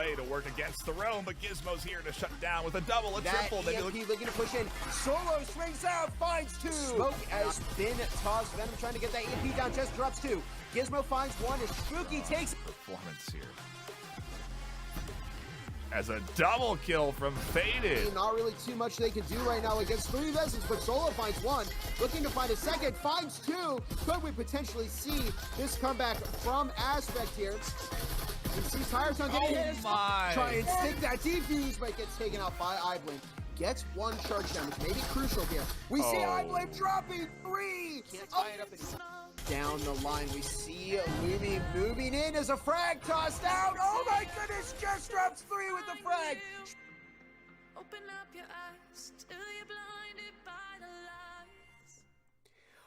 way to work against the Roam, but Gizmo's here to shut down with a double, a triple. That EMP looking to push in. Solo swings out, finds two. Smoke has been tossed. Venom trying to get that EMP down, just drops two. Gizmo finds one as Spooky takes performance here. As a double kill from Faded. Not really too much they can do right now against three Vesins, but Solo finds one. Looking to find a second, finds two. Could we potentially see this comeback from Aspect here? We see Tireton getting hit. Try and stick that defuse, but gets taken out by iBlame. Gets one charge damage, maybe crucial here. We see iBlame dropping three. Can't tie it up down the line. We see Lumi moving in as a frag tossed out. Oh my goodness, just drops three with the frag. Open up your eyes till you're blinded by the lies.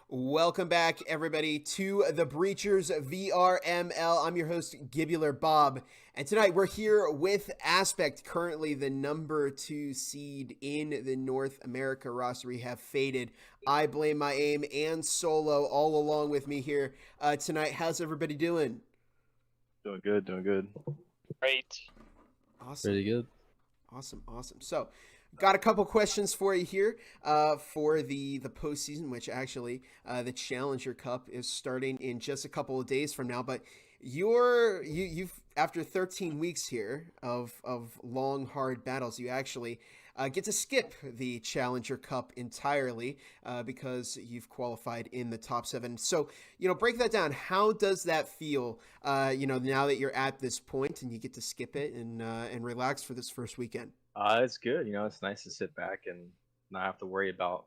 Welcome back, everybody, to the Breachers VRML. I'm your host, Gibular Bob, and tonight we're here with Aspect, currently the number 2 seed in the North America roster. We have Faded, I Blame My Aim, and Solo all along with me here tonight. How's everybody doing? Doing good, doing good. Great. Awesome. Pretty good. Awesome. So, got a couple questions for you here for the postseason, which actually the Challenger Cup is starting in just a couple of days from now. But you've after 13 weeks here of long hard battles, you actually get to skip the Challenger Cup entirely because you've qualified in the top 7. So break that down. How does that feel? Now that you're at this point and you get to skip it and relax for this first weekend. It's good. It's nice to sit back and not have to worry about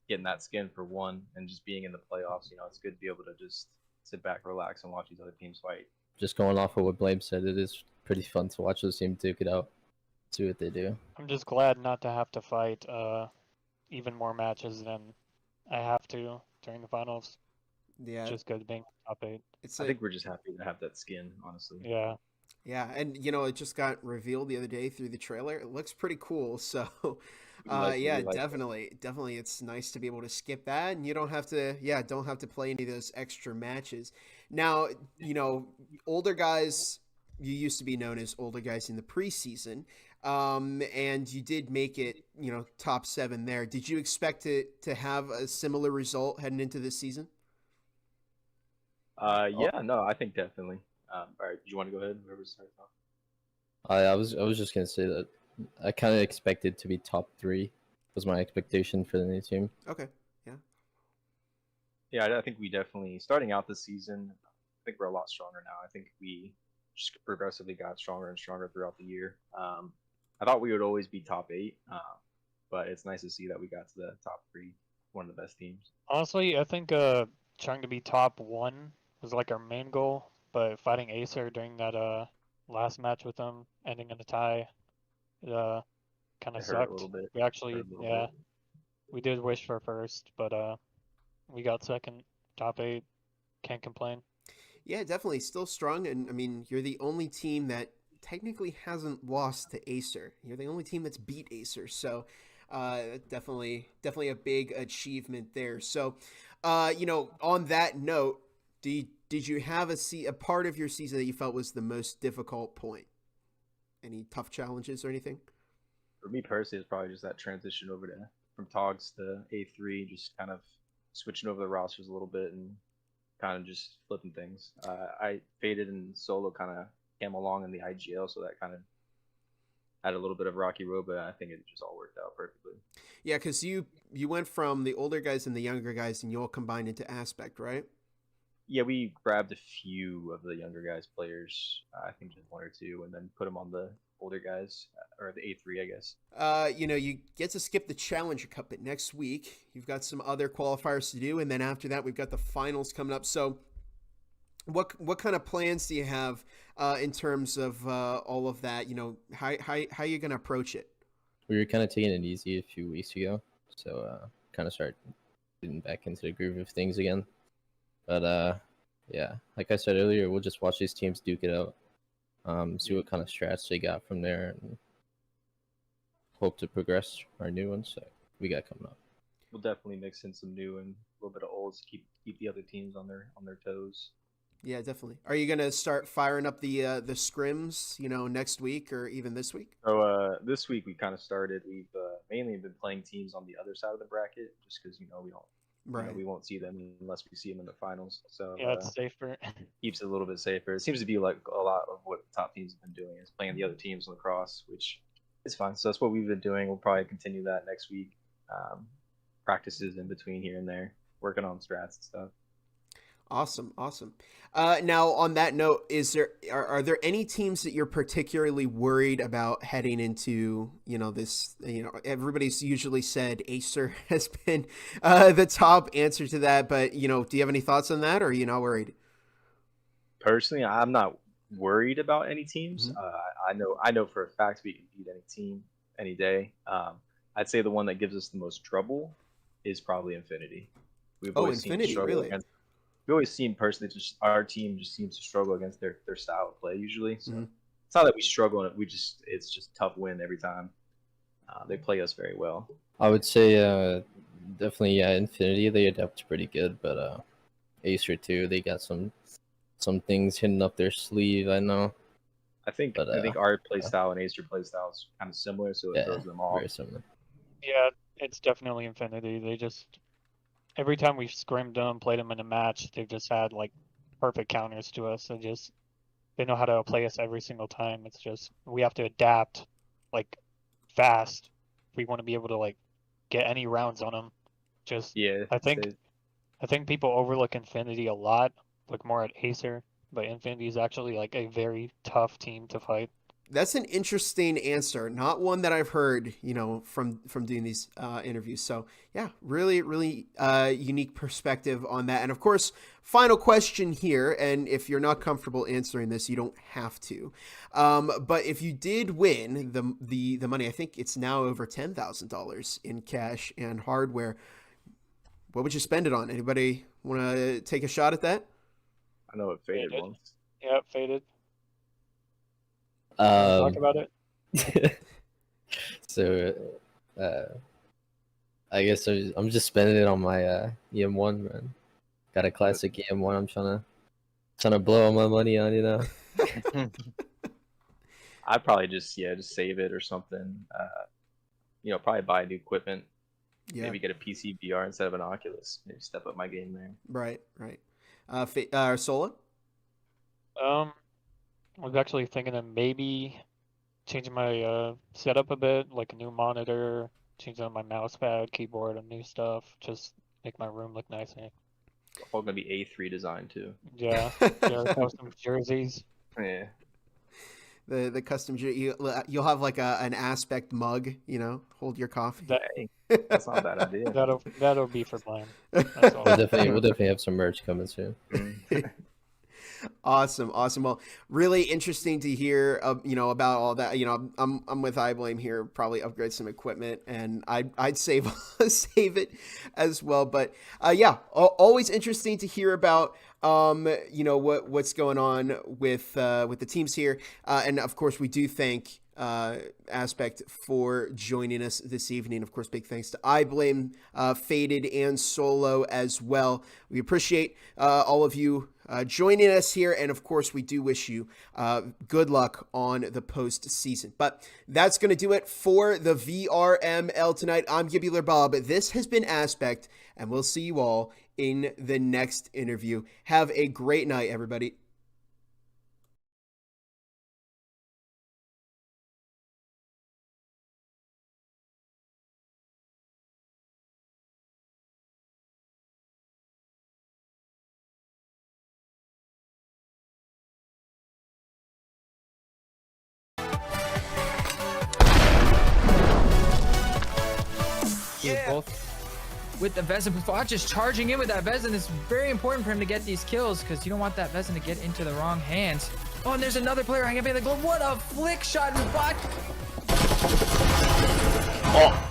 getting that skin for one and just being in the playoffs. It's good to be able to just sit back, relax, and watch these other teams fight. Just going off of what Blame said, it is pretty fun to watch those teams duke it out, see what they do. I'm just glad not to have to fight even more matches than I have to during the finals. Yeah, it's just good being top 8. I think we're just happy to have that skin, honestly. Yeah. Yeah, and it just got revealed the other day through the trailer. It looks pretty cool. So, definitely, it's nice to be able to skip that, and you don't have to play any of those extra matches. Now, older guys, you used to be known as older guys in the preseason, and you did make it, top 7 there. Did you expect to have a similar result heading into this season? No, I think definitely. All right, do you want to go ahead? Whoever starts off. I was just gonna say that I kind of expected to be top 3 was my expectation for the new team. Okay, yeah. Yeah, I think we definitely, starting out this season, I think we're a lot stronger now. I think we just progressively got stronger and stronger throughout the year. I thought we would always be top 8, but it's nice to see that we got to the top 3, one of the best teams. Honestly, I think trying to be top 1 was like our main goal. But fighting Acer during that last match with them, ending in a tie, kind of sucked. A little bit. We actually, we did wish for first, but we got second, top 8. Can't complain. Yeah, definitely, still strong, and I mean, you're the only team that technically hasn't lost to Acer. You're the only team that's beat Acer, so definitely a big achievement there. So, on that note, did you have a part of your season that you felt was the most difficult point? Any tough challenges or anything? For me personally, it's probably just that transition over from Togs to A3, just kind of switching over the rosters a little bit and kind of just flipping things. I Faded and Solo kind of came along in the IGL, so that kind of had a little bit of rocky road, but I think it just all worked out perfectly. Yeah, because you went from the older guys and the younger guys, and you all combined into Aspect, right? Yeah, we grabbed a few of the younger guys players, I think just 1 or 2, and then put them on the older guys, or the A3, I guess. You get to skip the Challenger Cup, but next week you've got some other qualifiers to do, and then after that we've got the finals coming up. So what kind of plans do you have in terms of all of that? How are you going to approach it? We were kind of taking it easy a few weeks ago, so kind of start getting back into the groove of things again. But like I said earlier, we'll just watch these teams duke it out, see what kind of strats they got from there, and hope to progress our new ones that we got coming up. We'll definitely mix in some new and a little bit of olds to keep the other teams on their toes. Yeah, definitely. Are you gonna start firing up the scrims, next week or even this week? So this week we kind of started. We've mainly been playing teams on the other side of the bracket, just because we don't, Right. we won't see them unless we see them in the finals. So Yeah, it's safer. keeps it a little bit safer. It seems to be like a lot of what the top teams have been doing is playing the other teams on the cross, which is fine. So that's what we've been doing. We'll probably continue that next week. Practices in between here and there, working on strats and stuff. Awesome. Now, on that note, are there any teams that you're particularly worried about heading into, this, everybody's usually said Acer has been the top answer to that, but, do you have any thoughts on that, or are you not worried? Personally, I'm not worried about any teams. Mm-hmm. I know for a fact we can beat any team any day. I'd say the one that gives us the most trouble is probably Infinity. We've always Infinity, seen struggle really? against. We always seen personally, just our team just seems to struggle against their style of play usually. So it's not that we struggle, and it's just tough win every time. They play us very well. I would say definitely Infinity, they adapt pretty good, but Acer too, they got some things hidden up their sleeve, I know. I think our play style and Acer play style is kind of similar, so it throws them off. Very similar. Yeah, it's definitely Infinity. They just every time we've scrimmed them, played them in a match, they've just had like perfect counters to us. They know how to play us every single time. It's just we have to adapt like fast if we want to be able to like get any rounds on them. I think people overlook Infinity a lot, look more at Acer, but Infinity is actually like a very tough team to fight. That's an interesting answer, not one that I've heard, from doing these interviews. So yeah, really, really unique perspective on that. And of course, final question here, and if you're not comfortable answering this, you don't have to. But if you did win the money, I think it's now over $10,000 in cash and hardware. What would you spend it on? Anybody want to take a shot at that? I know it faded once. Yeah, faded. Talk about it. So, I guess I'm just spending it on my EM1, man. Got a classic EM1. I'm trying to blow all my money on, I'd probably just save it or something. Probably buy new equipment. Yeah. Maybe get a PC VR instead of an Oculus. Maybe step up my game there. Right. Sola? I was actually thinking of maybe changing my setup a bit, like a new monitor, changing out my mouse pad, keyboard, and new stuff. Just make my room look nicer. All gonna be A3 design too. Yeah, custom jerseys. Yeah. The custom you'll have like an Aspect mug, hold your coffee. That's not a bad idea. That'll be for playing. That's all. We'll definitely have some merch coming soon. Awesome. Well, really interesting to hear, about all that. I'm with iBlame here. Probably upgrade some equipment, and I'd save it as well. But always interesting to hear about. What's going on with the teams here, and of course we do thank Aspect for joining us this evening. Of course, big thanks to iBlame, Faded, and Solo as well. We appreciate all of you joining us here, and of course we do wish you good luck on the postseason. But that's going to do it for the VRML tonight. I'm Gibular Bob. This has been Aspect, and we'll see you all in the next interview. Have a great night, everybody. Both with the Vezin. Buffon just charging in with that Vezin. It's very important for him to get these kills because you don't want that Vezin to get into the wrong hands. Oh, and there's another player hanging behind the globe. What a flick shot, Buffon. Oh.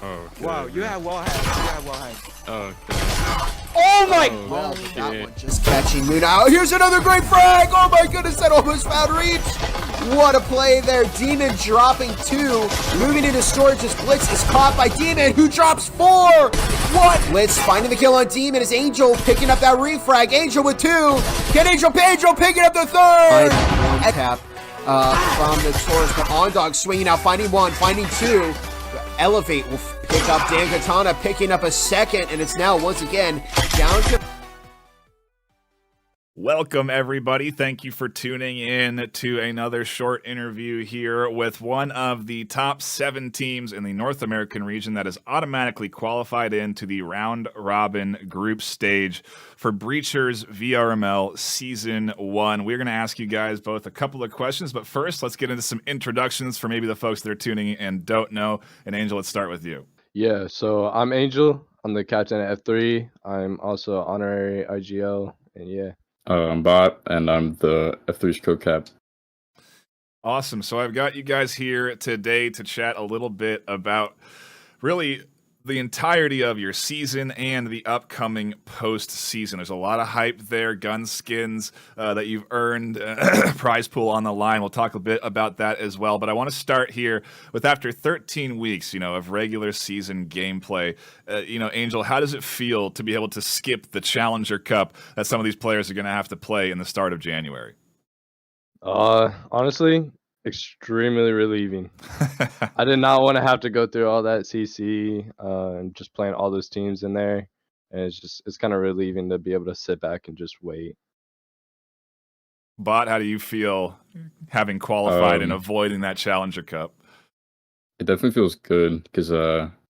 Okay. Wow, you have wall hang. Okay. Oh my! Oh, Well, shit. that one just catching me now. Here's another great frag. Oh my goodness, that almost found reach. What a play there. Demon dropping 2. Moving into storage as Blitz is caught by Demon, who drops 4. What? Blitz finding the kill on Demon as Angel picking up that refrag. Angel with 2. Can Angel picking up the 3rd? Tap from the Taurus, but Ondog swinging out, finding 1, finding 2. Elevate will pick up Dan Katana, picking up a 2nd, and it's now once again down to... Welcome, everybody. Thank you for tuning in to another short interview here with one of the top 7 teams in the North American region that is automatically qualified into the round-robin group stage for Breachers VRML Season 1. We're going to ask you guys both a couple of questions, but first, let's get into some introductions for maybe the folks that are tuning in and don't know. And Angel, let's start with you. Yeah, so I'm Angel. I'm the captain at F3. I'm also honorary IGL, and yeah. I'm Bot, and I'm the F3's co-cap. Awesome. So I've got you guys here today to chat a little bit about really the entirety of your season and the upcoming postseason. There's a lot of hype there, gun skins that you've earned, prize pool on the line. We'll talk a bit about that as well. But I want to start here with after 13 weeks, of regular season gameplay. Angel, how does it feel to be able to skip the Challenger Cup that some of these players are going to have to play in the start of January? Honestly, extremely relieving. I did not want to have to go through all that CC and just playing all those teams in there, and it's kind of relieving to be able to sit back and just wait. Bot, how do you feel having qualified and avoiding that Challenger Cup? It definitely feels good because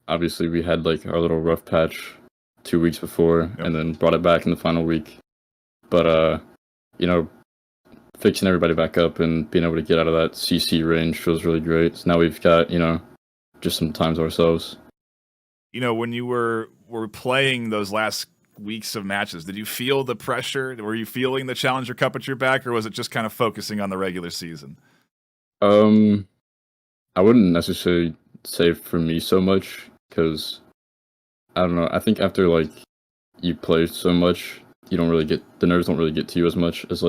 obviously we had like our little rough patch 2 weeks before, and then brought it back in the final week. But fixing everybody back up and being able to get out of that CC range feels really great. So now we've got, just some time to ourselves. When you were playing those last weeks of matches, did you feel the pressure? Were you feeling the Challenger Cup at your back, or was it just kind of focusing on the regular season? I wouldn't necessarily say for me so much, because I don't know. I think after you play so much, the nerves don't really get to you as much as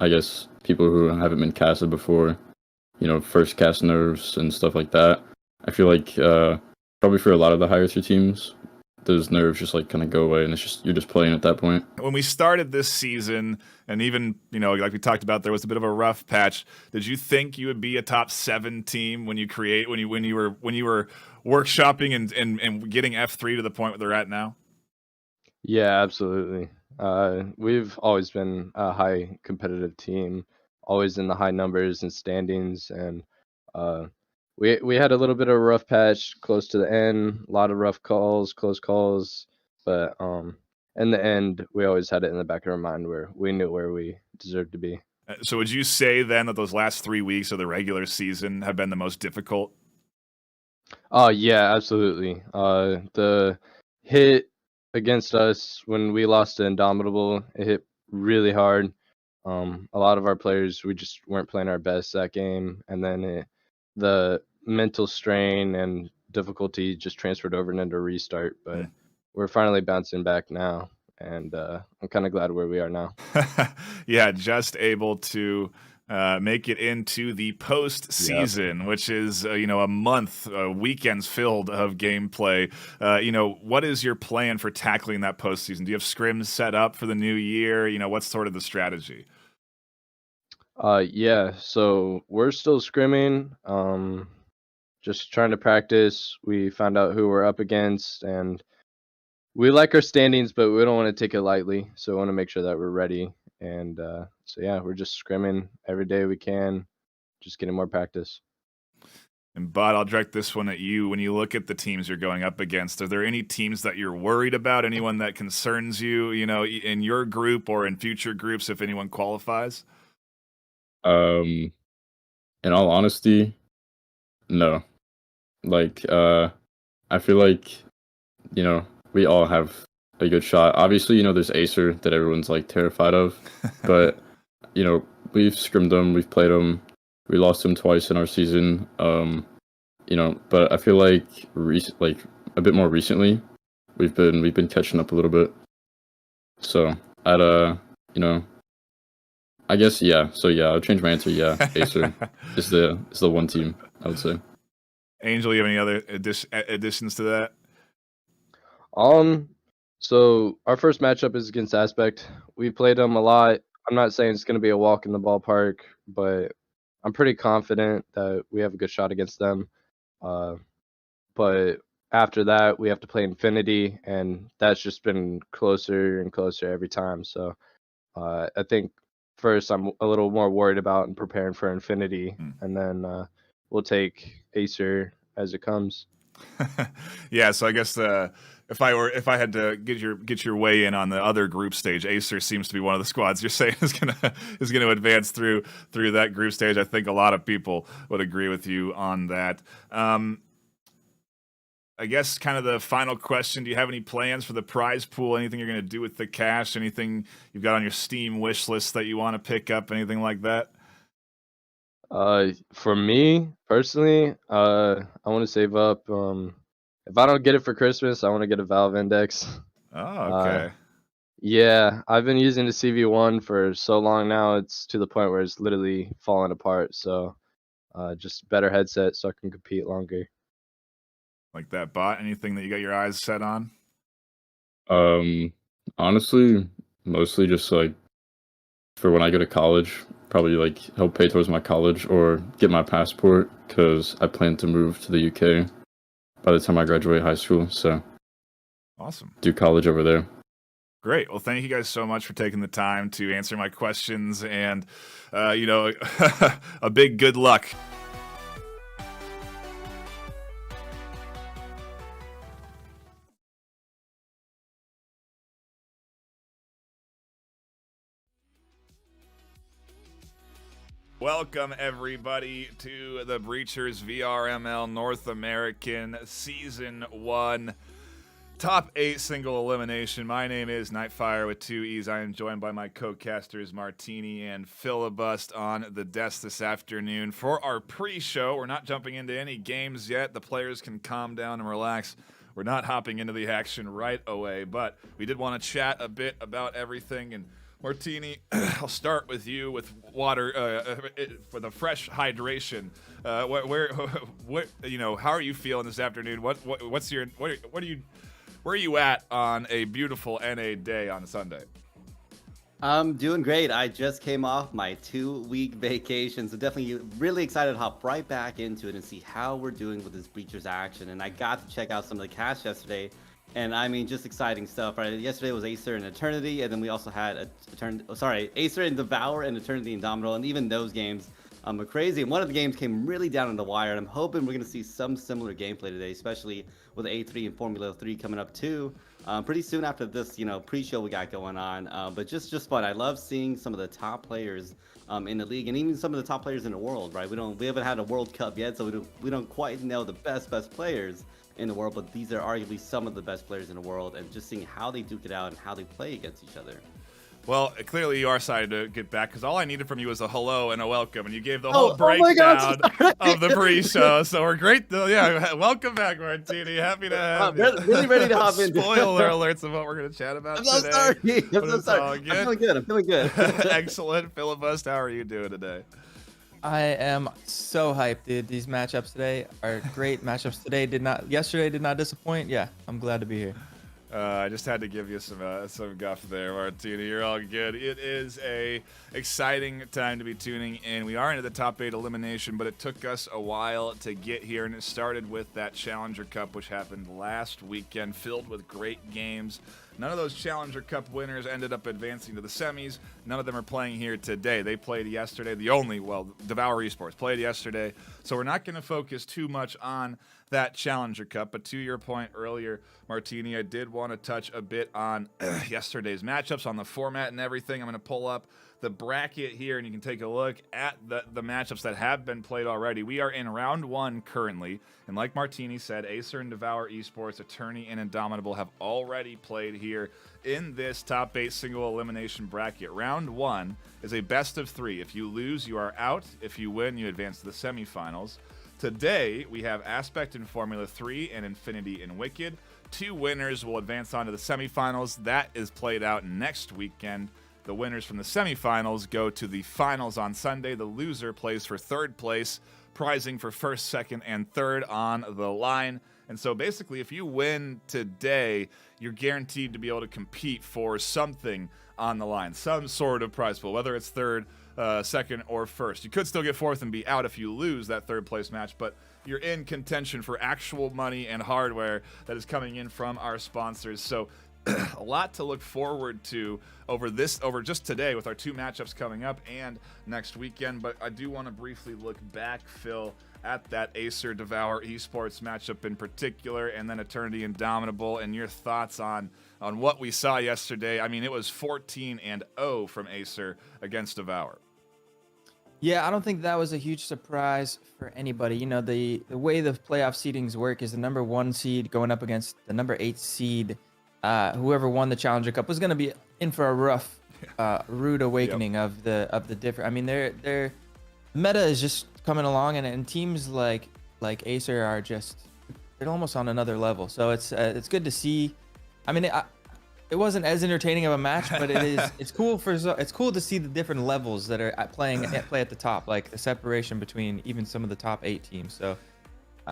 I guess people who haven't been casted before, first cast nerves and stuff like that. I feel like probably for a lot of the higher tier teams, those nerves just kind of go away, and you're just playing at that point. When we started this season, and even like we talked about, there was a bit of a rough patch. Did you think you would be a top 7 team when you were workshopping and getting F3 to the point where they're at now? Yeah, absolutely. We've always been a high competitive team, always in the high numbers and standings, and we had a little bit of a rough patch close to the end, a lot of rough calls, close calls, but in the end, we always had it in the back of our mind where we knew where we deserved to be. So would you say then that those last 3 weeks of the regular season have been the most difficult? Yeah, absolutely. The hit against us when we lost to Indomitable, it hit really hard. A lot of our players, we just weren't playing our best that game, and then the mental strain and difficulty just transferred over into restart, but we're finally bouncing back now, and I'm kind of glad where we are now. Yeah, just able to make it into the postseason, which is a month, weekends filled of gameplay. What is your plan for tackling that postseason? Do you have scrims set up for the new year? What's sort of the strategy? Yeah, so we're still scrimming, just trying to practice. We found out who we're up against, and we like our standings, but we don't want to take it lightly, so we want to make sure that we're ready. And so yeah, we're just scrimming every day we can, just getting more practice. And Bud, I'll direct this one at you. When you look at the teams you're going up against, are there any teams that you're worried about? Anyone that concerns you, in your group or in future groups if anyone qualifies? In all honesty, no. I feel like, we all have a good shot. Obviously, there's Acer that everyone's terrified of, but we've scrimmed them, we've played them, we lost them twice in our season. But I feel like a bit more recently, we've been catching up a little bit. So I'd I guess yeah. So yeah, I'll change my answer. Yeah, Acer is the one team I would say. Angel, you have any other additions to that? So our first matchup is against Aspect. We played them a lot. I'm not saying it's going to be a walk in the ballpark, but I'm pretty confident that we have a good shot against them. But after that, we have to play Infinity, and that's just been closer and closer every time. So I think first I'm a little more worried about and preparing for Infinity, and then we'll take Acer as it comes. Yeah, so I guess if I had to get your weigh in on the other group stage, Acer seems to be one of the squads you're saying is gonna advance through that group stage. I think a lot of people would agree with you on that. I guess kind of the final question, do you have any plans for the prize pool? Anything you're going to do with the cash? Anything you've got on your Steam wish list that you want to pick up? Anything like that? For me personally, I want to save up. If I don't get it for Christmas, I want to get a Valve Index. Oh, okay. Yeah, I've been using the CV1 for so long now. It's to the point where it's literally falling apart. So, just better headset so I can compete longer. Like that bot? Anything that you got your eyes set on? Honestly, mostly just like for when I go to college, probably like help pay towards my college or get my passport because I plan to move to the UK by the time I graduate high school. So awesome. Do college over there. Great. Well, thank you guys so much for taking the time to answer my questions and, a big good luck. Welcome, everybody, to the Breachers VRML North American Season 1 Top 8 Single Elimination. My name is Nightfire with 2 E's. I am joined by my co-casters Martini and Filibust on the desk this afternoon. For our pre-show, we're not jumping into any games yet. The players can calm down and relax. We're not hopping into the action right away, but we did want to chat a bit about everything. And Martini, I'll start with you with water for the fresh hydration. How are you feeling this afternoon? Where are you at on a beautiful NA day on Sunday? I'm doing great. I just came off my 2-week vacation, so definitely really excited to hop right back into it and see how we're doing with this Breachers action. And I got to check out some of the cash yesterday. And I mean, just exciting stuff, right? Yesterday was Acer and Eternity, and then we also had Acer and Devour and Eternity and Indomitable, and even those games are crazy. And one of the games came really down on the wire, and I'm hoping we're going to see some similar gameplay today, especially with A3 and Formula 3 coming up too. Pretty soon after this, pre-show we got going on. But just fun. I love seeing some of the top players in the league, and even some of the top players in the world, right? We haven't had a World Cup yet, so we don't quite know the best players in the world, but these are arguably some of the best players in the world, and just seeing how they duke it out and how they play against each other. Well, clearly you are excited to get back, because all I needed from you was a hello and a welcome, and you gave the whole breakdown of the pre-show, so we're great. Welcome back, Martini. Happy to have you. Really ready to hop in. Spoiler alerts of what we're going to chat about today. I'm so sorry. I'm feeling good. Excellent. Filibust, how are you doing today? I am so hyped, dude. These matchups today are great matchups. Yesterday did not disappoint. Yeah, I'm glad to be here. I just had to give you some guff there, Martini. You're all good. It is a exciting time to be tuning in. We are into the top 8 elimination, but it took us a while to get here, and it started with that Challenger Cup, which happened last weekend, filled with great games. None of those Challenger Cup winners ended up advancing to the semis. None of them are playing here today. They played yesterday. Devour Esports played yesterday. So we're not going to focus too much on that Challenger Cup. But to your point earlier, Martini, I did want to touch a bit on yesterday's matchups, on the format and everything. I'm going to pull up the bracket here, and you can take a look at the matchups that have been played already. We are in round 1 currently, and like Martini said, Acer and Devour Esports, Eternity, and Indomitable have already played here in this top 8 single elimination bracket. Round 1 is a best of 3. If you lose, you are out. If you win, you advance to the semifinals. Today, we have Aspect in Formula 3 and Infinity in Wicked. 2 winners will advance on to the semifinals. That is played out next weekend. The winners from the semifinals go to the finals on Sunday. The loser plays for third place, prizing for first, second, and third on the line. And so basically, if you win today, you're guaranteed to be able to compete for something on the line, some sort of prize pool, whether it's third, second, or first. You could still get fourth and be out if you lose that third place match, but you're in contention for actual money and hardware that is coming in from our sponsors. So a lot to look forward to over just today with our 2 matchups coming up and next weekend. But I do want to briefly look back, Phil, at that Acer Devour Esports matchup in particular, and then Eternity Indomitable, and your thoughts on what we saw yesterday. I mean, it was 14-0 from Acer against Devour. Yeah, I don't think that was a huge surprise for anybody. You know, the way the playoff seedings work is the number 1 seed going up against the number 8 seed. Whoever won the Challenger Cup was going to be in for a rough, rude awakening of the different. I mean, the meta is just coming along, and teams like Acer are they're almost on another level. So it's good to see. I mean, it wasn't as entertaining of a match, but it's cool to see the different levels that are play at the top, like the separation between even some of the top 8 teams. So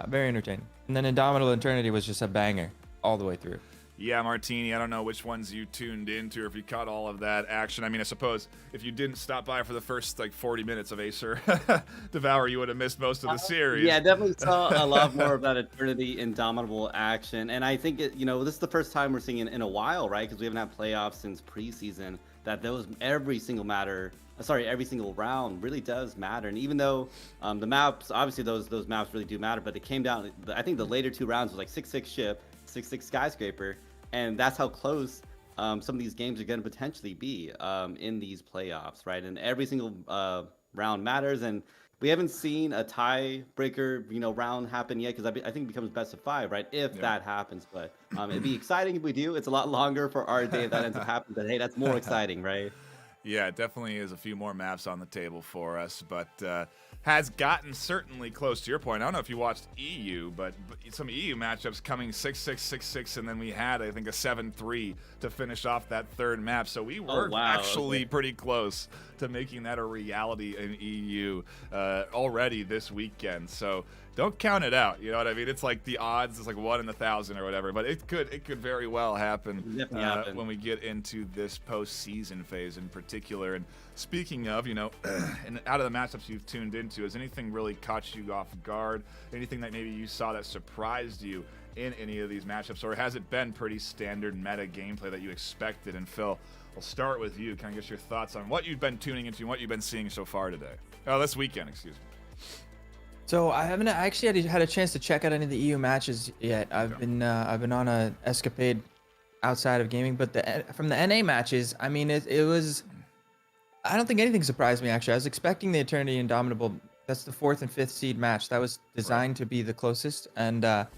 very entertaining. And then Indomitable Eternity was just a banger all the way through. Yeah, Martini, I don't know which ones you tuned into or if you caught all of that action. I mean, I suppose if you didn't stop by for the first 40 minutes of Acer Devour, you would have missed most of the series. Yeah, definitely saw a lot more of that Eternity Indomitable action. And I think, this is the first time we're seeing it in a while, right? Because we haven't had playoffs since preseason. That every single round really does matter. And even though the maps, obviously those maps really do matter, but it came down, I think the later 2 rounds was 6-6 ship, 6-6 skyscraper. And that's how close some of these games are going to potentially be in these playoffs, right? And every single round matters. And we haven't seen a tiebreaker, round happen yet, because I think it becomes best of 5, right? If that happens, but it'd be exciting if we do. It's a lot longer for our day if that ends up happening, but hey, that's more exciting, right? Yeah, it definitely is a few more maps on the table for us, but has gotten certainly close to your point. I don't know if you watched EU, but some EU matchups coming 6-6, 6-6, and then we had, I think, a 7-3 to finish off that third map. So we were actually pretty close to making that a reality in EU already this weekend. So don't count it out. You know what I mean? It's like the odds is 1 in 1,000 or whatever, but it could very well happen when we get into this postseason phase in particular. And speaking of, and out of the matchups you've tuned into, has anything really caught you off guard? Anything that maybe you saw that surprised you in any of these matchups, or has it been pretty standard meta gameplay that you expected? And Phil, we'll start with you. Kind of get your thoughts on what you've been tuning into and what you've been seeing so far today. Oh, this weekend, excuse me. So I haven't actually had a chance to check out any of the EU matches yet. I've been on a escapade outside of gaming, but from the NA matches, I mean, it was. I don't think anything surprised me actually. I was expecting the Eternity Indomitable. That's the 4th and 5th seed match. That was designed to be the closest, and the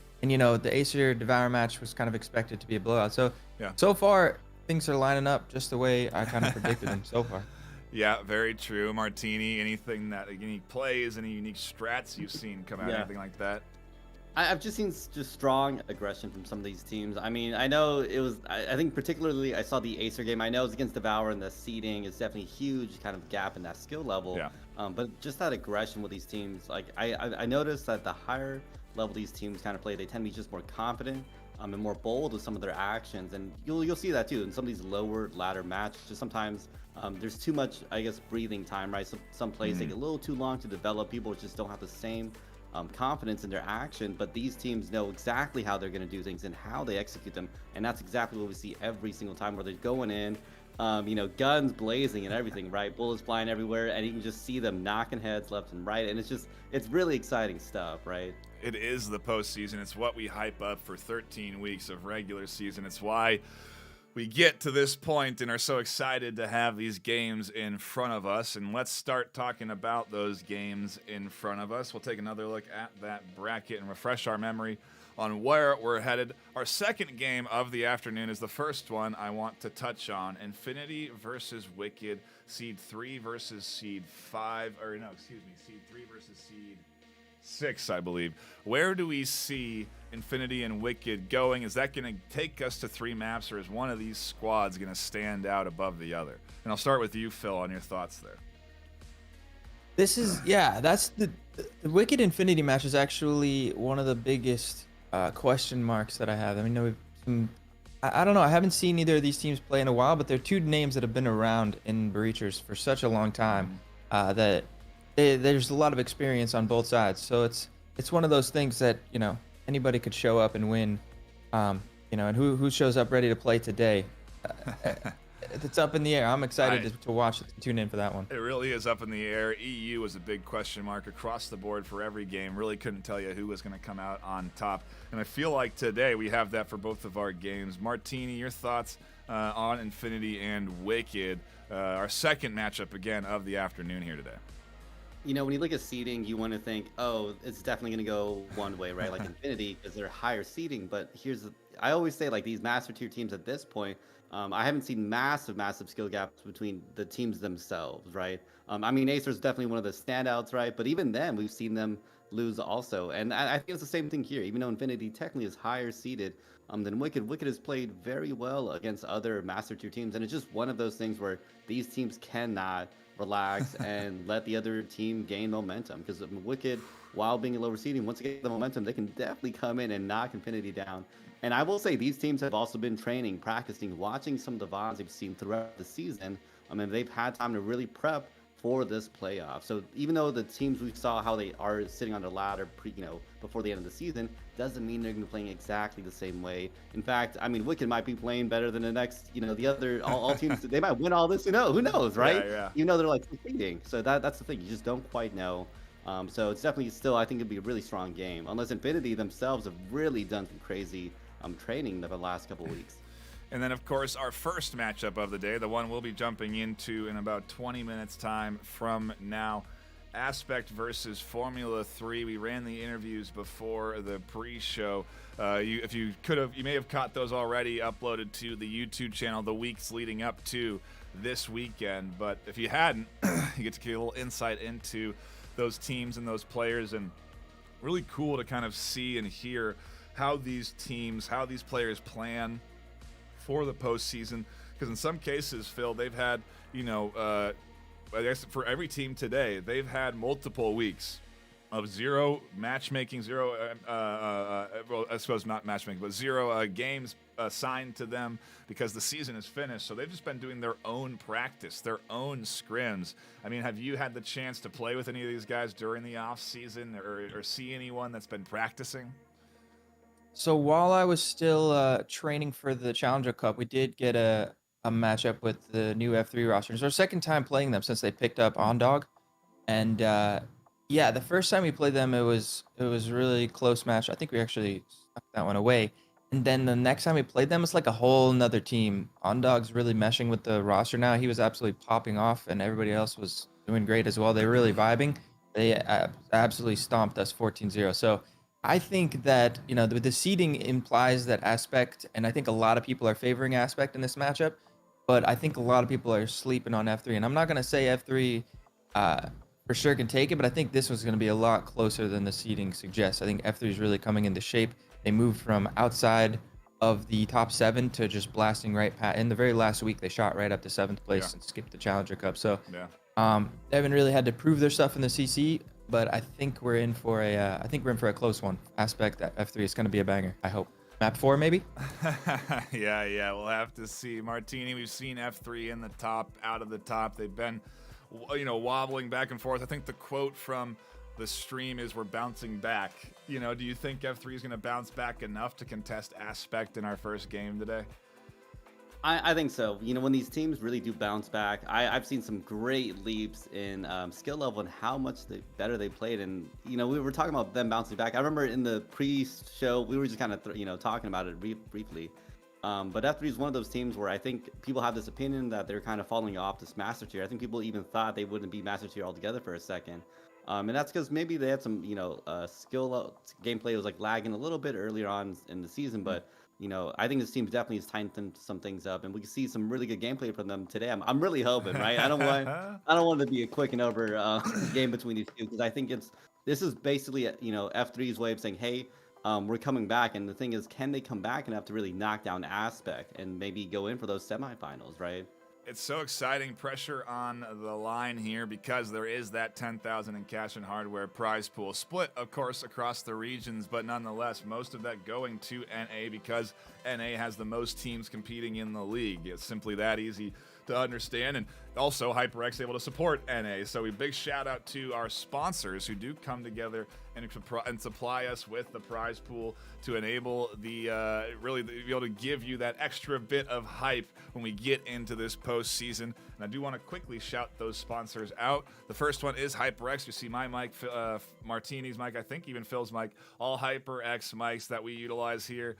Acer Devour match was kind of expected to be a blowout. So so far things are lining up just the way I kind of predicted them so far. Yeah, very true. Martini, anything that unique plays, any unique strats you've seen come out, anything like that? I've just seen just strong aggression from some of these teams. I mean, I know it was, I think particularly I saw the Acer game. I know it's against Devour, and the seeding is definitely a huge kind of gap in that skill level. Yeah. But just that aggression with these teams, I noticed that the higher level these teams kind of play, they tend to be just more confident and more bold with some of their actions. And you'll see that too in some of these lower ladder matches. Just sometimes there's too much, I guess, breathing time, right? Some plays take a little too long to develop. People just don't have the same confidence in their action, but these teams know exactly how they're going to do things and how they execute them, and that's exactly what we see every single time, where they're going in, guns blazing and everything, right? Bullets flying everywhere, and you can just see them knocking heads left and right, and it's really exciting stuff, right? It is the postseason. It's what we hype up for 13 weeks of regular season. It's why we get to this point and are so excited to have these games in front of us. And let's start talking about those games in front of us. We'll take another look at that bracket and refresh our memory on where we're headed. Our second game of the afternoon is the first one I want to touch on. Infinity versus Wicked, seed 3 versus seed 5, or no, excuse me, seed 3 versus seed 6, I believe. Where do we see Infinity and Wicked going? Is that going to take us to 3 maps, or is one of these squads going to stand out above the other? And I'll start with you, Phil, on your thoughts there. This is, yeah, that's the Wicked Infinity match is actually one of the biggest question marks that I have. I mean, we've seen, I don't know, I haven't seen either of these teams play in a while, but they're 2 names that have been around in Breachers for such a long time that there's a lot of experience on both sides. So it's one of those things that, you know, anybody could show up and win, you know, and who shows up ready to play today? It's up in the air. I'm excited to watch it, to tune in for that one. It really is up in the air. EU was a big question mark across the board for every game. Really couldn't tell you who was going to come out on top. And I feel like today we have that for both of our games. Martini, your thoughts on Infinity and Wicked, our second matchup again of the afternoon here today. You know, when you look at seeding, you want to think, oh, it's definitely going to go one way, right? Like Infinity, because they're higher seeding. But I always say, like, these master tier teams at this point, I haven't seen massive skill gaps between the teams themselves, right? I mean, Acer's definitely one of the standouts, right? But even then, we've seen them lose also. And I think it's the same thing here. Even though Infinity technically is higher seeded than Wicked, Wicked has played very well against other master tier teams. And it's just one of those things where these teams cannot relax and let the other team gain momentum, because Wicked, while being a lower seeding, once they get the momentum, they can definitely come in and knock Infinity down. And I will say these teams have also been training, practicing, watching some of the VODs they've seen throughout the season. I mean, they've had time to really prep for this playoff. So even though the teams we saw how they are sitting on the ladder before the end of the season, doesn't mean they're going to be playing exactly the same way. In fact, I mean, Wicked might be playing better than the next, the other all teams. They might win all this. Who knows, right? Yeah. Even though they're like competing. So that's the thing. You just don't quite know. So it's definitely still, I think it'd be a really strong game, unless Infinity themselves have really done some crazy training the last couple weeks. And then, of course, our first matchup of the day, the one we'll be jumping into in about 20 minutes time from now, Aspect versus Formula 3. We ran the interviews before the pre-show. You may have caught those already uploaded to the YouTube channel the weeks leading up to this weekend. But if you hadn't, you get to get a little insight into those teams and those players, and really cool to kind of see and hear how these players plan for the postseason, because in some cases, Phil, they've had, I guess for every team today, they've had multiple weeks of zero matchmaking, well, I suppose not matchmaking, but zero games assigned to them because the season is finished. So they've just been doing their own practice, their own scrims. I mean, have you had the chance to play with any of these guys during the off season, or see anyone that's been practicing? So while I was still training for the Challenger Cup, we did get a matchup with the new F3 roster. It's our second time playing them since they picked up OnDog. And yeah, the first time we played them, it was a really close match. I think we actually stuck that one away. And then the next time we played them, it's like a whole nother team. OnDog's really meshing with the roster now. He was absolutely popping off, and everybody else was doing great as well. They were really vibing. They absolutely stomped us 14-0. So I think that, the seeding implies that Aspect, and I think a lot of people are favoring Aspect in this matchup, but I think a lot of people are sleeping on F3. And I'm not going to say F3 for sure can take it, but I think this was going to be a lot closer than the seeding suggests. I think F3 is really coming into shape. They moved from outside of the top 7 to just blasting right past. In the very last week, they shot right up to 7th place and skipped the Challenger Cup. So they haven't really had to prove their stuff in the CC. But I think we're in for a close one. Aspect F3 is going to be a banger, I hope. Map 4 maybe? Yeah, we'll have to see. Martini, we've seen F3 in the top, out of the top. They've been, wobbling back and forth. I think the quote from the stream is, "We're bouncing back." Do you think F3 is going to bounce back enough to contest Aspect in our first game today? I think so. When these teams really do bounce back, I've seen some great leaps in skill level and how much better they played. And, we were talking about them bouncing back. I remember in the pre-show, we were just kind of, talking about it briefly. But F3 is one of those teams where I think people have this opinion that they're kind of falling off this Master Tier. I think people even thought they wouldn't be Master Tier altogether for a second. And that's because maybe they had some, skill gameplay was like lagging a little bit earlier on in the season, but I think this team definitely has tightened some things up, and we can see some really good gameplay from them today. I'm really hoping, right? I don't want it to be a quick and over game between these two, because I think it's this is basically F3's way of saying, hey, we're coming back. And the thing is, can they come back enough to really knock down Aspect and maybe go in for those semifinals, right? It's so exciting. Pressure on the line here because there is that 10,000 in cash and hardware prize pool split, of course, across the regions, but nonetheless, most of that going to NA because NA has the most teams competing in the league. It's simply that easy to understand, and also HyperX able to support NA. So a big shout out to our sponsors who do come together and supply us with the prize pool to enable the really be able to give you that extra bit of hype when we get into this postseason. And I do want to quickly shout those sponsors out. The first one is HyperX. You see my mic, Martini's mic, I think even Phil's mic, all HyperX mics that we utilize here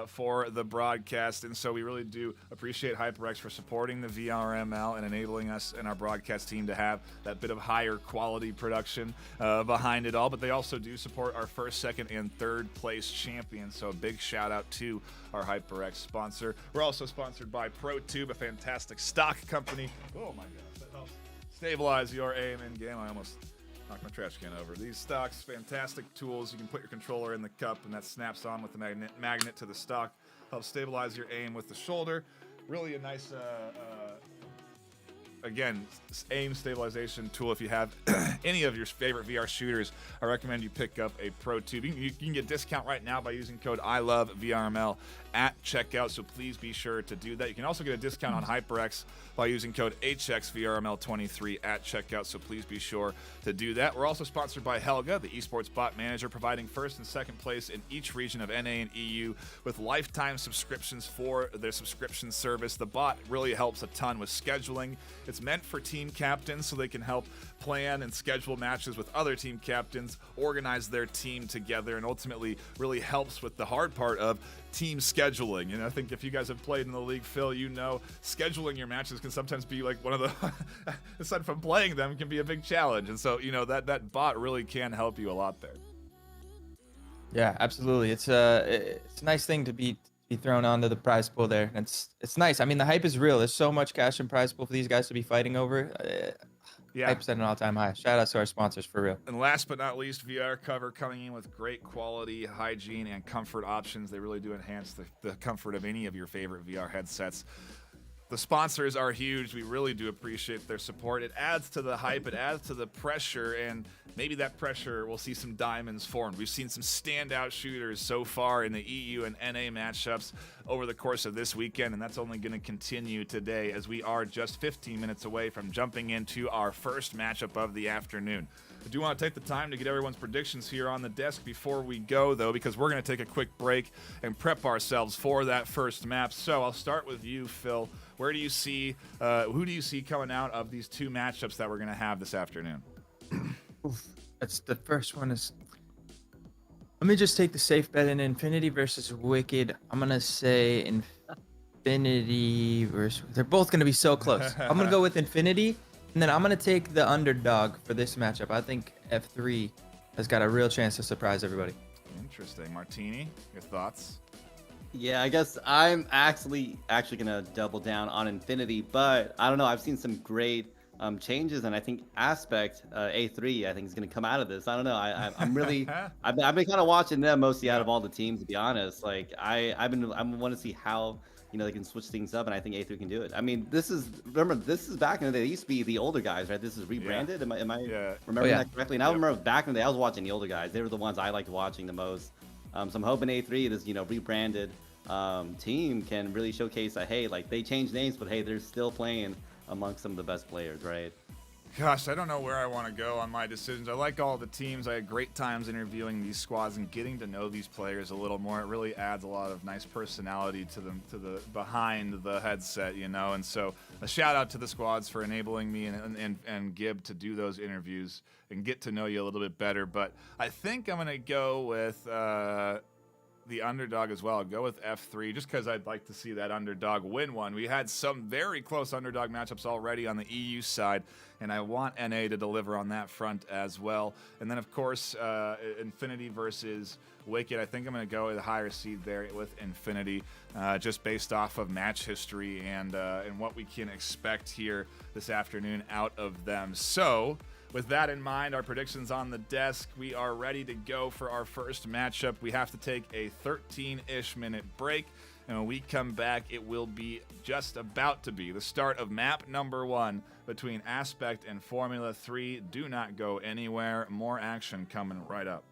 for the broadcast. And so we really do appreciate HyperX for supporting the VRML and enabling us and our broadcast team to have that bit of higher quality production behind it all. But they also do support our first, second, and third place champions. So a big shout out to our HyperX sponsor. We're also sponsored by Protube, a fantastic stock company. Oh my gosh, that helps stabilize your aim in game. I almost knocked my trash can over. These stocks, fantastic tools. You can put your controller in the cup and that snaps on with the magnet to the stock. Helps stabilize your aim with the shoulder. Really a nice again, aim stabilization tool. If you have any of your favorite VR shooters, I recommend you pick up a Protube. You can get a discount right now by using code ILOVEVRML at checkout, so please be sure to do that. You can also get a discount on HyperX by using code HXVRML23 at checkout, so please be sure to do that. We're also sponsored by Helga, the esports bot manager, providing first and second place in each region of NA and EU with lifetime subscriptions for their subscription service. The bot really helps a ton with scheduling. It's meant for team captains so they can help plan and schedule matches with other team captains, organize their team together, and ultimately really helps with the hard part of team scheduling. And I think if you guys have played in the league, Phil, you know scheduling your matches can sometimes be like one of the aside from playing them can be a big challenge. And so that bot really can help you a lot there. Yeah, absolutely. It's a nice thing to be thrown onto the prize pool there. It's nice. I mean, the hype is real. There's so much cash and prize pool for these guys to be fighting over. Yeah. Hype's at an all-time high. Shout out to our sponsors for real. And last but not least, VRCOVER coming in with great quality, hygiene, and comfort options. They really do enhance the comfort of any of your favorite VR headsets. The sponsors are huge. We really do appreciate their support. It adds to the hype. It adds to the pressure, and maybe that pressure will see some diamonds formed. We've seen some standout shooters so far in the EU and NA matchups over the course of this weekend, and that's only going to continue today as we are just 15 minutes away from jumping into our first matchup of the afternoon. I do want to take the time to get everyone's predictions here on the desk before we go, though, because we're going to take a quick break and prep ourselves for that first map. So I'll start with you, Phil. Who do you see coming out of these two matchups that we're going to have this afternoon? That's the first one is. Let me just take the safe bet in Infinity versus Wicked. I'm gonna say Infinity versus. They're both gonna be so close. I'm gonna go with Infinity, and then I'm gonna take the underdog for this matchup. I think F3 has got a real chance to surprise everybody. Interesting, Martini. Your thoughts? Yeah, I guess I'm actually gonna double down on Infinity, but I don't know. I've seen some great changes, and I think Aspect A3 I think is gonna come out of this. I don't know. I'm really I've been kind of watching them mostly out of all the teams, to be honest. Like I want to see how they can switch things up, and I think A3 can do it. I mean, this is back in the day. They used to be the older guys, right? This is rebranded. Yeah. Am I Yeah. remembering that correctly? And I remember back in the day, I was watching the older guys. They were the ones I liked watching the most. So I'm hoping A3, this rebranded team, can really showcase that, hey, like they changed names, but hey, they're still playing amongst some of the best players, right? Gosh, I don't know where I want to go on my decisions. I like all the teams. I had great times interviewing these squads and getting to know these players a little more. It really adds a lot of nice personality to them, to the behind the headset, And so a shout out to the squads for enabling me and Gib to do those interviews and get to know you a little bit better. But I think I'm going to go with the underdog as well. I'll go with F3 just because I'd like to see that underdog win one. We had some very close underdog matchups already on the EU side, and I want NA to deliver on that front as well. And then, of course, Infinity versus Wicked. I think I'm going to go with a higher seed there with Infinity, just based off of match history and what we can expect here this afternoon out of them. So with that in mind, our predictions on the desk, we are ready to go for our first matchup. We have to take a 13-ish minute break, and when we come back, it will be just about to be the start of map number 1 between Aspect and Formula 3. Do not go anywhere. More action coming right up.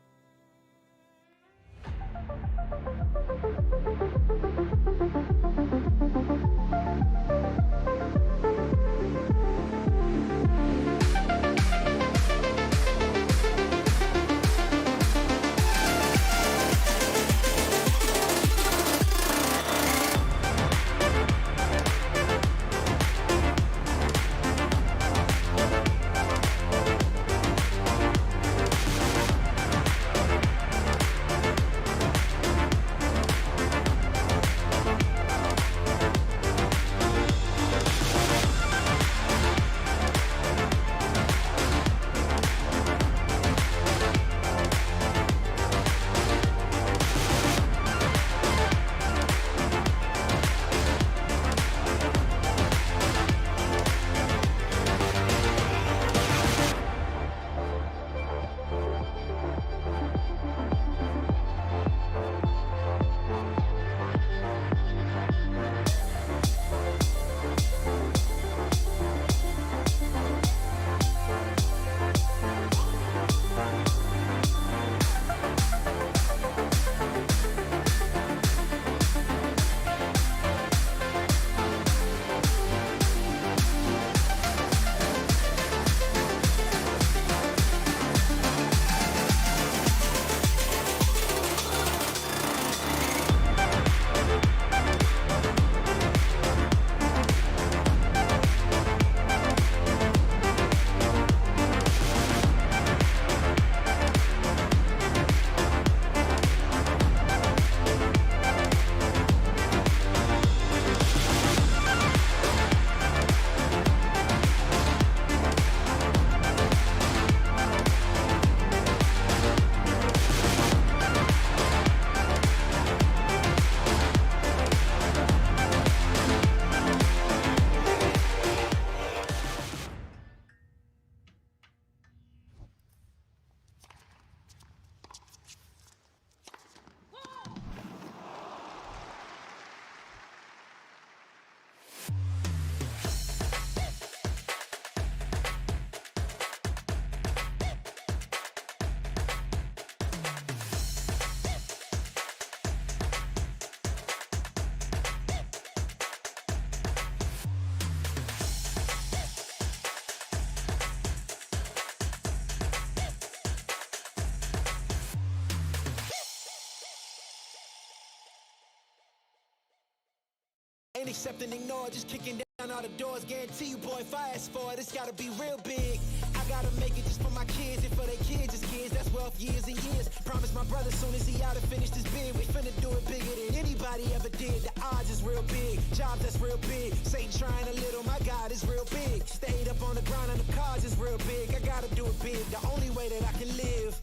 Ain't accepting, ignore, just kicking down all the doors. Guarantee you, boy, if I ask for it, it's gotta be real big. I gotta make it just for my kids and for their kids, as kids. That's wealth, years and years. Promise my brother soon as he out and finish this bid, we finna do it bigger than anybody ever did. The odds is real big, jobs that's real big. Satan trying a little, my God is real big. Stayed up on the grind on the cards is real big. I gotta do it big, the only way that I can live.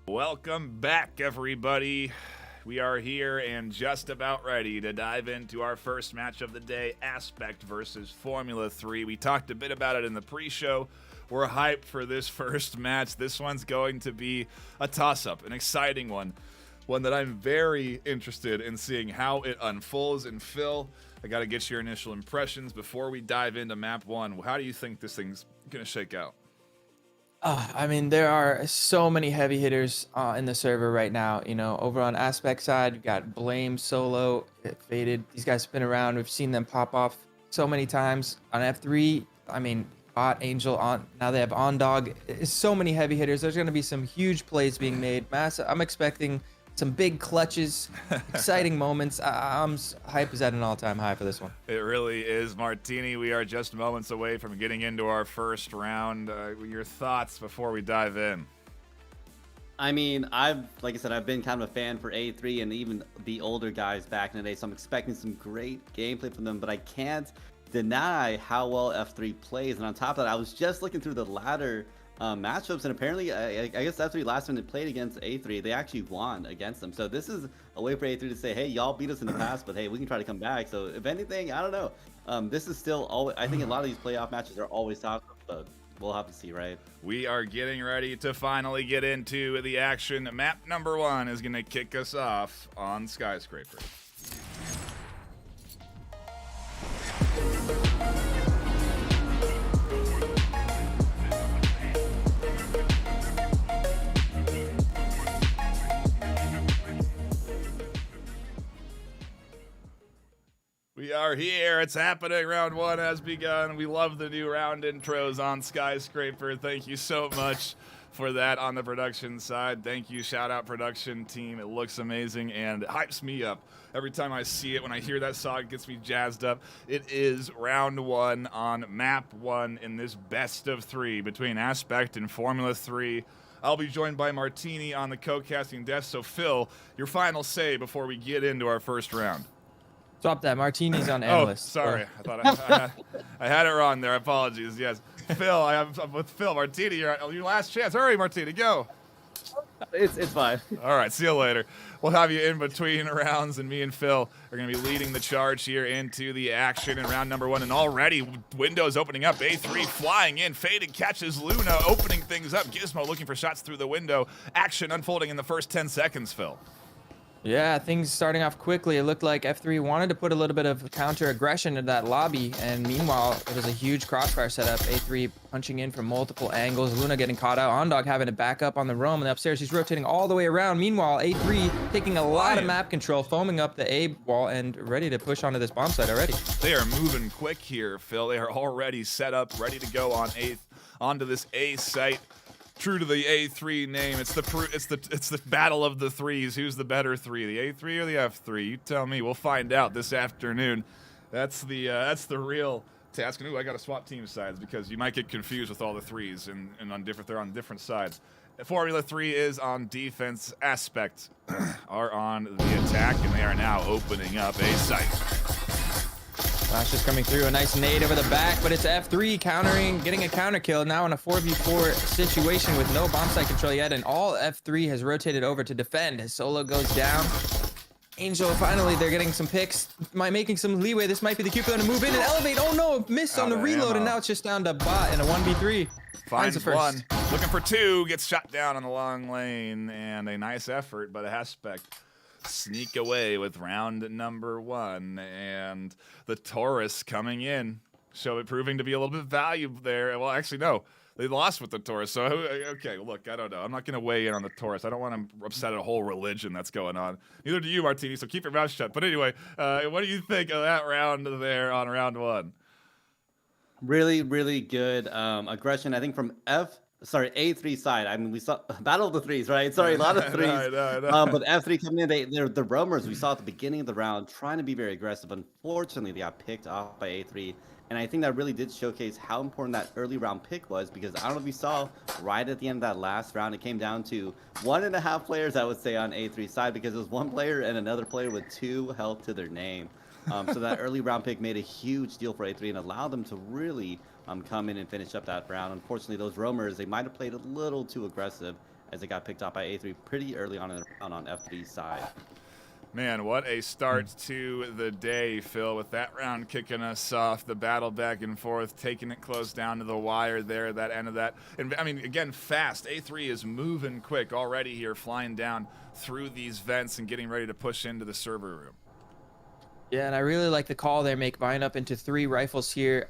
Welcome back, everybody. We are here and just about ready to dive into our first match of the day, Aspect versus Formula 3. We talked a bit about it in the pre-show. We're hyped for this first match. This one's going to be a toss-up, an exciting one that I'm very interested in seeing how it unfolds. And Phil, I got to get your initial impressions before we dive into map 1. How do you think this thing's going to shake out? I mean, there are so many heavy hitters in the server right now. You know, over on Aspect side, you've got Blame, Solo, Faded. These guys spin around. We've seen them pop off so many times. On F3, I mean, Bot, Angel, on now they have OnDog. It's so many heavy hitters. There's going to be some huge plays being made. Massive. I'm expecting some big clutches, exciting moments. Hype is at an all-time high for this one. It really is, Martini. We are just moments away from getting into our first round. Your thoughts before we dive in? I mean, like I said, I've been kind of a fan for A3 and even the older guys back in the day, so I'm expecting some great gameplay from them, but I can't deny how well F3 plays. And on top of that, I was just looking through the ladder matchups, and apparently I guess F3 last time they played against A3, they actually won against them. So this is a way for A3 to say, hey, y'all beat us in the past, but hey, we can try to come back. So if anything, I don't know. This is still always, I think a lot of these playoff matches are always tough, but we'll have to see, right? We are getting ready to finally get into the action. Map number 1 is going to kick us off on Skyscraper. We are here. It's happening. Round 1 has begun. We love the new round intros on Skyscraper. Thank you so much for that on the production side. Thank you. Shout out production team. It looks amazing and it hypes me up. Every time I see it, when I hear that song, it gets me jazzed up. It is round 1 on map 1 in this best of 3 between Aspect and Formula 3. I'll be joined by Martini on the co-casting desk. So Phil, your final say before we get into our first round. Swap that. Martini's on analyst. Oh, sorry. I thought I had it wrong there. Apologies. Yes. Phil, I'm with Phil. Martini, you're your last chance. Hurry, Martini, go. It's fine. All right, see you later. We'll have you in between rounds, and me and Phil are going to be leading the charge here into the action in round number 1. And already, windows opening up. A3 flying in. Faded catches Luna, opening things up. Gizmo looking for shots through the window. Action unfolding in the first 10 seconds, Phil. Yeah, things starting off quickly. It looked like F3 wanted to put a little bit of counter aggression in that lobby, and meanwhile, it was a huge crossfire setup. A3 punching in from multiple angles. Luna getting caught out. OnDog having to back up on the roam, and upstairs he's rotating all the way around. Meanwhile, A3 taking a lot of map control, foaming up the A wall, and ready to push onto this bomb site already. They are moving quick here, Phil. They are already set up, ready to go on onto this A site. True to the A3 name, it's the battle of the threes. Who's the better 3, the A3 or the F3? You tell me. We'll find out this afternoon. That's the real task. And ooh, I got to swap team sides because you might get confused with all the 3s and they're on different sides. Formula 3 is on defense. Aspect are on the attack, and they are now opening up A site. Flash is coming through, a nice nade over the back, but it's F3 countering, getting a counter kill now in a 4v4 situation with no bomb site control yet, and all F3 has rotated over to defend as Solo goes down. Angel, finally, they're getting some picks, making some leeway. This might be the Cupid to move in and elevate. Oh no, missed on the reload, and now it's just down to Bot in a 1v3. Finds the first. 1, looking for 2, gets shot down on the long lane, and a nice effort by the Aspect. Sneak away with round number 1, and the Taurus coming in, so it proving to be a little bit valuable there. Well, actually, no, they lost with the Taurus. So, okay, look, I don't know. I'm not going to weigh in on the Taurus. I don't want to upset a whole religion that's going on. Neither do you, Martini. So keep your mouth shut. But anyway, what do you think of that round there on round 1? Really, really good aggression. I think from sorry, A3 side. I mean, we saw Battle of the Threes, right? Sorry, a lot of threes. No. But F3 coming in, they're the roamers we saw at the beginning of the round trying to be very aggressive. Unfortunately, they got picked off by A3. And I think that really did showcase how important that early round pick was, because I don't know if you saw right at the end of that last round, it came down to 1.5 players, I would say, on A3 side, because it was one player and another player with 2 health to their name. So that early round pick made a huge deal for A3 and allowed them to really come in and finish up that round. Unfortunately, those roamers, they might have played a little too aggressive as they got picked off by A3 pretty early on in the round on F3's side. Man, what a start to the day, Phil, with that round kicking us off, the battle back and forth, taking it close down to the wire there, that end of that. And I mean, again, fast. A3 is moving quick already here, flying down through these vents and getting ready to push into the server room. Yeah, and I really like the call they make, buying up into 3 rifles here.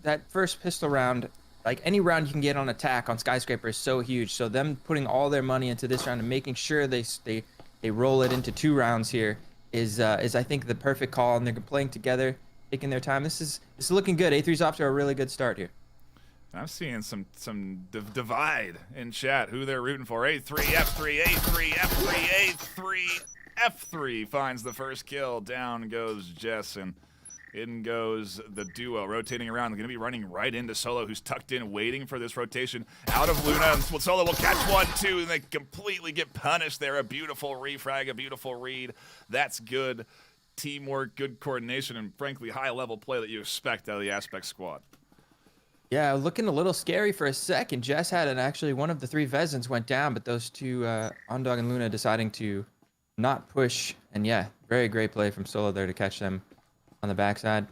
That first pistol round, like any round you can get on attack on Skyscraper, is so huge. So them putting all their money into this round and making sure they roll it into 2 rounds here is I think the perfect call, and they're playing together, taking their time. This is looking good. A3's off to a really good start here. I'm seeing some divide in chat who they're rooting for. A3, F3, A3, F3, A3, F3 finds the first kill. Down goes Jess, and in goes the duo, rotating around. They're going to be running right into Solo, who's tucked in, waiting for this rotation. Out of Luna, and Solo will catch 1, 2, and they completely get punished there. A beautiful refrag, a beautiful read. That's good teamwork, good coordination, and frankly, high-level play that you expect out of the Aspect squad. Yeah, looking a little scary for a second. Jess had actually one of the 3 Vezins went down, but those 2, Ondog and Luna, deciding to not push. And yeah, very great play from Solo there to catch them on the backside.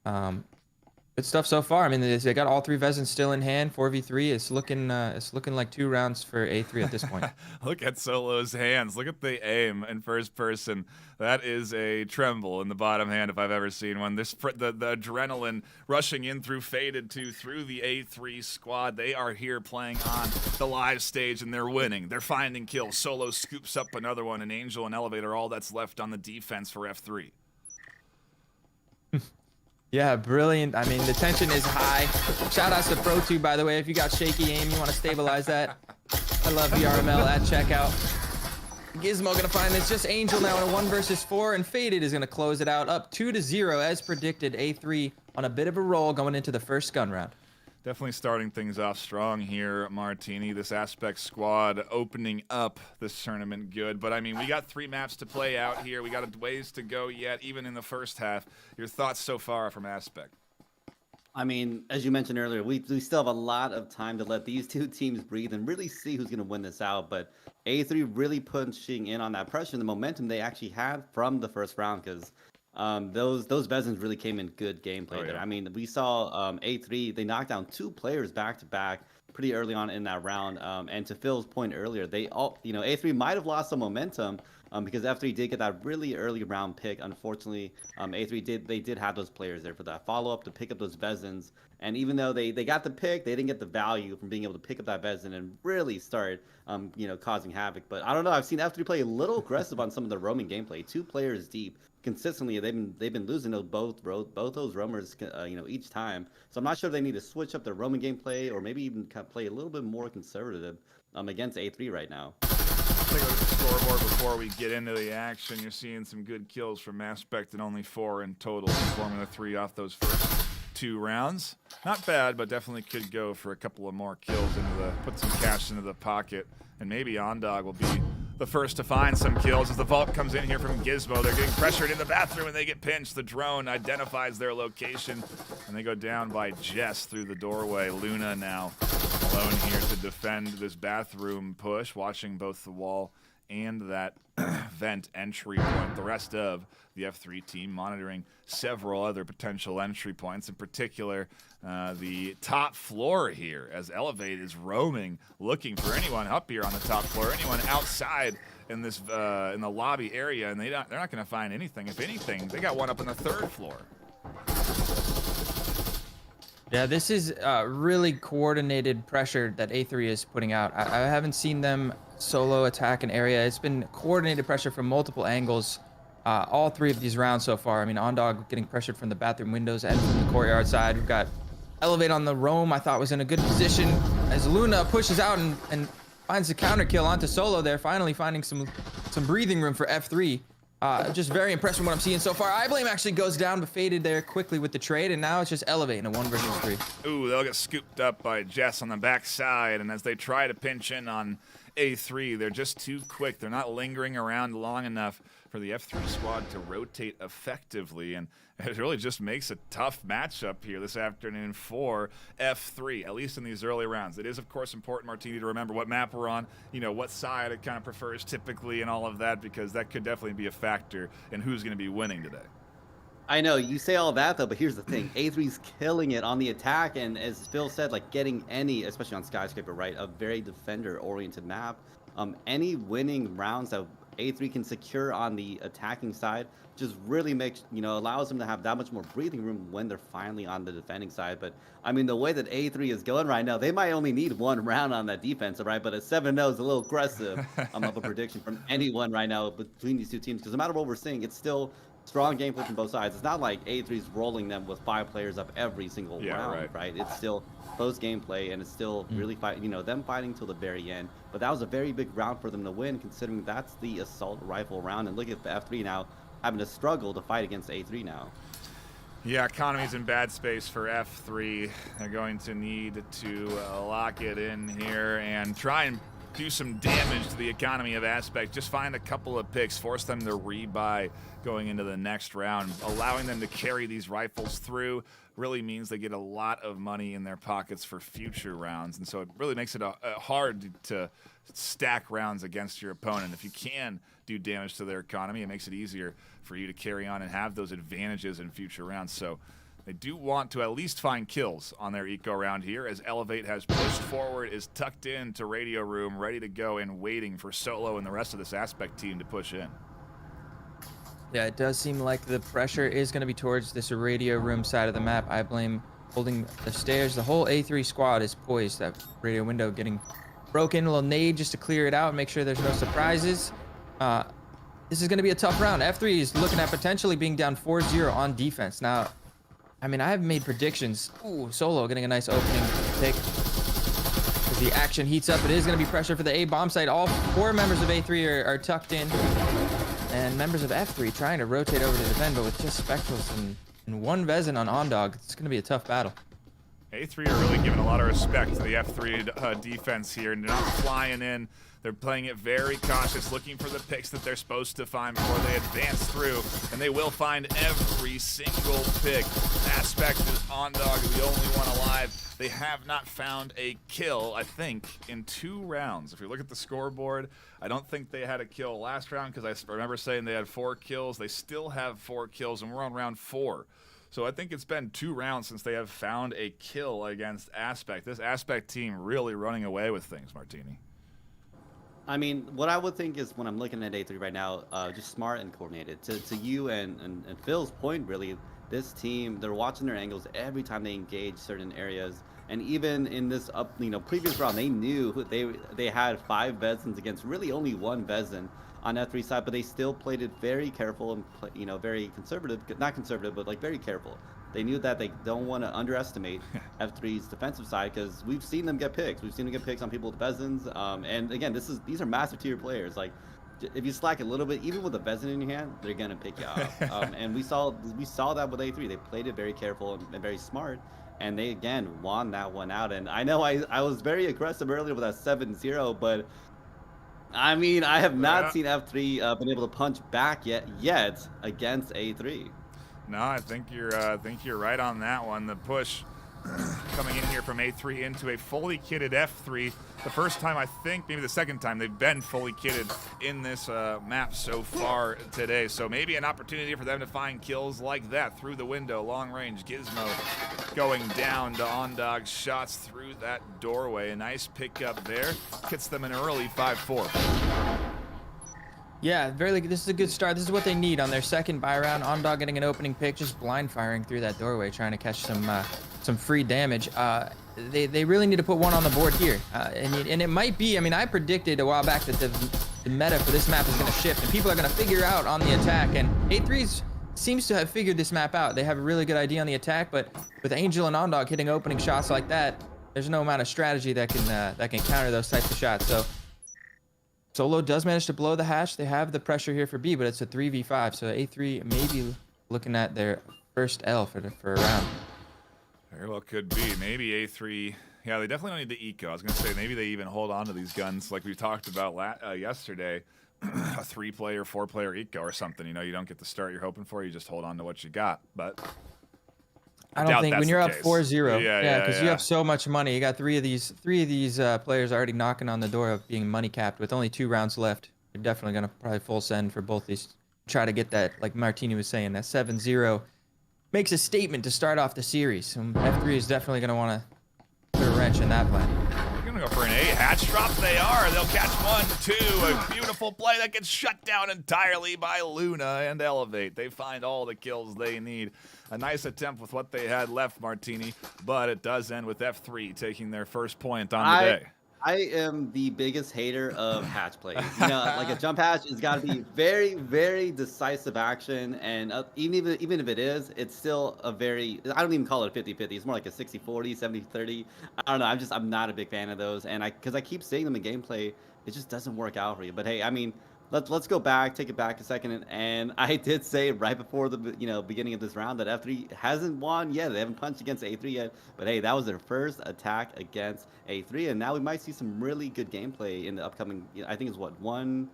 Good stuff so far. I mean, they got all 3 Vezins still in hand. 4v3. It's looking like 2 rounds for A3 at this point. Look at Solo's hands. Look at the aim in first person. That is a tremble in the bottom hand if I've ever seen one. The adrenaline rushing in through Faded 2 through the A3 squad. They are here playing on the live stage, and they're winning. They're finding kills. Solo scoops up another one, and Angel and Elevator, all that's left on the defense for F3. Yeah, brilliant. I mean, the tension is high. Shout outs to Protube, by the way. If you got shaky aim, you want to stabilize that. I love VRML at checkout. Gizmo gonna find this. Just Angel now in a 1 versus 4, and Faded is gonna close it out, up 2-0 as predicted. A3 on a bit of a roll going into the first gun round. Definitely starting things off strong here, Martini. This Aspect squad opening up this tournament good. But, I mean, we got 3 maps to play out here. We got a ways to go yet, even in the first half. Your thoughts so far from Aspect? I mean, as you mentioned earlier, we still have a lot of time to let these 2 teams breathe and really see who's going to win this out. But A3 really punching in on that pressure and the momentum they actually had from the first round, because those Vezins really came in good gameplay there. I mean, we saw A3, they knocked down 2 players back to back pretty early on in that round. And to Phil's point earlier, they all, A3 might have lost some momentum because F3 did get that really early round pick. Unfortunately, A3 did have those players there for that follow up to pick up those Vezins. And even though they got the pick, they didn't get the value from being able to pick up that Vezin and really start causing havoc. But I don't know, I've seen F3 play a little aggressive on some of the roaming gameplay. 2 players deep. Consistently, they've been losing both those roamers, each time. So I'm not sure if they need to switch up their roaming gameplay or maybe even kind of play a little bit more conservative against A3 right now. Take a look at the scoreboard before we get into the action. You're seeing some good kills from Aspect, and only 4 in total. Formula 3 off those first 2 rounds. Not bad, but definitely could go for a couple of more kills put some cash into the pocket, and maybe Ondog will be the first to find some kills as the vault comes in here from Gizmo. They're getting pressured in the bathroom and they get pinched. The drone identifies their location and they go down by Jess through the doorway. Luna now alone here to defend this bathroom push, watching both the wall and that vent entry point. The rest of the F3 team monitoring several other potential entry points, in particular the top floor here, as Elevate is roaming, looking for anyone up here on the top floor, anyone outside in this in the lobby area, and they're not going to find anything. If anything, they got one up on the 3rd floor. Yeah, this is really coordinated pressure that A3 is putting out. I haven't seen them solo attack an area. It's been coordinated pressure from multiple angles all 3 of these rounds so far. I mean, Ondog getting pressured from the bathroom windows and from the courtyard side. We've got Elevate on the roam, I thought was in a good position. as Luna pushes out and finds the counter kill onto Solo there, finally finding some breathing room for F3. Just very impressed with what I'm seeing so far. iBlame actually goes down, but faded there quickly with the trade, and now it's just elevating a 1 versus 3. Ooh, they'll get scooped up by Jess on the backside, and as they try to pinch in on A3, they're just too quick. They're not lingering around long enough for the F3 squad to rotate effectively, and it really just makes a tough matchup here this afternoon for F3, at least in these early rounds. It is, of course, important, Martini, to remember what map we're on, you know, what side it kind of prefers typically and all of that, because that could definitely be a factor in who's going to be winning today. I know, you say all that, though, but here's the thing. A3's killing it on the attack, and as Phil said, like, getting any, especially on Skyscraper, right, a very defender-oriented map, any winning rounds that A3 can secure on the attacking side just really makes, you know, allows them to have that much more breathing room when they're finally on the defending side. But, I mean, the way that A3 is going right now, they might only need 1 round on that defense, right? But a 7-0 is a little aggressive of a prediction from anyone right now between these two teams, because no matter what we're seeing, it's still strong gameplay from both sides. It's not like A3's rolling them with 5 players up every single round, right? It's still close gameplay, and it's still really fighting, you know, them fighting till the very end. But that was a very big round for them to win, considering that's the assault rifle round. And look at the F3 now having to struggle to fight against A3 now. Yeah, economy's in bad space for F3. They're going to need to lock it in here and try and do some damage to the economy of Aspect. Just find a couple of picks, force them to rebuy going into the next round. Allowing them to carry these rifles through really means they get a lot of money in their pockets for future rounds, and so it really makes it hard to stack rounds against your opponent. If you can do damage to their economy, it makes it easier for you to carry on and have those advantages in future rounds. So they do want to at least find kills on their eco round here, as Elevate has pushed forward, is tucked into Radio Room, ready to go and waiting for Solo and the rest of this Aspect team to push in. Yeah, it does seem like the pressure is going to be towards this Radio Room side of the map. iBlame holding the stairs. The whole A3 squad is poised. That radio window getting broken. A little nade just to clear it out and make sure there's no surprises. This is going to be a tough round. F3 is looking at potentially being down 4-0 on defense. Now, I mean, I have made predictions. Ooh, Solo getting a nice opening pick. As the action heats up, it is going to be pressure for the A bomb site. All 4 members of A3 are tucked in. And members of F3 trying to rotate over to defend, but with just Spectrals and 1 Vezin on Ondog, it's going to be a tough battle. A3 are really giving a lot of respect to the F3 defense here, and they're not flying in. They're playing it very cautious, looking for the picks that they're supposed to find before they advance through, and they will find every single pick. Aspect is Ondog, the only one alive. They have not found a kill, I think, in 2 rounds. If you look at the scoreboard, I don't think they had a kill last round, because I remember saying they had 4 kills. They still have 4 kills, and we're on round 4. So I think it's been 2 rounds since they have found a kill against Aspect. This Aspect team really running away with things, Martini. I mean, what I would think is, when I'm looking at A3 right now, just smart and coordinated. To you and Phil's point, really, this team, they're watching their angles every time they engage certain areas. And even in this previous round, they knew they had 5 Vezins against really only 1 Vezin on F3 side, but they still played it very careful and very conservative, not conservative, but like very careful. They knew that they don't want to underestimate F3's defensive side, because we've seen them get picks. We've seen them get picks on people with Vezins. And again, these are massive tier players. Like, if you slack a little bit, even with a Vezin in your hand, they're gonna pick you off. And we saw that with A3. They played it very careful and very smart, and they again won that one out. And I know I was very aggressive earlier with that 7-0, but I mean, I have not seen F3 been able to punch back yet against A3. No, I think you're right on that one. The push coming in here from A3 into a fully kitted F3. The first time, I think, maybe the second time, they've been fully kitted in this map so far today. So maybe an opportunity for them to find kills like that through the window. Long range Gizmo going down to Ondog's shots through that doorway. A nice pickup there. Hits them an early 5-4. Yeah, this is a good start. This is what they need on their second buy round. Ondog getting an opening pick, just blind firing through that doorway, trying to catch some free damage. They really need to put 1 on the board here. And it might be, I mean, I predicted a while back that the meta for this map is going to shift, and people are going to figure out on the attack. And A3 seems to have figured this map out. They have a really good idea on the attack, but with Angel and Ondog hitting opening shots like that, there's no amount of strategy that can counter those types of shots. So Solo does manage to blow the hatch. They have the pressure here for B, but it's a 3v5. So A3 may be looking at their first L for a round. Very well could be. Maybe A3. Yeah, they definitely don't need the eco. I was going to say maybe they even hold on to these guns like we talked about yesterday. A 3-player, 4-player eco or something. You know, you don't get the start you're hoping for. You just hold on to what you got. But I don't think when you're up 4-0, yeah, because you have so much money. You got three of these players already knocking on the door of being money capped with only 2 rounds left. You're definitely gonna probably full send for both these. Try to get that, like Martini was saying, that 7-0 makes a statement to start off the series. And F3 is definitely gonna want to put a wrench in that plan. They're gonna go for an A hatch drop. They are. They'll catch 1, 2. A beautiful play that gets shut down entirely by Luna and Elevate. They find all the kills they need. A nice attempt with what they had left, Martini, but it does end with F3 taking their first point on the day. I am the biggest hater of hatch plays. You know, like a jump hatch has got to be very, very decisive action, and even if it is, it's still a very, I don't even call it a 50-50. It's more like a 60-40, 70-30. I don't know. I'm not a big fan of those, and because I keep seeing them in gameplay, it just doesn't work out for you. But hey, I mean, let's go back, take it back a second, and I did say right before the beginning of this round that F3 hasn't won yet. They haven't punched against A3 yet, but hey, that was their first attack against A3, and now we might see some really good gameplay in the upcoming. I think it's what one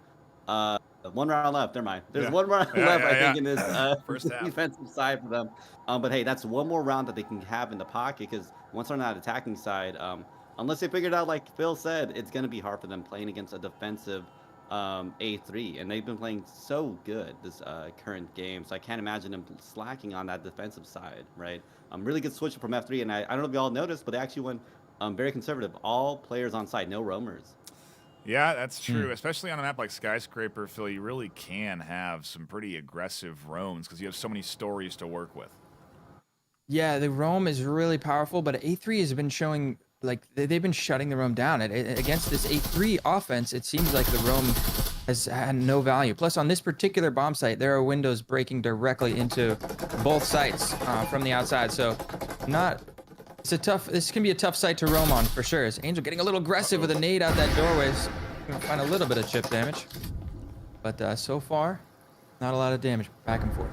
round left. Never mind. There's one round left. I think in this first defensive side for them. But hey, that's one more round that they can have in the pocket because once they're not attacking side, unless they figured out like Phil said, it's gonna be hard for them playing against a defensive A3, and they've been playing so good this current game, so I can't imagine them slacking on that defensive side, right? Really good switch from F3, and I don't know if y'all noticed, but they actually went very conservative. All players on site, no roamers. Yeah, that's true, especially on a map like Skyscraper, Phil. You really can have some pretty aggressive roams because you have so many stories to work with. Yeah, the roam is really powerful, but A3 has been showing, like, they've been shutting the roam down. Against this A3 offense, it seems like the roam has had no value. Plus, on this particular bomb site, there are windows breaking directly into both sites from the outside. So, this can be a tough site to roam on for sure. As Angel getting a little aggressive with a nade out that doorway. Gonna find a little bit of chip damage, but so far, not a lot of damage back and forth.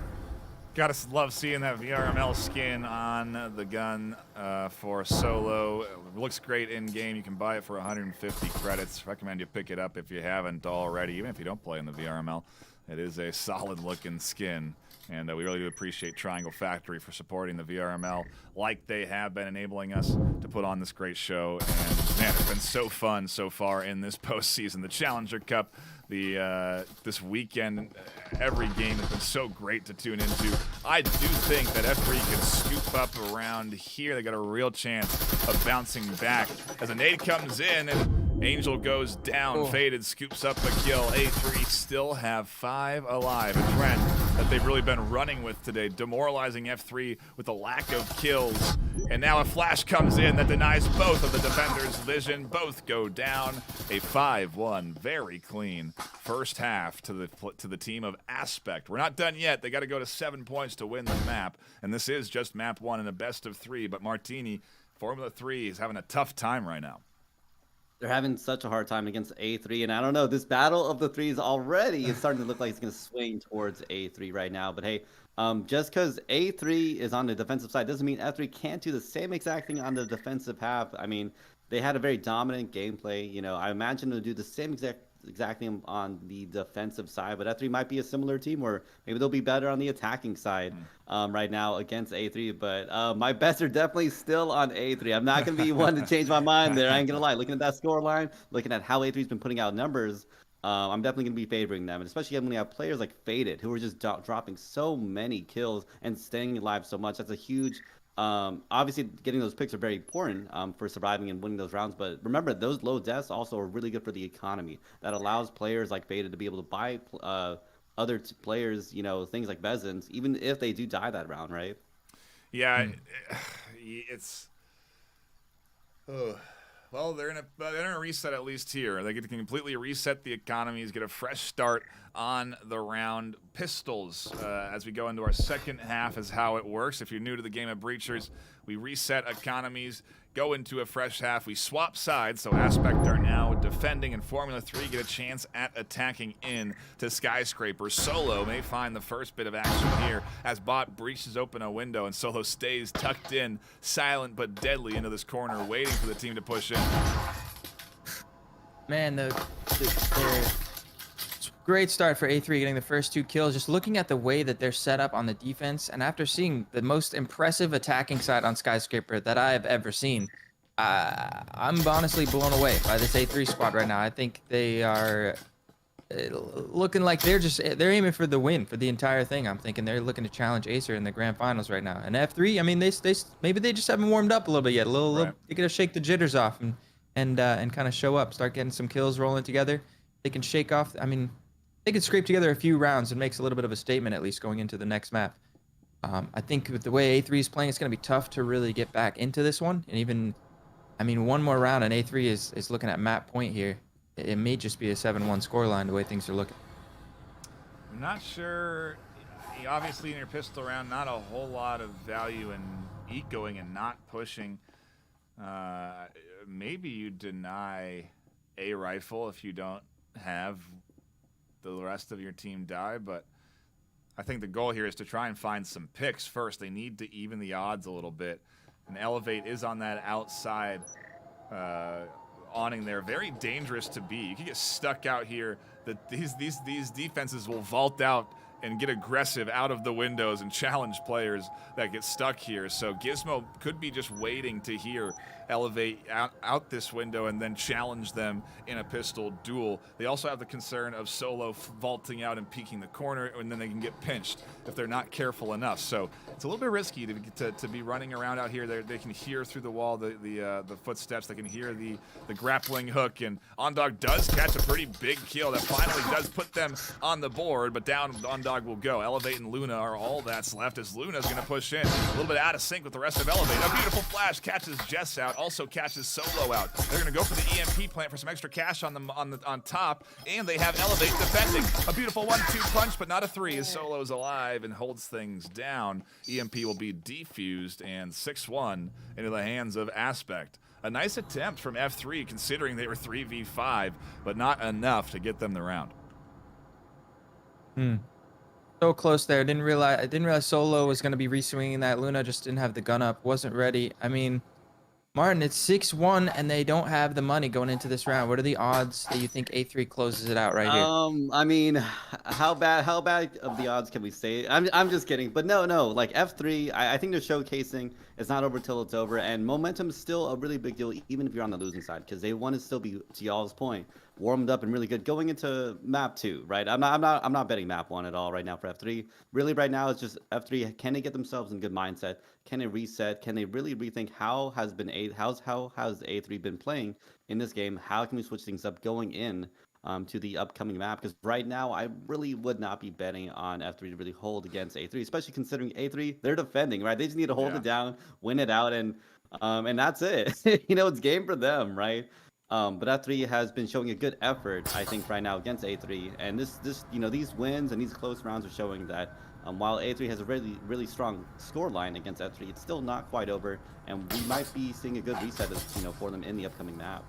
Gotta love seeing that VRML skin on the gun for Solo. It looks great in game. You can buy it for 150 credits. Recommend you pick it up if you haven't already, even if you don't play in the VRML. It is a solid looking skin, and we really do appreciate Triangle Factory for supporting the VRML like they have been, enabling us to put on this great show. And man, it's been so fun so far in this postseason. The Challenger Cup, this weekend, every game has been so great to tune into. I do think that F3 can scoop up around here. They got a real chance of bouncing back as a nade comes in and Angel goes down. Faded scoops up a kill. A3 still have 5 alive. A trend that they've really been running with today, demoralizing F3 with a lack of kills. And now a flash comes in that denies both of the defenders' vision. Both go down. A 5-1, very clean first half to the team of Aspect. We're not done yet. They got to go to 7 points to win the map, and this is just map 1 in a best of 3. But Martini, Formula 3, is having a tough time right now. They're having such a hard time against A3, and I don't know, this battle of the threes already is starting to look like it's going to swing towards A3 right now. But hey, just because A3 is on the defensive side doesn't mean F3 can't do the same exact thing on the defensive half. I mean, they had a very dominant gameplay. You know, I imagine they'll do the same exact thing on the defensive side, but F3 might be a similar team where maybe they'll be better on the attacking side right now against A3. But my bets are definitely still on A3. I'm not going to be one to change my mind there. I ain't going to lie. Looking at that score line, looking at how A3's been putting out numbers, I'm definitely going to be favoring them, and especially when we have players like Faded who are just dropping so many kills and staying alive so much. That's a huge obviously getting those picks are very important for surviving and winning those rounds, but remember those low deaths also are really good for the economy. That allows players like Beta to be able to buy other players, you know, things like Bezins, even if they do die that round, right? Yeah, it's well, they're in a reset at least here. They get to completely reset the economies, get a fresh start on the round. Pistols, as we go into our second half, is how it works. If you're new to the game of Breachers, we reset economies, go into a fresh half. We swap sides, so Aspect are now defending, and Formula 3 get a chance at attacking in to Skyscraper. Solo may find the first bit of action here as Bot breaches open a window, and Solo stays tucked in, silent but deadly into this corner, waiting for the team to push in. Man, the great start for A3 getting the first 2 kills. Just looking at the way that they're set up on the defense, and after seeing the most impressive attacking side on Skyscraper that I have ever seen, I'm honestly blown away by this A3 squad right now. I think they are looking like they're aiming for the win for the entire thing. I'm thinking they're looking to challenge Acer in the grand finals right now. And F3, I mean, they maybe they just haven't warmed up a little bit yet. They gotta shake the jitters off and kind of show up, start getting some kills rolling together. They can shake off. I mean, they could scrape together a few rounds and makes a little bit of a statement at least going into the next map. I think with the way A3 is playing, it's going to be tough to really get back into this one. And even, I mean, one more round and A3 is looking at map point here. It may just be a 7-1 scoreline the way things are looking. I'm not sure. Obviously, in your pistol round, not a whole lot of value in ecoing and not pushing. Maybe you deny a rifle if you don't have the rest of your team die, but I think the goal here is to try and find some picks first. They need to even the odds a little bit, and Elevate is on that outside awning there. Very dangerous to be. You can get stuck out here. These defenses will vault out and get aggressive out of the windows and challenge players that get stuck here. So Gizmo could be just waiting to hear Elevate out this window and then challenge them in a pistol duel. They also have the concern of Solo vaulting out and peeking the corner, and then they can get pinched if they're not careful enough. So it's a little bit risky to be running around out here. They can hear through the wall the footsteps. They can hear the grappling hook, and Ondog does catch a pretty big kill that finally does put them on the board, but down Ondog will go. Elevate and Luna are all that's left as Luna's going to push in. A little bit out of sync with the rest of Elevate. A beautiful flash catches Jess out, also catches Solo out. They're going to go for the EMP plant for some extra cash on top, and they have Elevate defending. A beautiful 1-2 punch, but not a 3 as Solo's alive and holds things down. EMP will be defused, and 6-1 into the hands of Aspect. A nice attempt from F3 considering they were 3v5, but not enough to get them the round. So close there. I didn't realize Solo was going to be reswinging that. Luna just didn't have the gun up, wasn't ready. I mean, Martin, it's 6-1 and they don't have the money going into this round. What are the odds that you think A3 closes it out right here? I mean, how bad of the odds can we say? I'm just kidding. But no, like F3, I think they're showcasing it's not over till it's over, and momentum is still a really big deal even if you're on the losing side, because they want to still be, to y'all's point, warmed up and really good going into map 2, right? I'm not betting map 1 at all right now for F3. Really right now it's just F3, can they get themselves in good mindset? Can they reset? Can they really rethink how has A3 been playing in this game? How can we switch things up going in to the upcoming map? Because right now I really would not be betting on F3 to really hold against A3, especially considering A3, they're defending, right? They just need to hold it down, win it out, and that's it. You know, it's game for them, right? But F3 has been showing a good effort, I think, right now against A3, and this these wins and these close rounds are showing that while A3 has a really, really strong score line against F3, it's still not quite over, and we might be seeing a good reset, for them in the upcoming map.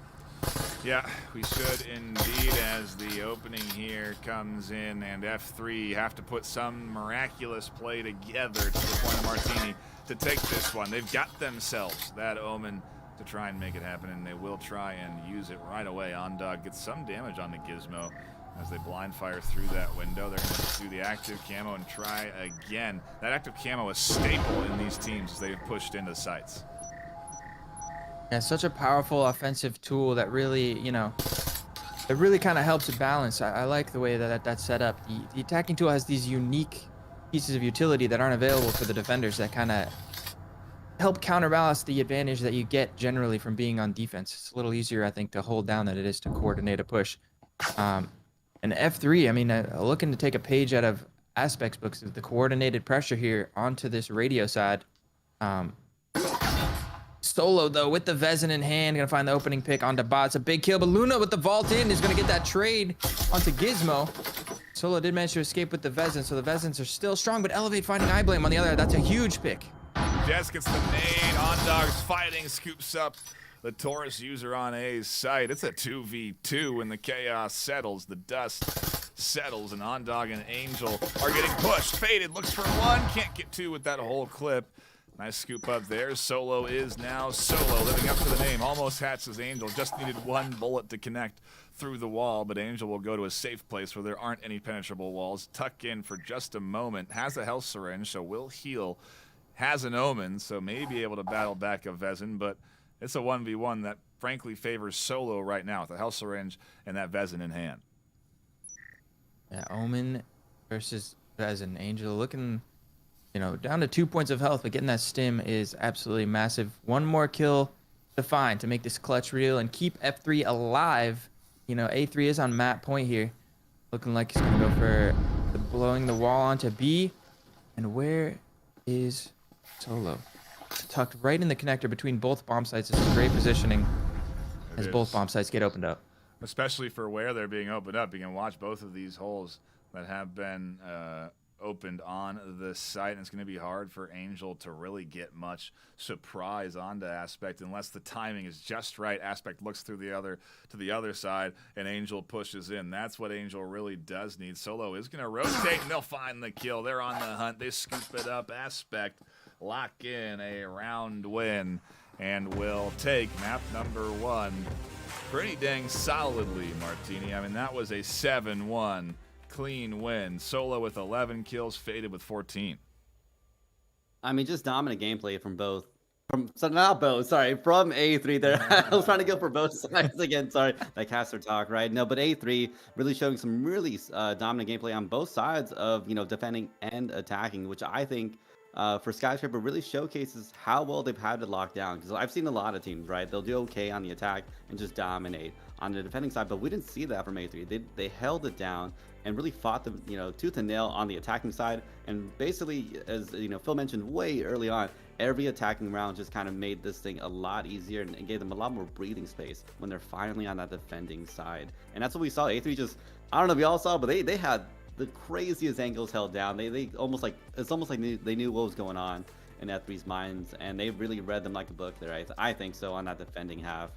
Yeah, we should indeed, as the opening here comes in, and F3 have to put some miraculous play together to the point of Martini to take this one. They've got themselves that omen to try and make it happen, and they will try and use it right away. Ondog gets some damage on the Gizmo as they blind fire through that window. They're going to do the active camo and try again. That active camo is staple in these teams as they've pushed into sites. Yeah, such a powerful offensive tool that really, it really kind of helps balance. I like the way that's set up. The attacking tool has these unique pieces of utility that aren't available for the defenders that kind of help counterbalance the advantage that you get generally from being on defense. It's a little easier, I think, to hold down than it is to coordinate a push. And F3, I mean, looking to take a page out of Aspect's books of the coordinated pressure here onto this radio side. Solo, though, with the Vezin in hand, going to find the opening pick onto Bot. It's a big kill, but Luna with the vault in is going to get that trade onto Gizmo. Solo did manage to escape with the Vezin, so the Vezins are still strong, but Elevate finding Eyeblame on the other. That's a huge pick. Jess gets the nade. Ondogs fighting, scoops up the Taurus user on A's site. It's a 2v2 when the chaos settles. The dust settles, and Ondog and Angel are getting pushed. Faded looks for one, can't get two with that whole clip. Nice scoop up there. Solo is now Solo, living up to the name. Almost hatches Angel. Just needed one bullet to connect through the wall, but Angel will go to a safe place where there aren't any penetrable walls. Tuck in for just a moment. Has a health syringe, so will heal. Has an omen, so may be able to battle back a Vezin, but it's a 1v1 that frankly favors Solo right now with the health syringe and that Vezin in hand. Yeah, Omen versus Vezin. Angel looking, down to 2 points of health, but getting that stim is absolutely massive. One more kill to find to make this clutch real and keep F3 alive. A3 is on map point here. Looking like he's going to go for blowing the wall onto B. And where is Solo? Tucked right in the connector between both bomb sites. This is great positioning as both bomb sites get opened up. Especially for where they're being opened up. You can watch both of these holes that have been opened on the site, and it's going to be hard for Angel to really get much surprise onto Aspect unless the timing is just right. Aspect looks through to the other side, and Angel pushes in. That's what Angel really does need. Solo is going to rotate, and they'll find the kill. They're on the hunt. They scoop it up. Aspect lock in a round win and will take map number 1 pretty dang solidly, Martini. I mean, that was a 7-1 clean win. Solo with 11 kills, Faded with 14. I mean, just dominant gameplay from both. From A3 there. I was trying to go for both sides again. Sorry, that caster talk, right? No, but A3 really showing some really dominant gameplay on both sides of, defending and attacking, which I think for Skyscraper really showcases how well they've had to lock down. Because I've seen a lot of teams, right? They'll do okay on the attack and just dominate on the defending side, but we didn't see that from A3. They held it down and really fought them, tooth and nail on the attacking side. And basically, as Phil mentioned way early on, every attacking round just kind of made this thing a lot easier and gave them a lot more breathing space when they're finally on that defending side. And that's what we saw. A3 just, I don't know if we all saw, but they had the craziest angles held down. They almost like, it's almost like they knew what was going on in F3's minds, and they really read them like a book there. I think so on that defending half.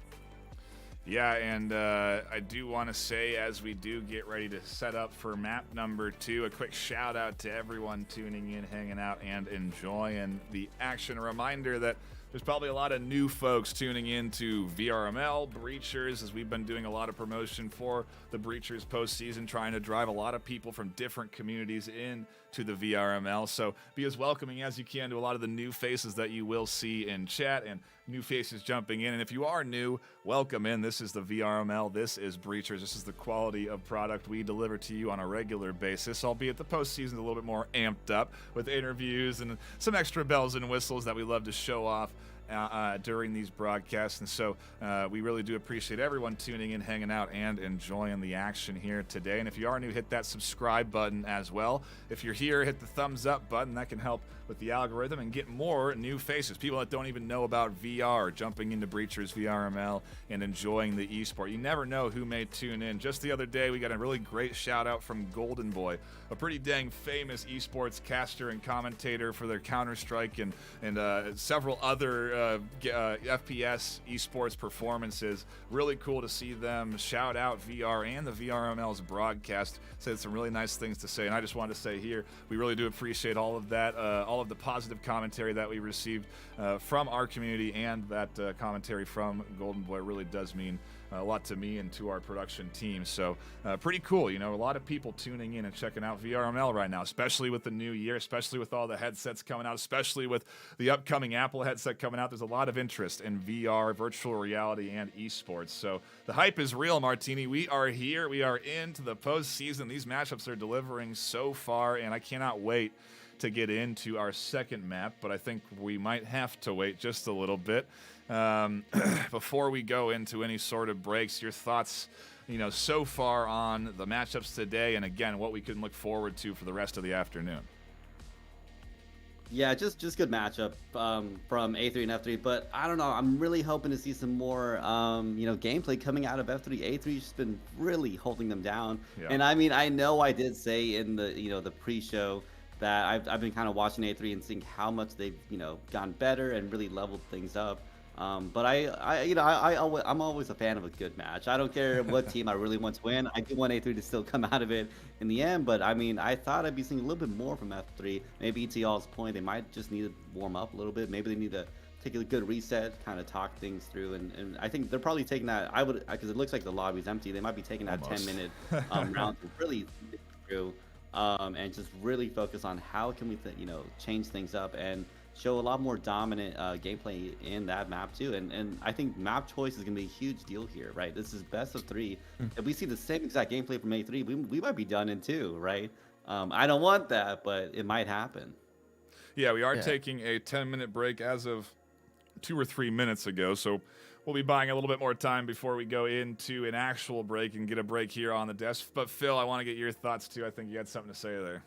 Yeah, and I do want to say, as we do get ready to set up for map number 2, a quick shout out to everyone tuning in, hanging out, and enjoying the action. A reminder that there's probably a lot of new folks tuning in to VRML, Breachers, as we've been doing a lot of promotion for the Breachers postseason, trying to drive a lot of people from different communities in to the VRML. So be as welcoming as you can to a lot of the new faces that you will see in chat and new faces jumping in. And if you are new, welcome in. This is the VRML. This is Breachers. This is the quality of product we deliver to you on a regular basis, albeit the postseason is a little bit more amped up with interviews and some extra bells and whistles that we love to show off during these broadcasts. And so we really do appreciate everyone tuning in, hanging out, and enjoying the action here today. And if you are new, hit that subscribe button as well. If you're here, hit the thumbs up button. That can help with the algorithm and get more new faces, people that don't even know about VR, jumping into Breachers VRML and enjoying the esport. You never know who may tune in. Just the other day, we got a really great shout out from Golden Boy, a pretty dang famous esports caster and commentator for their Counter-Strike and several other FPS esports performances. Really cool to see them shout out VR and the VRML's broadcast. Said some really nice things to say, and I just wanted to say here, we really do appreciate all of that, all of the positive commentary that we received from our community, and that commentary from Golden Boy really does mean a lot to me and to our production team. So pretty cool. A lot of people tuning in and checking out VRML right now, especially with the new year, especially with all the headsets coming out, especially with the upcoming Apple headset coming out. There's a lot of interest in VR, virtual reality, and esports. So the hype is real, Martini. We are here. We are into the postseason. These matchups are delivering so far, and I cannot wait to get into our second map, but I think we might have to wait just a little bit. Before we go into any sort of breaks, your thoughts, so far on the matchups today, and again, what we can look forward to for the rest of the afternoon. Yeah, just good matchup from A3 and F3, but I don't know. I'm really hoping to see some more, gameplay coming out of F3. A3's just been really holding them down, and I mean, I know I did say in the, the pre-show that I've been kind of watching A3 and seeing how much they've gone better and really leveled things up. But I'm always a fan of a good match. I don't care what team I really want to win. I do want A3 to still come out of it in the end. But I mean, I thought I'd be seeing a little bit more from F3. Maybe to y'all's point, they might just need to warm up a little bit. Maybe they need to take a good reset, kind of talk things through. And I think they're probably taking that. Because it looks like the lobby's empty. They might be taking that Almost. 10-minute round to really think through and just really focus on how can we change things up and show a lot more dominant gameplay in that map too. And I think map choice is going to be a huge deal here, right? This is best of 3. If we see the same exact gameplay from A3, we might be done in 2, right? I don't want that, but it might happen. Yeah, we are taking a 10-minute break as of 2 or 3 minutes ago, so we'll be buying a little bit more time before we go into an actual break and get a break here on the desk. But Phil, I want to get your thoughts too. I think you had something to say there.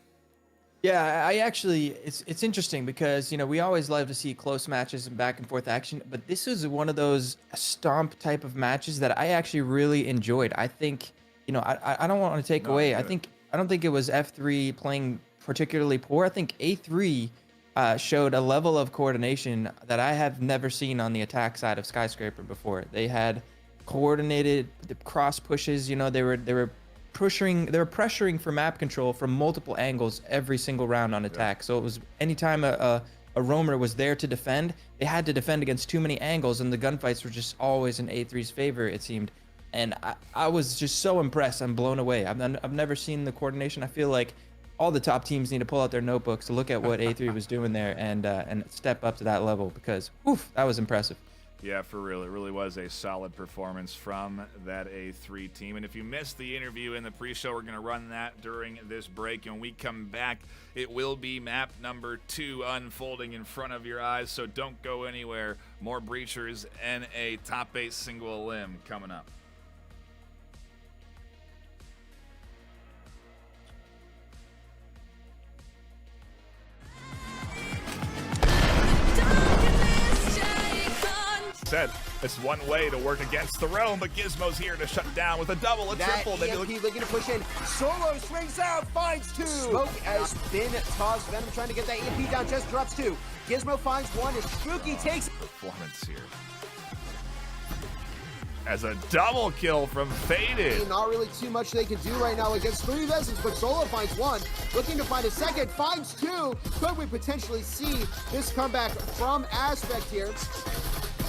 Yeah, I actually, it's interesting because, we always love to see close matches and back and forth action, but this is one of those stomp type of matches that I actually really enjoyed. I think, I don't want to take away. I don't think it was F3 playing particularly poor. I think A3 showed a level of coordination that I have never seen on the attack side of Skyscraper before. They had coordinated cross pushes, they were pressuring for map control from multiple angles every single round on attack. So it was anytime a roamer was there to defend, they had to defend against too many angles, and the gunfights were just always in A3's favor, it seemed. And I was just so impressed. I'm blown away. I've never seen the coordination. I feel like all the top teams need to pull out their notebooks to look at what A3 was doing there and step up to that level because, that was impressive. Yeah, for real. It really was a solid performance from that A3 team. And if you missed the interview in the pre-show, we're going to run that during this break. And when we come back, it will be map number 2 unfolding in front of your eyes. So don't go anywhere. More Breachers and a top 8 single limb coming up. Said it's one way to work against the realm, but Gizmo's here to shut down with a double, a triple. That EMP looking to push in. Solo swings out, finds 2. Smoke has been tossed. Venom trying to get that EMP down, just drops 2. Gizmo finds 1 as Spooky takes performance here. As a double kill from Faded. Not really too much they can do right now against 3 vessels, but Solo finds 1. Looking to find a second, finds 2. Could we potentially see this comeback from Aspect here?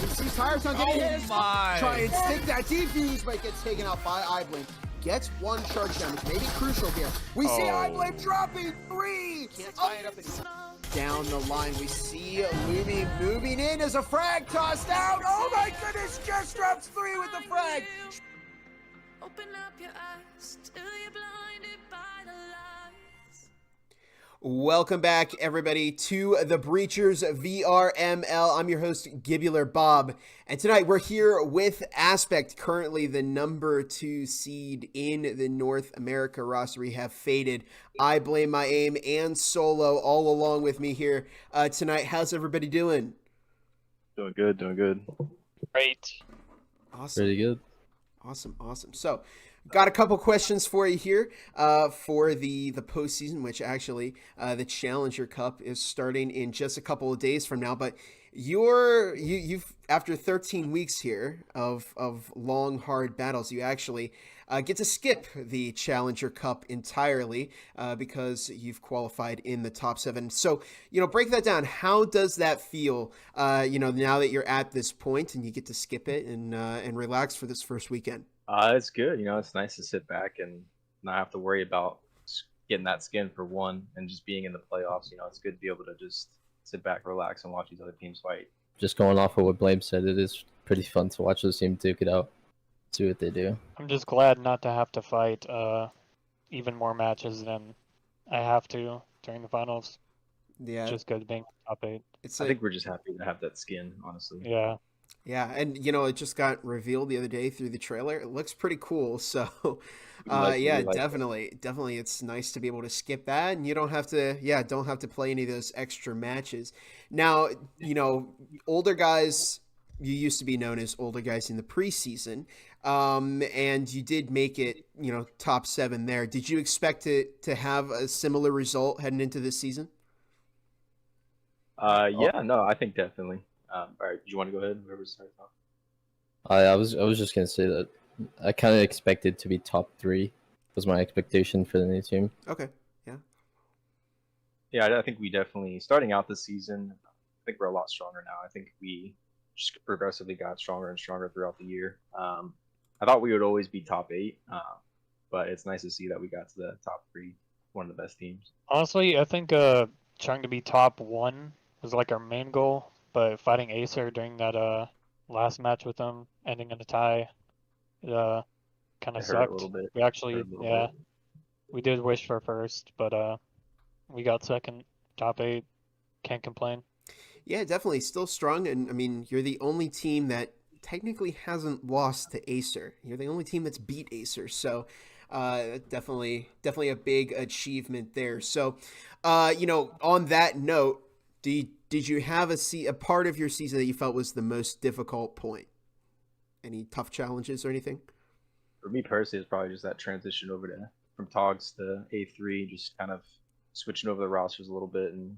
We see Tires on getting hit. Try and stick that defuse, but gets taken out by iBlame. Gets 1 charge damage, maybe crucial here. We see iBlame dropping 3. Can't tie it up down the line. We see Lumi moving in as a frag tossed out. Oh my goodness, just drops 3 with the frag. Open up your eyes till you're blinded by the lights. Welcome back, everybody, to the Breachers VRML. I'm your host, Gibular Bob, and tonight we're here with Aspect, currently the number 2 seed in the North America roster. We have Faded, I Blame My Aim, and Solo all along with me here tonight. How's everybody doing? Doing good, doing good. Great. Awesome. Pretty good. Awesome. So, got a couple questions for you here for the postseason, which actually the Challenger Cup is starting in just a couple of days from now. But you've after 13 weeks here of long hard battles, you actually get to skip the Challenger Cup entirely because you've qualified in the top 7. So break that down. How does that feel? Now that you're at this point and you get to skip it and relax for this first weekend. It's good. It's nice to sit back and not have to worry about getting that skin for one and just being in the playoffs. It's good to be able to just sit back, relax, and watch these other teams fight. Just going off of what Blame said, it is pretty fun to watch those teams duke it out, see what they do. I'm just glad not to have to fight even more matches than I have to during the finals. Yeah, just good being top 8. I think we're just happy to have that skin, honestly. Yeah. Yeah, and it just got revealed the other day through the trailer. It looks pretty cool. So, definitely, it's nice to be able to skip that, and you don't have to play any of those extra matches. Now, older guys, you used to be known as Older Guys in the preseason, and you did make it, top 7 there. Did you expect to have a similar result heading into this season? Yeah, no, I think definitely. All right, do you want to go ahead? Whoever starts off. I was just gonna say that I kind of expected to be top 3 was my expectation for the new team. Okay. Yeah. Yeah, I think we definitely, starting out this season, I think we're a lot stronger now. I think we just progressively got stronger and stronger throughout the year. I thought we would always be top 8, but it's nice to see that we got to the top 3, one of the best teams. Honestly, I think trying to be top 1 was like our main goal, but fighting Acer during that last match with them, ending in a tie, kind of It hurt a sucked. little bit. We actually, yeah, we did wish for first, but we got second, top 8. Can't complain. Yeah, definitely still strong. And I mean, you're the only team that technically hasn't lost to Acer. You're the only team that's beat Acer. So definitely a big achievement there. So, on that note, did you have a part of your season that you felt was the most difficult point? Any tough challenges or anything? For me personally, it's probably just that transition over to from Togs to A3, just kind of switching over the rosters a little bit and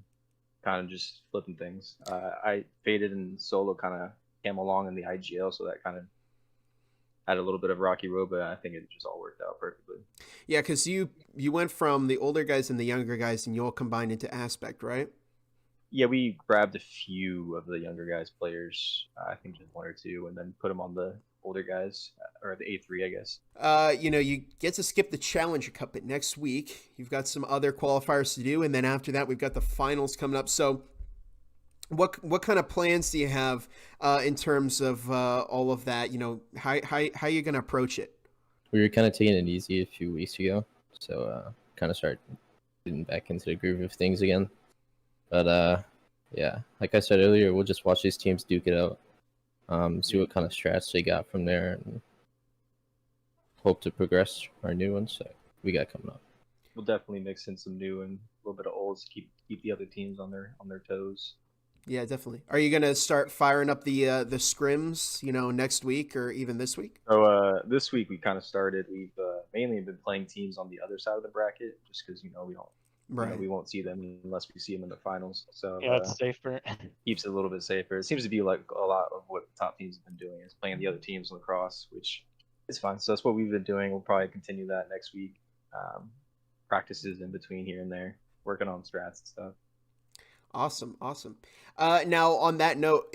kind of just flipping things. I faded and solo kind of came along in the IGL, so that kind of had a little bit of rocky road, but I think it just all worked out perfectly. Yeah, because you went from the older guys and the younger guys, and you all combined into Aspect, right? Yeah, we grabbed a few of the younger guys players, I think just 1 or 2, and then put them on the older guys, or the A3, I guess. You get to skip the Challenger Cup, but next week you've got some other qualifiers to do, and then after that we've got the finals coming up. So what kind of plans do you have in terms of all of that? How are you going to approach it? We were kind of taking it easy a few weeks ago, so kind of start getting back into the groove of things again. But yeah, like I said earlier, we'll just watch these teams duke it out, see what kind of strats they got from there, and hope to progress our new ones that we got coming up. We'll definitely mix in some new and a little bit of olds to keep the other teams on their toes. Yeah, definitely. Are you gonna start firing up the scrims, next week or even this week? So this week we kind of started. We've mainly been playing teams on the other side of the bracket, just because we don't. Right. We won't see them unless we see them in the finals. So Yeah, it's safer. Keeps it a little bit safer. It seems to be like a lot of what the top teams have been doing is playing the other teams in lacrosse, which is fine. So that's what we've been doing. We'll probably continue that next week. Practices in between here and there, working on strats and stuff. Awesome. Now, on that note,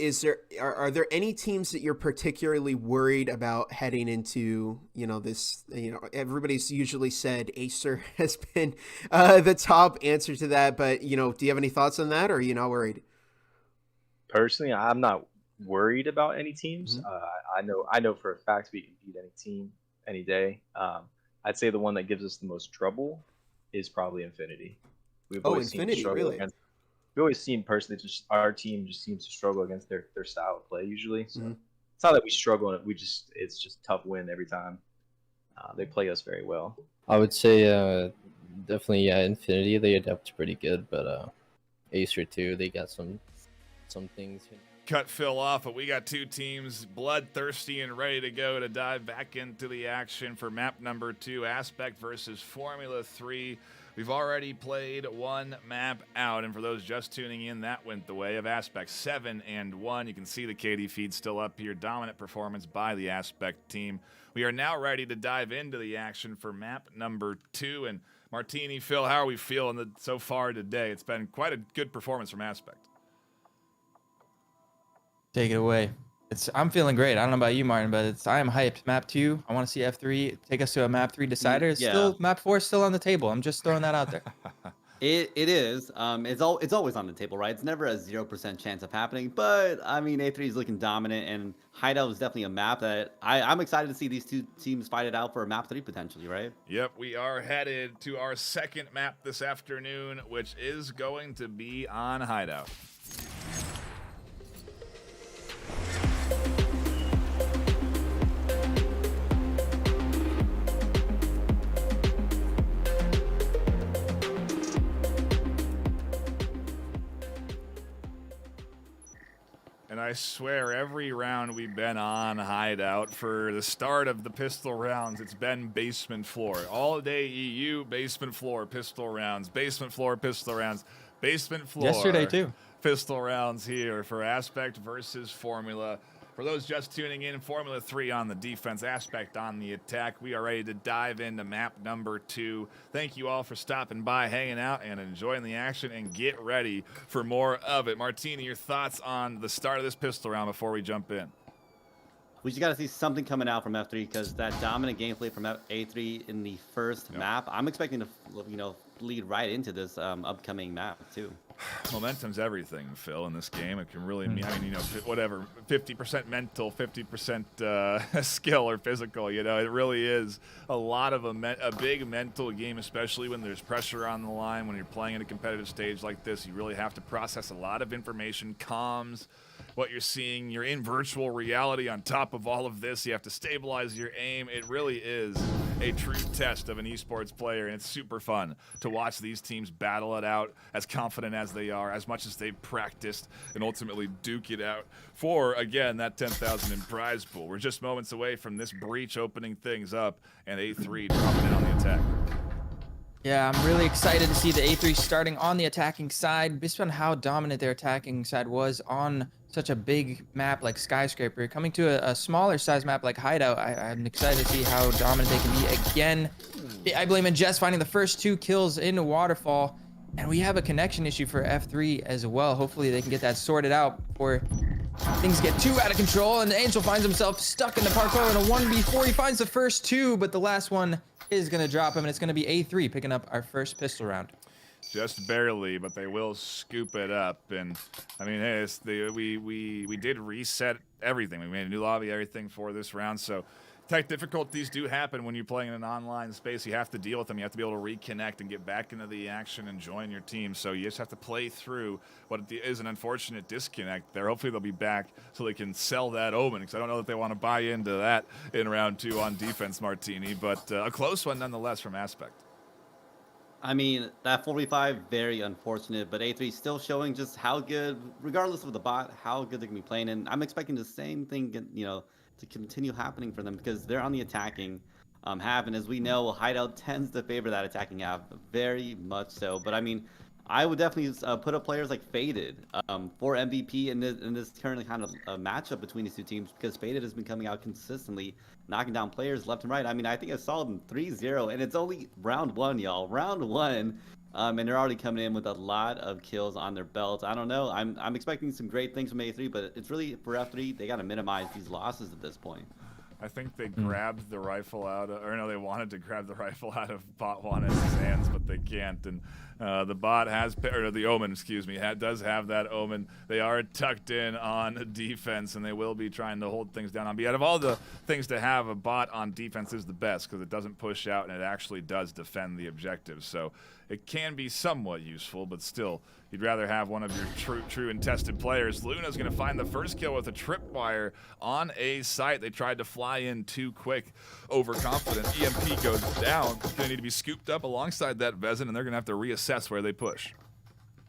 are there any teams that you're particularly worried about heading into, this, everybody's usually said Acer has been the top answer to that, but, do you have any thoughts on that, or are you not worried? Personally, I'm not worried about any teams. Mm-hmm. I know for a fact we can beat any team any day. I'd say the one that gives us the most trouble is probably Infinity. We've always Infinity, really? We always seen personally, just our team just seems to struggle against their style of play usually. So Mm-hmm. It's not that we struggle, it's just tough win every time. They play us very well. I would say definitely, yeah, Infinity, they adapt pretty good, but Acer too, they got some things. Cut Phil off, but we got 2 teams bloodthirsty and ready to go to dive back into the action for map number 2, Aspect versus Formula 3. We've already played 1 map out, and for those just tuning in, that went the way of Aspect 7-1. You can see the KD feed still up here. Dominant performance by the Aspect team. We are now ready to dive into the action for map number 2. And Martini, Phil, how are we feeling so far today? It's been quite a good performance from Aspect. Take it away. I'm feeling great. I don't know about you, Martin, but I am hyped. Map 2. I want to see F3 take us to a map 3 decider. It's still map 4 is still on the table. I'm just throwing that out there. It is. It's always on the table, right? It's never a 0% chance of happening. But I mean, A3 is looking dominant, and Hideout is definitely a map that I'm excited to see these 2 teams fight it out for a map 3 potentially, right? Yep, we are headed to our second map this afternoon, which is going to be on Hideout. And I swear, every round we've been on Hideout for the start of the pistol rounds, it's been basement floor. All day EU, basement floor, pistol rounds, basement floor, pistol rounds, basement floor. Yesterday, too. Pistol rounds here for Aspect versus Formula. For those just tuning in, Formula 3 on the defense, Aspect on the attack. We are ready to dive into map number 2. Thank you all for stopping by, hanging out, and enjoying the action, and get ready for more of it. Martini, your thoughts on the start of this pistol round before we jump in? We just got to see something coming out from F3 because that dominant gameplay from A3 in the first map, I'm expecting to, lead right into this upcoming map too. Momentum's everything, Phil, in this game. It can really mean, whatever, 50% mental, 50% skill or physical. It really is a lot of a big mental game, especially when there's pressure on the line. When you're playing at a competitive stage like this, you really have to process a lot of information, comms, what you're seeing. You're in virtual reality on top of all of this. You have to stabilize your aim. It really is a true test of an esports player, and it's super fun to watch these teams battle it out, as confident as they are, as much as they've practiced, and ultimately duke it out for, again, that 10,000 in prize pool. We're just moments away from this breach opening things up, and A3 dropping in on the attack. Yeah, I'm really excited to see the A3 starting on the attacking side, based on how dominant their attacking side was on such a big map like Skyscraper. Coming to a smaller size map like Hideout, I'm excited to see how dominant they can be again. I blame in Jess finding the first 2 kills in Waterfall, and we have a connection issue for F3 as well. Hopefully they can get that sorted out before things get too out of control, and Angel finds himself stuck in the parkour in a 1v4. He finds the first 2, but the last one is going to drop him, and it's going to be A3 picking up our first pistol round. Just barely, but they will scoop it up. And I mean, hey, we did reset everything. We made a new lobby, everything for this round. So tech difficulties do happen when you're playing in an online space. You have to deal with them. You have to be able to reconnect and get back into the action and join your team. So you just have to play through what is an unfortunate disconnect there. Hopefully they'll be back so they can sell that Omen, because I don't know that they want to buy into that in round 2 on defense, Martini. But a close one nonetheless from Aspect. I mean, that 4v5, very unfortunate, but A3 still showing just how good, regardless of the bot, how good they can be playing. And I'm expecting the same thing, to continue happening for them, because they're on the attacking half. And as we know, Hideout tends to favor that attacking half very much so. But I mean, I would definitely put up players like Faded for MVP in this currently kind of matchup between these two teams, because Faded has been coming out consistently, knocking down players left and right. I mean, I think I saw them 3-0, and it's only round 1, y'all. Round 1, and they're already coming in with a lot of kills on their belt. I don't know. I'm expecting some great things from A3, but it's really, for F3, they got to minimize these losses at this point. I think they grabbed the rifle out of, or no, they wanted to grab the rifle out of Bot 1's hands, but they can't. And the bot has, or the Omen, excuse me, does have that Omen. They are tucked in on defense, and they will be trying to hold things down on B. Out of all the things to have, a bot on defense is the best, because it doesn't push out and it actually does defend the objectives. So it can be somewhat useful, but still, you'd rather have one of your true and tested players. Luna's going to find the first kill with a tripwire on A site. They tried to fly in too quick, overconfident. EMP goes down. Going to need to be scooped up alongside that Vezin, and they're going to have to reassess where they push.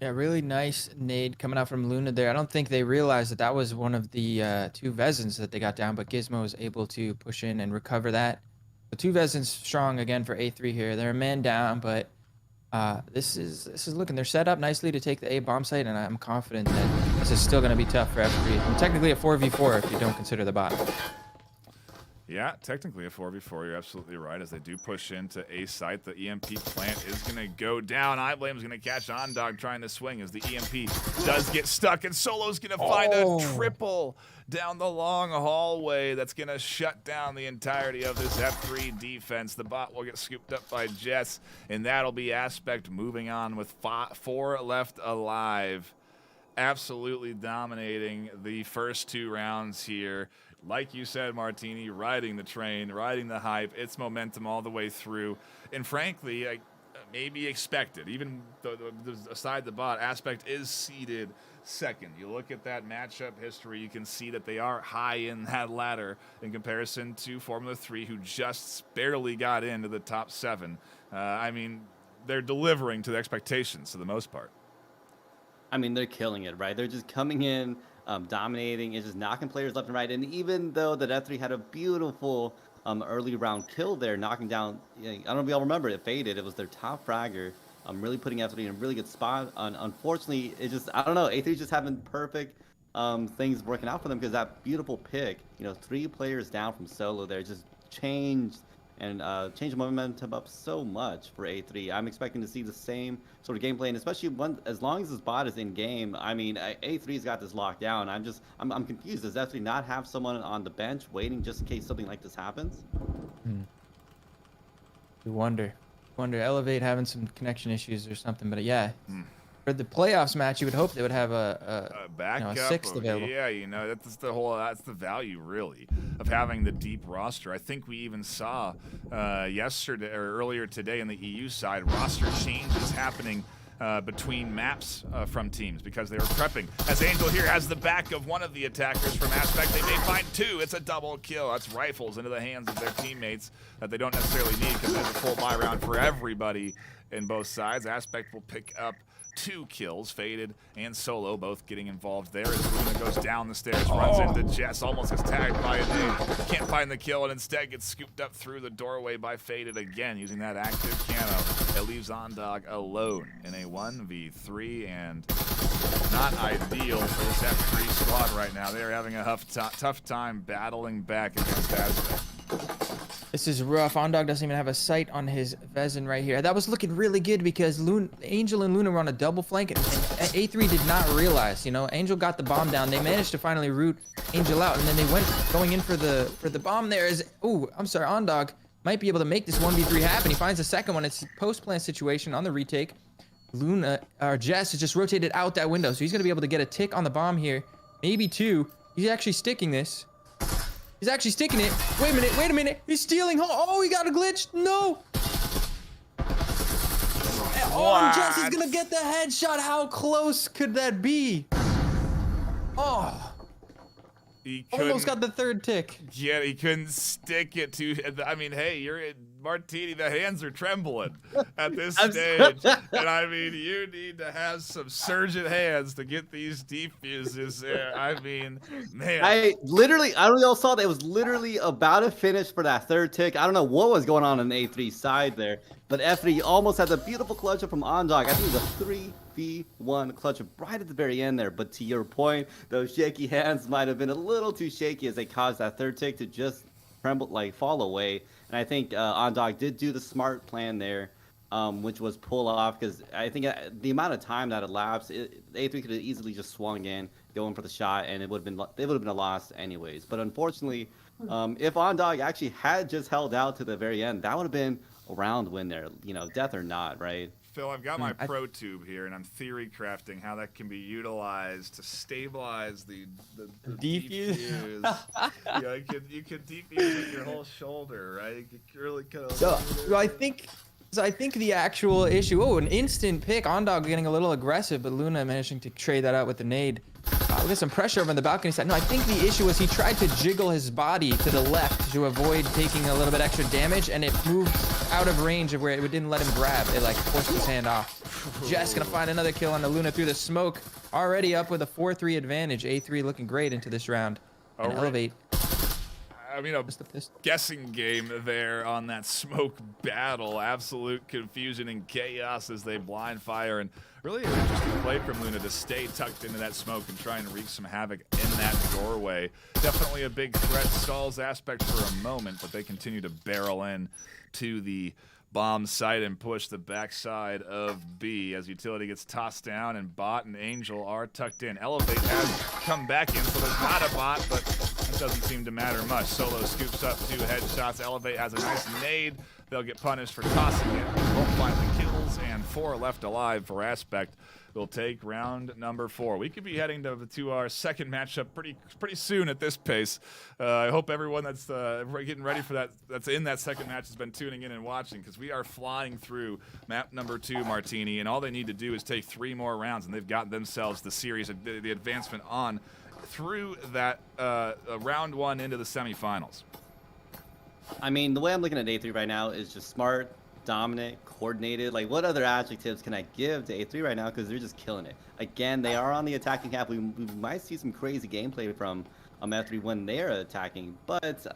Yeah, really nice nade coming out from Luna there. I don't think they realized that was one of the 2 Vezins that they got down, but Gizmo was able to push in and recover that. The 2 Vezins strong again for A3 here. They're a man down, but this is looking, they're set up nicely to take the A bomb site, and I'm confident that this is still going to be tough for F3. And technically a 4v4 if you don't consider the bot. Yeah, technically a 4v4. You're absolutely right. As they do push into A site, the EMP plant is going to go down. iBlame is going to catch OnDog trying to swing as the EMP does get stuck, and Solo's going to find a triple down the long hallway that's going to shut down the entirety of this F3 defense. The bot will get scooped up by Jess, and that'll be Aspect moving on with 4 left alive. Absolutely dominating the first 2 rounds here. Like you said, Martini, riding the train, riding the hype. It's momentum all the way through. And frankly, maybe expected. Even aside the bot, Aspect is seeded second. You look at that matchup history, you can see that they are high in that ladder in comparison to Formula 3, who just barely got into the top 7. I mean, they're delivering to the expectations for the most part. I mean, they're killing it, right? They're just coming in, dominating, and just knocking players left and right. And even though the F3 had a beautiful early round kill there, knocking down, I don't know if y'all remember, it faded. It was their top fragger. Really putting F3 in a really good spot. Unfortunately, it just, I don't know, A3 just having perfect things working out for them because that beautiful pick, 3 players down from solo there just changed the momentum up so much for A3. I'm expecting to see the same sort of gameplay, and especially as long as this bot is in game. I mean, A3's got this locked down. I'm confused. Does F3 not have someone on the bench waiting just in case something like this happens? You wonder. Elevate having some connection issues or something, but yeah. For the playoffs match, you would hope they would have a backup, a sixth available. Yeah, that's the value really of having the deep roster. I think we even saw yesterday or earlier today in the EU side roster changes happening between maps from teams because they were prepping. As Angel here has the back of one of the attackers from Aspect, they may find 2. It's a double kill. That's rifles into the hands of their teammates that they don't necessarily need because there's a full buy round for everybody in both sides. Aspect will pick up 2 kills, Faded and Solo both getting involved there as Luna goes down the stairs, runs into Jess, almost gets tagged by a nade, can't find the kill, and instead gets scooped up through the doorway by Faded again using that active camo. It leaves Ondog alone in a 1v3, and not ideal for this F3 squad right now. They're having a tough time battling back against Aspect. This is rough. Ondog doesn't even have a sight on his Vezin right here. That was looking really good because Angel and Luna were on a double flank, and A3 did not realize. Angel got the bomb down. They managed to finally root Angel out, and then they went going in for the bomb there. Ondog might be able to make this 1v3 happen. He finds the second one. It's a post-plant situation on the retake. Jess is just rotated out that window, so he's going to be able to get a tick on the bomb here. Maybe 2. He's actually sticking this. He's actually sticking it. Wait a minute. He's stealing. Oh, he got a glitch. No. Oh, Jess is going to get the headshot. How close could that be? Oh. He almost got the 3rd tick. Yeah, he couldn't stick it to. I mean, hey, you're in Martini. The hands are trembling at this stage, and I mean, you need to have some surgeon hands to get these defuses there. I mean, man. I don't know if y'all saw that. It was literally about to finish for that 3rd tick. I don't know what was going on the A3 side there, but F3 almost had the beautiful clutch up from Ondog. I think it was a 3v1 clutch up right at the very end there. But to your point, those shaky hands might have been a little too shaky as they caused that 3rd tick to just fall away. And I think Ondog did do the smart plan there, which was pull off, because I think the amount of time that elapsed, A3 could have easily just swung in, going for the shot, and it would have been a loss anyways. But unfortunately, if Ondog actually had just held out to the very end, that would have been a round win there, death or not, right? Phil, I've got my Protube here, and I'm theory crafting how that can be utilized to stabilize the defuse. You could defuse with your whole shoulder, right? You could really kind of. I think the actual issue. Oh, an instant pick. Ondog getting a little aggressive, but Luna managing to trade that out with the nade. We got some pressure over on the balcony side. No, I think the issue was he tried to jiggle his body to the left to avoid taking a little bit extra damage, and it moved out of range of where it didn't let him grab. It forced his hand off. Jess gonna find another kill on the Luna through the smoke. Already up with a 4-3 advantage. A3 looking great into this round. And Elevate. I mean, a guessing game there on that smoke battle. Absolute confusion and chaos as they blind fire. And really an interesting play from Luna to stay tucked into that smoke and try and wreak some havoc in that doorway. Definitely a big threat. Stalls Aspect for a moment, but they continue to barrel in to the bomb site and push the backside of B as Utility gets tossed down, and Bot and Angel are tucked in. Elevate has come back in, so there's not a bot, but that doesn't seem to matter much. Solo scoops up 2 headshots. Elevate has a nice nade. They'll get punished for tossing it. Won't find the kills, and 4 left alive for Aspect. We'll take round number 4. We could be heading to our second matchup pretty soon at this pace. I hope everyone that's getting ready for that's in that second match has been tuning in and watching, because we are flying through map number 2, Martini, and all they need to do is take 3 more rounds, and they've got themselves the series, the advancement on through that round 1 into the semifinals. I mean, the way I'm looking at A3 right now is just smart, dominant, coordinated. Like, what other adjectives can I give to A3 right now? Because they're just killing it. Again, they are on the attacking half. We might see some crazy gameplay from F3 when they're attacking, but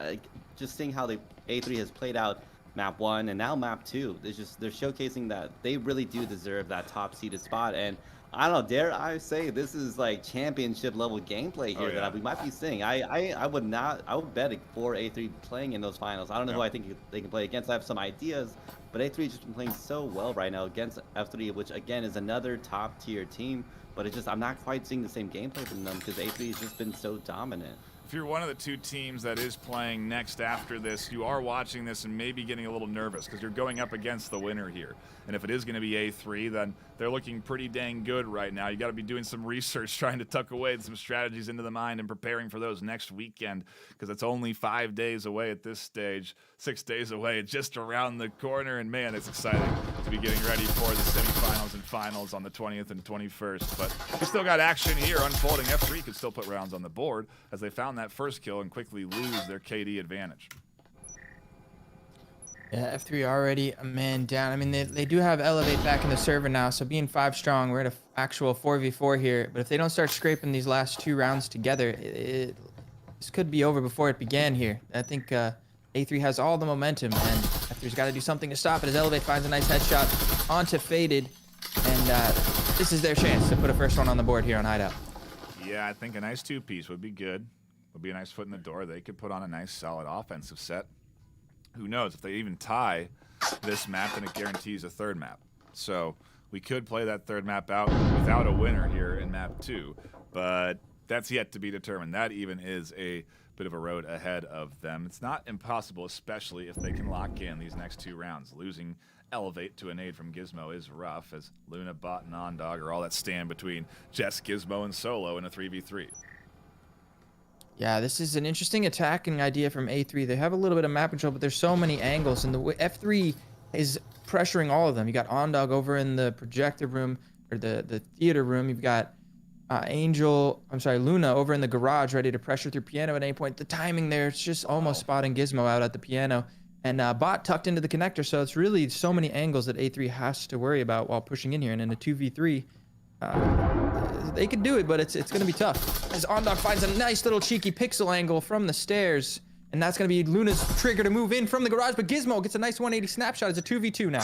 just seeing how A3 has played out map 1 and now map 2, they're showcasing that they really do deserve that top seeded spot. And I don't know, dare I say this is like championship level gameplay here that we might be seeing. I would bet for A3 playing in those finals. I don't know who I think they can play against. I have some ideas, but A3 has just been playing so well right now against F3, which again is another top tier team. But I'm not quite seeing the same gameplay from them because A3 has just been so dominant. If you're one of the two teams that is playing next after this, you are watching this and maybe getting a little nervous because you're going up against the winner here. And if it is going to be A3, then they're looking pretty dang good right now. You got to be doing some research, trying to tuck away some strategies into the mind and preparing for those next weekend because it's only 5 days away at this stage, 6 days away, just around the corner. And man, it's exciting to be getting ready for the semifinals and finals on the 20th and 21st. But we still got action here unfolding. F3 could still put rounds on the board as they found that first kill and quickly lose their KD advantage. Yeah, F3 already a man down. I mean, they do have Elevate back in the server now, so being 5 strong, we're at an actual 4v4 here. But if they don't start scraping these last 2 rounds together, this could be over before it began here. I think A3 has all the momentum, and F3's got to do something to stop it as Elevate finds a nice headshot onto Faded, and this is their chance to put a first one on the board here on Hideout. Yeah, I think a nice 2-piece would be good. Would be a nice foot in the door. They could put on a nice, solid offensive set. Who knows? If they even tie this map, then it guarantees a third map. So we could play that third map out without a winner here in map 2, but that's yet to be determined. That even is a bit of a road ahead of them. It's not impossible, especially if they can lock in these next 2 rounds. Losing Elevate to a nade from Gizmo is rough, as Luna, Bot, and Ondog are all that stand between Jess, Gizmo, and Solo in a 3v3. Yeah, this is an interesting attacking idea from A3. They have a little bit of map control, but there's so many angles, and the F3 is pressuring all of them. You got Ondog over in the projector room, or the theater room. You've got Luna over in the garage, ready to pressure through piano at any point. The timing there, it's just almost spotting Gizmo out at the piano. And Bot tucked into the connector, so it's really so many angles that A3 has to worry about while pushing in here. And in a 2v3, they could do it, but it's going to be tough. As Ondog finds a nice little cheeky pixel angle from the stairs, and that's going to be Luna's trigger to move in from the garage, but Gizmo gets a nice 180 snapshot. It's a 2v2 now.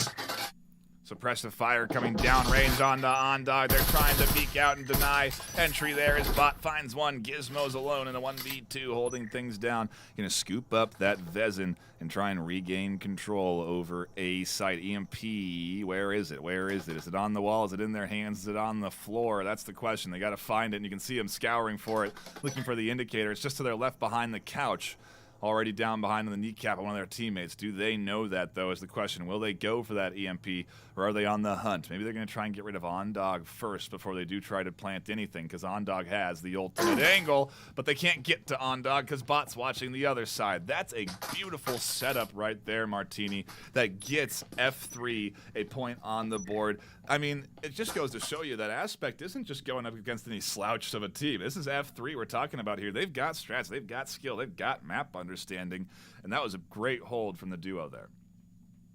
Suppressive fire coming down range onto Ondog. They're trying to peek out and deny entry there as Bot finds one. Gizmo's alone in a 1v2, holding things down. Gonna scoop up that Vezin and try and regain control over A site. EMP, where is it? Where is it? Is it on the wall? Is it in their hands? Is it on the floor? That's the question. They gotta find it, and you can see them scouring for it, looking for the indicator. It's just to their left behind the couch. Already down behind the kneecap of one of their teammates. Do they know that, though, is the question. Will they go for that EMP, or are they on the hunt? Maybe they're going to try and get rid of Ondog first before they do try to plant anything, because Ondog has the ultimate angle, but they can't get to Ondog because Bot's watching the other side. That's a beautiful setup right there, Martini, that gets F3 a point on the board. I mean, it just goes to show you that Aspect isn't just going up against any slouch of a team. This is F3 we're talking about here. They've got strats, they've got skill, they've got map understanding, and that was a great hold from the duo there.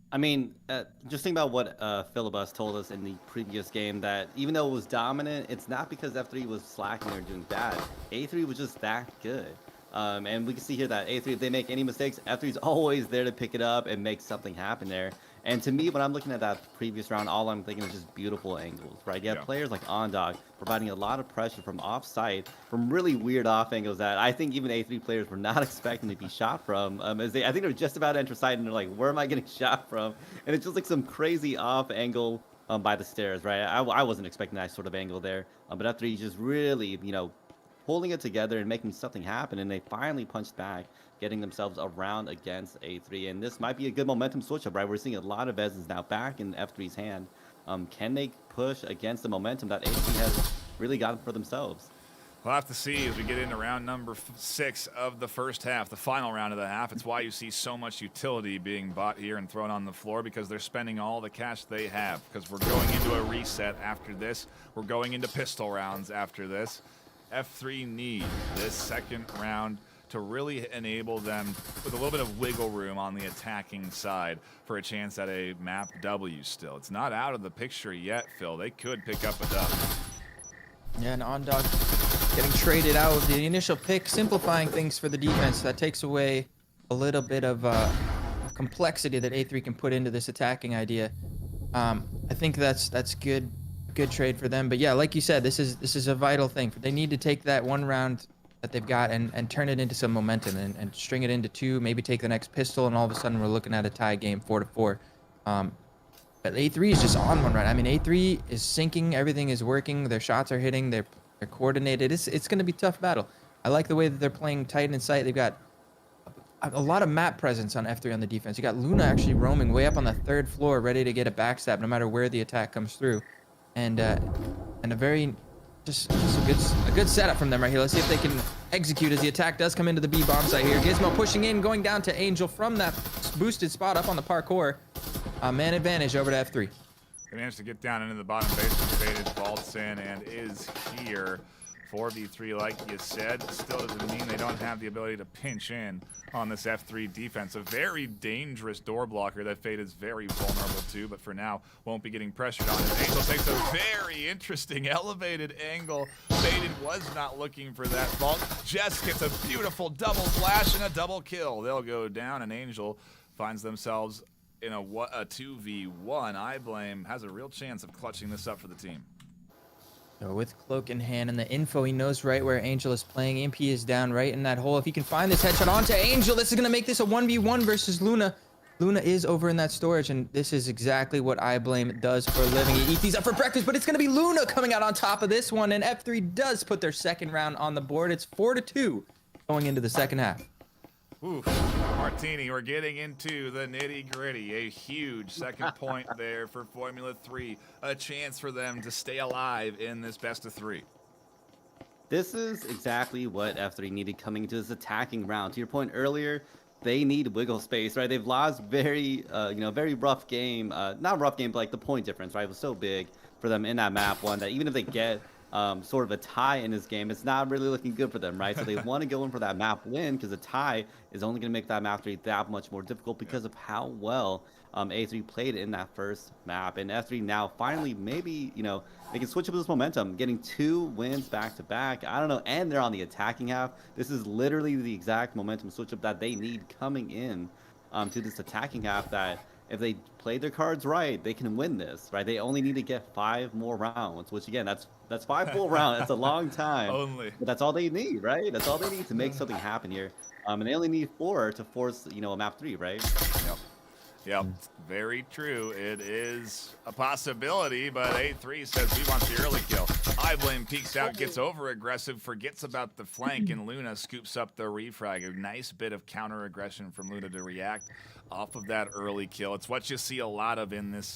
I mean, just think about what Philibus told us in the previous game, that even though it was dominant, it's not because F3 was slacking or doing bad. A3 was just that good. And we can see here that A3, if they make any mistakes, F3's always there to pick it up and make something happen there. And to me, when I'm looking at that previous round, all I'm thinking is just beautiful angles, right? You have players like Ondog providing a lot of pressure from off-site, from really weird off angles that I think even A3 players were not expecting to be shot from. I think they're just about to enter site and they're like, where am I getting shot from? And it's just like some crazy off angle by the stairs, right? I wasn't expecting that sort of angle there. But F3 just really, pulling it together and making something happen, and they finally punched back, getting themselves around against A3, and this might be a good momentum switch up, right? We're seeing a lot of Vezins now back in F3's hand. Can they push against the momentum that A3 has really gotten for themselves? We'll have to see as we get into round number 6 of the first half, the final round of the half. It's why you see so much utility being bought here and thrown on the floor, because they're spending all the cash they have, because we're going into a reset after this. We're going into pistol rounds after this. F3 need this second round to really enable them with a little bit of wiggle room on the attacking side for a chance at a map W still. It's not out of the picture yet, Phil. They could pick up a dub. Yeah, and Ondog getting traded out with the initial pick, simplifying things for the defense. That takes away a little bit of complexity that A3 can put into this attacking idea. I think that's good trade for them. But yeah, like you said, this is a vital thing. They need to take that one round that they've got and turn it into some momentum and string it into 2, maybe take the next pistol, and all of a sudden we're looking at a tie game 4-4. But A3 is just on one right. I mean, A3 is syncing, everything is working, their shots are hitting, they're coordinated. It's going to be a tough battle. I like the way that they're playing tight and sight. They've got a lot of map presence on F3 on the defense. You got Luna actually roaming way up on the 3rd floor, ready to get a backstab no matter where the attack comes through. And a very just a good setup from them right here. Let's see if they can execute as the attack does come into the B bomb site here. Gizmo pushing in, going down to Angel from that boosted spot up on the parkour. Man advantage over to F3. They managed to get down into the bottom basement. Faded vaults in and is here. 4v3, like you said, still doesn't mean they don't have the ability to pinch in on this F3 defense. A very dangerous door blocker that Fade is very vulnerable to, but for now won't be getting pressured on. As Angel takes a very interesting elevated angle. Faded was not looking for that vault. Jess gets a beautiful double flash and a double kill. They'll go down, and Angel finds themselves in a 2v1. I Blame has a real chance of clutching this up for the team. So with Cloak in hand and the info, he knows right where Angel is playing. EMP is down right in that hole. If he can find this headshot onto Angel, this is going to make this a 1v1 versus Luna. Luna is over in that storage, and this is exactly what I Blame does for a living. He eats these up for breakfast, but it's going to be Luna coming out on top of this one, and F3 does put their second round on the board. It's 4-2 going into the second half. Oof. Martini, we're getting into the nitty-gritty. A huge second point there for Formula 3. A chance for them to stay alive in this best of 3. This is exactly what F3 needed coming into this attacking round. To your point earlier, they need wiggle space, right? They've lost very rough game. Not rough game, but like the point difference, right? It was so big for them in that map one that even if they get sort of a tie in this game, it's not really looking good for them, right? So they want to go in for that map win because a tie is only going to make that map 3 that much more difficult because of how well A3 played in that first map. And F3 now finally maybe, they can switch up this momentum, getting 2 wins back to back. I don't know, and they're on the attacking half. This is literally the exact momentum switch up that they need coming in to this attacking half that if they play their cards right, they can win this, right? They only need to get 5 more rounds, which again, that's 5 full rounds. That's a long time. Only. But that's all they need, right? That's all they need to make something happen here. And they only need 4 to force, a map 3, right? Yep, very true. It is a possibility, but A3 says he wants the early kill. I Blame peeks out, gets over aggressive, forgets about the flank, and Luna scoops up the refrag. A nice bit of counter aggression from Luna to react off of that early kill. It's what you see a lot of in this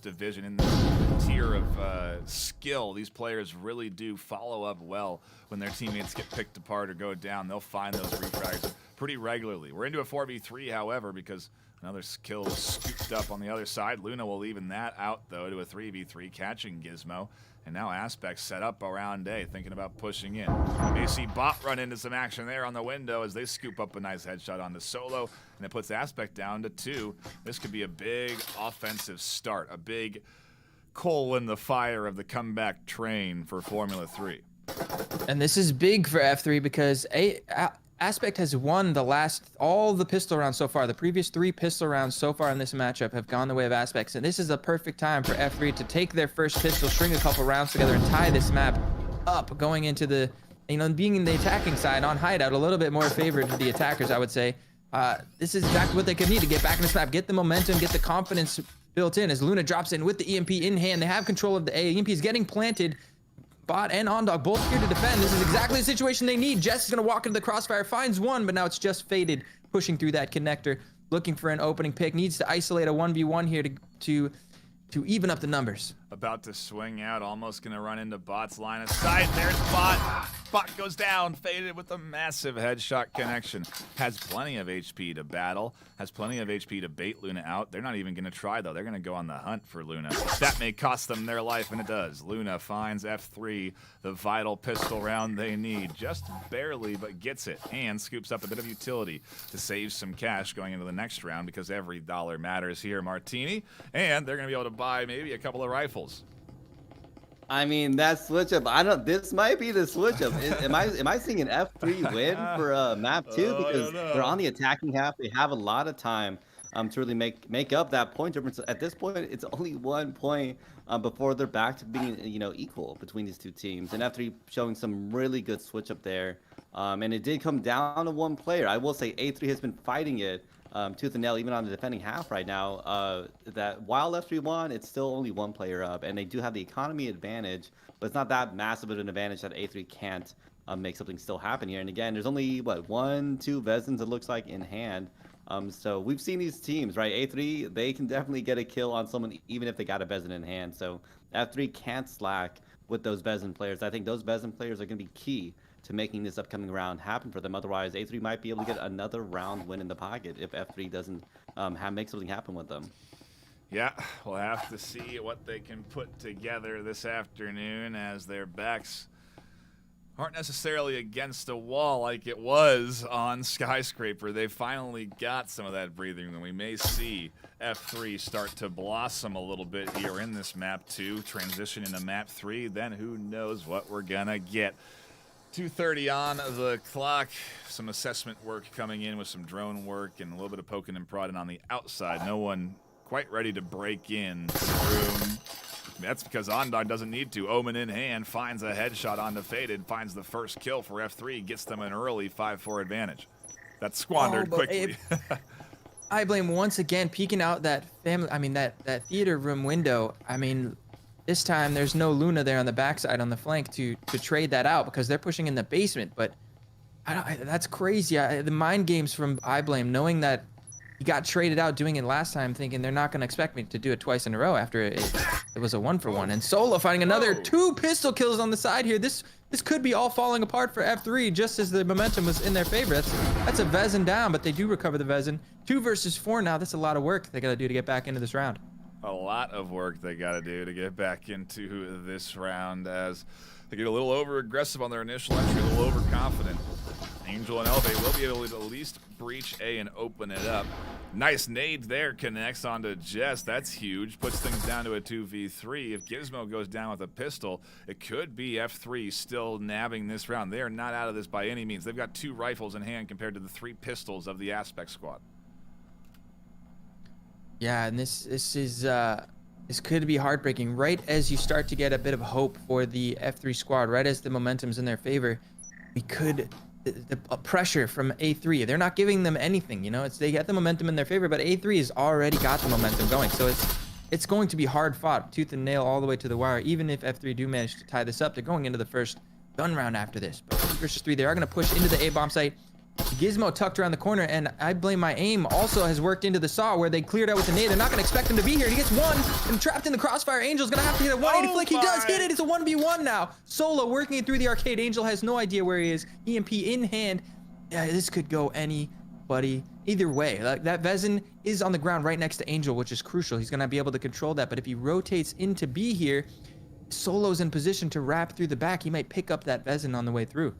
division, in this tier of skill. These players really do follow up well when their teammates get picked apart or go down. They'll find those refrags pretty regularly. We're into a 4v3, however, because another kill is scooped up on the other side. Luna will even that out, though, to a 3v3, catching Gizmo. And now Aspect set up around A, thinking about pushing in. You may see Bot run into some action there on the window as they scoop up a nice headshot onto Solo, and it puts Aspect down to 2. This could be a big offensive start, a big coal in the fire of the comeback train for Formula 3. And this is big for F3 because Aspect has won all the pistol rounds so far. The previous 3 pistol rounds so far in this matchup have gone the way of Aspects, and this is a perfect time for F3 to take their first pistol, string a couple rounds together, and tie this map up going into the, being in the attacking side on hideout, a little bit more favored to the attackers, I would say. This is exactly what they could need to get back in this map, get the momentum, get the confidence built in as Luna drops in with the EMP in hand. They have control of the A. EMP is getting planted. Bot and Ondog both here to defend. This is exactly the situation they need. Jess is going to walk into the crossfire, finds one, but now it's just Faded pushing through that connector, looking for an opening pick. Needs to isolate a 1v1 here to even up the numbers. about to swing out, almost going to run into Bot's line of sight. There's Bot. Bot goes down, faded with a massive headshot connection. Has plenty of HP to battle, has plenty of HP to bait Luna out. They're not even going to try, though. They're going to go on the hunt for Luna. That may cost them their life, and it does. Luna finds F3, the vital pistol round they need. Just barely, but gets it, and scoops up a bit of utility to save some cash going into the next round, because every dollar matters here, Martini. And they're going to be able to buy maybe a couple of rifles. I mean, that switch up. I don't. This might be the switch up. Am I seeing an F3 win for map 2? Because they're on the attacking half. They have a lot of time to really make up that point difference. At this point, it's only 1 point before they're back to being equal between these two teams. And F3 showing some really good switch up there. And it did come down to one player. I will say A3 has been fighting it tooth and nail, even on the defending half right now. That while F3 won, it's still only one player up, and they do have the economy advantage, but it's not that massive of an advantage that A3 can't make something still happen here. And again, there's only what 1-2 Vezins it looks like in hand. So we've seen these teams, right? A3, they can definitely get a kill on someone even if they got a Vezin in hand. So F3 can't slack with those Vezin players. I think those Vezin players are going to be key to making this upcoming round happen for them. Otherwise, A3 might be able to get another round win in the pocket if F3 doesn't make something happen with them. Yeah, we'll have to see what they can put together this afternoon, as their backs aren't necessarily against a wall like it was on Skyscraper. They finally got some of that breathing room. We may see F3 start to blossom a little bit here in this map 2, transition into map 3. Then who knows what we're gonna get. 2:30 on the clock. Some assessment work coming in with some drone work and a little bit of poking and prodding on the outside. No one quite ready to break in the room. That's because Ondog doesn't need to. Omen in hand, finds a headshot onto Faded, finds the first kill for F3, gets them an early 5-4 advantage. That's squandered quickly. I blame once again peeking out that family. I mean that theater room window. I mean, this time there's no Luna there on the backside on the flank to trade that out because they're pushing in the basement. But that's crazy. The mind games from I blame, knowing that he got traded out doing it last time, thinking they're not going to expect me to do it twice in a row after it was a 1-for-1. And Solo finding another 2 pistol kills on the side here. This could be all falling apart for F3 just as the momentum was in their favor. That's a Vezin down, but they do recover the Vezin. 2 versus 4 now. That's a lot of work they got to do to get back into this round. A lot of work they got to do to get back into this round, as they get a little over-aggressive on their initial entry, a little overconfident. Angel and Elevate will be able to at least breach A and open it up. Nice nade there, connects onto Jess. That's huge. Puts things down to a 2v3. If Gizmo goes down with a pistol, it could be F3 still nabbing this round. They are not out of this by any means. They've got 2 rifles in hand compared to the 3 pistols of the Aspect squad. Yeah, and this could be heartbreaking. Right as you start to get a bit of hope for the F3 squad, right as the momentum's in their favor, we could the pressure from A3. They're not giving them anything, you know. They get the momentum in their favor, but A3 has already got the momentum going. So it's going to be hard fought, tooth and nail all the way to the wire. Even if F3 do manage to tie this up, they're going into the first gun round after this. But 3 versus 3, they are going to push into the A bomb site. Gizmo tucked around the corner, and I blame my aim also has worked into the saw where they cleared out with the nade. They're not going to expect him to be here. He gets 1 and trapped in the crossfire. Angel's going to have to hit a 180 flick. He does hit it. It's a 1v1 now. Solo working it through the arcade. Angel has no idea where he is. EMP in hand. Yeah, this could go anybody either way. Like, that Vezin is on the ground right next to Angel, which is crucial. He's going to be able to control that. But if he rotates into B here, Solo's in position to wrap through the back. He might pick up that Vezin on the way through.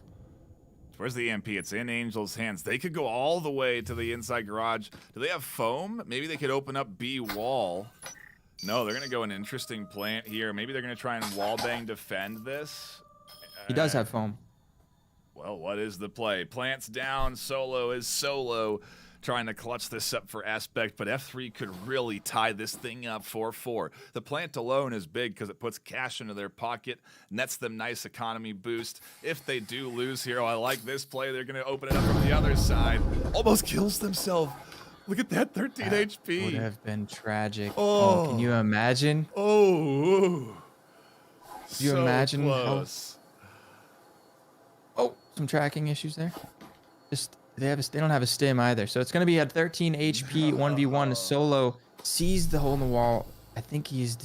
Where's the EMP? It's in Angel's hands. They could go all the way to the inside garage. Do they have foam? Maybe they could open up B wall. No, they're going to go an interesting plant here. Maybe they're going to try and wallbang defend this. He does have foam. Well, what is the play? Plants down. Solo is Solo, trying to clutch this up for Aspect, but F3 could really tie this thing up 4-4. The plant alone is big because it puts cash into their pocket, nets them nice economy boost. If they do lose here, I like this play. They're going to open it up from the other side. Almost kills themselves. Look at that, 13 HP. Would have been tragic. Oh, can you imagine? Oh, can you imagine close. Oh, some tracking issues there. They don't have a stim either, so it's going to be at 13 HP 1v1. Solo sees the hole in the wall, I think he's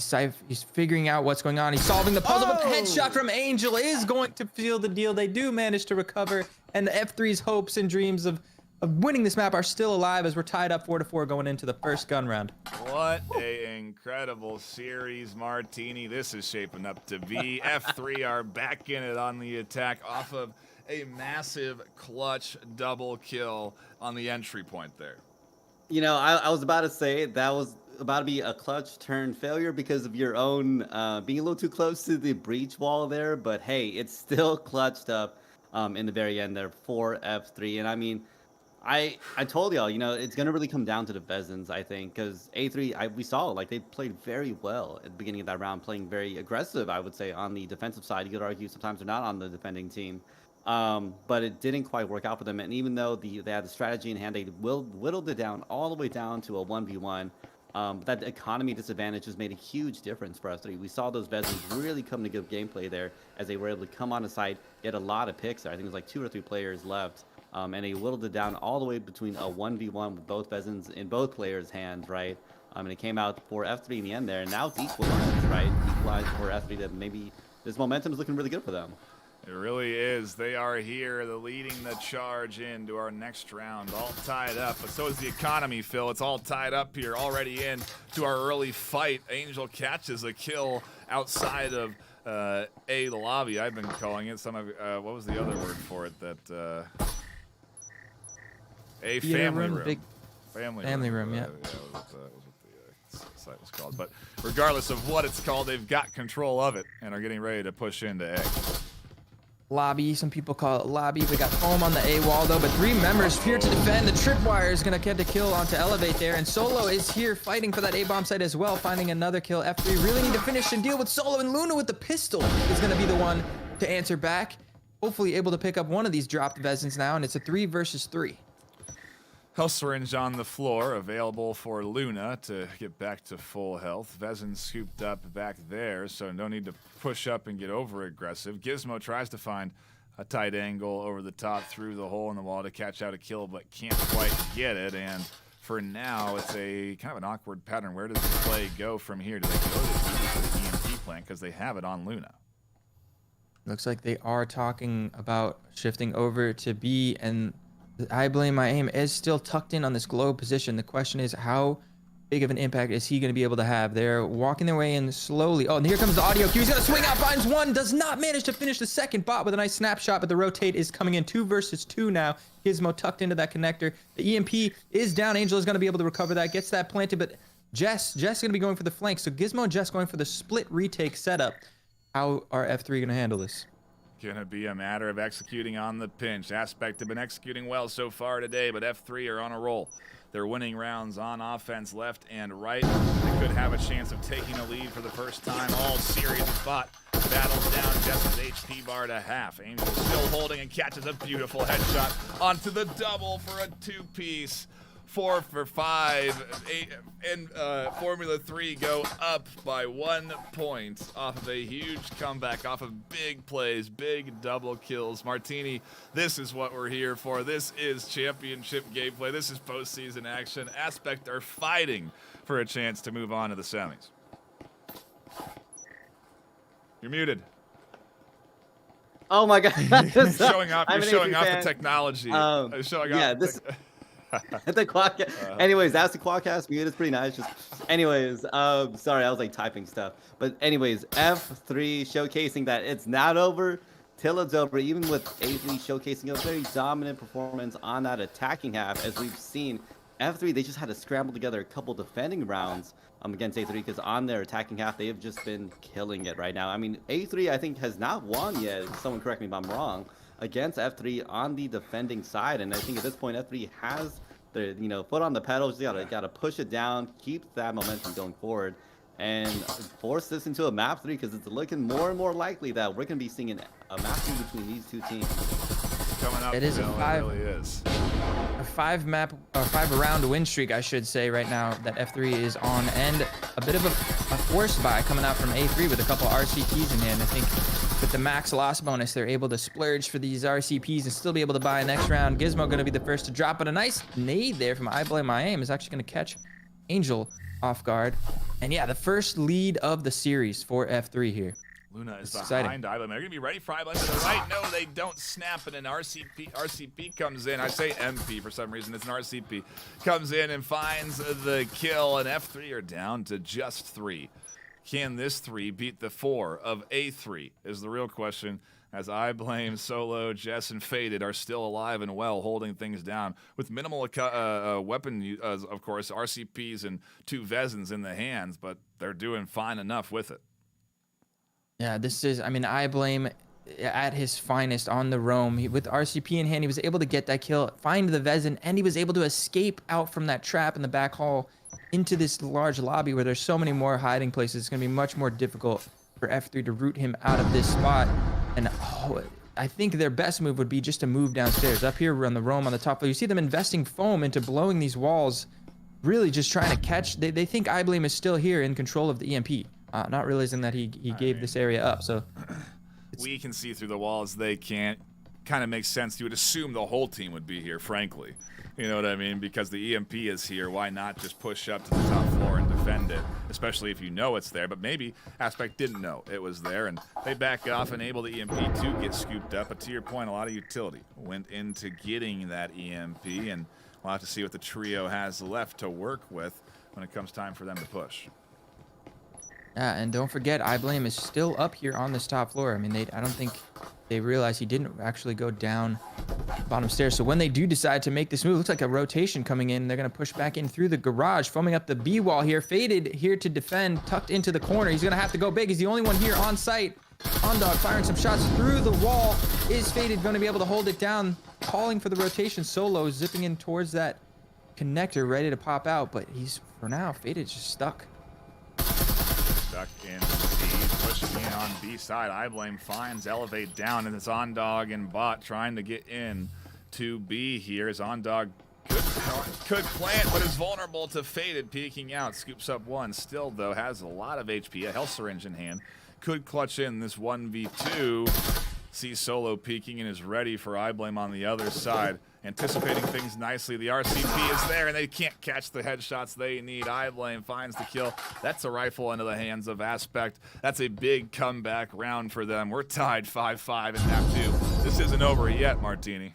figuring out what's going on. He's solving the puzzle, but the headshot from Angel is going to seal the deal. They do manage to recover, and the F3's hopes and dreams of winning this map are still alive as we're tied up 4-4 going into the first gun round. What a incredible series, Martini. This is shaping up to be. F3 are back in it on the attack off of a massive clutch double kill on the entry point there. You know, I was about to say that was about to be a clutch turn failure because of your own being a little too close to the breach wall there, but hey, it's still clutched up in the very end there for F3. And I mean, I told y'all, you know, it's gonna really come down to the Vezins, I think, because A3 we saw like they played very well at the beginning of that round, playing very aggressive, I would say, on the defensive side. You could argue sometimes they're not on the defending team. But it didn't quite work out for them, and even though they had the strategy in hand, they whittled it down all the way down to a 1v1. That economy disadvantage has made a huge difference for us. We saw those Vezins really come to good gameplay there as they were able to come on the site, get a lot of picks there. I think it was like 2 or 3 players left, and they whittled it down all the way between a 1v1 with both Vezins in both players' hands, right? And it came out for F3 in the end there, and now it's equalized, right? Equalized for F3 that maybe this momentum is looking really good for them. It really is. They are here, leading the charge into our next round, all tied up. But so is the economy, Phil. It's all tied up here, already in to our early fight. Angel catches a kill outside of the lobby. I've been calling it. What was the other word for it? That a family room. Family room, yeah. That was what the site was called. But regardless of what it's called, they've got control of it and are getting ready to push into A. Lobby, some people call it lobby. We got home on the A wall though, but 3 members here to defend. The tripwire is gonna get the kill onto Elevate there, and Solo is here fighting for that A bomb site as well, finding another kill. F3 really need to finish and deal with Solo, and Luna with the pistol is gonna be the one to answer back. Hopefully able to pick up one of these dropped Vezins now, and it's a 3 versus 3. Health syringe on the floor, available for Luna to get back to full health. Vezin scooped up back there, so no need to push up and get over aggressive. Gizmo tries to find a tight angle over the top through the hole in the wall to catch out a kill, but can't quite get it. And for now, it's a kind of an awkward pattern. Where does the play go from here? Do they go to the EMP plant because they have it on Luna? Looks like they are talking about shifting over to B, and I blame my aim is still tucked in on this globe position. The question is, how big of an impact is he going to be able to have? They're walking their way in slowly. Oh, and here comes the audio cue. He's going to swing out, finds one, does not manage to finish the second bot with a nice snapshot, but the rotate is coming in 2 versus 2 now. Gizmo tucked into that connector. The EMP is down. Angel is going to be able to recover that, gets that planted, but Jess going to be going for the flank. So Gizmo and Jess going for the split retake setup. How are F3 going to handle this? Gonna be a matter of executing on the pinch. Aspect have been executing well so far today, but F3 are on a roll. They're winning rounds on offense left and right. They could have a chance of taking a lead for the first time all series. Bot battles down Jess's HP bar to half. Angel still holding and catches a beautiful headshot onto the double for a 2-piece. 4 for 5, 8, and Formula 3 go up by 1 point off of a huge comeback, off of big plays, big double kills. Martini, this is what we're here for. This is championship gameplay. This is postseason action. Aspect are fighting for a chance to move on to the semis. You're muted. Oh my God! You're showing off the technology. The quad. Anyways, that's the quadcast mute. It's pretty nice. Anyways, sorry, I was like typing stuff. But anyways, F3 showcasing that it's not over till it's over. Even with A3 showcasing a very dominant performance on that attacking half, as we've seen, F3 they just had to scramble together a couple defending rounds against A3 because on their attacking half they have just been killing it right now. I mean, A3 I think has not won yet. Someone correct me if I'm wrong. Against F3 on the defending side, and I think at this point F3 has the foot on the pedal. Just gotta push it down, keep that momentum going forward, and force this into a map 3 because it's looking more and more likely that we're gonna be seeing a map 3 between these 2 teams. Coming up, it is Phil, a 5. It really is. A 5 round win streak, I should say, right now that F3 is on, and a bit of a force buy coming out from A3 with a couple RCPs in hand. I think with the max loss bonus, they're able to splurge for these RCPs and still be able to buy next round. Gizmo going to be the first to drop, but a nice nade there from I Blame My Aim is actually going to catch Angel off guard. And yeah, the first lead of the series for F3 here. Luna is It's behind exciting. Ivan. They're going to be ready for Ivan to the right. No, they don't snap, and an RCP comes in. I say MP for some reason. It's an RCP. Comes in and finds the kill, and F3 are down to just 3. Can this 3 beat the 4 of A3 is the real question, as I blame Solo, Jess, and Faded are still alive and well, holding things down with minimal weapon, of course, RCPs and 2 Vezins in the hands, but they're doing fine enough with it. Yeah, this is, I mean, I blame at his finest on the roam. With RCP in hand, he was able to get that kill, find the Vezin, and he was able to escape out from that trap in the back hall into this large lobby where there's so many more hiding places. It's going to be much more difficult for F3 to root him out of this spot. And I think their best move would be just to move downstairs. Up here on the roam on the top floor, you see them investing foam into blowing these walls, really just trying to catch. They think iBlame is still here in control of the EMP. Not realizing that he gave this area up. So we can see through the walls. They can't. Kind of makes sense. You would assume the whole team would be here, frankly. You know what I mean? Because the EMP is here. Why not just push up to the top floor and defend it? Especially if you know it's there. But maybe Aspect didn't know it was there, and they back off and able the EMP to get scooped up. But to your point, a lot of utility went into getting that EMP, and we'll have to see what the trio has left to work with when it comes time for them to push. yeah, and don't forget, iBlame is still up here on this top floor. I mean, I don't think they realize he didn't actually go down bottom stairs. So when they do decide to make this move, looks like a rotation coming in. They're going to push back in through the garage, foaming up the B wall here. Faded here to defend, tucked into the corner. He's going to have to go big. He's the only one here on site. OnDog firing some shots through the wall. Is Faded going to be able to hold it down? Calling for the rotation. Solo zipping in towards that connector, ready to pop out. But he's, for now, Faded's just stuck. Stuck in B, pushing in on B side. iBlame finds Elevate down, and it's OnDog and Bot trying to get in to B here. As OnDog could plant, but is vulnerable to Faded peeking out. Scoops up 1. Still, though, has a lot of HP, a health syringe in hand. Could clutch in this 1v2. Sees Solo peeking and is ready for iBlame on the other side. Anticipating things nicely. The RCP is there, and they can't catch the headshots they need. iBlame finds the kill. That's a rifle into the hands of Aspect. That's a big comeback round for them. We're tied 5-5 in map 2. This isn't over yet, Martini.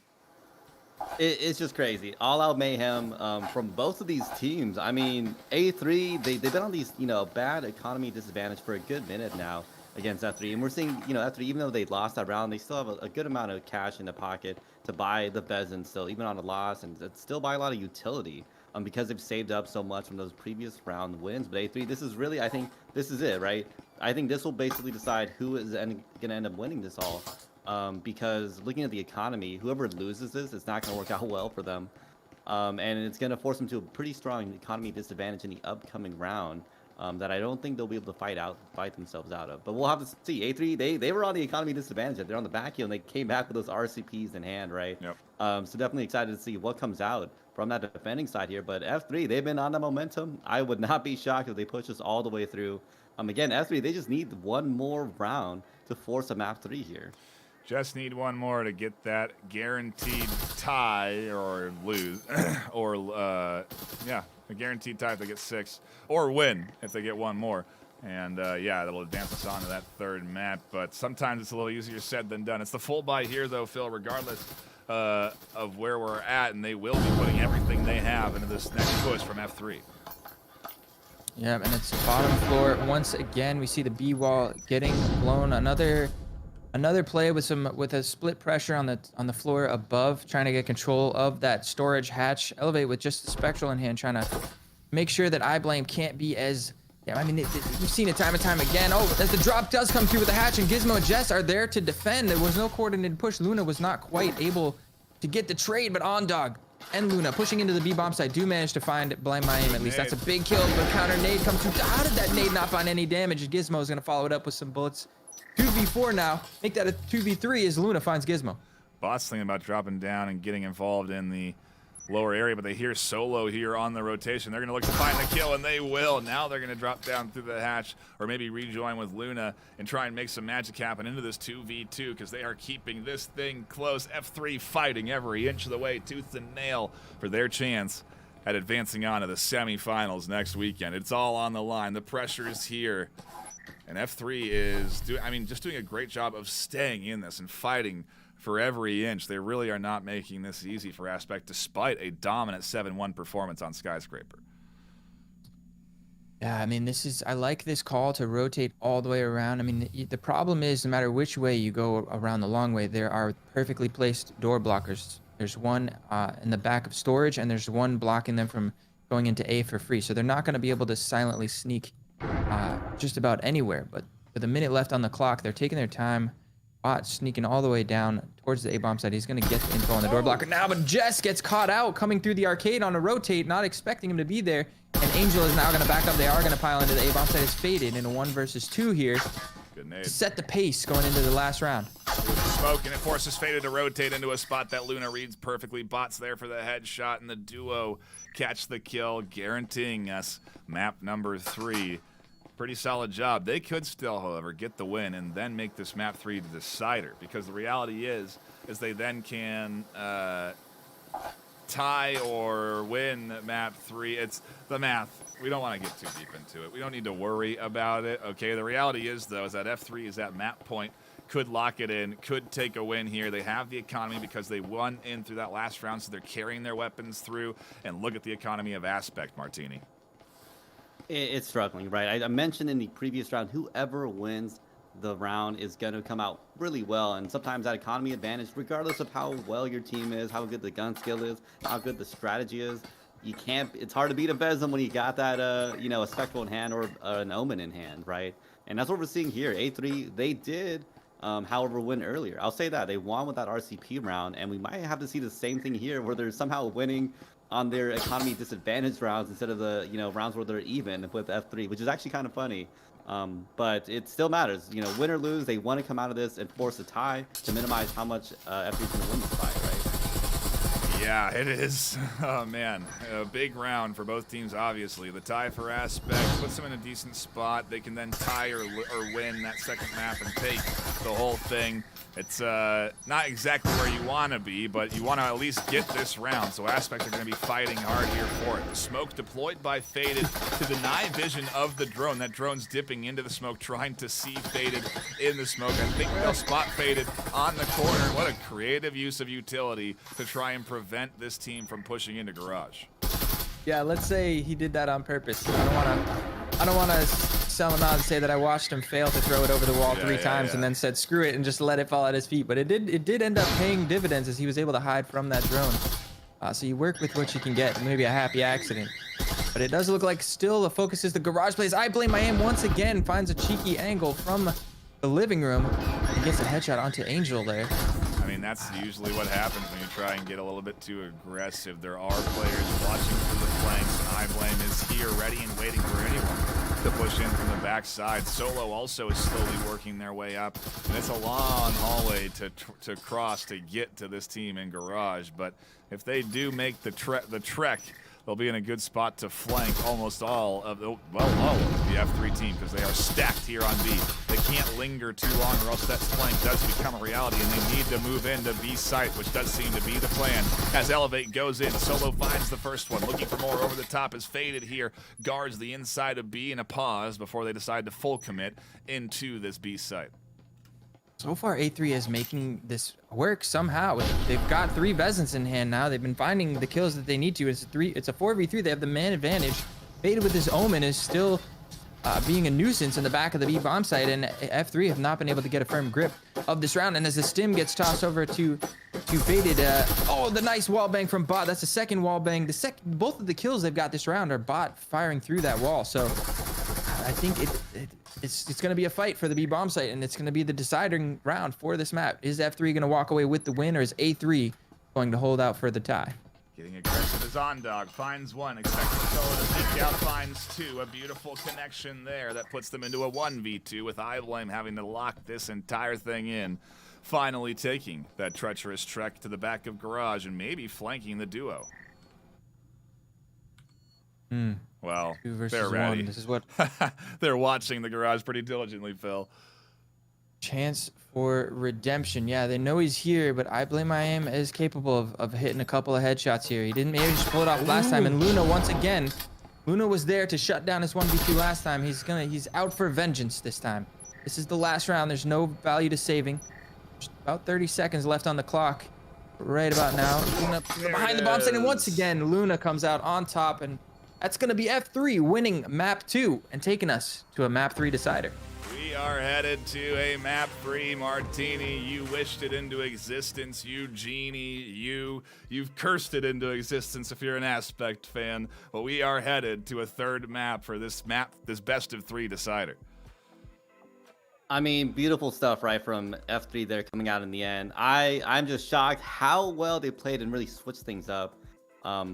It's just crazy. All out mayhem from both of these teams. I mean, A3, they've been on these, bad economy disadvantage for a good minute now against F3. And we're seeing, F3, even though they lost that round, they still have a good amount of cash in the pocket to buy the Vezin still, even on a loss, and still buy a lot of utility because they've saved up so much from those previous round wins. But A3, this is really, I think, this is it, right? I think this will basically decide who is going to end up winning this all. Because looking at the economy, whoever loses this, it's not going to work out well for them. And it's going to force them to a pretty strong economy disadvantage in the upcoming round that I don't think they'll be able to fight themselves out of. But we'll have to see. A3, they were on the economy disadvantage. They're on the back heel, and they came back with those RCPs in hand, right? Yep. So definitely excited to see what comes out from that defending side here. But F3, they've been on the momentum. I would not be shocked if they push us all the way through. Again, F3, they just need one more round to force a map 3 here. Just need one more to get that guaranteed tie or lose, or a guaranteed tie if they get 6, or win if they get one more. And that'll advance us on to that third map. But sometimes it's a little easier said than done. It's the full buy here, though, Phil, regardless of where we're at, and they will be putting everything they have into this next push from F3. Yeah, and it's bottom floor once again. We see the B wall getting blown. Another play with a split pressure on the floor above, trying to get control of that storage hatch. Elevate with just the spectral in hand, trying to make sure that iBlame can't be as. Yeah, I mean, we've seen it time and time again. Oh, as the drop does come through with the hatch, and Gizmo and Jess are there to defend. There was no coordinated push. Luna was not quite able to get the trade, but OnDog and Luna pushing into the B bomb site do manage to find Blame My Aim. At least that's a big kill, but counter nade comes through. How did that nade not find any damage? Gizmo is going to follow it up with some bullets. 2v4 now. Make that a 2v3 as Luna finds Gizmo. Bot's thinking about dropping down and getting involved in the lower area, but they hear Solo here on the rotation. They're going to look to find the kill, and they will. Now they're going to drop down through the hatch, or maybe rejoin with Luna and try and make some magic happen into this 2v2, because they are keeping this thing close. F3 fighting every inch of the way, tooth and nail, for their chance at advancing on to the semifinals next weekend. It's all on the line. The pressure is here. And F3 is just doing a great job of staying in this and fighting for every inch. They really are not making this easy for Aspect, despite a dominant 7-1 performance on Skyscraper. Yeah, I mean, I like this call to rotate all the way around. I mean, the problem is no matter which way you go around the long way, there are perfectly placed door blockers. There's one in the back of storage, and there's one blocking them from going into A for free. So they're not going to be able to silently sneak just about anywhere. But with a minute left on the clock, they're taking their time. Bot sneaking all the way down towards the A-bomb side. He's going to get the info on the door blocker now, but Jess gets caught out coming through the arcade on a rotate, not expecting him to be there. And Angel is now going to back up. They are going to pile into the A-bomb side. Is faded in a 1 versus 2 here. Good nade. To set the pace going into the last round. Smoke, and it forces Faded to rotate into a spot that Luna reads perfectly. Bot's there for the headshot, and the duo catch the kill, guaranteeing us map number 3. Pretty solid job. They could still, however, get the win and then make this map 3 the decider, because the reality is they then can tie or win map 3. It's the math. We don't want to get too deep into it. We don't need to worry about it. Okay, the reality is, though, is that F3 is at map point, could lock it in, could take a win here. They have the economy because they won in through that last round, so they're carrying their weapons through. And look at the economy of Aspect, Martini. It's struggling, right? I mentioned in the previous round, whoever wins the round is going to come out really well. And sometimes that economy advantage, regardless of how well your team is, how good the gun skill is, how good the strategy is, it's hard to beat a Vesm when you got that, a Spectral in hand or an Omen in hand, right? And that's what we're seeing here. A3, they did, however, win earlier. I'll say that. They won with that RCP round, and we might have to see the same thing here where they're somehow winning on their economy disadvantage rounds instead of the rounds where they're even with F3, which is actually kind of funny. But it still matters. Win or lose, they want to come out of this and force a tie to minimize how much F3 is going to win this fight, right? Yeah, it is. Oh, man. A big round for both teams, obviously. The tie for Aspect puts them in a decent spot. They can then tie or win that second map and take the whole thing. It's not exactly where you want to be, but you want to at least get this round. So Aspect are going to be fighting hard here for it. The smoke deployed by Faded to deny vision of the drone. That drone's dipping into the smoke, trying to see Faded in the smoke. I think they'll spot Faded on the corner. What a creative use of utility to try and prevent this team from pushing into Garage. Yeah, let's say he did that on purpose. I don't want to sell him out and say that I watched him fail to throw it over the wall three times and then said screw it and just let it fall at his feet. But it did end up paying dividends as he was able to hide from that drone. So you work with what you can get. Maybe a happy accident. But it does look like still the focus is the Garage plays. I Blame My Aim once again finds a cheeky angle from the living room and gets a headshot onto Angel there. I mean, that's usually what happens when you try and get a little bit too aggressive. There are players watching from the flanks, and I Blame is here ready and waiting for anyone to push in from the backside. Solo also is slowly working their way up, and it's a long hallway to cross to get to this team in Garage. But if they do make the trek, they'll be in a good spot to flank almost all of the F3 team, because they are stacked here on B. They can't linger too long, or else that flank does become a reality, and they need to move into B site, which does seem to be the plan. As Elevate goes in, Solo finds the first one, looking for more over the top. Is Faded here, guards the inside of B in a pause before they decide to full commit into this B site. So far, A3 is making this work somehow. They've got 3 Vesents in hand now. They've been finding the kills that they need to. It's a 4v3. They have the man advantage. Faded with his Omen is still being a nuisance in the back of the B bomb site, and F3 have not been able to get a firm grip of this round. And as the stim gets tossed over to Faded, the nice wall bang from Bot. That's the second wall bang. Both of the kills they've got this round are Bot firing through that wall. So I think it's going to be a fight for the B bomb site, and it's going to be the deciding round for this map. Is F3 going to walk away with the win, or is A3 going to hold out for the tie? Getting aggressive is Ondog, finds one, expecting Solo to peek out, finds 2. A beautiful connection there that puts them into a 1v2, with I Blame having to lock this entire thing in. Finally taking that treacherous trek to the back of Garage and maybe flanking the duo. Well, 2 versus they're ready. 1. This is what they're watching the Garage pretty diligently, Phil. Chance for redemption. Yeah, they know he's here, but I blame my aim is capable of hitting a couple of headshots here. He didn't maybe just pull it off last time. And Luna, once again, Luna was there to shut down his 1v2 last time. He's out for vengeance this time. This is the last round. There's no value to saving. Just about 30 seconds left on the clock. Right about now. Luna behind the bomb site, and once again, Luna comes out on top, and that's gonna be F3 winning map 2 and taking us to a map 3 decider. We are headed to a map 3, Martini. You wished it into existence, you genie. You've cursed it into existence if you're an Aspect fan. But we are headed to a third map for this best of 3 decider. I mean, beautiful stuff, right, from F3 there coming out in the end. I'm just shocked how well they played and really switched things up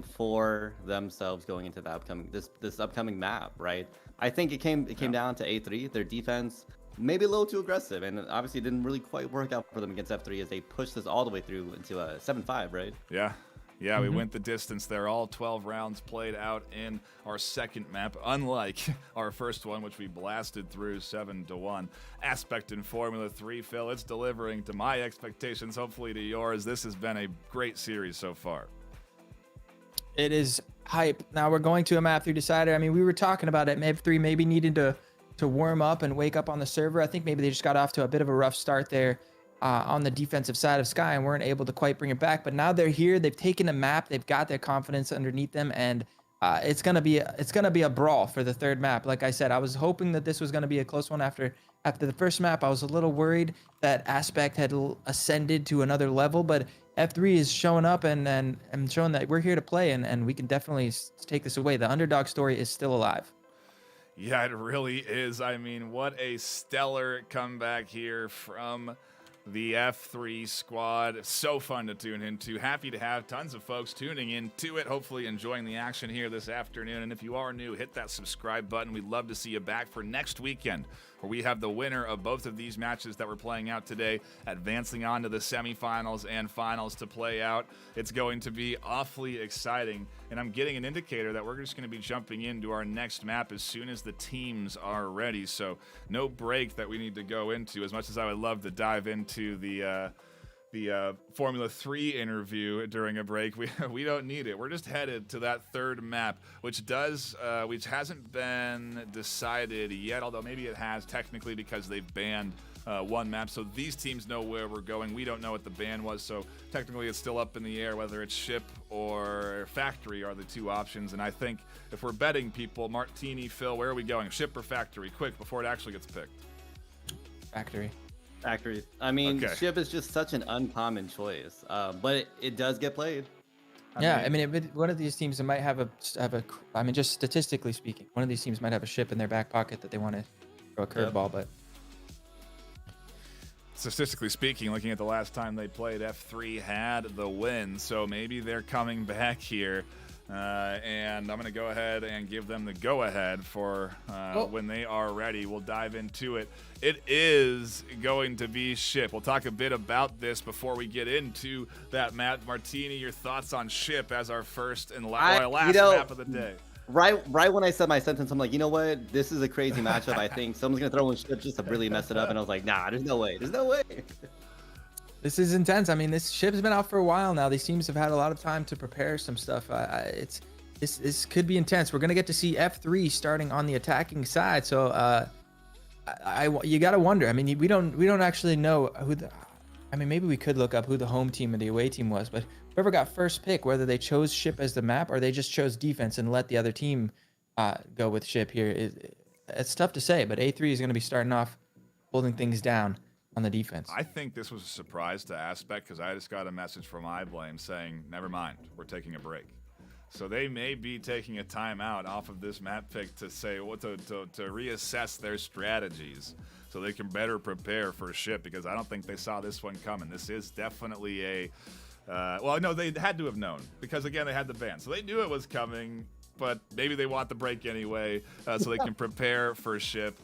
for themselves going into the this upcoming map, right? I think it came down to A3. Their defense maybe a little too aggressive, and obviously it didn't really quite work out for them against F3 as they pushed this all the way through into a 7-5, right? Yeah, we went the distance there. All 12 rounds played out in our second map, unlike our first one, which we blasted through 7-1. Aspect in Formula 3, Phil, it's delivering to my expectations, hopefully to yours. This has been a great series so far. It is hype. Now we're going to a map 3 decider. I mean, we were talking about it. Map 3 maybe needed to warm up and wake up on the server. I think maybe they just got off to a bit of a rough start there on the defensive side of Sky and weren't able to quite bring it back. But now they're here. They've taken a map. They've got their confidence underneath them, and it's gonna be a brawl for the third map. Like I said, I was hoping that this was gonna be a close one after the first map. I was a little worried that Aspect had ascended to another level, but F3 is showing up and showing that we're here to play, and we can definitely take this away. The underdog story is still alive. Yeah, it really is. I mean, what a stellar comeback here from the F3 squad. So fun to tune into. Happy to have tons of folks tuning into it, hopefully enjoying the action here this afternoon. And if you are new, hit that subscribe button. We'd love to see you back for next weekend, where we have the winner of both of these matches that we're playing out today advancing on to the semifinals and finals to play out. It's going to be awfully exciting, and I'm getting an indicator that we're just going to be jumping into our next map as soon as the teams are ready. So no break that we need to go into. As much as I would love to dive into the Formula 3 interview during a break, we don't need it. We're just headed to that third map, which hasn't been decided yet, although maybe it has technically because they've banned one map. So these teams know where we're going. We don't know what the ban was, so technically it's still up in the air whether it's ship or factory are the two options. And I think if we're betting people, Martini, Phil, where are we going? Ship or factory? Quick, before it actually gets picked. Factory. I mean, Okay. ship is just such an uncommon choice, but it does get played. I mean, one of these teams that might have I mean, just statistically speaking, one of these teams might have a ship in their back pocket that they want to throw a curveball, but statistically speaking, looking at the last time they played, F3 had the win, so maybe they're coming back here. And I'm going to go ahead and give them the go-ahead for when they are ready. We'll dive into it. It is going to be ship. We'll talk a bit about this before we get into that. Matt Martini, your thoughts on ship as our first and last map of the day. Right when I said my sentence, I'm like, you know what? This is a crazy matchup. I think someone's going to throw in ship just to really mess it up. And I was like, nah, there's no way. There's no way. This is intense. I mean, this ship's been out for a while now. These teams have had a lot of time to prepare some stuff. This could be intense. We're gonna get to see F3 starting on the attacking side. So you gotta wonder. I mean, we don't actually know who I mean, maybe we could look up who the home team and the away team was, but whoever got first pick, whether they chose ship as the map or they just chose defense and let the other team go with ship here, it's tough to say. But A3 is gonna be starting off holding things down on the defense. I think this was a surprise to Aspect because I just got a message from iBlame saying, never mind, we're taking a break. So they may be taking a timeout off of this map pick to say to reassess their strategies so they can better prepare for ship, because I don't think they saw this one coming. This is definitely a well, no, they had to have known because again they had the ban, so they knew it was coming. but maybe they want the break anyway so they can prepare for ship,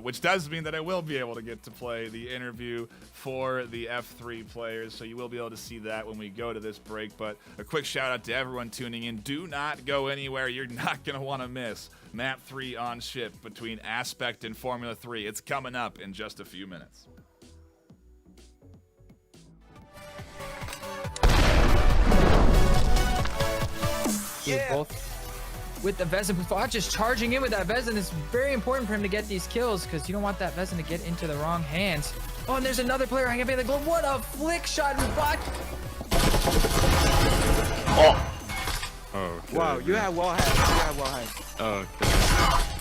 which does mean that I will be able to get to play the interview for the F3 players, so you will be able to see that when we go to this break. But a quick shout out to everyone tuning in. Do not go anywhere. You're not going to want to miss Map 3 on ship between Aspect and Formula 3. It's coming up in just a few minutes. Both with the Vezin. Buffon just charging in with that Vezin. It's very important for him to get these kills because you don't want that Vezin to get into the wrong hands. Oh, and there's another player hanging by the globe. What a flick shot, Buffon. Oh. Wow, you have wall hack. You have wall hack. Okay.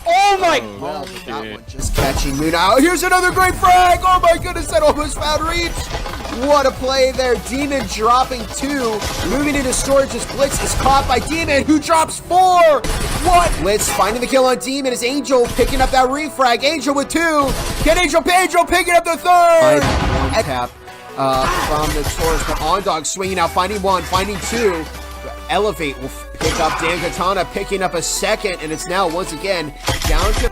Oh my! Oh, That one just catching Moon out. Here's another great frag. Oh my goodness, that almost found reach. What a play there. Demon dropping 2. Moving into storage as Blitz is caught by Demon, who drops 4. What? Blitz finding the kill on Demon as Angel picking up that refrag. Angel with 2. Get Angel picking up the 3rd. One tap from the Taurus, but Ondog swinging out, finding 1, finding 2. Elevate will pick up Dan Katana, picking up a 2nd, and it's now once again down to...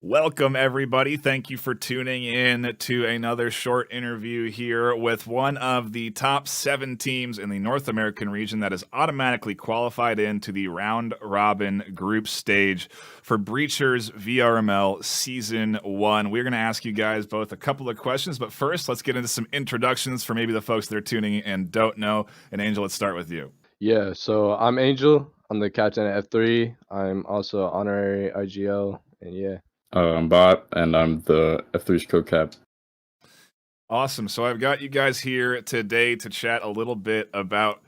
Welcome, everybody. Thank you for tuning in to another short interview here with one of the top 7 teams in the North American region that is automatically qualified into the round-robin group stage for Breachers VRML Season 1. We're going to ask you guys both a couple of questions, but first, let's get into some introductions for maybe the folks that are tuning in and don't know. And Angel, let's start with you. Yeah, so I'm Angel. I'm the captain at F3. I'm also honorary IGL, and yeah. I'm Bot, and I'm the F3's co-cap. Awesome. So I've got you guys here today to chat a little bit about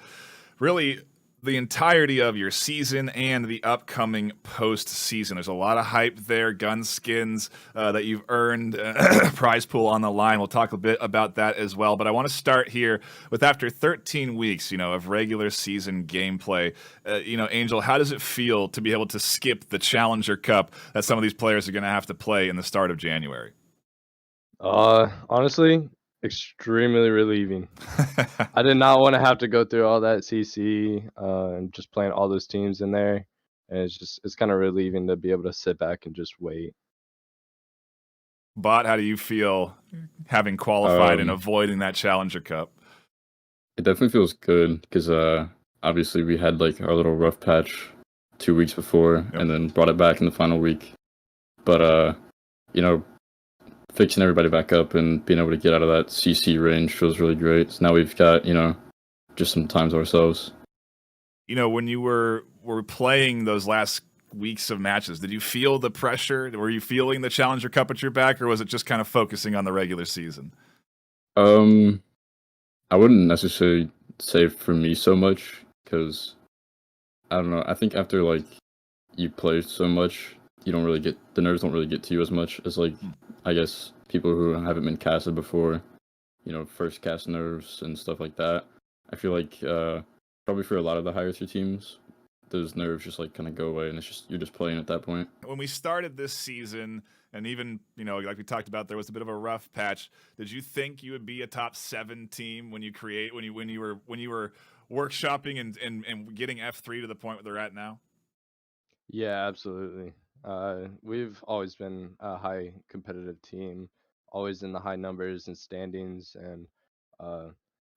really the entirety of your season and the upcoming postseason. There's a lot of hype there, gun skins that you've earned, prize pool on the line. We'll talk a bit about that as well. But I want to start here with after 13 weeks, of regular season gameplay. Angel, how does it feel to be able to skip the Challenger Cup that some of these players are going to have to play in the start of January? Honestly, extremely relieving. I did not want to have to go through all that CC and just playing all those teams in there, and it's kind of relieving to be able to sit back and just wait. Bot, how do you feel having qualified and avoiding that Challenger Cup? It definitely feels good because obviously we had like our little rough patch 2 weeks before, and then brought it back in the final week. But fixing everybody back up and being able to get out of that CC range feels really great. So now we've got, just some time to ourselves. When you were playing those last weeks of matches, did you feel the pressure? Were you feeling the Challenger Cup at your back, or was it just kind of focusing on the regular season? I wouldn't necessarily say for me so much, because, I don't know, I think after, you play so much, you don't really the nerves don't really get to you as much as, I guess people who haven't been casted before, first cast nerves and stuff like that. I feel like probably for a lot of the higher tier teams, those nerves just kind of go away, and you're just playing at that point. When we started this season, and even like we talked about, there was a bit of a rough patch. Did you think you would be a top 7 team when you were workshopping and getting F3 to the point where they're at now? Yeah, absolutely. We've always been a high competitive team, always in the high numbers and standings, and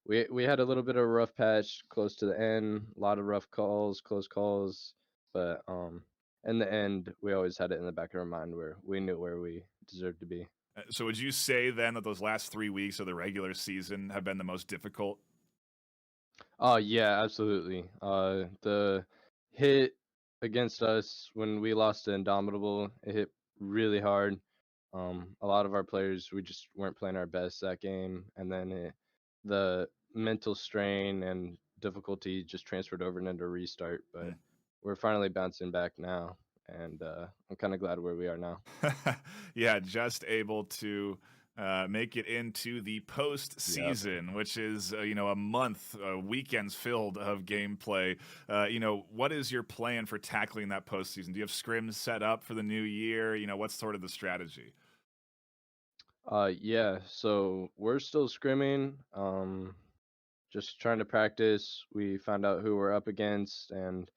we had a little bit of a rough patch close to the end, a lot of rough calls, close calls, but in the end, we always had it in the back of our mind where we knew where we deserved to be. So would you say then that those last 3 weeks of the regular season have been the most difficult? Oh yeah, absolutely. The hit against us when we lost to Indomitable, it hit really hard. A lot of our players, we just weren't playing our best that game, and then the mental strain and difficulty just transferred over into restart. But we're finally bouncing back now, and I'm kind of glad where we are now. Yeah, just able to make it into the postseason, which is a month, weekends filled of gameplay. What is your plan for tackling that postseason? Do you have scrims set up for the new year? What's sort of the strategy? Yeah, so we're still scrimming. just trying to practice. We found out who we're up against, and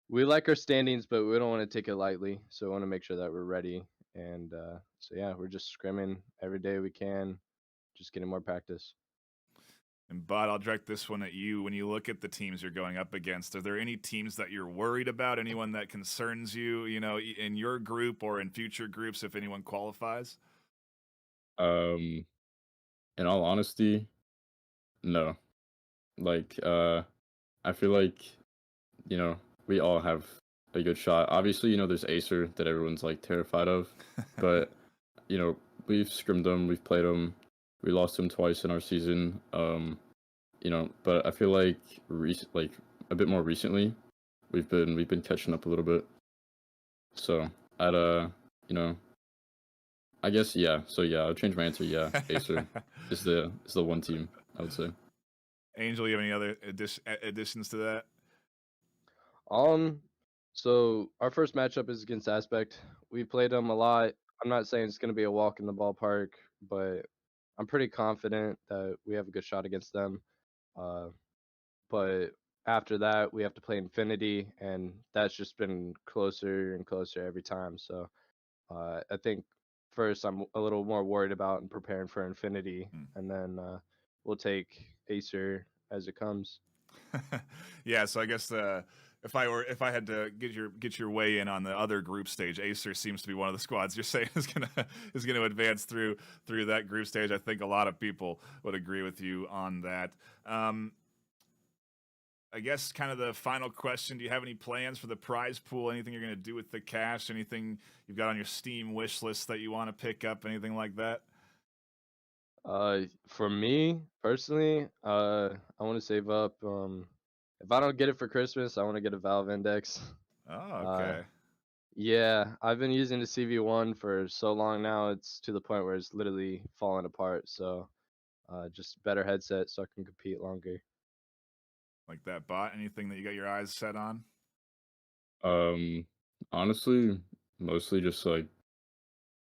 we like our standings, but we don't want to take it lightly. So we want to make sure that we're ready. And so yeah, we're just scrimming every day we can, just getting more practice. And Bud, I'll direct this one at you. When you look at the teams you're going up against, are there any teams that you're worried about? Anyone that concerns you, in your group or in future groups, if anyone qualifies? In all honesty, no. Like, I feel like, we all have a good shot. Obviously, there's Acer that everyone's like terrified of, but we've scrimmed them, we've played them, we lost them twice in our season. But I feel like a bit more recently, we've been catching up a little bit. So I guess yeah. So yeah, I'll change my answer. Yeah, Acer is the one team I would say. Angel, you have any other additions to that? So our first matchup is against Aspect. We played them a lot. I'm not saying it's going to be a walk in the ballpark, but I'm pretty confident that we have a good shot against them. But after that, we have to play Infinity, and that's just been closer and closer every time. So I think first I'm a little more worried about and preparing for Infinity, and then we'll take Acer as it comes. Yeah, so I guess if I had to get your way in on the other group stage, Acer seems to be one of the squads you're saying is gonna advance through that group stage. I think a lot of people would agree with you on that. I guess kind of the final question, do you have any plans for the prize pool? Anything you're going to do with the cash? Anything you've got on your Steam wish list that you want to pick up? Anything like that? For me personally, I want to save up. If I don't get it for Christmas, I want to get a Valve Index. Oh, okay. Yeah, I've been using the CV1 for so long now, it's to the point where it's literally falling apart. So, just better headset so I can compete longer. Like that bot? Anything that you got your eyes set on? Honestly, mostly just like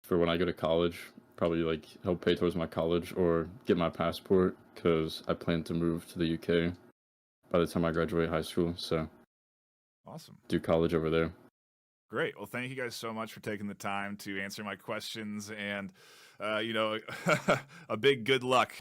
for when I go to college, probably like help pay towards my college or get my passport because I plan to move to the UK by the time I graduate high school. So awesome. Do college over there. Great. Well, thank you guys so much for taking the time to answer my questions, and a big good luck.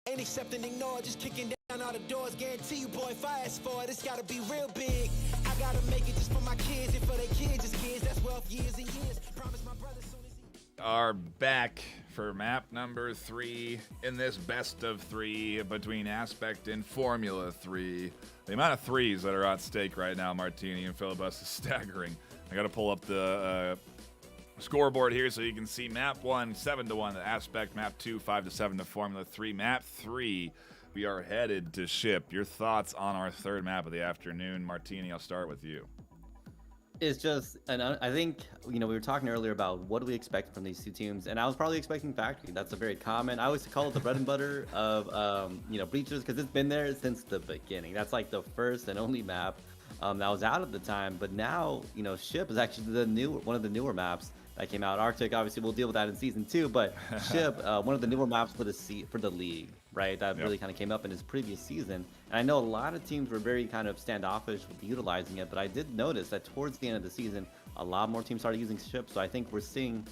Ain't accepting, ignore, just kicking down all the doors. Guarantee you, boy, fast forward, it's gotta be real big. I gotta make it just for my kids and for their kids, just kids. That's wealth years and years. Promise my brother soon as he are back for map number 3 in this best of 3 between Aspect and Formula 3. The amount of threes that are at stake right now, Martini and Philibus, is staggering. I gotta pull up the scoreboard here so you can see map 1 7-1 to Aspect, map 2 5-7 to Formula 3, map 3 we are headed to Ship. Your thoughts on our third map of the afternoon? Martini, I'll start with you. It's just, and I think, we were talking earlier about what do we expect from these two teams, and I was probably expecting Factory. That's a very common, I always call it the bread and butter of, Breachers, because it's been there since the beginning. That's like the first and only map that was out at the time, but now, Ship is actually one of the newer maps that came out. Arctic, obviously, we'll deal with that in season 2, but Ship, one of the newer maps for the league, right? That really kind of came up in his previous season. And I know a lot of teams were very kind of standoffish with utilizing it, but I did notice that towards the end of the season, a lot more teams started using Ship. So I think we're seeing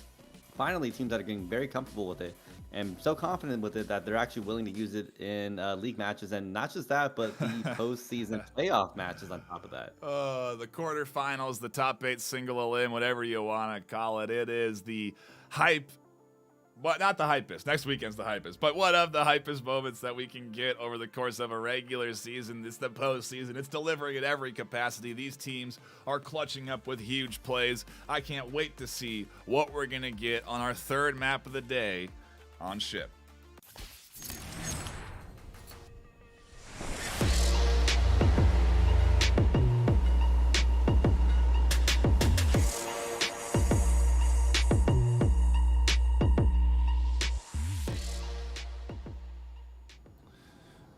finally teams that are getting very comfortable with it and so confident with it that they're actually willing to use it in league matches, and not just that, but the postseason playoff matches on top of that. The quarterfinals, the top 8 single elim, whatever you want to call it. It is the hype But not the hypest. Next weekend's the hypest. But one of the hypest moments that we can get over the course of a regular season is the postseason. It's delivering at every capacity. These teams are clutching up with huge plays. I can't wait to see what we're going to get on our third map of the day on Ship.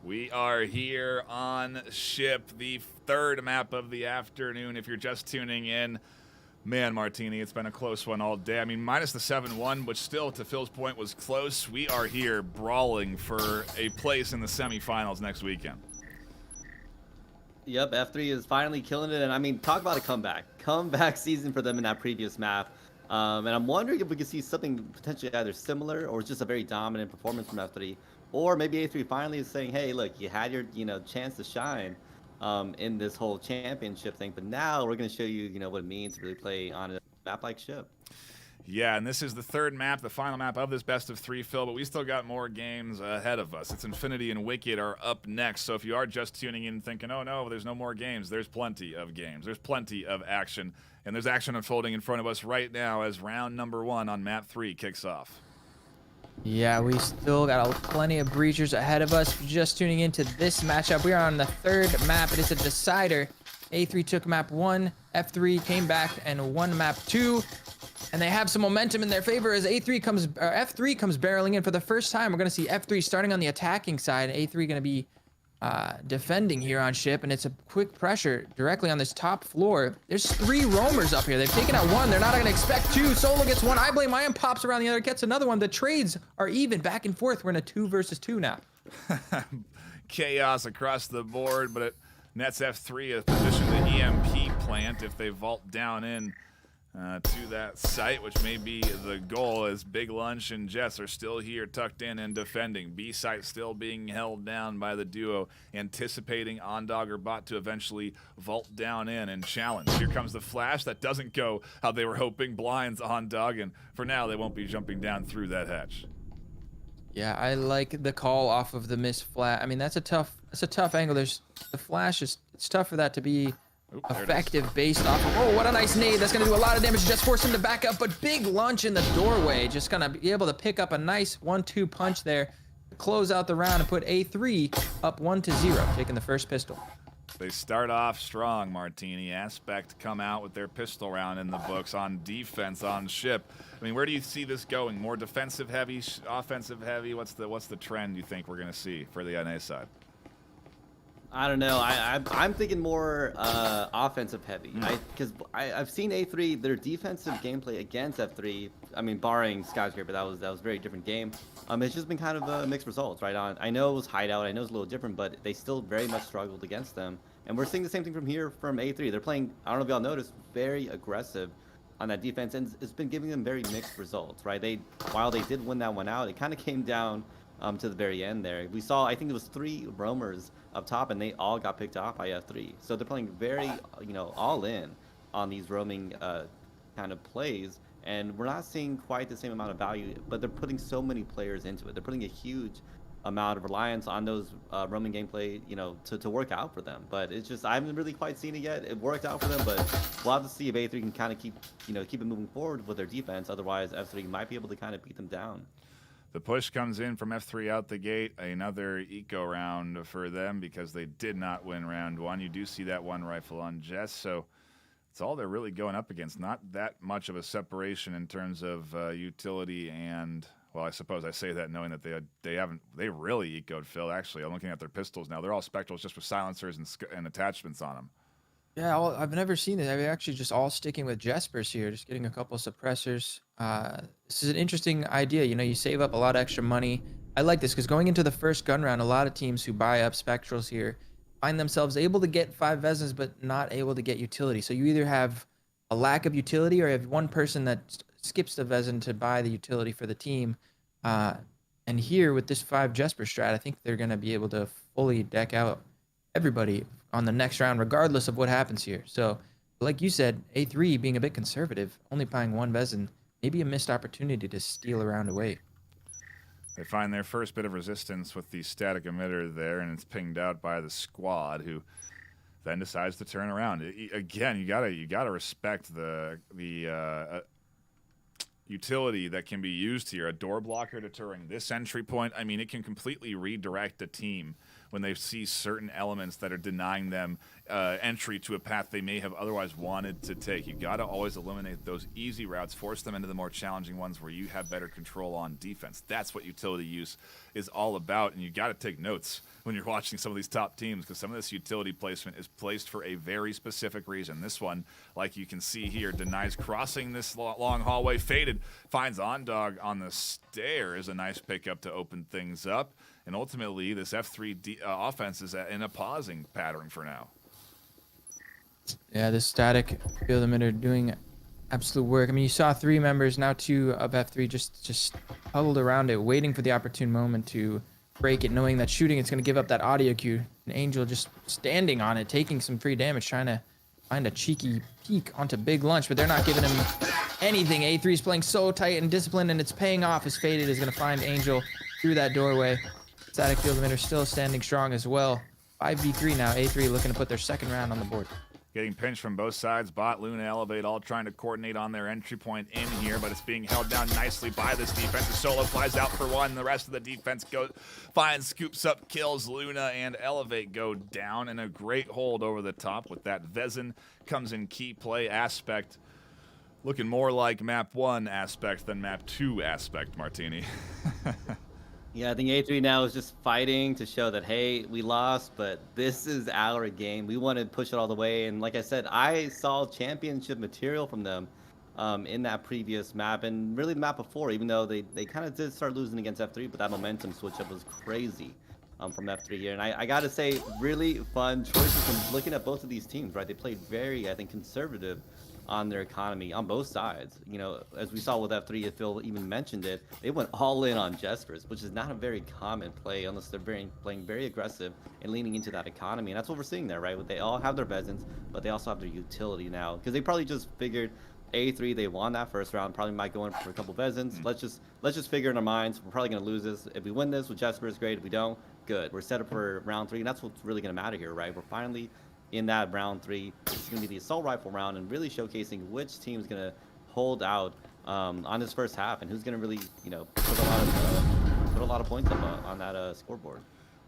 We are here on Ship, the third map of the afternoon. If you're just tuning in, man, Martini, it's been a close one all day. I mean, minus the 7-1, which still, to Phil's point, was close. We are here brawling for a place in the semifinals next weekend. Yep, F3 is finally killing it, and I mean, talk about a comeback season for them in that previous map. And I'm wondering if we could see something potentially either similar or just a very dominant performance from F3. Or maybe A3 finally is saying, hey, look, you had your chance to shine in this whole championship thing, but now we're going to show you, what it means to really play on a map like Ship. Yeah, and this is the third map, the final map of this best of 3, Phil, but we still got more games ahead of us. It's Infinity and Wicked are up next, so if you are just tuning in thinking, oh no, there's no more games, there's plenty of games. There's plenty of action, and there's action unfolding in front of us right now as round number 1 on map 3 kicks off. Yeah, we still got plenty of breachers ahead of us. Just tuning into this matchup. We are on the third map. It is a decider. A3 took map 1, F3 came back and won map 2. And they have some momentum in their favor as F3 comes barreling in for the first time. We're going to see F3 starting on the attacking side. A3 going to be defending here on Ship, and it's a quick pressure directly on this top floor. There's 3 roamers up here. They've taken out 1. They're not going to expect 2. Solo gets 1. I Blame Iron pops around the other, gets another one. The trades are even back and forth. We're in a 2 versus 2 now. Chaos across the board, but it nets F3 a position the EMP plant if they vault down in to that site, which may be the goal, as Big Lunch and Jets are still here tucked in and defending. B site still being held down by the duo, anticipating Ondog or Bot to eventually vault down in and challenge. Here comes the flash. That doesn't go how they were hoping. Blinds Ondog, and for now they won't be jumping down through that hatch. Yeah, I like the call off of the miss flash. I mean, that's a tough angle. There's the flash it's tough for that to be effective based off of, oh, what a nice nade. That's going to do a lot of damage. Just force him to back up, but Big Lunch in the doorway. Just going to be able to pick up a nice 1-2 punch there to close out the round and put A3 up 1-0, taking the first pistol. They start off strong, Martini. Aspect come out with their pistol round in the books on defense on Ship. I mean, where do you see this going? More defensive heavy, offensive heavy? What's the trend you think we're going to see for the NA side? I don't know. I'm thinking more offensive heavy. Because I've seen A3, their defensive gameplay against F3. I mean, barring Skyscraper, that was a very different game. It's just been kind of mixed results, right? I know it was Hideout. I know it's a little different, but they still very much struggled against them. And we're seeing the same thing from here from A3. They're playing, I don't know if y'all noticed, very aggressive on that defense, and it's been giving them very mixed results, right? While they did win that one out, it kind of came down to the very end there. We saw, I think it was 3 roamers up top, and they all got picked off by F3. So they're playing very, all in on these roaming kind of plays, and we're not seeing quite the same amount of value, but they're putting so many players into it. They're putting a huge amount of reliance on those roaming gameplay, to work out for them. But it's just, I haven't really quite seen it yet. It worked out for them, but we'll have to see if A3 can kind of keep it moving forward with their defense. Otherwise, F3 might be able to kind of beat them down. The push comes in from F3 out the gate. Another eco round for them because they did not win round 1. You do see that 1 rifle on Jess, so it's all they're really going up against. Not that much of a separation in terms of utility and, well, I suppose I say that knowing that they really ecoed Phil. Actually, I'm looking at their pistols now. They're all spectrals just with silencers and attachments on them. Yeah, I've never seen this. I'm actually just all sticking with Jespers here, just getting a couple of suppressors. This is an interesting idea. You save up a lot of extra money. I like this because going into the first gun round, a lot of teams who buy up spectrals here find themselves able to get 5 Veznas, but not able to get utility. So you either have a lack of utility or you have one person that skips the Vezin to buy the utility for the team. And here with this 5 Jesper strat, I think they're going to be able to fully deck out everybody on the next round, regardless of what happens here. So, like you said, A3 being a bit conservative, only buying 1 Vezin, maybe a missed opportunity to steal a round away. They find their first bit of resistance with the static emitter there, and it's pinged out by the squad, who then decides to turn around. Again, you gotta respect the utility that can be used here. A door blocker deterring this entry point. I mean, it can completely redirect a team when they see certain elements that are denying them entry to a path they may have otherwise wanted to take. You got to always eliminate those easy routes, force them into the more challenging ones where you have better control on defense. That's what utility use is all about, and you got to take notes when you're watching some of these top teams, because some of this utility placement is placed for a very specific reason. This one, like you can see here, denies crossing this long hallway. Faded finds OnDog on the stairs. A nice pickup to open things up. And ultimately, this F3 offense is in a pausing pattern for now. Yeah, this static field emitter doing absolute work. I mean, you saw 3 members, now 2 of F3 just huddled around it, waiting for the opportune moment to break it, knowing that shooting it's going to give up that audio cue. An Angel just standing on it, taking some free damage, trying to find a cheeky peek onto Big Lunch, but they're not giving him anything. A3 is playing so tight and disciplined, and it's paying off as Faded is going to find Angel through that doorway. Static field emitter still standing strong as well. 5v3 now. A3 looking to put their second round on the board. Getting pinched from both sides. Bot, Luna, Elevate, all trying to coordinate on their entry point in here, but it's being held down nicely by this defense. The Solo flies out for one. The rest of the defense finds, scoops up, kills. Luna and Elevate go down, and a great hold over the top with that. Vezin comes in key play. Aspect looking more like map 1 Aspect than map 2 Aspect, Martini. Yeah, I think A3 now is just fighting to show that, hey, we lost, but this is our game. We want to push it all the way. And like I said, I saw championship material from them in that previous map and really the map before, even though they kind of did start losing against F3, but that momentum switch up was crazy from F3 here. And I got to say, really fun choices from looking at both of these teams, right? They played very, I think, conservative on their economy on both sides. You know, as we saw with F3, if Phil even mentioned it, they went all in on Jespers, which is not a very common play unless they're playing very aggressive and leaning into that economy. And that's what we're seeing there, right? They all have their Vezins, but they also have their utility now, because they probably just figured A3, they won that first round, probably might go in for a couple Vezins. Let's just figure in our minds, we're probably going to lose this. If we win this with Jespers, great. If we don't, good. We're set up for round 3, and that's what's really going to matter here, right? We're finally in that round 3. It's going to be the assault rifle round, and really showcasing which team is going to hold out on this first half, and who's going to really, you know, put a lot of points up on that scoreboard.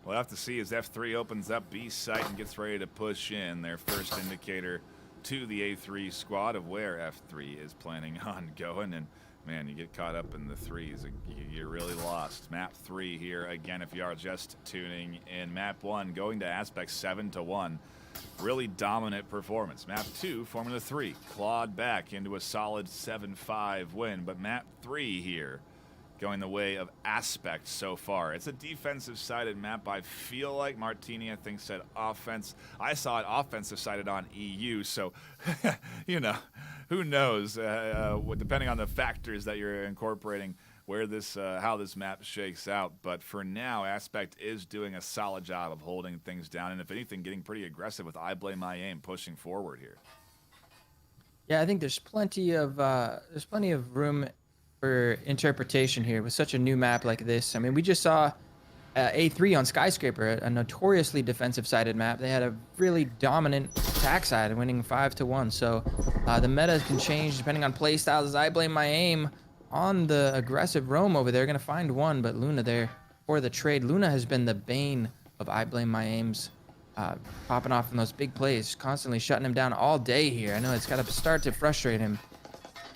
We'll have to see as F3 opens up B site and gets ready to push in. Their first indicator to the A3 squad of where F3 is planning on going. And man, you get caught up in the threes, you're really lost. Map 3 here again. If you are just tuning in, map 1 going to Aspect 7-1. Really dominant performance. Map 2, Formula 3, clawed back into a solid 7-5 win. But map 3 here, going the way of Aspect so far. It's a defensive-sided map. I feel like Martini, I think, said offense. I saw it offensive-sided on EU, so, you know, who knows, depending on the factors that you're incorporating, where this, how this map shakes out. But for now, Aspect is doing a solid job of holding things down, and if anything, getting pretty aggressive with I Blame My Aim pushing forward here. Yeah, I think there's plenty of room for interpretation here with such a new map like this. I mean, we just saw A3 on Skyscraper, a notoriously defensive-sided map. They had a really dominant attack side, winning 5-1. So the meta can change depending on play styles. As I Blame My Aim on the aggressive roam over there, going to find one, but Luna there for the trade. Luna has been the bane of I Blame My Aims, popping off in those big plays, constantly shutting him down all day here. I know it's got to start to frustrate him.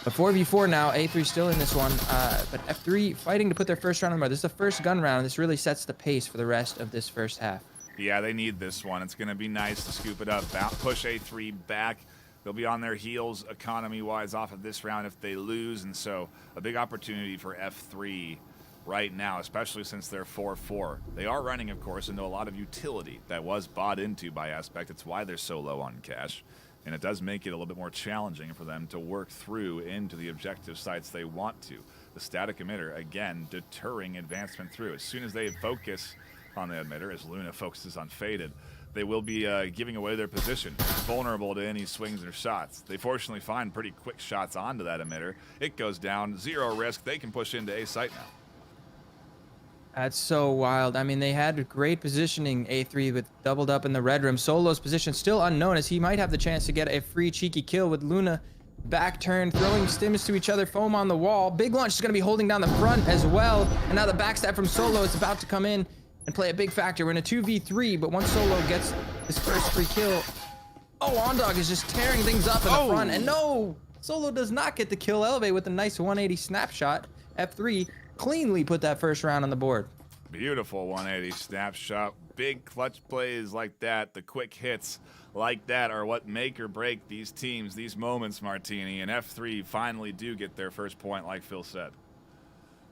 But 4v4 now, A3 still in this one, but F3 fighting to put their first round on the board. This is the first gun round. This really sets the pace for the rest of this first half. Yeah, they need this one. It's going to be nice to scoop it up, push A3 back. They'll be on their heels economy-wise off of this round if they lose, and so a big opportunity for F3 right now, especially since they're 4-4. They are running, of course, into a lot of utility that was bought into by Aspect. It's why they're so low on cash, and it does make it a little bit more challenging for them to work through into the objective sites they want to. The static emitter, again, deterring advancement through. As soon as they focus on the emitter, as Luna focuses on Faded, they will be giving away their position, vulnerable to any swings or shots. They fortunately find pretty quick shots onto that emitter. It goes down, 0 risk. They can push into A site now. That's so wild. I mean, they had great positioning, A3, with doubled up in the red room. Solo's position still unknown, as he might have the chance to get a free cheeky kill with Luna back turn, throwing stims to each other, foam on the wall. Big Lunch is going to be holding down the front as well. And now the backstab from Solo is about to come in and play a big factor. We're in a 2v3, but once Solo gets his first free kill, Ondog is just tearing things up in the front. And no, Solo does not get the kill. Elevate with a nice 180 snapshot. F3 cleanly put that first round on the board. Beautiful 180 snapshot. Big clutch plays like that, the quick hits like that are what make or break these teams, these moments, Martini. And F3 finally do get their first point, like Phil said.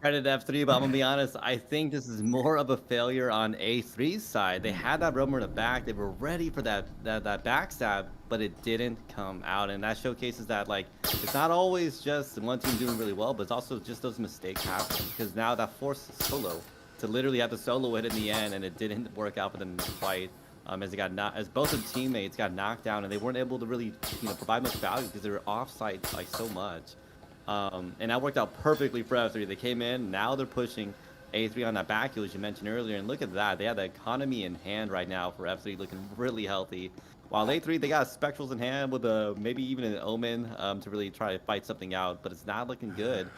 Credit to F3, but I'm gonna be honest, I think this is more of a failure on A3's side. They had that roamer in the back, they were ready for that backstab, but it didn't come out. And that showcases that, like, it's not always just one team doing really well, but it's also just those mistakes happening. Because now that forces Solo to literally have the solo hit in the end, and it didn't work out for them quite. As both of the teammates got knocked down, and they weren't able to really, provide much value because they were offside by so much. And that worked out perfectly for F3. They came in, now they're pushing A3 on that back hill, as you mentioned earlier, and look at that. They have the economy in hand right now for F3, looking really healthy. While A3, they got Spectrals in hand with maybe even an Omen to really try to fight something out, but it's not looking good.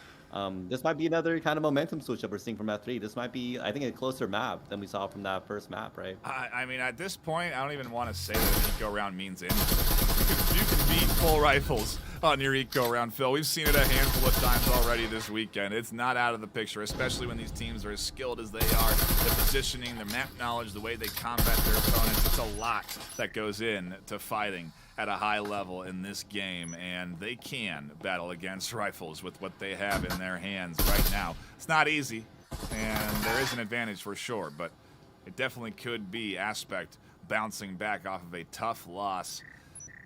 This might be another kind of momentum switch that we're seeing from F3. This might be, I think, a closer map than we saw from that first map, right? I mean, at this point, I don't even want to say that an eco round means anything. You can beat full rifles on your eco round, Phil. We've seen it a handful of times already this weekend. It's not out of the picture, especially when these teams are as skilled as they are. The positioning, the map knowledge, the way they combat their opponents. It's a lot that goes in to fighting at a high level in this game, and they can battle against rifles with what they have in their hands right now. It's not easy, and there is an advantage for sure, but it definitely could be Aspect bouncing back off of a tough loss.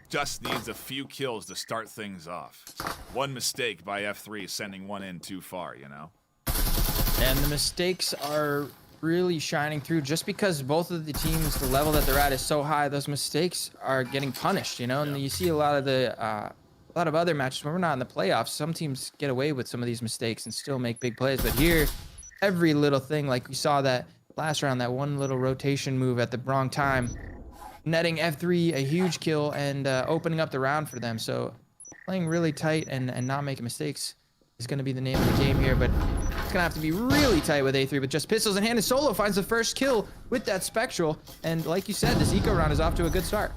Just needs a few kills to start things off. One mistake by F3 sending one in too far, And the mistakes are really shining through just because both of the teams, the level that they're at is so high. Those mistakes are getting punished, and you see a lot of other matches when we're not in the playoffs. Some teams get away with some of these mistakes and still make big plays, but here, every little thing, like we saw that last round, that one little rotation move at the wrong time, netting F3 a huge kill and opening up the round for them. So playing really tight and not making mistakes is going to be the name of the game here, but it's gonna have to be really tight with A3 with just pistols in hand, and Solo finds the first kill with that Spectral. And like you said, this eco round is off to a good start.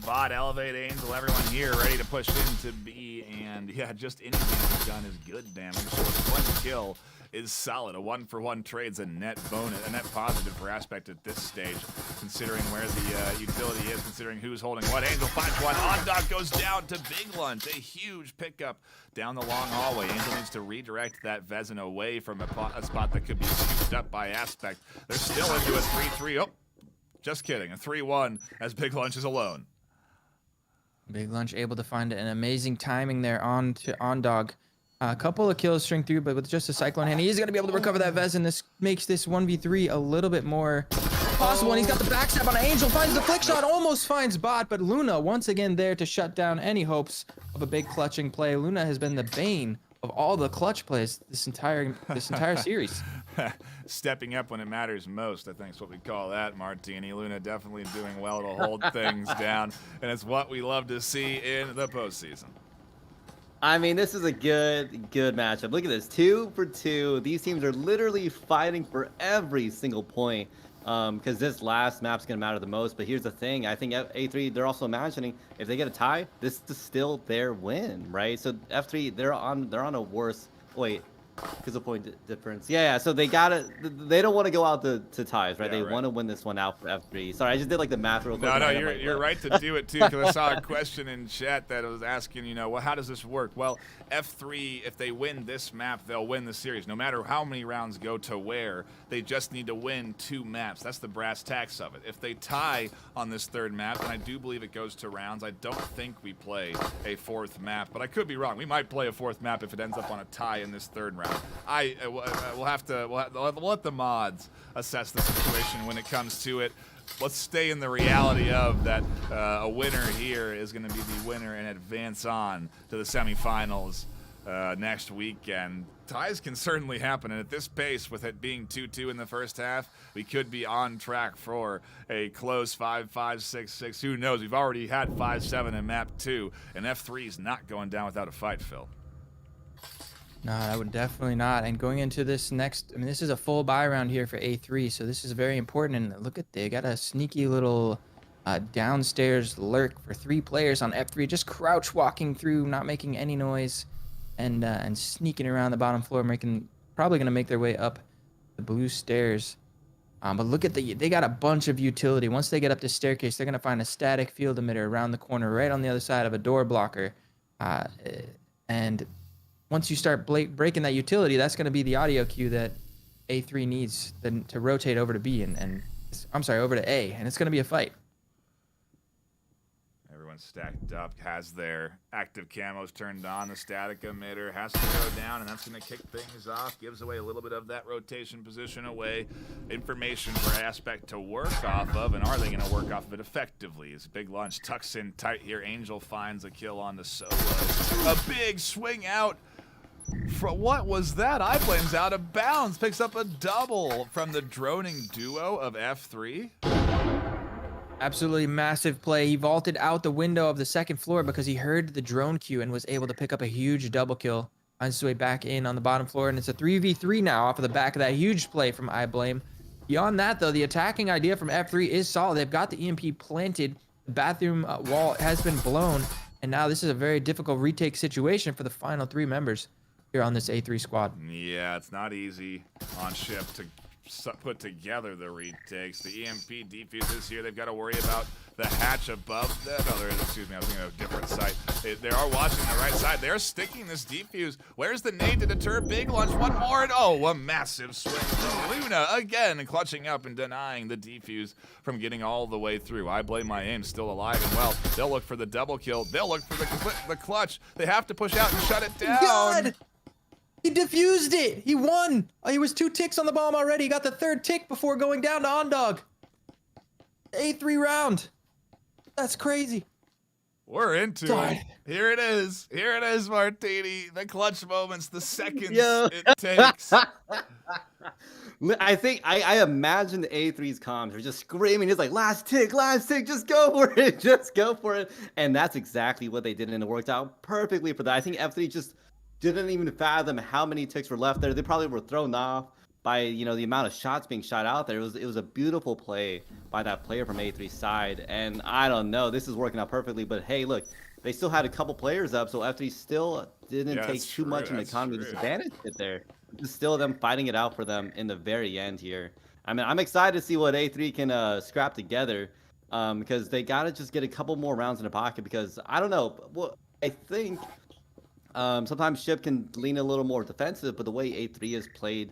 Bot, Elevate, Angel, everyone here ready to push into B, and yeah, just any damage done is good damage. So one kill is solid. A 1-for-1 trade's a net bonus, a net positive for Aspect at this stage, considering where the utility is, considering who's holding what. Angel finds one. Ondog goes down to Big Lunch. A huge pickup down the long hallway. Angel needs to redirect that Vezin away from a spot that could be scooped up by Aspect. They're still into a 3-3. Oh, just kidding. A 3-1 as Big Lunch is alone. Big Lunch able to find an amazing timing there on to Ondog. A couple of kills string through, but with just a Cyclone hand, he's going to be able to recover that Vezin. This makes this 1v3 a little bit more possible, and he's got the backstab on Angel, finds the flick shot, almost finds Bot, but Luna once again there to shut down any hopes of a big clutching play. Luna has been the bane of all the clutch plays this entire series. Stepping up when it matters most, I think is what we call that, Martini. Luna definitely doing well to hold things down, and it's what we love to see in the postseason. I mean, this is a good matchup. Look at this, 2 for 2. These teams are literally fighting for every single point, because this last map's gonna matter the most. But here's the thing: I think A3, they're also imagining if they get a tie, this is still their win, right? So F3, they're on a worse. Wait, because of point difference. Yeah. So they don't want to go out to ties, right? Yeah, they right. want to win this one out for F3. Sorry, I just did like the math real quick. No, you're right to do it too, because I saw a question in chat that was asking, well, how does this work? Well, F3, if they win this map, they'll win the series. No matter how many rounds go to where, they just need to win 2 maps. That's the brass tacks of it. If they tie on this 3rd map, and I do believe it goes to rounds, I don't think we play a 4th map, but I could be wrong. We might play a 4th map if it ends up on a tie in this 3rd round. We'll let the mods assess the situation when it comes to it. Let's stay in the reality of that a winner here is going to be the winner and advance on to the semifinals next weekend. Ties can certainly happen, and at this pace, with it being 2-2 in the first half, we could be on track for a close 5-5, 6-6. Who knows? We've already had 5-7 in map 2, and F3 is not going down without a fight, Phil. No, I would definitely not. And going into this next, I mean, this is a full buy round here for A3, so this is very important. And look at, they got a sneaky little downstairs lurk for 3 players on F3, just crouch walking through, not making any noise, and sneaking around the bottom floor, probably gonna make their way up the blue stairs. But look at they got a bunch of utility. Once they get up this staircase, they're gonna find a static field emitter around the corner, right on the other side of a door blocker, and once you start breaking that utility, that's going to be the audio cue that A3 needs then to rotate over to B and I'm sorry, over to A, and it's going to be a fight. Everyone's stacked up, has their active camos turned on. The static emitter has to go down, and that's going to kick things off. Gives away a little bit of that rotation position away. Information for Aspect to work off of, and are they going to work off of it effectively? As Big Lunch tucks in tight here, Angel finds a kill on the solo. A big swing out. What was that? iBlame's out of bounds. Picks up a double from the droning duo of F3. Absolutely massive play. He vaulted out the window of the second floor because he heard the drone cue and was able to pick up a huge double kill on his way back in on the bottom floor. And it's a 3v3 now off of the back of that huge play from iBlame. Beyond that, though, the attacking idea from F3 is solid. They've got the EMP planted. The bathroom wall has been blown. And now this is a very difficult retake situation for the final 3 members here on this A3 squad. Yeah, it's not easy on ship to put together the retakes. The EMP defuses here. They've got to worry about the hatch above them. Oh, excuse me, I was thinking of a different site. They are watching the right side. They're sticking this defuse. Where's the nade to deter Big Lunch? One more, and oh, a massive swing from Luna again, and clutching up and denying the defuse from getting all the way through. I blame my aim, still alive and well. They'll look for the double kill. They'll look for the clutch. They have to push out and shut it down. God! He defused it. He won. He was 2 ticks on the bomb already. He got the 3rd tick before going down to Ondog. A3 round. That's crazy. We're into it. Here it is. Here it is, Martini. The clutch moments, the seconds it takes. I think I imagine the A3's comms are just screaming. It's like, last tick, just go for it, just go for it. And that's exactly what they did, and it worked out perfectly for that. I think F3 just didn't even fathom how many ticks were left there. They probably were thrown off by, you know, the amount of shots being shot out there. It was a beautiful play by that player from A3's side. And I don't know, this is working out perfectly, but hey, look, they still had a couple players up, so F3 still didn't take too much an economy disadvantage there. It's still them fighting it out for them in the very end here. I mean, I'm excited to see what A3 can scrap together, because they got to just get a couple more rounds in the pocket, because I don't know, well, I think sometimes Ship can lean a little more defensive, but the way A3 has played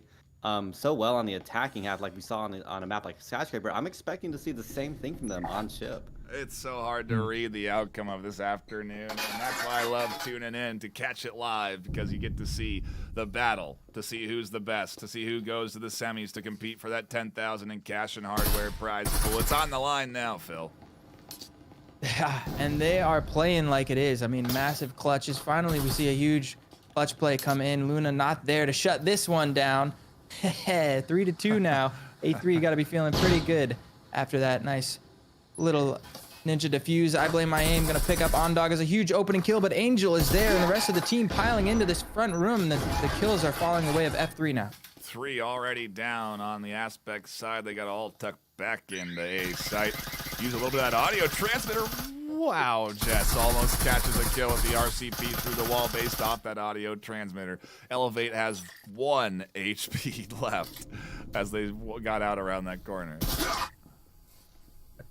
so well on the attacking half, like we saw on a map like Skyscraper, I'm expecting to see the same thing from them on Ship. It's so hard to read the outcome of this afternoon, and that's why I love tuning in to catch it live, because you get to see the battle, to see who's the best, to see who goes to the semis to compete for that 10,000 in cash and hardware prize pool. It's on the line now, Phil. Yeah, and they are playing like it is. I mean, massive clutches. Finally, we see a huge clutch play come in. Luna not there to shut this one down. 3-2 now. A3 got to be feeling pretty good after that nice little ninja defuse. I blame my aim. Gonna pick up Ondog as a huge opening kill, but Angel is there, and the rest of the team piling into this front room. The kills are falling the way of F3 now. 3 already down on the Aspect side. They got all tucked back into A site. Use a little bit of that audio transmitter. Wow, Jets almost catches a kill with the RCP through the wall based off that audio transmitter. Elevate has 1 HP left as they got out around that corner.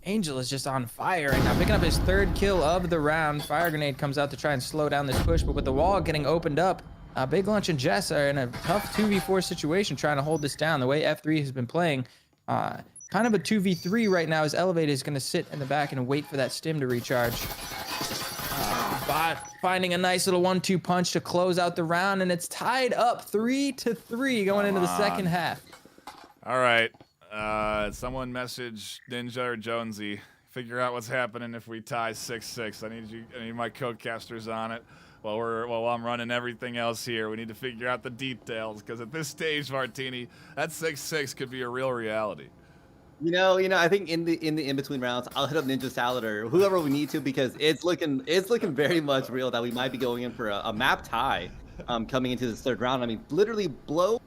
Angel is just on fire right now, picking up his 3rd kill of the round. Fire grenade comes out to try and slow down this push, but with the wall getting opened up, Big Lunch and Jess are in a tough 2v4 situation trying to hold this down. The way F3 has been playing, kind of a 2v3 right now, as Elevate is going to sit in the back and wait for that stim to recharge. But finding a nice little 1-2 punch to close out the round, and it's tied up 3-3 going into the second half. All right. Someone message Ninja or Jonesy. figure out what's happening if we tie 6-6. I need my co-casters on it while I'm running everything else here. We need to figure out the details, because at this stage, Martini, that 6-6 could be a real reality. You know, I think in the in-between rounds, I'll hit up Ninja Salad or whoever we need to, because it's looking very much real that we might be going in for a map tie coming into this third round. I mean, literally blow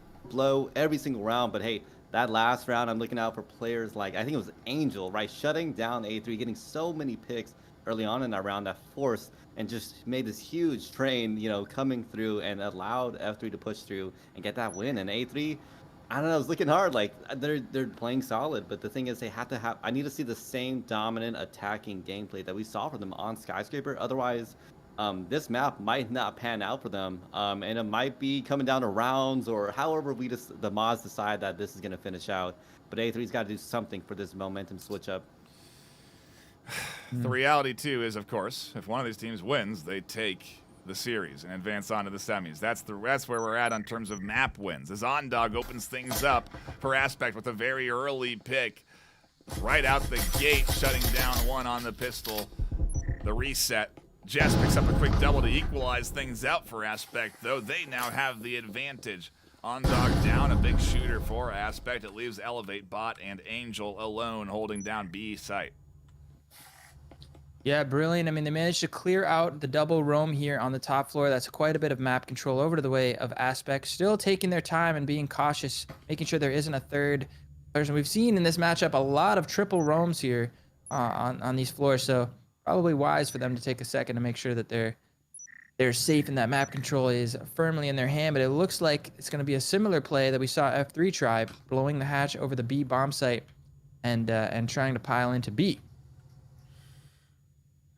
every single round. But hey, that last round, I'm looking out for players like, I think it was Angel, right, shutting down A3, getting so many picks early on in that round that forced and just made this huge train, you know, coming through and allowed F3 to push through and get that win. And A3, I don't know, it's looking hard. Like, they're playing solid, but the thing is, they have to have. I need to see the same dominant attacking gameplay that we saw from them on Skyscraper. Otherwise, this map might not pan out for them, and it might be coming down to rounds or however the mods decide that this is going to finish out. But A3's got to do something for this momentum switch up. The reality too is, of course, if one of these teams wins, they take the series and advance on to the semis. That's where we're at in terms of map wins. As Ondog opens things up for Aspect with a very early pick right out the gate, shutting down one on the pistol. The reset. Jess picks up a quick double to equalize things out for Aspect, though they now have the advantage. Ondog down, a big shooter for Aspect. It leaves Elevate, Bot, and Angel alone holding down B site. Yeah, brilliant. I mean, they managed to clear out the double roam here on the top floor. That's quite a bit of map control over to the way of Aspect. Still taking their time and being cautious, making sure there isn't a third person. We've seen in this matchup a lot of triple roams here on these floors, so probably wise for them to take a second to make sure that they're safe and that map control is firmly in their hand. But it looks like it's going to be a similar play that we saw F3 try, blowing the hatch over the B bomb site and trying to pile into B.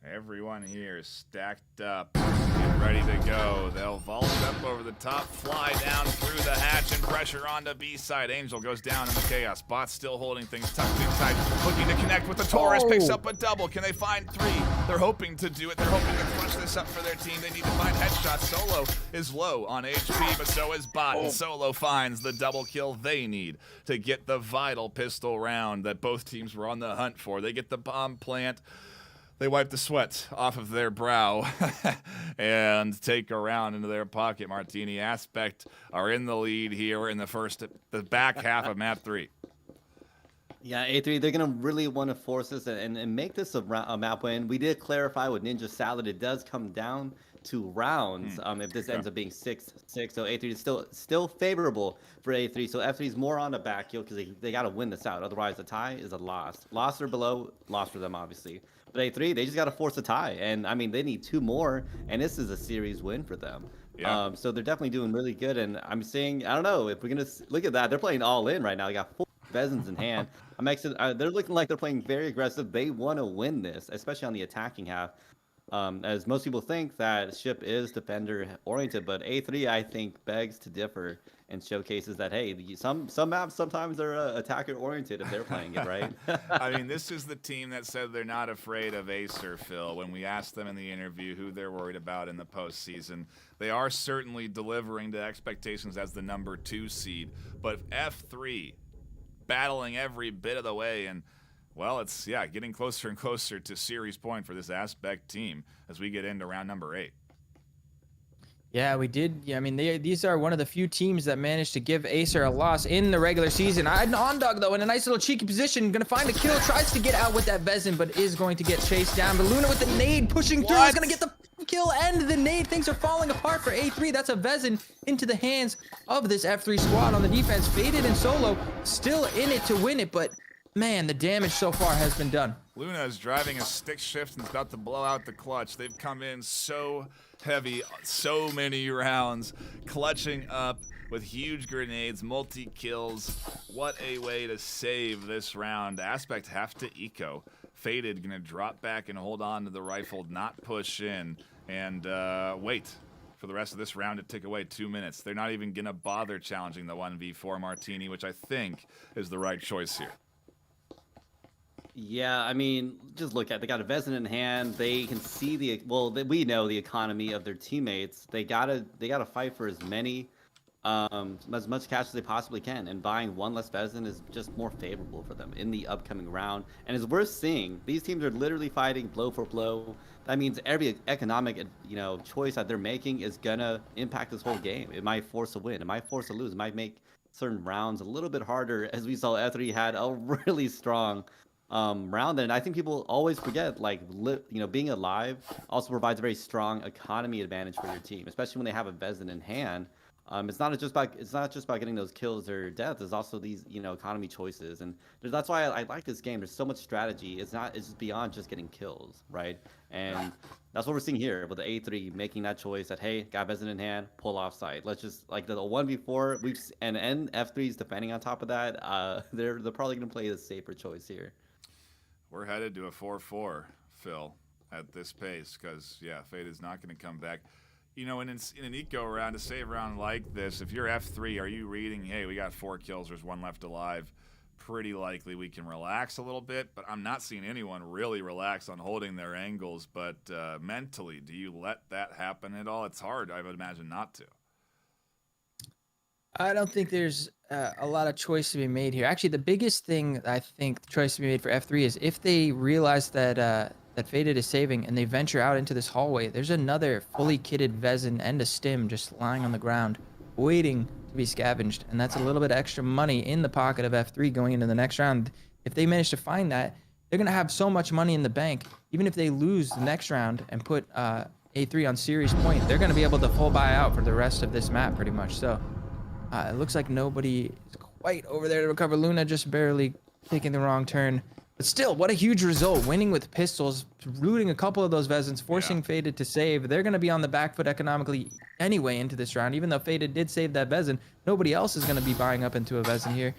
Everyone here is stacked up, get ready to go. They'll vault up over the top, fly down through the hatch, and pressure onto B side. Angel goes down in the chaos. Bot's still holding things tucked inside, looking to connect with the Taurus. Picks up a double. Can they find three? They're hoping to do it. They're hoping to clutch this up for their team. They need to find headshots. Solo is low on HP, but so is Bot. And Solo finds the double kill they need to get the vital pistol round that both teams were on the hunt for. They get the bomb plant. They wipe the sweat off of their brow and take a round into their pocket. Martini Aspect are in the lead here. We're in the back half of map 3. Yeah, A3, they're going to really want to force this and make this a map win. We did clarify with Ninja Salad, it does come down to rounds if this ends up being 6-6. So A3 is still favorable for A3. So F3 is more on the back heel because they got to win this out. Otherwise, the tie is a loss. Loss or below, loss for them, obviously. But A3, they just got to force a tie. And, I mean, they need 2 more, and this is a series win for them. Yeah. So they're definitely doing really good. And I'm saying, I don't know, if we're going to look at that, they're playing all in right now. They got 4 Vezins in hand. I'm actually, they're looking like they're playing very aggressive. They want to win this, especially on the attacking half. As most people think that Ship is defender-oriented, but A3, I think, begs to differ and showcases that, hey, some maps sometimes are attacker-oriented if they're playing it, right? I mean, this is the team that said they're not afraid of Acer, Phil. When we asked them in the interview who they're worried about in the postseason, they are certainly delivering to expectations as the number 2 seed. But F3, battling every bit of the way, and well, it's getting closer and closer to series point for this Aspect team as we get into round number 8. Yeah, we did. Yeah, I mean, these are one of the few teams that managed to give Acer a loss in the regular season. Ondog, though, in a nice little cheeky position, going to find a kill, tries to get out with that Vezin, but is going to get chased down. But Luna with the nade pushing through is going to get the kill and the nade. Things are falling apart for A3. That's a Vezin into the hands of this F3 squad on the defense. Faded and Solo still in it to win it, but man, the damage so far has been done. Luna is driving a stick shift and is about to blow out the clutch. They've come in so heavy, so many rounds, clutching up with huge grenades, multi-kills. What a way to save this round. Aspect have to eco. Faded gonna drop back and hold on to the rifle, not push in, and wait for the rest of this round to tick away 2 minutes. They're not even gonna bother challenging the 1v4 Martini, which I think is the right choice here. Yeah, I mean, just look at, they got a Vezin in hand. They can see we know the economy of their teammates. They gotta fight for as many as much cash as they possibly can, and buying one less Vezin is just more favorable for them in the upcoming round. And it's worth seeing. These teams are literally fighting blow for blow. That means every economic, choice that they're making is gonna impact this whole game. It might force a win. It might force a lose. It might make certain rounds a little bit harder, as we saw F3 had a really strong round. And I think people always forget, being alive also provides a very strong economy advantage for your team, especially when they have a Vezin in hand. It's not just about getting those kills or deaths. There's also these economy choices, and that's why I like this game. There's so much strategy. It's just beyond just getting kills, right? And that's what we're seeing here with the A3 making that choice that, hey, got Vezin in hand, pull off site. Let's just, like the 1v4 and F3's defending on top of that. They're probably gonna play the safer choice here. We're headed to a 4-4, Phil, at this pace, because Fade is not going to come back. In an eco round, a save round like this, if you're F3, are you reading, hey, we got 4 kills, there's 1 left alive, pretty likely we can relax a little bit, but I'm not seeing anyone really relax on holding their angles. But mentally, do you let that happen at all? It's hard, I would imagine, not to. I don't think there's a lot of choice to be made here. Actually, the biggest thing I think the choice to be made for F3 is if they realize that that Faded is saving and they venture out into this hallway, there's another fully kitted Vezin and a Stim just lying on the ground waiting to be scavenged, and that's a little bit of extra money in the pocket of F3 going into the next round. If they manage to find that, they're going to have so much money in the bank. Even if they lose the next round and put A3 on series point, they're going to be able to full buy out for the rest of this map pretty much. So it looks like nobody is quite over there to recover. Luna just barely taking the wrong turn. But still, what a huge result. Winning with pistols, rooting a couple of those Vezins, forcing Faded to save. They're going to be on the back foot economically anyway into this round. Even though Faded did save that Vezin, nobody else is going to be buying up into a Vezin here.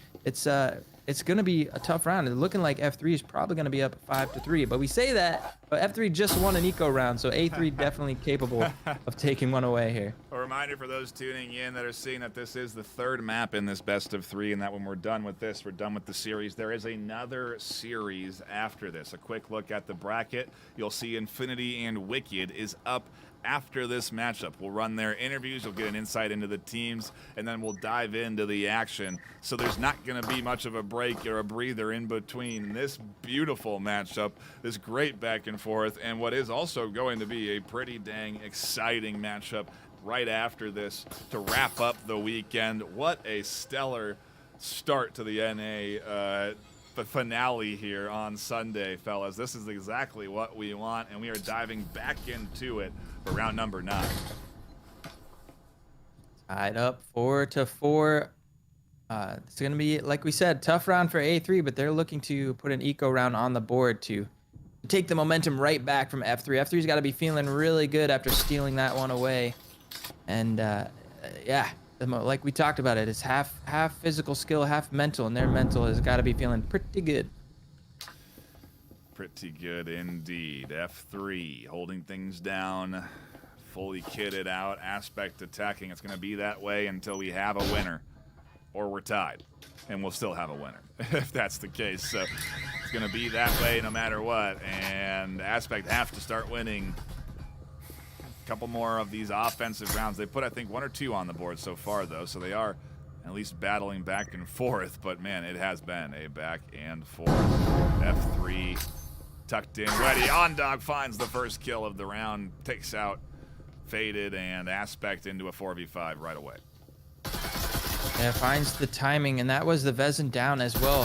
It's going to be a tough round. It's looking like F3 is probably going to be up 5-3. But we say that, but F3 just won an eco round, so A3 definitely capable of taking one away here. A reminder for those tuning in that are seeing that this is the 3rd map in this best of 3, and that when we're done with this, we're done with the series. There is another series after this. A quick look at the bracket. You'll see Infinity and Wicked is up after this matchup. We'll run their interviews, you'll get an insight into the teams, and then we'll dive into the action. So there's not going to be much of a break or a breather in between this beautiful matchup, this great back and forth, and what is also going to be a pretty dang exciting matchup right after this to wrap up the weekend. What a stellar start to the NA the finale here on Sunday, fellas. This is exactly what we want, and we are diving back into it for round number 9. Tied up 4-4. It's going to be, like we said, tough round for A3, but they're looking to put an eco round on the board to take the momentum right back from F3. F3's got to be feeling really good after stealing that one away. And like we talked about it's half physical skill, half mental, and their mental has got to be feeling pretty good. Pretty good indeed. F3 holding things down, fully kitted out, aspect attacking. It's going to be that way until we have a winner, or we're tied, and we'll still have a winner if that's the case. So it's going to be that way no matter what, and aspect have to start winning a couple more of these offensive rounds. They put, I think, 1 or 2 on the board so far, though, so they are at least battling back and forth. But man, it has been a back and forth. F3 tucked in, ready. Ondog finds the first kill of the round, takes out Faded and Aspect into a 4v5 right away. Yeah, finds the timing, and that was the Vezin down as well.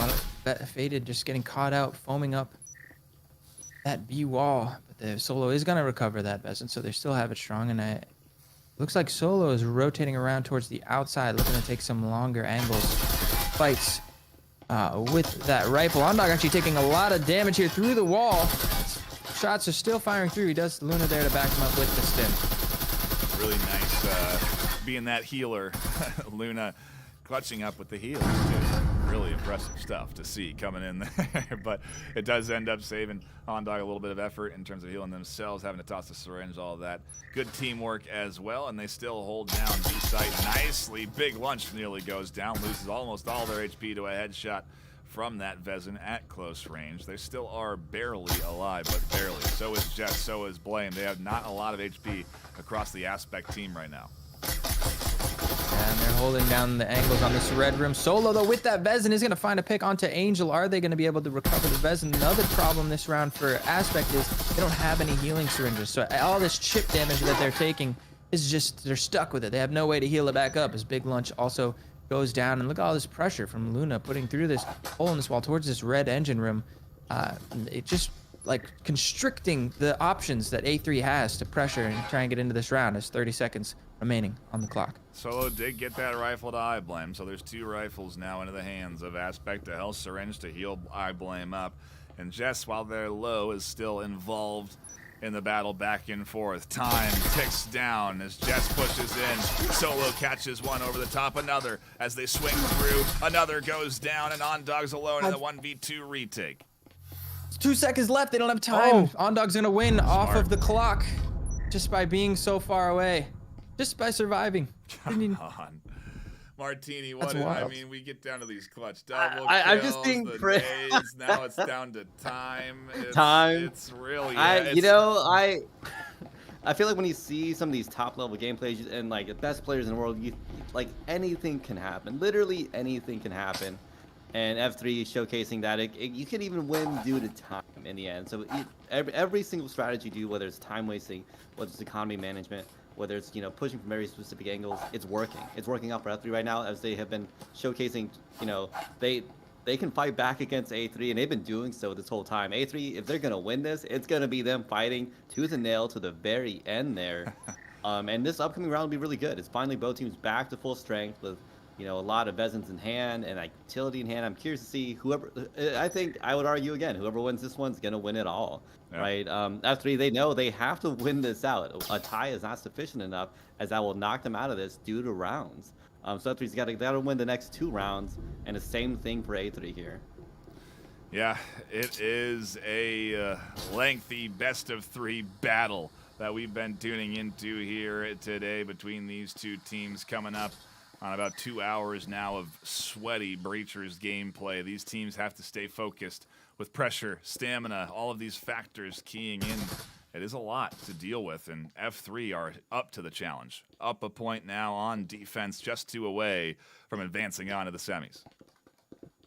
Faded just getting caught out, foaming up that B wall. But the Solo is going to recover that Vezin, so they still have it strong. And it looks like Solo is rotating around towards the outside, looking to take some longer angles. Fights with that rifle. Ondog actually taking a lot of damage here through the wall. Shots are still firing through. He does Luna there to back him up with the stim. Really nice being that healer. Luna clutching up with the heals, too. Really impressive stuff to see coming in there. But it does end up saving Ondog a little bit of effort in terms of healing themselves, having to toss the syringe, all of that. Good teamwork as well, and they still hold down B-site nicely. Big lunch nearly goes down, loses almost all their HP to a headshot from that Vezin at close range. They still are barely alive, but barely. So is Jet, so is Blame. They have not a lot of HP across the Aspect team right now. And they're holding down the angles on this red room. Solo, though, with that Vezin is going to find a pick onto Angel. Are they going to be able to recover the Vezin? Another problem this round for Aspect is they don't have any healing syringes. So all this chip damage that they're taking is just, they're stuck with it. They have no way to heal it back up as Big Lunch also goes down. And look at all this pressure from Luna putting through this hole in this wall towards this red engine room. It just like constricting the options that A3 has to pressure and try and get into this round as 30 seconds remaining on the clock. Solo did get that rifle to Eyeblame, so there's 2 rifles now into the hands of Aspect, a health syringe to heal Eyeblame up. And Jess, while they're low, is still involved in the battle back and forth. Time ticks down as Jess pushes in. Solo catches one over the top, another as they swing through. Another goes down, and Ondog's alone in the 1v2 retake. 2 seconds left. They don't have time. Oh. Ondog's going to win off of the clock just by being so far away. Just by surviving. Come on. Martini, what is, I mean, we get down to these clutch double I'm kills, just being the days, now it's down to time. It's really, I feel like when you see some of these top level gameplays and like the best players in the world, like anything can happen. Literally anything can happen. And F3 showcasing that you can even win due to time in the end. So every single strategy you do, whether it's time wasting, whether it's economy management, whether it's pushing from very specific angles, it's working. It's working out for F3 right now, as they have been showcasing. They can fight back against A3, and they've been doing so this whole time. A3, if they're gonna win this, it's gonna be them fighting tooth and nail to the very end there. And this upcoming round will be really good. It's finally both teams back to full strength with a lot of Vezins in hand and like utility in hand. I'm curious to see whoever. I think I would argue again, whoever wins this one's gonna win it all, right? F3, they know they have to win this out. A tie is not sufficient enough, as that will knock them out of this due to rounds. So F3's got to win the next 2 rounds, and the same thing for A3 here. Yeah, it is a lengthy best of 3 battle that we've been tuning into here today between these 2 teams, coming up on about 2 hours now of sweaty Breachers gameplay. These teams have to stay focused with pressure, stamina, all of these factors keying in. It is a lot to deal with, and F3 are up to the challenge. Up a point now on defense, just 2 away from advancing on to the semis.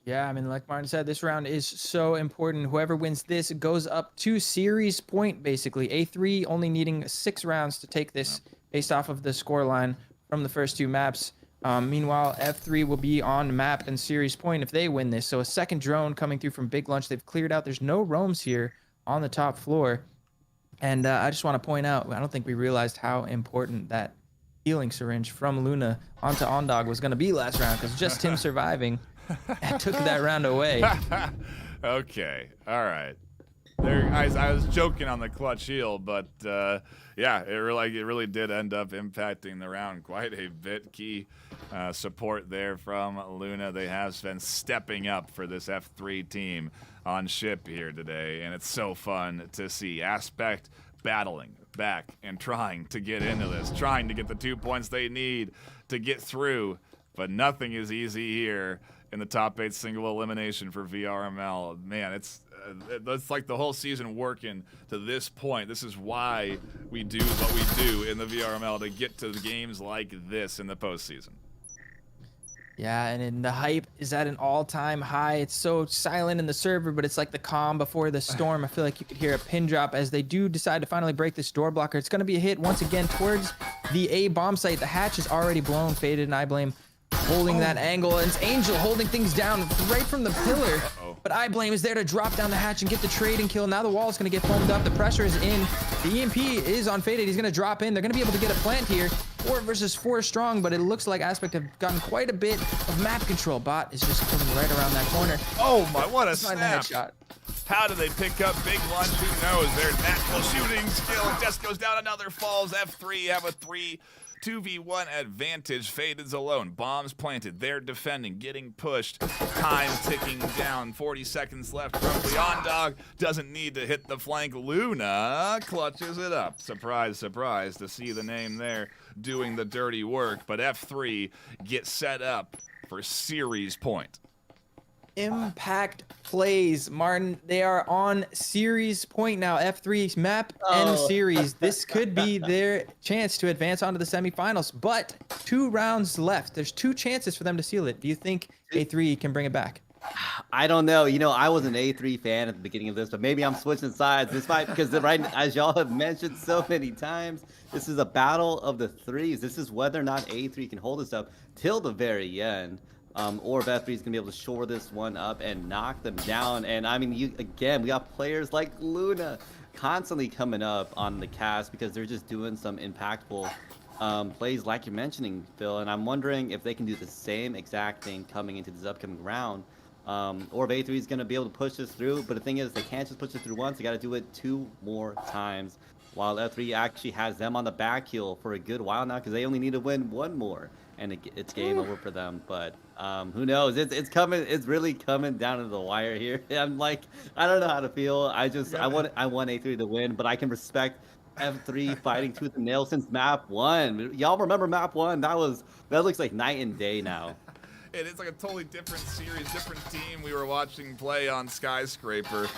Yeah, I mean, like Martin said, this round is so important. Whoever wins this goes up to series point, basically. A3 only needing 6 rounds to take this based off of the scoreline from the first 2 maps. Meanwhile, F3 will be on map and series point if they win this. So a second drone coming through from Big Lunch. They've cleared out. There's no roams here on the top floor. And I just want to point out, I don't think we realized how important that healing syringe from Luna onto Ondog was going to be last round, because just him surviving took that round away. Okay, all right. I was joking on the clutch heal, but yeah, it really did end up impacting the round quite a bit. Key support there from Luna. They have been stepping up for this F3 team on ship here today, and it's so fun to see Aspect battling back and trying to get into this, trying to get the 2 points they need to get through, but nothing is easy here in the top 8 single elimination for VRML. Man, it's like the whole season working to this point. This is why we do what we do in the VRML, to get to the games like this in the postseason. Yeah, and the hype is at an all-time high. It's so silent in the server, but it's like the calm before the storm. I feel like you could hear a pin drop as they do decide to finally break this door blocker. It's going to be a hit once again towards the A bomb site. The hatch is already blown. Faded and Eyeblame holding that angle, and it's Angel holding things down right from the pillar. But Eyeblame is there to drop down the hatch and get the trading kill. Now the wall is going to get foamed up. The pressure is in. The EMP is on Faded. He's going to drop in. They're going to be able to get a plant here. 4 versus 4 strong, but it looks like Aspect have gotten quite a bit of map control. Bot is just coming right around that corner. Oh my, what a snap. How do they pick up Big Lunch? Who knows? Their natural shooting skill just goes down. Another falls. F3 have a 2v1 advantage. Faded's alone. Bombs planted. They're defending. Getting pushed. Time ticking down. 40 seconds left. Roughly. Ondog doesn't need to hit the flank. Luna clutches it up. Surprise, surprise to see the name there doing the dirty work. But F3 gets set up for series point. impact plays, Martin. They are on series point now. F3's map and series. This could be their chance to advance onto the semifinals, but 2 rounds left. There's 2 chances for them to seal it. Do you think A3 can bring it back? I don't know. You know, I was an A3 fan at the beginning of this, but maybe I'm switching sides. This might, because right, as y'all have mentioned so many times, this is a battle of the threes. This is whether or not A3 can hold this up till the very end. Or if F3 is going to be able to shore this one up and knock them down. And I mean, again, we got players like Luna constantly coming up on the cast because they're just doing some impactful plays like you're mentioning, Phil. And I'm wondering if they can do the same exact thing coming into this upcoming round. Or if A3 is going to be able to push this through. But the thing is, they can't just push it through once. They got to do it 2 more times. While F3 actually has them on the back heel for a good while now because they only need to win 1 more. And it's game over for them. But who knows? It's coming. It's really coming down to the wire here. I'm like, I don't know how to feel. I want A3 to win, but I can respect F3 fighting tooth and nail since map 1. Y'all remember map 1? That looks like night and day now. It is like a totally different series, different team we were watching play on Skyscraper.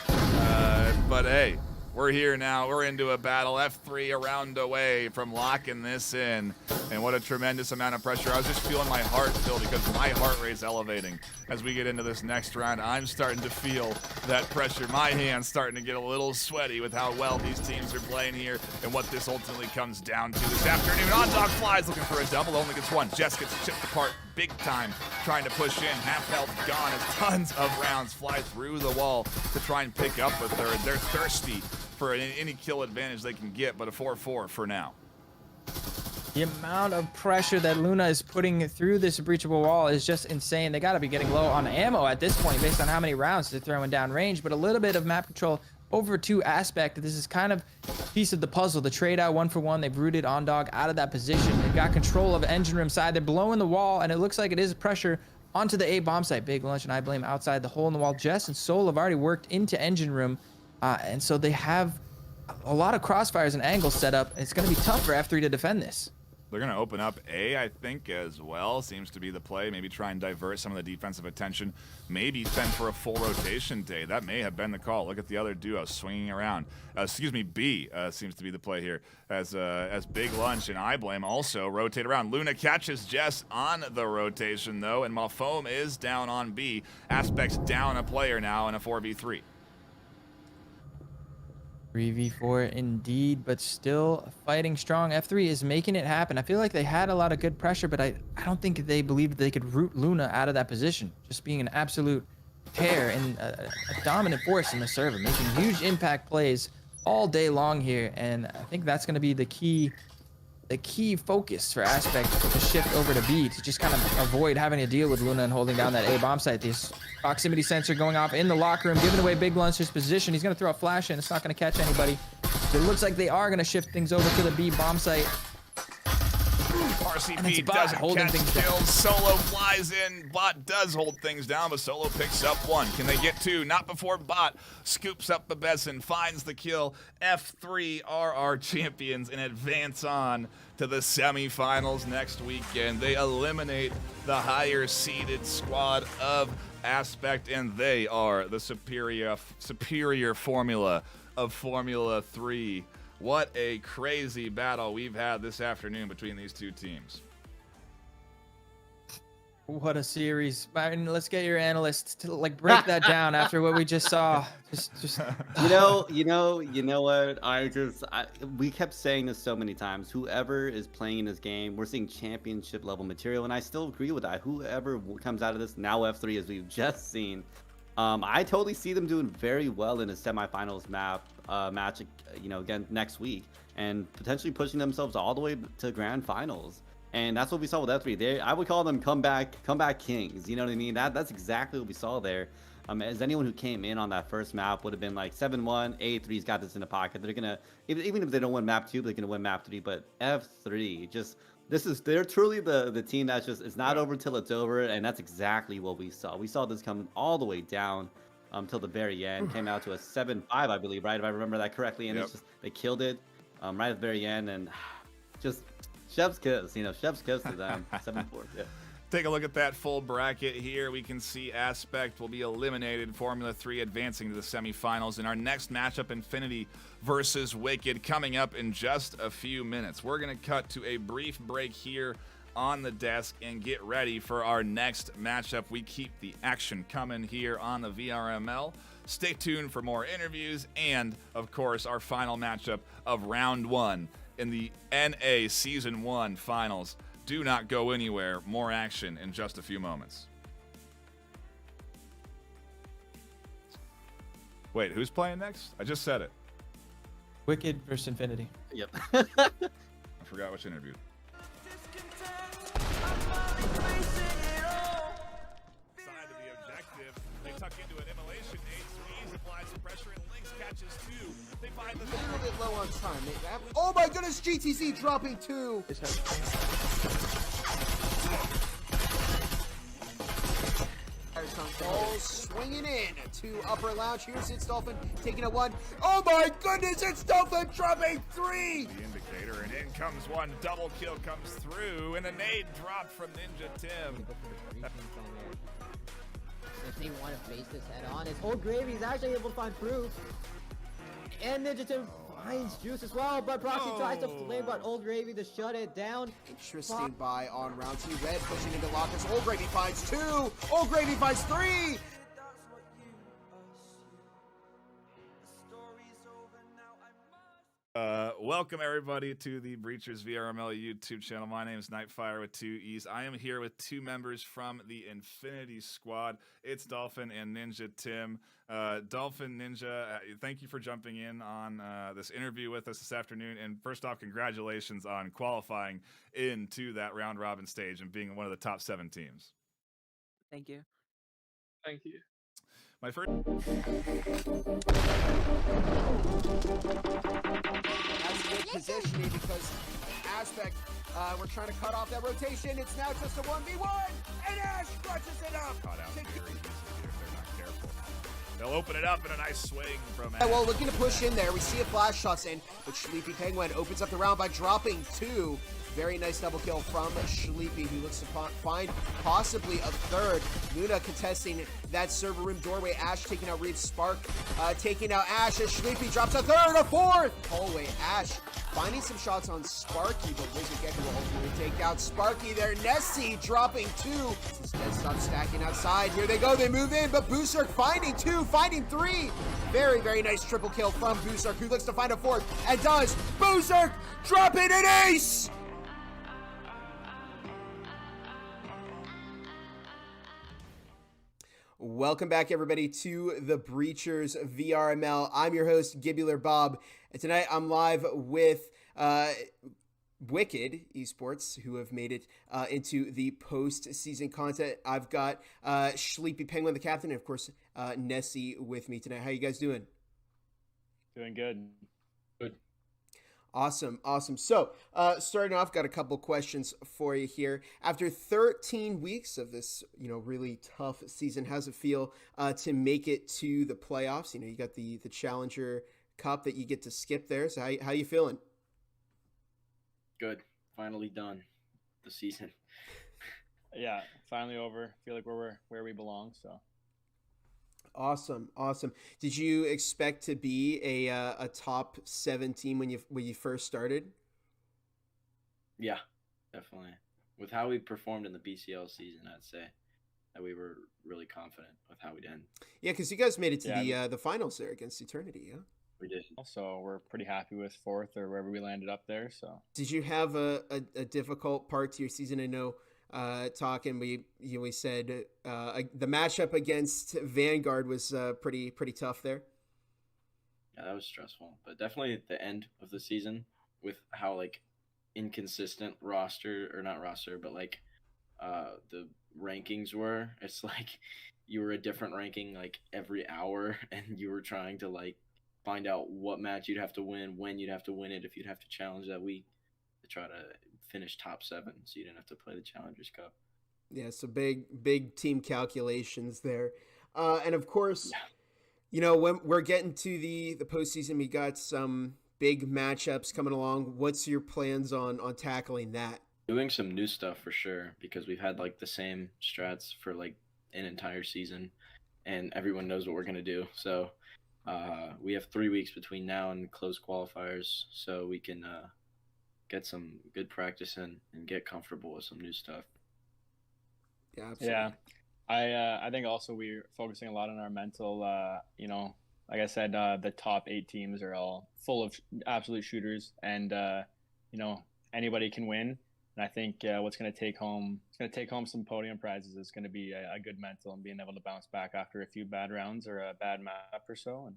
But hey, we're here now. We're into a battle. F3 a round away from locking this in. And what a tremendous amount of pressure. I was just feeling my heart fill because my heart rate's elevating. As we get into this next round, I'm starting to feel that pressure. My hand's starting to get a little sweaty with how well these teams are playing here and what this ultimately comes down to this afternoon. On-Dog flies looking for a double, only gets 1. Jess gets chipped apart big time, trying to push in. Half health gone as tons of rounds fly through the wall to try and pick up a third. They're thirsty for any kill advantage they can get, but a 4-4 for now. The amount of pressure that Luna is putting through this breachable wall is just insane. They got to be getting low on ammo at this point based on how many rounds they're throwing down range, but a little bit of map control over to Aspect. This is kind of a piece of the puzzle. The trade out 1-for-1. They've rooted On-Dog out of that position. They've got control of engine room side. They're blowing the wall, and it looks like it is pressure onto the A bomb site. Big Lunch and I blame outside the hole in the wall. Jess and Soul have already worked into engine room, and so they have a lot of crossfires and angles set up. It's going to be tough for F3 to defend this. They're going to open up A, I think, as well. Seems to be the play. Maybe try and divert some of the defensive attention. Maybe send for a full rotation day. That may have been the call. Look at the other duo swinging around. B seems to be the play here. As Big Lunch and I blame also rotate around. Luna catches Jess on the rotation, though, and Malfoam is down on B. Aspect's down a player now in a 4v3. 3v4 indeed, but still fighting strong. F3 is making it happen. I feel like they had a lot of good pressure, but I don't think they believed they could root Luna out of that position. Just being an absolute tear and a dominant force in the server, making huge impact plays all day long here. And I think that's going to be the key focus for Aspect to shift over to B to just kind of avoid having to deal with Luna and holding down that A bomb site. This proximity sensor going off in the locker room, giving away Big Lunch's position. He's going to throw a flash in. It's not going to catch anybody. It looks like they are going to shift things over to the B bomb site. RCP doesn't catch kills. Solo flies in. Bot does hold things down, but Solo picks up 1. Can they get 2? Not before Bot scoops up the Besson, finds the kill. F3 are our champions and advance on to the semifinals next weekend. They eliminate the higher seeded squad of Aspect, and they are the superior formula of Formula 3. What a crazy battle we've had this afternoon between these two teams. What a series. Martin, let's get your analysts to break that down after what we just saw. Just You know what? We kept saying this so many times. Whoever is playing in this game, we're seeing championship level material, and I still agree with that. Whoever comes out of this, now F3 as we've just seen, I totally see them doing very well in a semifinals match, again next week, and potentially pushing themselves all the way to grand finals. And that's what we saw with F3. I would call them comeback kings. You know what I mean? That's exactly what we saw there. As anyone who came in on that first map would have been like 7-1, A3's got this in the pocket. They're gonna, even if they don't win map 2, they're gonna win map 3. But F3 they're truly the team that's just, it's not over till it's over, and that's exactly what we saw. We saw this come all the way down till the very end. Came out to a 7-5, I believe, right? If I remember that correctly. And It's just, they killed it right at the very end, and just chef's kiss, chef's kiss to them. 7-4. Yeah. Take a look at that full bracket here. We can see Aspect will be eliminated. Formula 3 advancing to the semifinals. In our next matchup, Infinity versus Wicked, coming up in just a few minutes. We're going to cut to a brief break here on the desk and get ready for our next matchup. We keep the action coming here on the VRML. Stay tuned for more interviews and, of course, our final matchup of round 1 in the NA Season 1 finals. Do not go anywhere. More action in just a few moments. Wait, who's playing next? I just said it. Wicked versus Infinity. Yep. I forgot which interview. Side of the objective. They tuck into an immolation. A3 applies some pressure and Lynx catches 2. They find the A little bit low on time. Oh my goodness, GTC dropping 2. Oh, swinging in to upper lounge. Here's It's Dolphin taking a 1. Oh my goodness, It's Dolphin dropping 3. The indicator, and in comes 1. Double kill comes through, and a nade drop from Ninja Tim. If they want to face this head on, his whole gravy is actually able to find proof. And Ninja Tim finds Juice as well, but Proxy tries to flame, but Old Gravy to shut it down. Interesting buy on round 2. Red pushing into lockers. Old Gravy finds 2. Old Gravy finds 3. Welcome everybody to the Breachers VRML YouTube channel. My name is Nightfire with 2 E's. I am here with 2 members from the Infinity Squad. It's Dolphin and Ninja Tim. Dolphin, Ninja, thank you for jumping in on this interview with us this afternoon. And first off, congratulations on qualifying into that round robin stage and being one of the top 7 teams. Thank you. Thank you. My first. That's good positioning because Aspect, we're trying to cut off that rotation. It's now just a 1v1, and Ash crunches it up. Caught out very easily if they're not careful. They'll open it up in a nice swing from Ash. Yeah, well, looking to push in there. We see a flash shots in, but Sleepy Penguin opens up the round by dropping 2. Very nice double kill from Sleepy, who looks to find possibly a 3rd. Luna contesting that server room doorway. Ash taking out Reeves. Spark taking out Ash as Sleepy drops a 3rd, a 4th. Hallway. Ash finding some shots on Sparky, but Wizard Gecko will ultimately take out Sparky there. Nessie dropping 2. Instead, stop stacking outside. Here they go. They move in, but Boozerk finding 2, finding 3. Very, very nice triple kill from Boozerk, who looks to find a 4th, and does. Boozerk dropping an ace. Welcome back, everybody, to the Breachers VRML. I'm your host, Gibular Bob, and tonight I'm live with Wicked Esports, who have made it into the post-season content. I've got Sleepy Penguin, the captain, and of course, Nessie with me tonight. How you guys doing? Doing good. Good. Awesome, awesome. So, starting off, got a couple questions for you here. After 13 weeks of this, really tough season, how's it feel to make it to the playoffs? You got the Challenger Cup that you get to skip there. So, how you feeling? Good. Finally done the season. Yeah, finally over. Feel like we're where we belong. So. Awesome, awesome. Did you expect to be a top 7 team when you first started? Yeah, definitely. With how we performed in the BCL season, I'd say that we were really confident with how we'd end. Yeah, because you guys made it to the finals there against Eternity, yeah? We did. So we're pretty happy with 4th or wherever we landed up there. So. Did you have a difficult part to your season? I know. Talking, we said the matchup against Vanguard was pretty tough there. Yeah, that was stressful, but definitely at the end of the season with how inconsistent the rankings were. It's like you were a different ranking every hour, and you were trying to find out what match you'd have to win, when you'd have to win it, if you'd have to challenge that week to try to finish top 7 so you didn't have to play the Challengers Cup. Yeah, so big team calculations there. And of course, when we're getting to the postseason, we got some big matchups coming along. What's your plans on tackling that? Doing some new stuff for sure, because we've had like the same strats for like an entire season, and everyone knows what we're gonna do. So we have 3 weeks between now and close qualifiers, so we can get some good practice in and get comfortable with some new stuff. Yeah, absolutely. Yeah, I think also we're focusing a lot on our mental. Like I said, the top 8 teams are all full of absolute shooters, and anybody can win. And I think what's going to take home some podium prizes is going to be a good mental and being able to bounce back after a few bad rounds or a bad map or so. And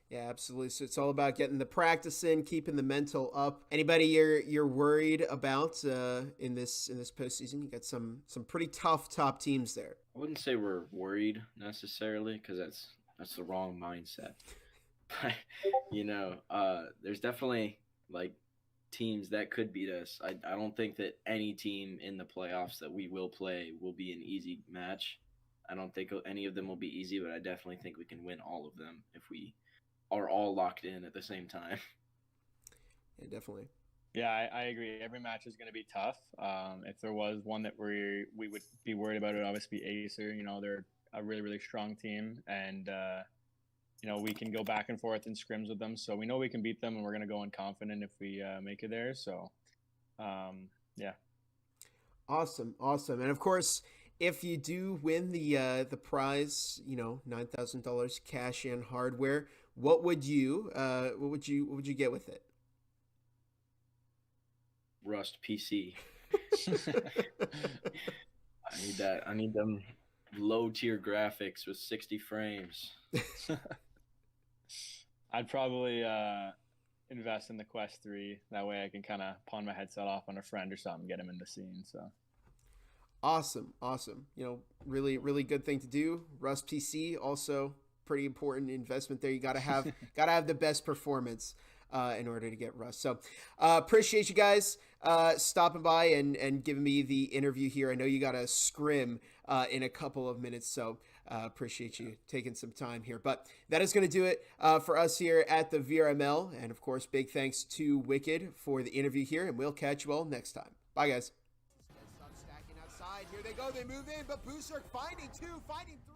yeah, absolutely. So it's all about getting the practice in, keeping the mental up. Anybody you're worried about in this postseason? You got some pretty tough top teams there. I wouldn't say we're worried necessarily, because that's the wrong mindset. But there's definitely like teams that could beat us. I don't think that any team in the playoffs that we will play will be an easy match. I don't think any of them will be easy, but I definitely think we can win all of them if we are all locked in at the same time. Yeah, definitely. Yeah, I agree. Every match is going to be tough. If there was one that we would be worried about, it would obviously be Acer. They're a really, really strong team, and we can go back and forth in scrims with them. So we know we can beat them, and we're going to go in confident if we make it there. So, yeah. Awesome. And of course, if you do win the prize, $9,000 cash and hardware, what would you get with it? Rust PC. I need that. I need them low tier graphics with 60 frames. I'd probably invest in the Quest 3. That way I can kind of pawn my headset off on a friend or something, get him in the scene. So awesome. Really, really good thing to do. Rust PC, also pretty important investment there. You gotta have the best performance in order to get Rust. So appreciate you guys stopping by and giving me the interview here. I know you got a scrim in a couple of minutes, so appreciate you taking some time here. But that is going to do it for us here at the VRML. And of course, big thanks to Wicked for the interview here, and we'll catch you all next time. Bye, guys. Stacking outside. Here they go. They move in, but Booster finding 2, finding 3.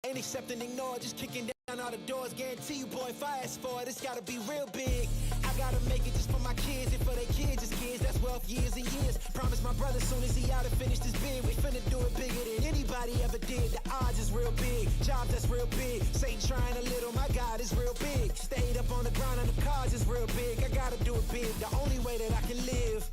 Ain't accepting, ignore, just kicking down all the doors. Guarantee you, boy, fast forward, it's gotta be real big. I gotta make it just for my kids and for their kids' kids. That's wealth years and years. Promise my brother soon as he out and finish this bid, we finna do it bigger than anybody ever did. The odds is real big, jobs that's real big. Satan trying a little, my God is real big. Stayed up on the grind on the cards is real big. I gotta do it big, the only way that I can live.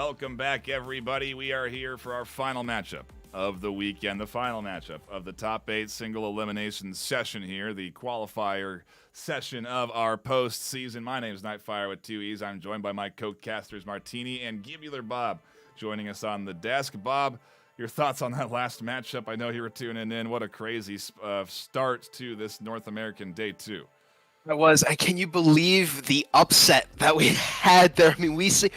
Welcome back, everybody. We are here for our final matchup of the weekend, the final matchup of the top 8 single elimination session here, the qualifier session of our postseason. My name is Nightfire with 2 E's. I'm joined by my co-casters Martini and Gibular Bob joining us on the desk. Bob, your thoughts on that last matchup? I know you were tuning in. What a crazy start to this North American Day 2. It was. And can you believe the upset that we had there? I mean, we see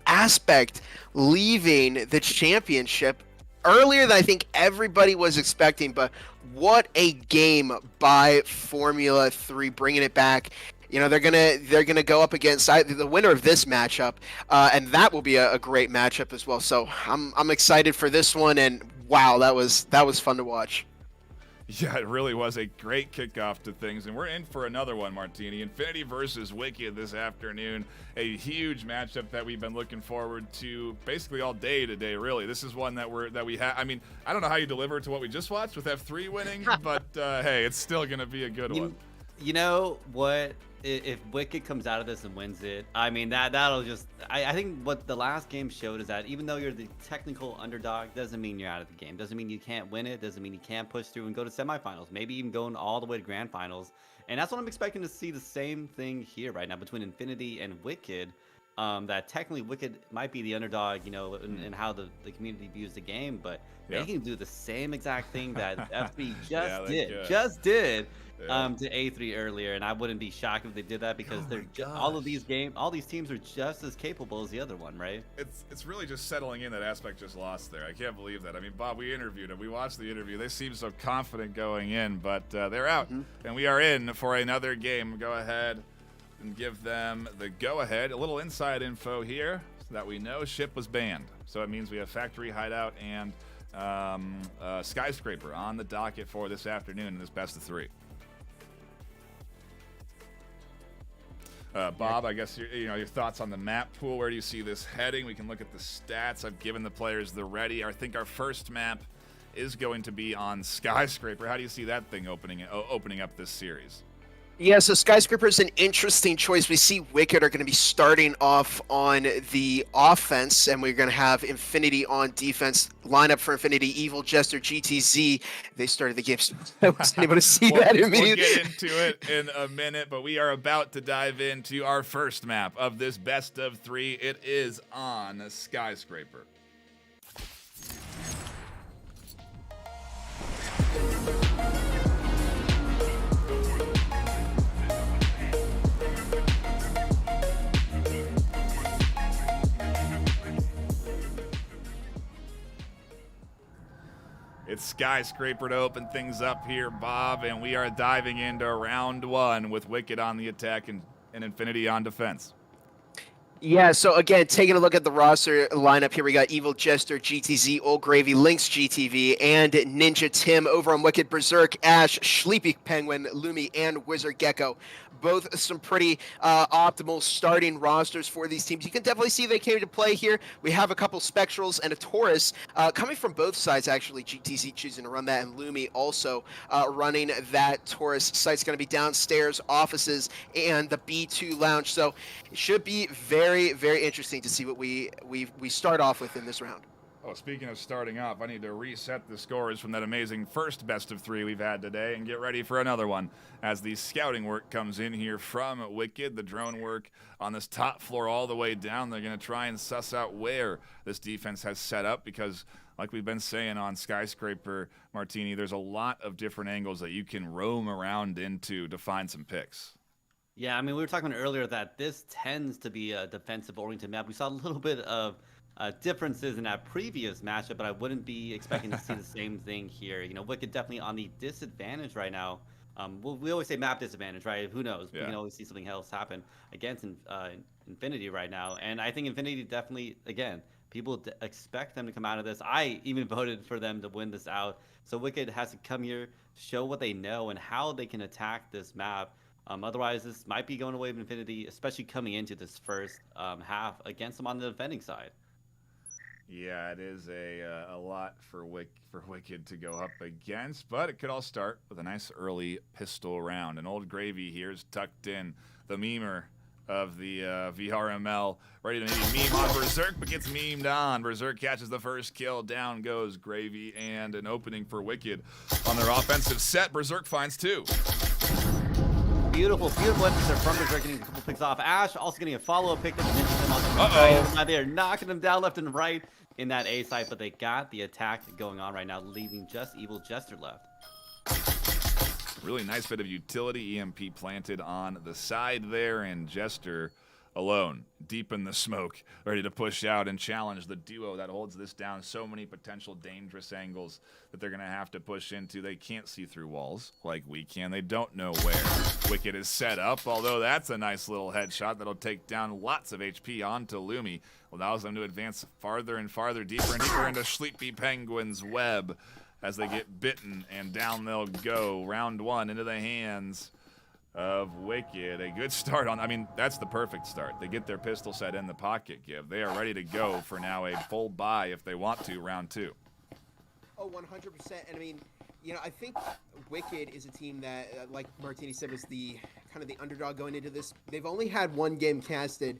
Aspect leaving the championship earlier than I think everybody was expecting, but what a game by Formula 3, bringing it back. You know, they're gonna go up against the winner of this matchup, and that will be a great matchup as well. So I'm excited for this one, and wow, that was fun to watch. Yeah, it really was a great kickoff to things, and we're in for another one, Martini. Infinity versus Wicked this afternoon, a huge matchup that we've been looking forward to basically all day today, really. This is one that we have. I mean, I don't know how you deliver to what we just watched with F3 winning, but hey, it's still going to be a good one. You know what? If Wicked comes out of this and wins it, I mean, that'll just... I think what the last game showed is that even though you're the technical underdog, doesn't mean you're out of the game. Doesn't mean you can't win it. Doesn't mean you can't push through and go to semifinals. Maybe even going all the way to grand finals. And that's what I'm expecting to see, the same thing here right now between Infinity and Wicked. That technically Wicked might be the underdog, you know, in how the community views the game, but they can do the same exact thing that F3 just did to A3 earlier, and I wouldn't be shocked if they did that because all these teams are just as capable as the other one, right? It's really just settling in that Aspect just lost there. I can't believe that. I mean, Bob, we interviewed him. We watched the interview. They seem so confident going in, but they're out, and we are in for another game. Go ahead and give them the go-ahead. A little inside info here so that we know ship was banned. So it means we have Factory Hideout and Skyscraper on the docket for this afternoon in this best of 3. Bob, I guess your thoughts on the map pool. Where do you see this heading? We can look at the stats. I've given the players the ready. I think our first map is going to be on Skyscraper. How do you see that thing opening up this series? Yeah, so Skyscraper is an interesting choice. We see Wicked are going to be starting off on the offense, and we're going to have Infinity on defense. Lineup for Infinity: Evil, Jester, GTZ. They started the game. I wasn't able to see that immediately. We'll get into it in a minute, but we are about to dive into our first map of this best of 3. It is on Skyscraper. It's Skyscraper to open things up here, Bob, and we are diving into round 1 with Wicked on the attack and Infinity on defense. Yeah, so again, taking a look at the roster lineup here, we got Evil, Jester, GTZ, Old Gravy, Lynx, GTV, and Ninja Tim. Over on Wicked, Berserk, Ash, Sleepy Penguin, Lumi, and Wizard Gecko. Both some pretty optimal starting rosters for these teams. You can definitely see they came to play here. We have a couple Spectrals and a Taurus coming from both sides, actually. GTZ choosing to run that, and Lumi also running that Taurus. Site's going to be downstairs, offices, and the B2 lounge. So it should be very, very interesting to see what we start off with in this round. Oh, speaking of starting off, I need to reset the scores from that amazing first best of 3 we've had today and get ready for another one as the scouting work comes in here from Wicked. The drone work on this top floor all the way down. They're going to try and suss out where this defense has set up because, like we've been saying on Skyscraper, Martini, there's a lot of different angles that you can roam around into to find some picks. Yeah, I mean, we were talking earlier that this tends to be a defensive-oriented map. We saw a little bit of differences in that previous matchup, but I wouldn't be expecting to see the same thing here. You know, Wicked definitely on the disadvantage right now. We always say map disadvantage, right? Who knows? Yeah. We can always see something else happen against Infinity right now. And I think Infinity definitely, again, people expect them to come out of this. I even voted for them to win this out. So Wicked has to come here, show what they know and how they can attack this map. Otherwise, this might be going away with Infinity, especially coming into this first half against them on the defending side. Yeah, it is a lot for Wicked to go up against, but it could all start with a nice early pistol round. And Old Gravy here is tucked in. The memer of the VRML, ready to maybe meme on Berserk, but gets memed on. Berserk catches the first kill. Down goes Gravy, and an opening for Wicked on their offensive set. Berserk finds 2. Beautiful episode from Berserk, getting a couple picks off. Ash also getting a follow-up pick. They're knocking them down left and right in that A site, but they got the attack going on right now, leaving just Evil Jester left. Really nice bit of utility. EMP planted on the side there, and Jester alone, deep in the smoke, ready to push out and challenge the duo that holds this down. So many potential dangerous angles that they're going to have to push into. They can't see through walls like we can. They don't know where Wicked is set up, although that's a nice little headshot that'll take down lots of HP onto Lumi. Allows them to advance farther and farther, deeper and deeper into Sleepy Penguin's web as they get bitten, and down they'll go. Round 1 into the hands of Wicked. A good start on, I mean, that's the perfect start. They get their pistol set in the pocket give. They are ready to go for now a full buy if they want to, round 2. Oh, 100%. And I mean, you know, I think Wicked is a team that, like Martini said, was the kind of the underdog going into this. They've only had one game casted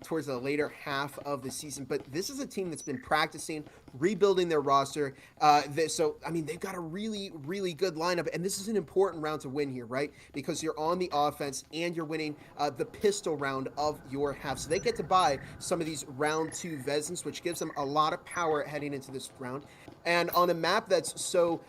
towards the later half of the season, but this is a team that's been practicing, rebuilding their roster. So, I mean, they've got a really, really good lineup, and this is an important round to win here, right? Because you're on the offense and you're winning the pistol round of your half. So they get to buy some of these round 2 Vezins, which gives them a lot of power heading into this round. And on a map that's so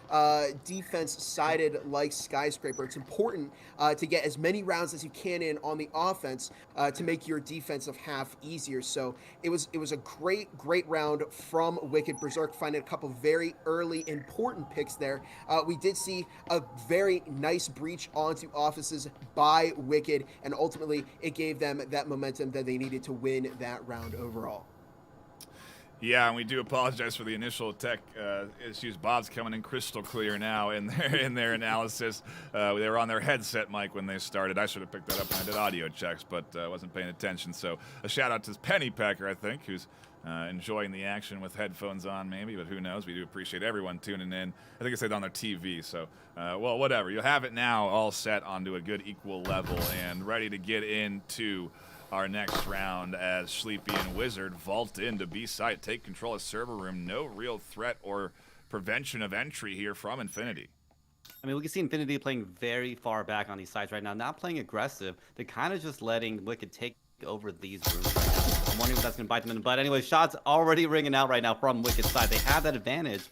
defense-sided like Skyscraper, it's important to get as many rounds as you can in on the offense to make your defensive half easier. So it was a great round from Wicked. Berserk finding a couple very early important picks there. We did see a very nice breach onto offices by Wicked, and ultimately it gave them that momentum that they needed to win that round overall. Yeah, and we do apologize for the initial tech issues. Bob's coming in crystal clear now in their analysis. They were on their headset mic when they started. I should have picked that up when I did audio checks, but wasn't paying attention. So a shout out to Pennypacker, I think, who's enjoying the action with headphones on maybe, but who knows. We do appreciate everyone tuning in. I think I said on their TV, so well, whatever. You'll have it now all set onto a good equal level and ready to get into our next round as Sleepy and Wizard vault into B site, take control of server room. No real threat or prevention of entry here from Infinity. I mean, we can see Infinity playing very far back on these sides right now, not playing aggressive. They're kind of just letting Wicked take over these rooms. I'm wondering if that's going to bite them in the butt. Anyway, shots already ringing out right now from Wicked's side. They have that advantage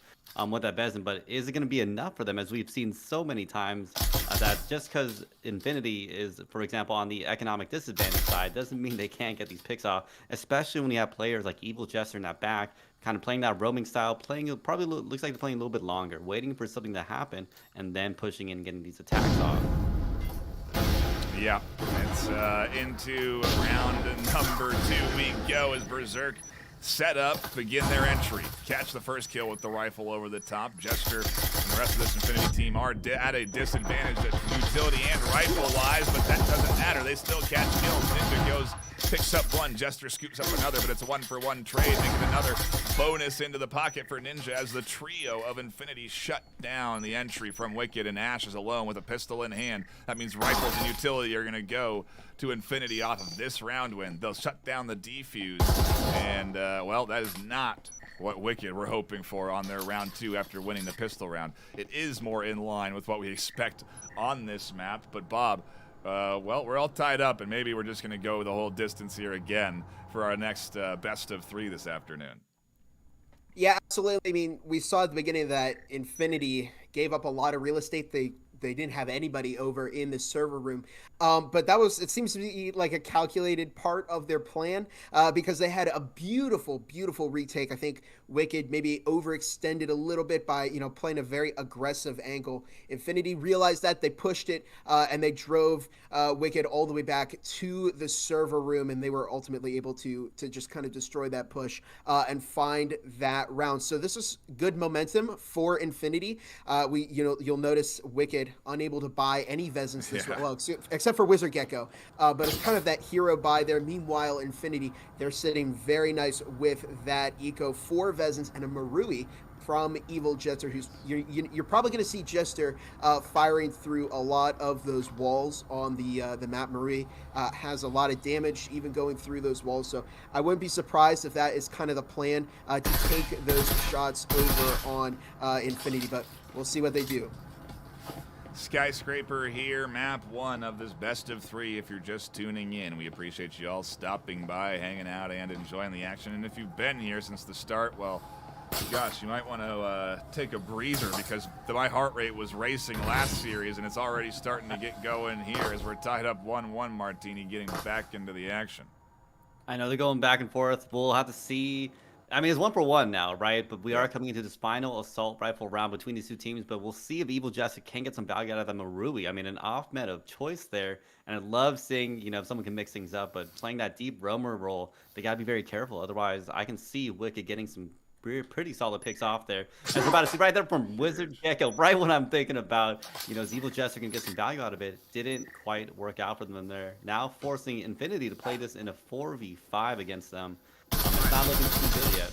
with that Vezin, but is it going to be enough for them? As we've seen so many times that just because Infinity is, for example, on the economic disadvantage side, doesn't mean they can't get these picks off, especially when you have players like Evil Jester in that back, kind of playing that roaming style, playing probably looks like they're playing a little bit longer, waiting for something to happen, and then pushing in and getting these attacks off. Yeah, it's into round number 2 we go as Berserk set up, begin their entry. Catch the first kill with the rifle over the top. Jester and the rest of this Infinity team are at a disadvantage at utility and rifle-wise, but that doesn't matter. They still catch kills. Ninja goes, picks up one. Jester scoops up another, but it's a 1-for-1 trade, making another bonus into the pocket for Ninja as the trio of Infinity shut down the entry from Wicked, and Ash is alone with a pistol in hand. That means rifles and utility are going to go to Infinity off of this round win. They'll shut down the defuse, and well, that is not what Wicked were hoping for on their round 2 after winning the pistol round. It is more in line with what we expect on this map, but Bob, well, we're all tied up, and maybe we're just going to go the whole distance here again for our next best of 3 this afternoon. Yeah, absolutely. I mean, we saw at the beginning that Infinity gave up a lot of real estate. They didn't have anybody over in the server room. But it seems to be like a calculated part of their plan because they had a beautiful, beautiful retake. I think Wicked maybe overextended a little bit by, playing a very aggressive angle. Infinity realized that, they pushed it, and they drove Wicked all the way back to the server room, and they were ultimately able to just kind of destroy that push and find that round. So this is good momentum for Infinity. You'll notice Wicked unable to buy any Vezins this well, except for Wizard Gecko, but it's kind of that hero buy there. Meanwhile, Infinity, they're sitting very nice with that eco, 4 Vezins and a Marui from Evil Jester, who's you're probably going to see Jester firing through a lot of those walls on the map. Marie has a lot of damage even going through those walls, so I wouldn't be surprised if that is kind of the plan to take those shots over on Infinity, but we'll see what they do. Skyscraper here, map 1 of this best of 3. If you're just tuning in, we appreciate you all stopping by, hanging out, and enjoying the action. And if you've been here since the start, well, gosh, you might want to take a breather, because my heart rate was racing last series, and it's already starting to get going here as we're tied up 1-1, Martini getting back into the action. I know they're going back and forth. We'll have to see. I mean, it's 1-1 now, right? But we are coming into this final assault rifle round between these two teams. But we'll see if Evil Jester can get some value out of the Marui. I mean, an off-meta of choice there. And I love seeing, you know, if someone can mix things up. But playing that deep roamer role, they got to be very careful. Otherwise, I can see Wicked getting some pretty solid picks off there. As we're about to see right there from Wizard Gecko, right when I'm thinking about, you know, as Evil Jester can get some value out of it. Didn't quite work out for them there. Now forcing Infinity to play this in a 4v5 against them. It's not looking too good yet.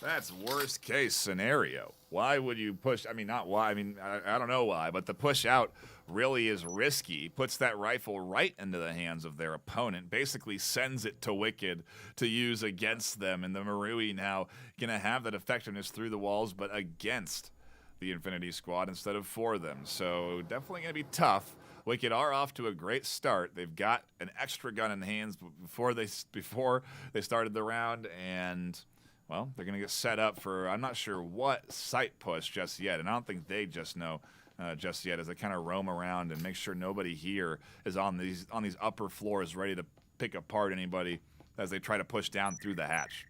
That's worst case scenario. Why would you push? I mean, not why. I mean, I don't know why, but the push out really is risky. Puts that rifle right into the hands of their opponent. Basically sends it to Wicked to use against them. And the Marui now going to have that effectiveness through the walls, but against the Infinity squad instead of for them. So definitely going to be tough. Wicked are off to a great start. They've got an extra gun in hands before they started the round, and well, they're going to get set up for, I'm not sure what site push just yet, and I don't think they just know just yet, as they kind of roam around and make sure nobody here is on these upper floors ready to pick apart anybody as they try to push down through the hatch.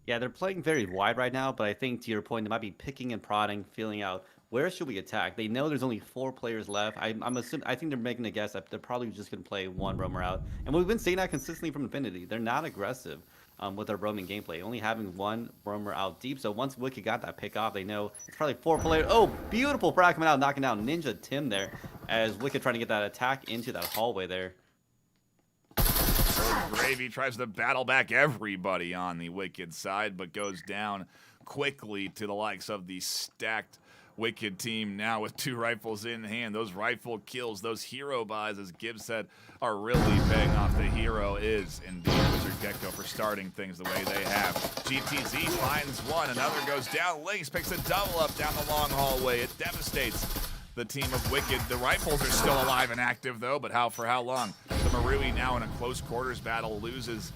Yeah, they're playing very wide right now, but I think to your point, they might be picking and prodding, feeling out where should we attack. They know there's only 4 players left. I think they're making a guess that they're probably just going to play one roamer out, and we've been seeing that consistently from Infinity. They're not aggressive with their roaming gameplay, only having one roamer out deep. So once Wicked got that pick off, they know it's probably 4 players. Oh, beautiful frag coming out, knocking down Ninja Tim there, as Wicked trying to get that attack into that hallway there. Gravy tries to battle back everybody on the Wicked side, but goes down quickly to the likes of the stacked Wicked team now with 2 rifles in hand. Those rifle kills, those hero buys, as Gibbs said, are really paying off. The hero is indeed Wizard Gecko for starting things the way they have. GTZ finds one, another goes down. Lynx picks a double up down the long hallway. It devastates the team of Wicked. The rifles are still alive and active though, but for how long? The Marui now in a close quarters battle loses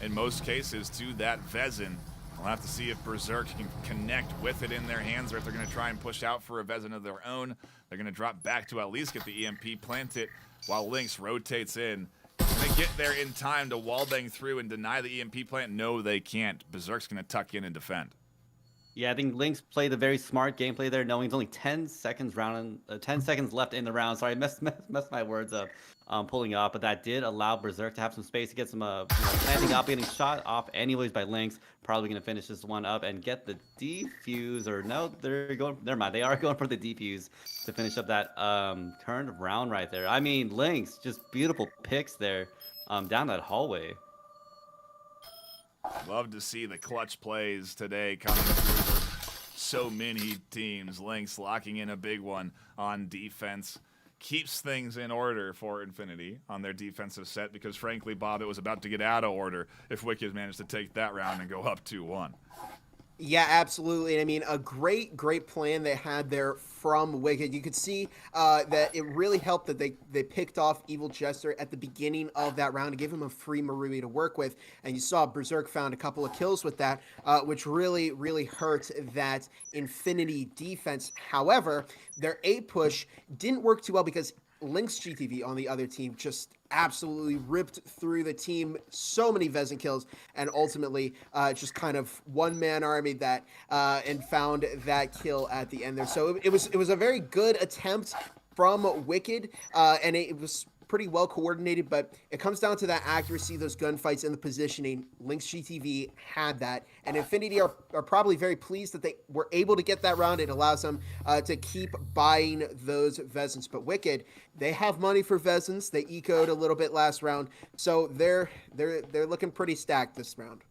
in most cases to that Vezin. We'll have to see if Berserk can connect with it in their hands, or if they're going to try and push out for a Vezin of their own. They're going to drop back to at least get the EMP, plant it while Lynx rotates in. Can they get there in time to wallbang through and deny the EMP plant? No, they can't. Berserk's going to tuck in and defend. Yeah, I think Lynx played a very smart gameplay there, knowing it's only 10 seconds left in the round. Sorry, I messed my words up pulling up, but that did allow Berserk to have some space to get some planting up, getting shot off anyways by Lynx. Probably going to finish this one up and get the defuse, or no, they're going, never mind, they are going for the defuse to finish up that current round right there. I mean, Lynx, just beautiful picks there down that hallway. Love to see the clutch plays today coming through for so many teams. Lynx locking in a big one on defense. Keeps things in order for Infinity on their defensive set, because frankly, Bob, it was about to get out of order if Wicked managed to take that round and go up 2-1. Yeah, absolutely. I mean, a great plan they had there from Wicked. You could see that it really helped that they picked off Evil Jester at the beginning of that round to give him a free Marui to work with. And you saw Berserk found a couple of kills with that, which really hurt that Infinity defense. However, their A push didn't work too well because Lynx GTV on the other team just absolutely ripped through the team, so many Vezin kills, and ultimately just kind of one-man army that and found that kill at the end there. So it was a very good attempt from Wicked, and it was pretty well coordinated, but it comes down to that accuracy, those gunfights, and the positioning. Lynx GTV had that, and Infinity are probably very pleased that they were able to get that round. It allows them to keep buying those Vezins. But Wicked, they have money for Vezins. They ecoed a little bit last round, so they're looking pretty stacked this round.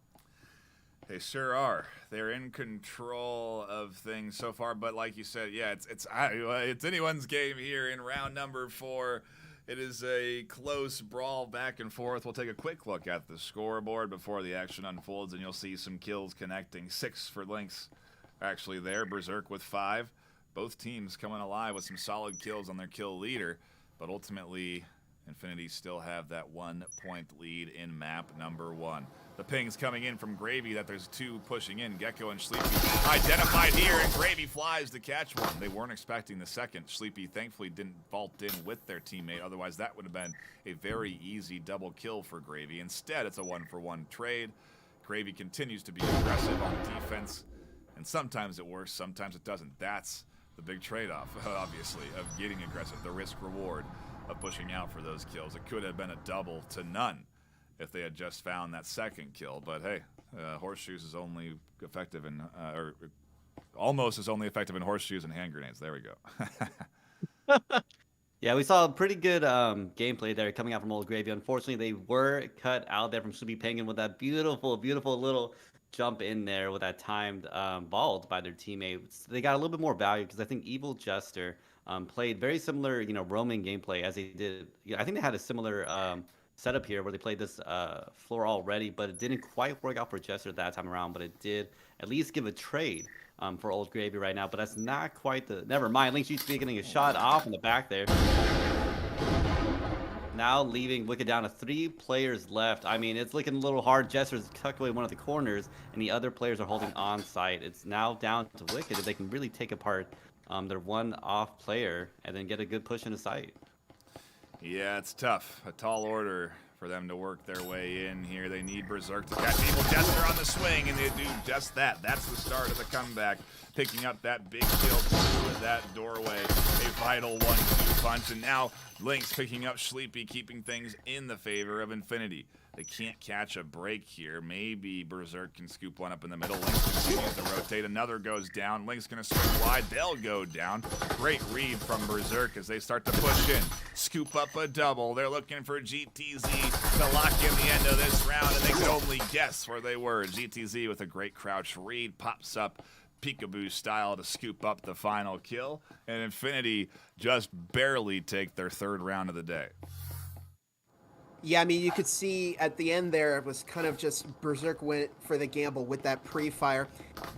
They sure are. They're in control of things so far, but like you said, yeah, it's anyone's game here in round number 4. It is a close brawl back and forth. We'll take a quick look at the scoreboard before the action unfolds, and you'll see some kills connecting. 6 for Lynx actually there. Berserk with 5. Both teams coming alive with some solid kills on their kill leader, but ultimately Infinity still have that 1-point lead in map number 1. The ping's coming in from Gravy that there's 2 pushing in. Gecko and Sleepy identified here, and Gravy flies to catch one. They weren't expecting the second. Sleepy thankfully didn't vault in with their teammate. Otherwise, that would have been a very easy double kill for Gravy. Instead, it's a 1-for-1 trade. Gravy continues to be aggressive on defense, and sometimes it works, sometimes it doesn't. That's the big trade-off, obviously, of getting aggressive, the risk-reward of pushing out for those kills. It could have been a double to none if they had just found that second kill. But hey, horseshoes is only effective in, or almost is only effective in horseshoes and hand grenades. There we go. Yeah, we saw a pretty good gameplay there coming out from Old Gravy. Unfortunately, they were cut out there from Sleepy Penguin with that beautiful, beautiful little jump in there with that timed vault by their teammates. They got a little bit more value because I think Evil Jester played very similar, roaming gameplay as they did. I think they had a similar setup here where they played this floor already, but it didn't quite work out for Jester that time around, but it did at least give a trade for Old Gravy right now, but that's not quite the... Never mind, Lynx GTV getting a shot off in the back there. Now leaving Wicked down to 3 players left. I mean, it's looking a little hard. Jester's tucked away one of the corners, and the other players are holding on site. It's now down to Wicked if they can really take apart their one-off player and then get a good push into sight. Yeah, it's tough. A tall order for them to work their way in here. They need Berserk to catch Evil Jester on the swing, and they do just that. That's the start of the comeback. Picking up that big kill with that doorway. A vital 1-2 punch, and now Lynx picking up Sleepy, keeping things in the favor of Infinity. They can't catch a break here. Maybe Berserk can scoop one up in the middle. Lynx continues to rotate. Another goes down. Lynx going to swing wide. They'll go down. Great read from Berserk as they start to push in. Scoop up a double. They're looking for GTZ to lock in the end of this round, and they could only guess where they were. GTZ with a great crouch read pops up peekaboo style to scoop up the final kill, and Infinity just barely take their 3rd round of the day. Yeah, I mean, you could see at the end there, it was kind of just Berserk went for the gamble with that pre-fire.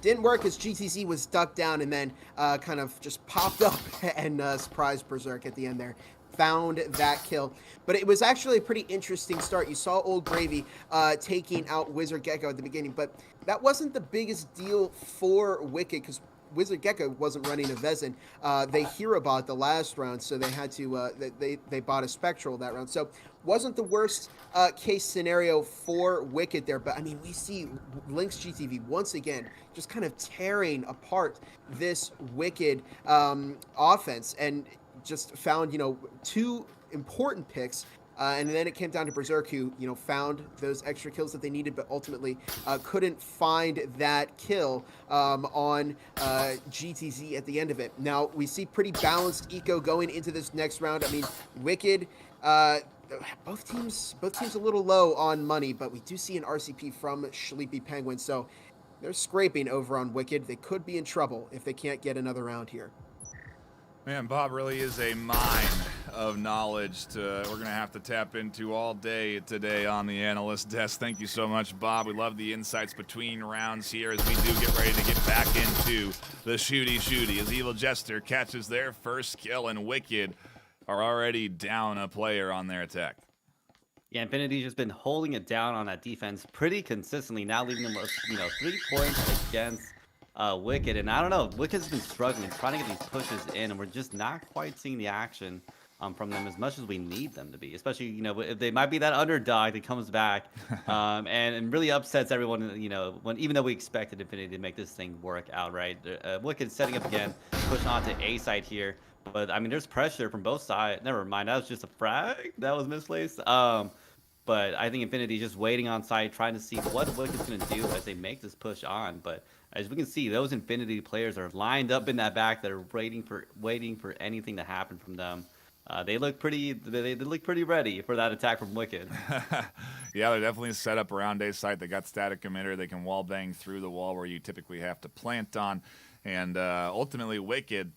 Didn't work as GTZ was ducked down and then kind of just popped up and surprised Berserk at the end there. Found that kill. But it was actually a pretty interesting start. You saw Old Gravy taking out Wizard Gecko at the beginning, but that wasn't the biggest deal for Wicked because Wizard Gecko wasn't running a Vezin. They hero bought the last round, so they had to they bought a Spectral that round. So wasn't the worst case scenario for Wicked there. But I mean, we see Lynx GTV once again just kind of tearing apart this Wicked offense and just found 2 important picks. And then it came down to Berserk, who, found those extra kills that they needed, but ultimately couldn't find that kill on GTZ at the end of it. Now, we see pretty balanced eco going into this next round. I mean, Wicked, both teams a little low on money, but we do see an RCP from Sleepy Penguin, so they're scraping over on Wicked. They could be in trouble if they can't get another round here. Man, Bob really is a mine of knowledge we're going to have to tap into all day today on the analyst desk. Thank you so much, Bob. We love the insights between rounds here as we do get ready to get back into the shooty as Evil Jester catches their first kill and Wicked are already down a player on their attack. Yeah, Infinity's just been holding it down on that defense pretty consistently, now leaving them with 3 points against Wicked. And I don't know, Wicked's been struggling, trying to get these pushes in, and we're just not quite seeing the action from them as much as we need them to be. Especially, if they might be that underdog that comes back and really upsets everyone, even though we expected Infinity to make this thing work out, right? Wicked setting up again, pushing on to A side here. But, I mean, there's pressure from both sides. Never mind, that was just a frag. That was misplaced. But I think Infinity just waiting on site, trying to see what Wicked's going to do as they make this push on. But as we can see, those Infinity players are lined up in that back that are waiting for anything to happen from them. They look pretty. They look pretty ready for that attack from Wicked. Yeah, they're definitely set up around A site. They got static emitter. They can wall bang through the wall where you typically have to plant on. And ultimately, Wicked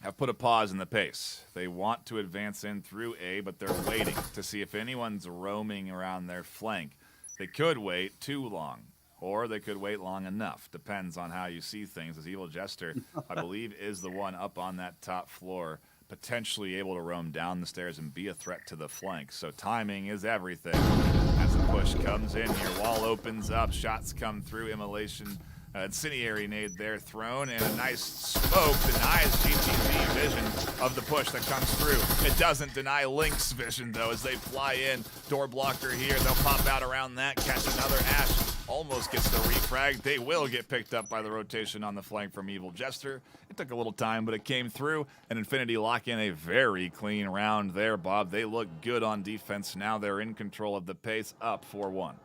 have put a pause in the pace. They want to advance in through A, but they're waiting to see if anyone's roaming around their flank. They could wait too long, or they could wait long enough. Depends on how you see things. As Evil Jester, I believe, is the one up on that top floor, potentially able to roam down the stairs and be a threat to the flank. So timing is everything. As the push comes in here, wall opens up, shots come through, immolation. Incendiary nade there thrown, and a nice smoke denies GTV vision of the push that comes through. It doesn't deny Link's vision, though, as they fly in. Door blocker here. They'll pop out around that, catch another Ash. Almost gets the refrag. They will get picked up by the rotation on the flank from Evil Jester. It took a little time, but it came through, and Infinity lock in a very clean round there, Bob. They look good on defense. Now they're in control of the pace, up 4-1.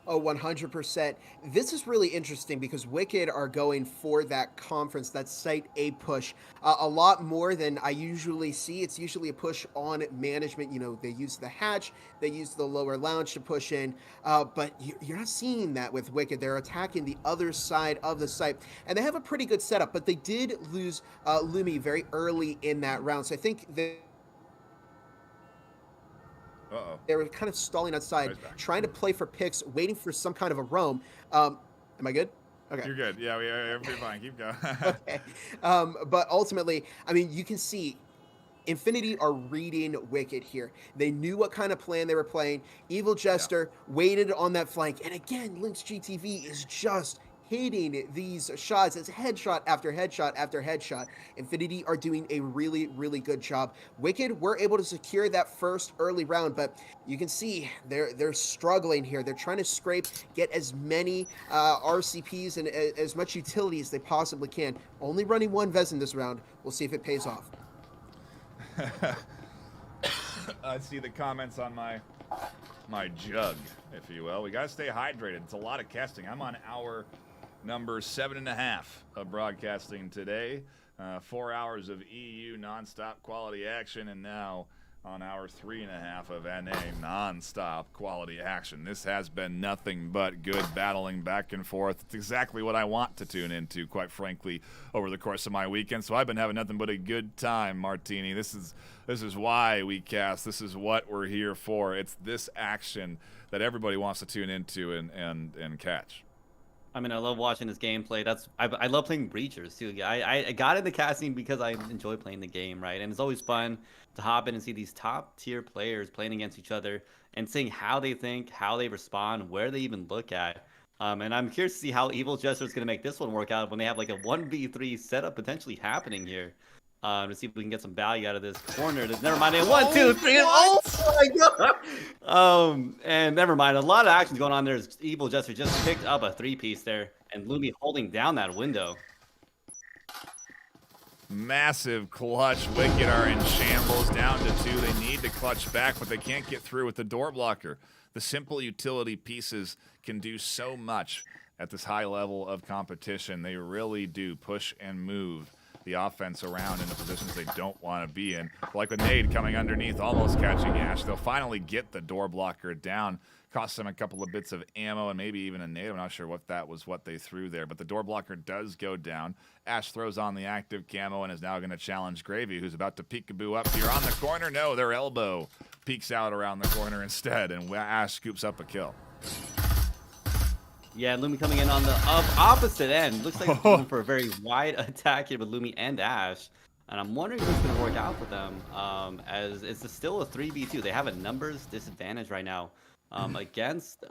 Oh, 100%. This is really interesting because Wicked are going for that conference, that Site A push, a lot more than I usually see. It's usually a push on management. You know, they use the hatch, they use the lower lounge to push in, but you're not seeing that with Wicked. They're attacking the other side of the site, and they have a pretty good setup, but they did lose Lumi very early in that round. So I think they were kind of stalling outside, trying to play for picks, waiting for some kind of a roam. Am I good? Okay. You're good. Yeah, you're fine. Keep going. Okay. But ultimately, I mean, you can see Infinity are reading Wicked here. They knew what kind of plan they were playing. Evil Jester waited on that flank. And again, Link's GTV is just hitting these shots. It's headshot after headshot after headshot. Infinity are doing a really, really good job. Wicked were able to secure that first early round, but you can see they're struggling here. They're trying to scrape, get as many RCPs and as much utility as they possibly can. Only running one Vez in this round. We'll see if it pays off. I see the comments on my jug, if you will. We got to stay hydrated. It's a lot of casting. I'm on hour number 7.5 of broadcasting today. 4 hours of EU nonstop quality action, and now on hour 3.5 of NA nonstop quality action. This has been nothing but good battling back and forth. It's exactly what I want to tune into, quite frankly, over the course of my weekend. So I've been having nothing but a good time, Martini. This is why we cast. This is what we're here for. It's this action that everybody wants to tune into and catch. I mean, I love watching this gameplay. I love playing Breachers too. I got into casting because I enjoy playing the game, right? And it's always fun to hop in and see these top tier players playing against each other and seeing how they think, how they respond, where they even look at. And I'm curious to see how Evil Jester is going to make this one work out when they have like a 1v3 setup potentially happening here. To see if we can get some value out of this corner. Never mind. 1, 2, 3. Oh my god! And never mind. A lot of action going on there. Evil Jester just picked up a 3-piece there, and Lumi holding down that window. Massive clutch. Wicked are in shambles, down to 2. They need to clutch back, but they can't get through with the door blocker. The simple utility pieces can do so much at this high level of competition. They really do push and move the offense around in the positions they don't want to be in. Like the nade coming underneath, almost catching Ash. They'll finally get the door blocker down. Cost them a couple of bits of ammo and maybe even a nade. I'm not sure what that was, what they threw there. But the door blocker does go down. Ash throws on the active camo and is now going to challenge Gravy, who's about to peekaboo up here on the corner. No, their elbow peeks out around the corner instead, and Ash scoops up a kill. Yeah, Lumi coming in on the opposite end. Looks like it's going for a very wide attack here with Lumi and Ash. And I'm wondering who's going to work out for them, as it's still a 3v2. They have a numbers disadvantage right now against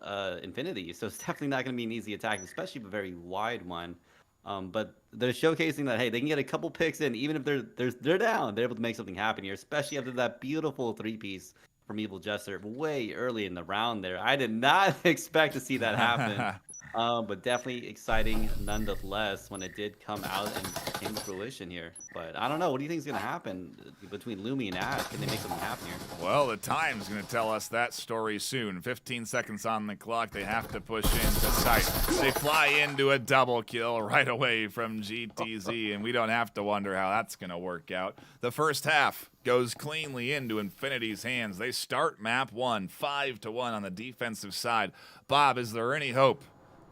Infinity. So it's definitely not going to be an easy attack, especially a very wide one. But they're showcasing that, hey, they can get a couple picks in, even if they're down. They're able to make something happen here, especially after that beautiful 3-piece from Evil Jester way early in the round there. I did not expect to see that happen. But definitely exciting nonetheless when it did come out and came to fruition here. But I don't know. What do you think is going to happen between Lumi and Ash? Can they make something happen here? Well, the time's going to tell us that story soon. 15 seconds on the clock. They have to push into sight. They fly into a double kill right away from GTZ, and we don't have to wonder how that's going to work out. The first half goes cleanly into Infinity's hands. They start map 1, 5-1 on the defensive side. Bob, is there any hope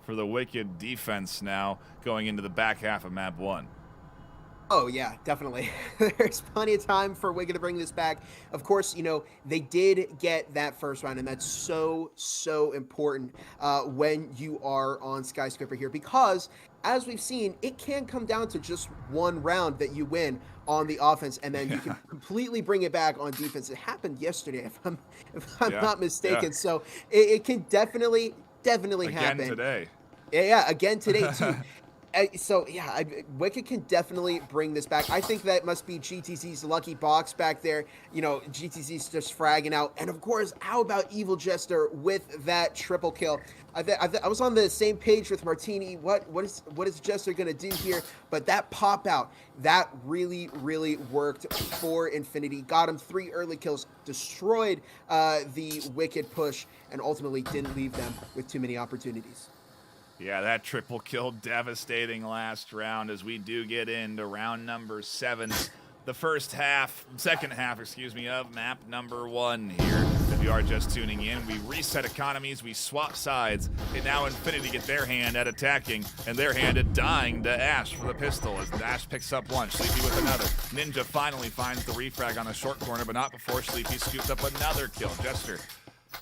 for the Wicked defense now going into the back half of map 1? Oh, yeah, definitely. There's plenty of time for Wicked to bring this back. Of course, you know, they did get that first round, and that's so important when you are on Skyscraper here, because as we've seen, it can come down to just one round that you win on the offense, and then you can completely bring it back on defense. It happened yesterday, if I'm not mistaken. Yeah. So it can definitely Again happen. today. Yeah, again today, too. So, yeah, Wicked can definitely bring this back. I think that must be GTZ's lucky box back there. You know, GTZ's just fragging out. And, of course, how about Evil Jester with that triple kill? I was on the same page with Martini. What is Jester going to do here? But that pop out, that really worked for Infinity. Got him 3 early kills, destroyed the Wicked push, and ultimately didn't leave them with too many opportunities. Yeah, that triple kill devastating last round as we do get into round number 7. The second half, of map number 1 here. If you are just tuning in, we reset economies, we swap sides, and now Infinity get their hand at attacking and their hand at dying to Ash for the pistol as Ash picks up one, Sleepy with another. Ninja finally finds the refrag on the short corner, but not before Sleepy scoops up another kill. Jester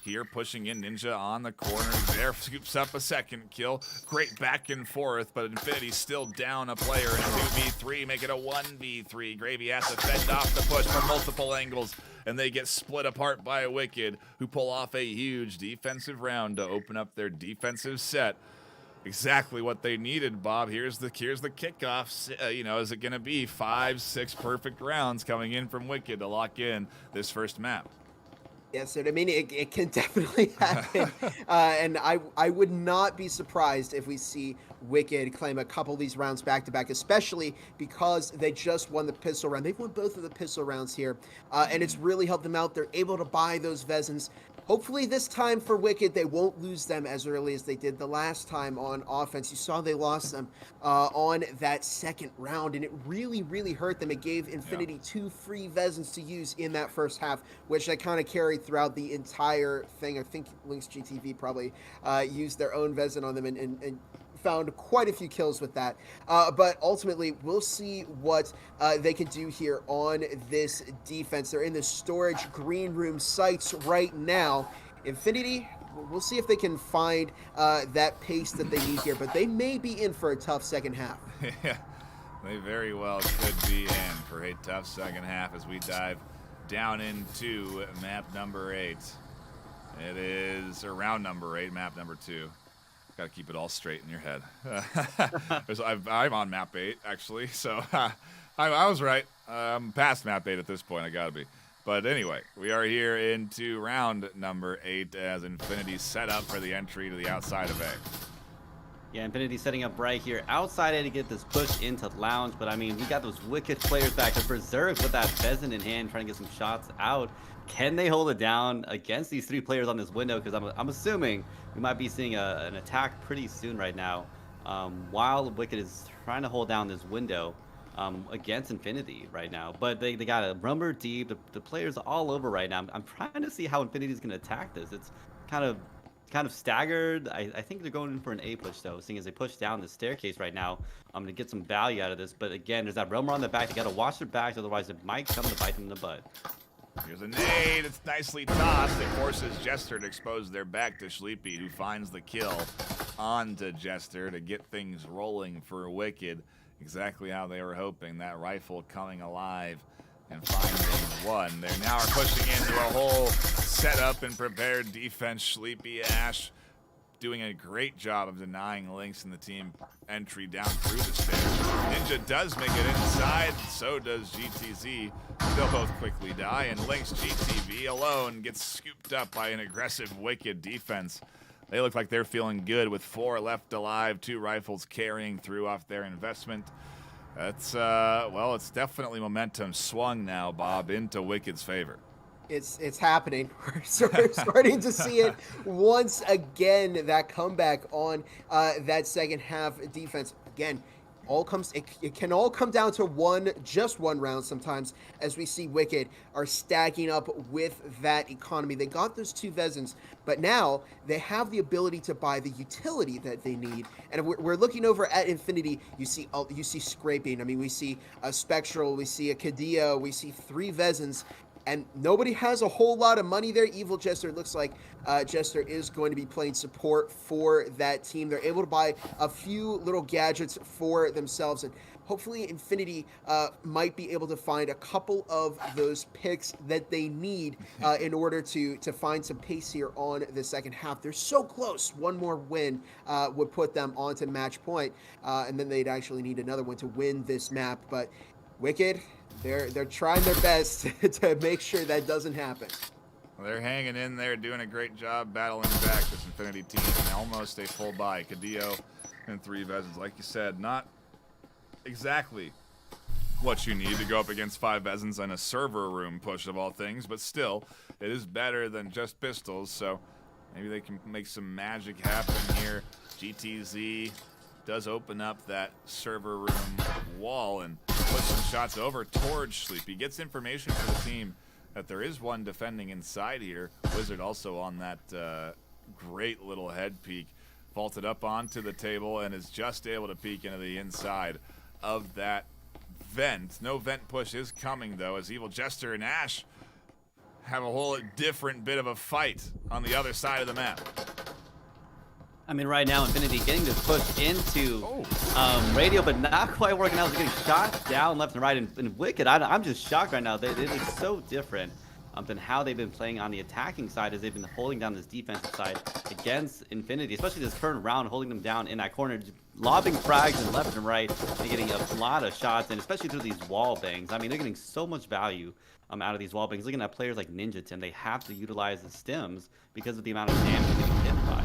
here pushing in, Ninja on the corner there, scoops up a second kill. Great back and forth, but Infinity still down a player in a 2v3, make it a 1v3. Gravy has to fend off the push from multiple angles, and they get split apart by Wicked, who pull off a huge defensive round to open up their defensive set. Exactly what they needed, Bob. Here's the kickoff. Is it going to be 5-6 perfect rounds coming in from Wicked to lock in this first map? Yes, I mean, it can definitely happen. And I would not be surprised if we see Wicked claim a couple of these rounds back-to-back, especially because they just won the pistol round. They've won both of the pistol rounds here, and it's really helped them out. They're able to buy those Vezins. Hopefully this time for Wicked, they won't lose them as early as they did the last time on offense. You saw they lost them on that second round, and it really hurt them. It gave Infinity 2 free Vezins to use in that first half, which they kind of carried throughout the entire thing. I think Lynx GTV probably used their own Vezin on them and found quite a few kills with that. But ultimately, we'll see what they can do here on this defense. They're in the storage green room sites right now. Infinity, we'll see if they can find that pace that they need here, but they may be in for a tough second half. Yeah, they very well could be in for a tough second half as we dive down into map number 8. It is round number 8, map number 2. Got to keep it all straight in your head. I'm on map 8, actually, so I was right. I'm past map 8 at this point. I got to be. But anyway, we are here into round number 8 as Infinity set up for the entry to the outside of A. Yeah, Infinity setting up right here outside A to get this push into Lounge. But, I mean, we got those Wicked players back to Berserk with that Vezin in hand, trying to get some shots out. Can they hold it down against these 3 players on this window? Because I'm assuming we might be seeing an attack pretty soon right now, while Wicked is trying to hold down this window against Infinity right now. But they got a rumber deep. The players all over right now. I'm trying to see how Infinity is going to attack this. It's kind of staggered. I think they're going in for an A push, though, seeing as they push down the staircase right now. I'm going to get some value out of this. But again, there's that Realmer on the back. They got to watch their backs, otherwise it might come to bite them in the butt. Here's a nade. It's nicely tossed. It forces Jester to expose their back to Sleepy, who finds the kill onto Jester to get things rolling for Wicked. Exactly how they were hoping. That rifle coming alive and finding one. They now are pushing into a whole setup and prepared defense. Sleepy Ash doing a great job of denying Lynx and the team entry down through the stairs. Ninja does make it inside, so does GTZ. They'll both quickly die, and Lynx GTV alone gets scooped up by an aggressive Wicked defense. They look like they're feeling good with 4 left alive, 2 rifles carrying through off their investment. That's, well, it's definitely momentum swung now, Bob, into Wicked's favor. It's happening. We're starting to see it once again. That comeback on that second half defense again. It can all come down to just one round sometimes, as we see Wicked are stacking up with that economy. They got those 2 Vezins, but now they have the ability to buy the utility that they need. And we're looking over at Infinity. You see scraping. I mean, we see a Spectral, we see a Cadillo, we see 3 Vezins. And nobody has a whole lot of money there. Evil Jester, looks like Jester is going to be playing support for that team. They're able to buy a few little gadgets for themselves. And hopefully Infinity might be able to find a couple of those picks that they need in order to find some pace here on the second half. They're so close. One more win would put them onto match point. And then they'd actually need another one to win this map. But Wicked, they're trying their best to make sure that doesn't happen. Well, they're hanging in there, doing a great job battling back this Infinity team, and almost a full buy. Cadillo and 3 Vezins, like you said, not exactly what you need to go up against 5 Vezins and a server room push of all things, but still, it is better than just pistols, so maybe they can make some magic happen here. GTZ does open up that server room wall and put some shots over towards Sleep. He gets information for the team that there is one defending inside here. Wizard also on that great little head peek, vaulted up onto the table and is just able to peek into the inside of that vent. No vent push is coming though, as Evil Jester and Ash have a whole different bit of a fight on the other side of the map. I mean, right now, Infinity getting this push into Radio, but not quite working out. They're getting shot down left and right. And Wicked, I'm just shocked right now. It is so different than how they've been playing on the attacking side, as they've been holding down this defensive side against Infinity, especially this current round, holding them down in that corner, lobbing frags and left and right, and getting a lot of shots, and especially through these wall bangs. I mean, they're getting so much value out of these wall bangs. Looking at players like Ninjaton, they have to utilize the stems because of the amount of damage they're getting hit by.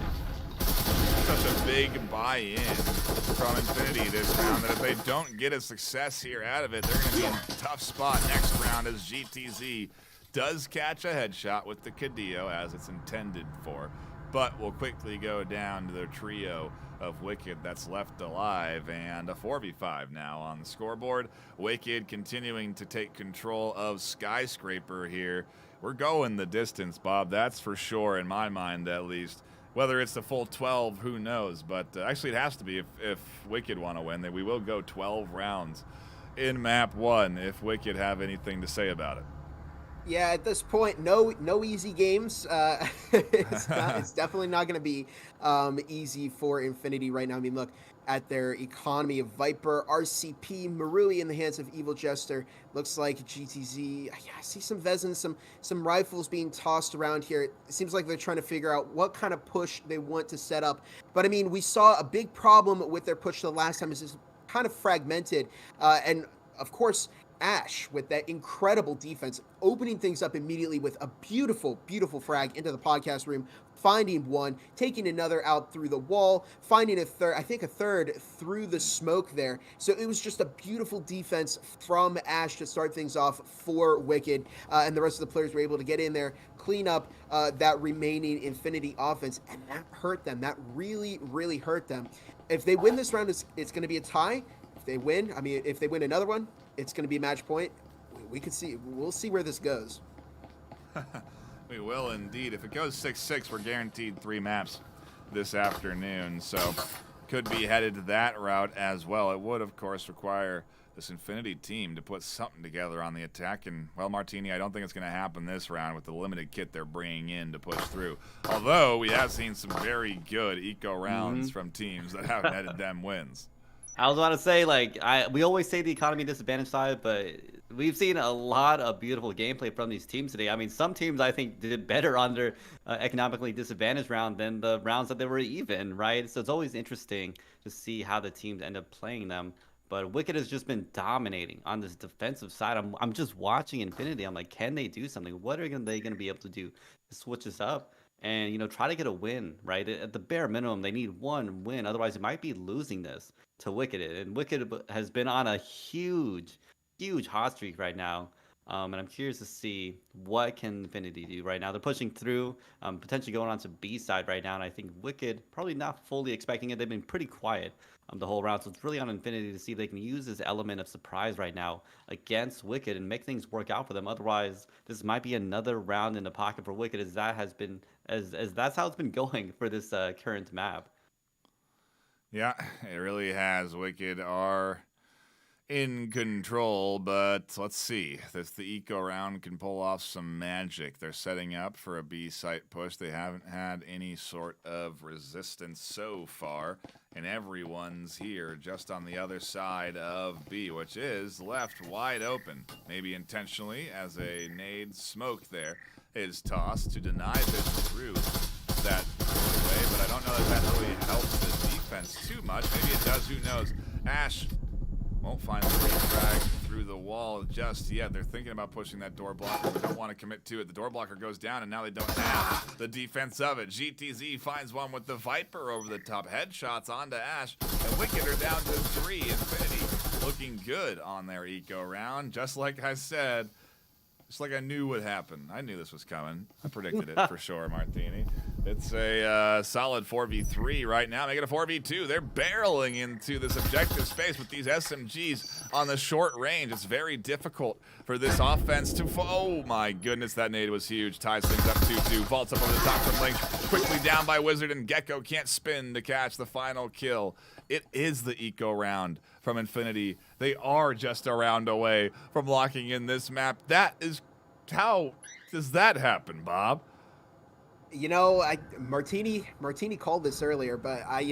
Such a big buy-in from Infinity this round that if they don't get a success here out of it, they're going to be in a tough spot next round, as GTZ does catch a headshot with the Cadillo as it's intended for, but will quickly go down to the trio of Wicked that's left alive, and a 4v5 now on the scoreboard. Wicked continuing to take control of Skyscraper here. We're going the distance, Bob, that's for sure, in my mind at least. Whether it's the full 12, who knows? But actually, it has to be if Wicked want to win. Then we will go 12 rounds in Map 1 if Wicked have anything to say about it. Yeah, at this point, no easy games. It's definitely not going to be easy for Infinity right now. I mean, look at their economy of Viper, RCP, Marui in the hands of Evil Jester. Looks like GTZ. Yeah, I see some Vezins, some rifles being tossed around here. It seems like they're trying to figure out what kind of push they want to set up. But I mean, we saw a big problem with their push the last time. Is just kind of fragmented, and of course, Ash with that incredible defense, opening things up immediately with a beautiful, beautiful frag into the podcast room, finding one, taking another out through the wall, finding a third through the smoke there. So it was just a beautiful defense from Ash to start things off for Wicked, and the rest of the players were able to get in there, clean up that remaining Infinity offense, and that hurt them. That really, really hurt them. If they win this round, it's going to be a tie. If they win, if they win another one, it's going to be a match point. We'll see where this goes. We will indeed. If it goes 6-6, we're guaranteed 3 maps this afternoon. So could be headed to that route as well. It would, of course, require this Infinity team to put something together on the attack. And, well, Martini, I don't think it's going to happen this round with the limited kit they're bringing in to push through. Although we have seen some very good eco rounds from teams that have netted them wins. I was about to say, we always say the economy disadvantage side, but we've seen a lot of beautiful gameplay from these teams today. I mean, some teams I think did better on their economically disadvantaged round than the rounds that they were even, right? So it's always interesting to see how the teams end up playing them. But Wicked has just been dominating on this defensive side. I'm just watching Infinity. I'm like, can they do something? What are they going to be able to do to switch this up? and try to get a win, right? At the bare minimum, they need one win. Otherwise, it might be losing this to Wicked. And Wicked has been on a huge hot streak right now. And I'm curious to see what can Infinity do right now. They're pushing through, potentially going on to B side right now. And I think Wicked probably not fully expecting it. They've been pretty quiet the whole round. So it's really on Infinity to see if they can use this element of surprise right now against Wicked and make things work out for them. Otherwise, this might be another round in the pocket for Wicked, as that has been as that's how it's been going for this current map. Yeah, it really has. Wicked are in control, but let's see if the eco round can pull off some magic. They're setting up for a B site push. They haven't had any sort of resistance so far, and everyone's here just on the other side of B, which is left wide open, maybe intentionally, as a nade smoke there is tossed to deny vision through that way, but I don't know that really helps the defense too much. Maybe it does, who knows. Ash won't find the refrag through the wall just yet. They're thinking about pushing that door blocker, but don't want to commit to it. The door blocker goes down, and now they don't have the defense of it. GTZ finds one with the Viper over the top. Headshots onto Ash, and Wicked are down to 3. Infinity looking good on their eco round. Just like I said, just like I knew would happen. I knew this was coming. I predicted it for sure, Martini. It's a solid 4v3 right now. Make it a 4v2. They're barreling into this objective space with these SMGs on the short range. It's very difficult for this offense to... Oh my goodness, that nade was huge. Ties things up 2-2. Vaults up over the top from Link. Quickly down by Wizard, and Gecko can't spin to catch the final kill. It is the eco round from Infinity. They are just a round away from locking in this map. That is... How does that happen, Bob? Martini called this earlier, but I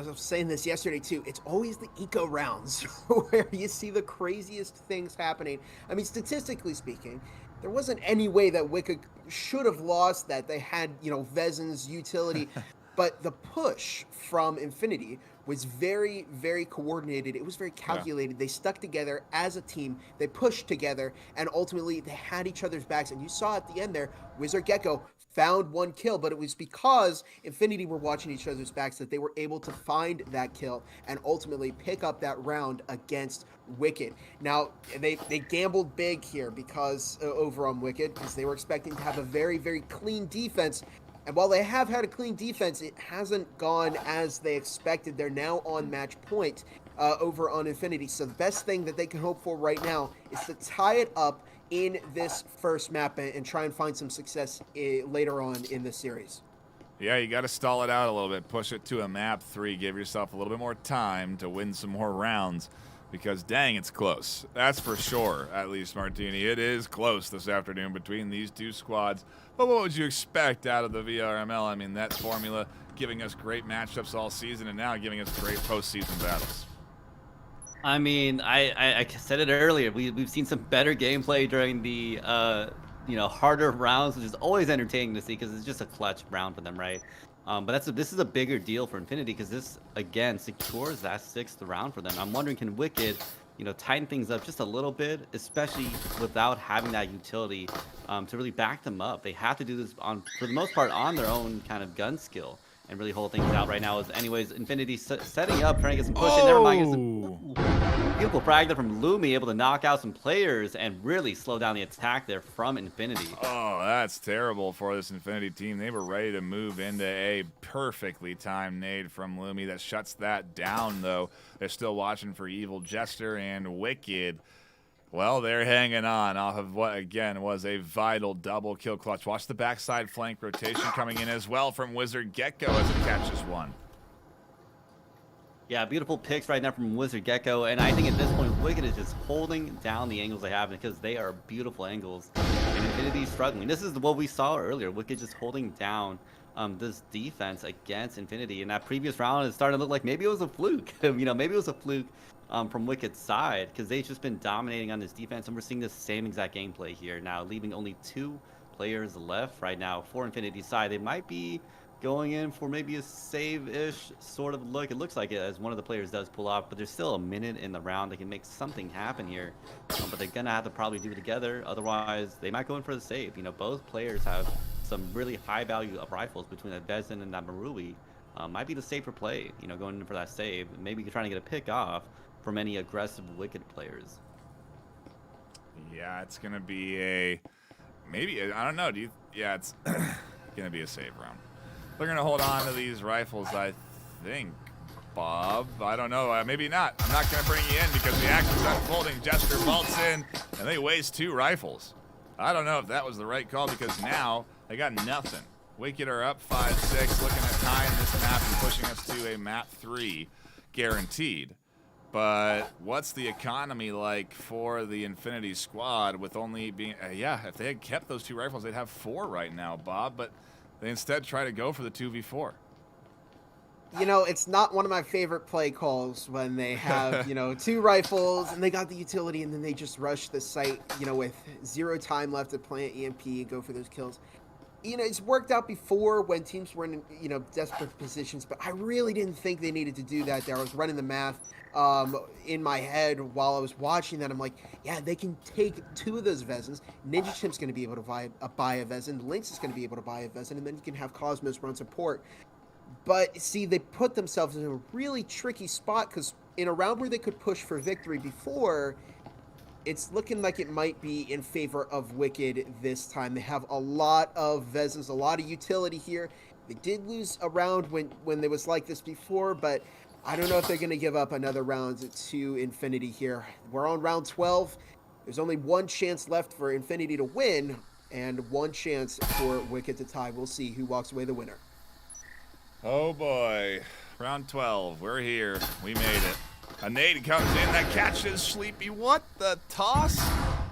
was saying this yesterday too. It's always the eco rounds where you see the craziest things happening. I mean, statistically speaking, there wasn't any way that Wicked should have lost that. They had, Vezin's utility, but the push from Infinity was very, very coordinated. It was very calculated. Yeah. They stuck together as a team. They pushed together, and ultimately they had each other's backs. And you saw at the end there, Wizard Gecko found one kill, but it was because Infinity were watching each other's backs that they were able to find that kill and ultimately pick up that round against Wicked. Now, they gambled big here because over on Wicked, because they were expecting to have a very, very clean defense. And while they have had a clean defense, it hasn't gone as they expected. They're now on match point over on Infinity. So the best thing that they can hope for right now is to tie it up in this first map and try and find some success later on in the series. Yeah, you got to stall it out a little bit. Push it to a map 3. Give yourself a little bit more time to win some more rounds, because dang, it's close. That's for sure, at least, Martini. It is close this afternoon between these two squads. But what would you expect out of the VRML? I mean, that formula giving us great matchups all season and now giving us great postseason battles. I mean, I said it earlier. We've seen some better gameplay during the harder rounds, which is always entertaining to see because it's just a clutch round for them, right? But this is a bigger deal for Infinity because this again secures that 6th round for them. I'm wondering, can Wicked tighten things up just a little bit, especially without having that utility to really back them up. They have to do this for the most part on their own kind of gun skill and really hold things out right now. Anyways, Infinity setting up, trying to get some push in. Never mind. Beautiful frag there from Lumi, able to knock out some players and really slow down the attack there from Infinity. Oh, that's terrible for this Infinity team. They were ready to move into a perfectly timed nade from Lumi that shuts that down, though. They're still watching for Evil Jester and Wicked. Well, they're hanging on off of what, again, was a vital double kill clutch. Watch the backside flank rotation coming in as well from Wizard Gecko as it catches one. Yeah, beautiful picks right now from Wizard Gecko, and I think at this point, Wicked is just holding down the angles they have because they are beautiful angles, and Infinity's struggling. This is what we saw earlier, Wicked just holding down this defense against Infinity. In that previous round, it started to look like maybe it was a fluke, maybe it was a fluke from Wicked's side because they've just been dominating on this defense, and we're seeing the same exact gameplay here now, leaving only 2 players left right now for Infinity's side. They might be going in for maybe a save-ish sort of look. It looks like it as one of the players does pull off, but there's still a minute in the round. They can make something happen here, but they're gonna have to probably do it together. Otherwise, they might go in for the save. Both players have some really high value rifles between that Vezin and that Marui might be the safer play, you know, going in for that save. Maybe trying to get a pick off from any aggressive Wicked players. Yeah, it's going to be a, maybe, I don't know. Yeah, it's going to be a save round. They're going to hold on to these rifles, I think, Bob. I don't know. Maybe not. I'm not going to bring you in because the action's unfolding. Jester vaults in, and they waste 2 rifles. I don't know if that was the right call because now they got nothing. Wicked are up 5-6, looking at tying this map and pushing us to a map 3 guaranteed. But what's the economy like for the Infinity squad with only being, yeah, if they had kept those 2 rifles, they'd have 4 right now, Bob, but they instead try to go for the 2v4. You know, it's not one of my favorite play calls when they have, you know, 2 rifles and they got the utility and then they just rush the site, you know, with 0 time left to plant EMP and go for those kills. You know, it's worked out before when teams were in, you know, desperate positions, but I really didn't think they needed to do that there. I was running the math in my head while I was watching that. I'm like, yeah, they can take 2 of those Vezins. Ninja Chimp's going to be able to buy a Vezin. Lynx is going to be able to buy a Vezin, and then you can have Cosmos run support. But, see, they put themselves in a really tricky spot because in a round where they could push for victory before, it's looking like it might be in favor of Wicked this time. They have a lot of Vezins, a lot of utility here. They did lose a round when there was like this before, but I don't know if they're going to give up another round to Infinity here. We're on round 12. There's only 1 chance left for Infinity to win and 1 chance for Wicked to tie. We'll see who walks away the winner. Oh boy, round 12, we're here, we made it. A nade comes in that catches Sleepy. What the toss?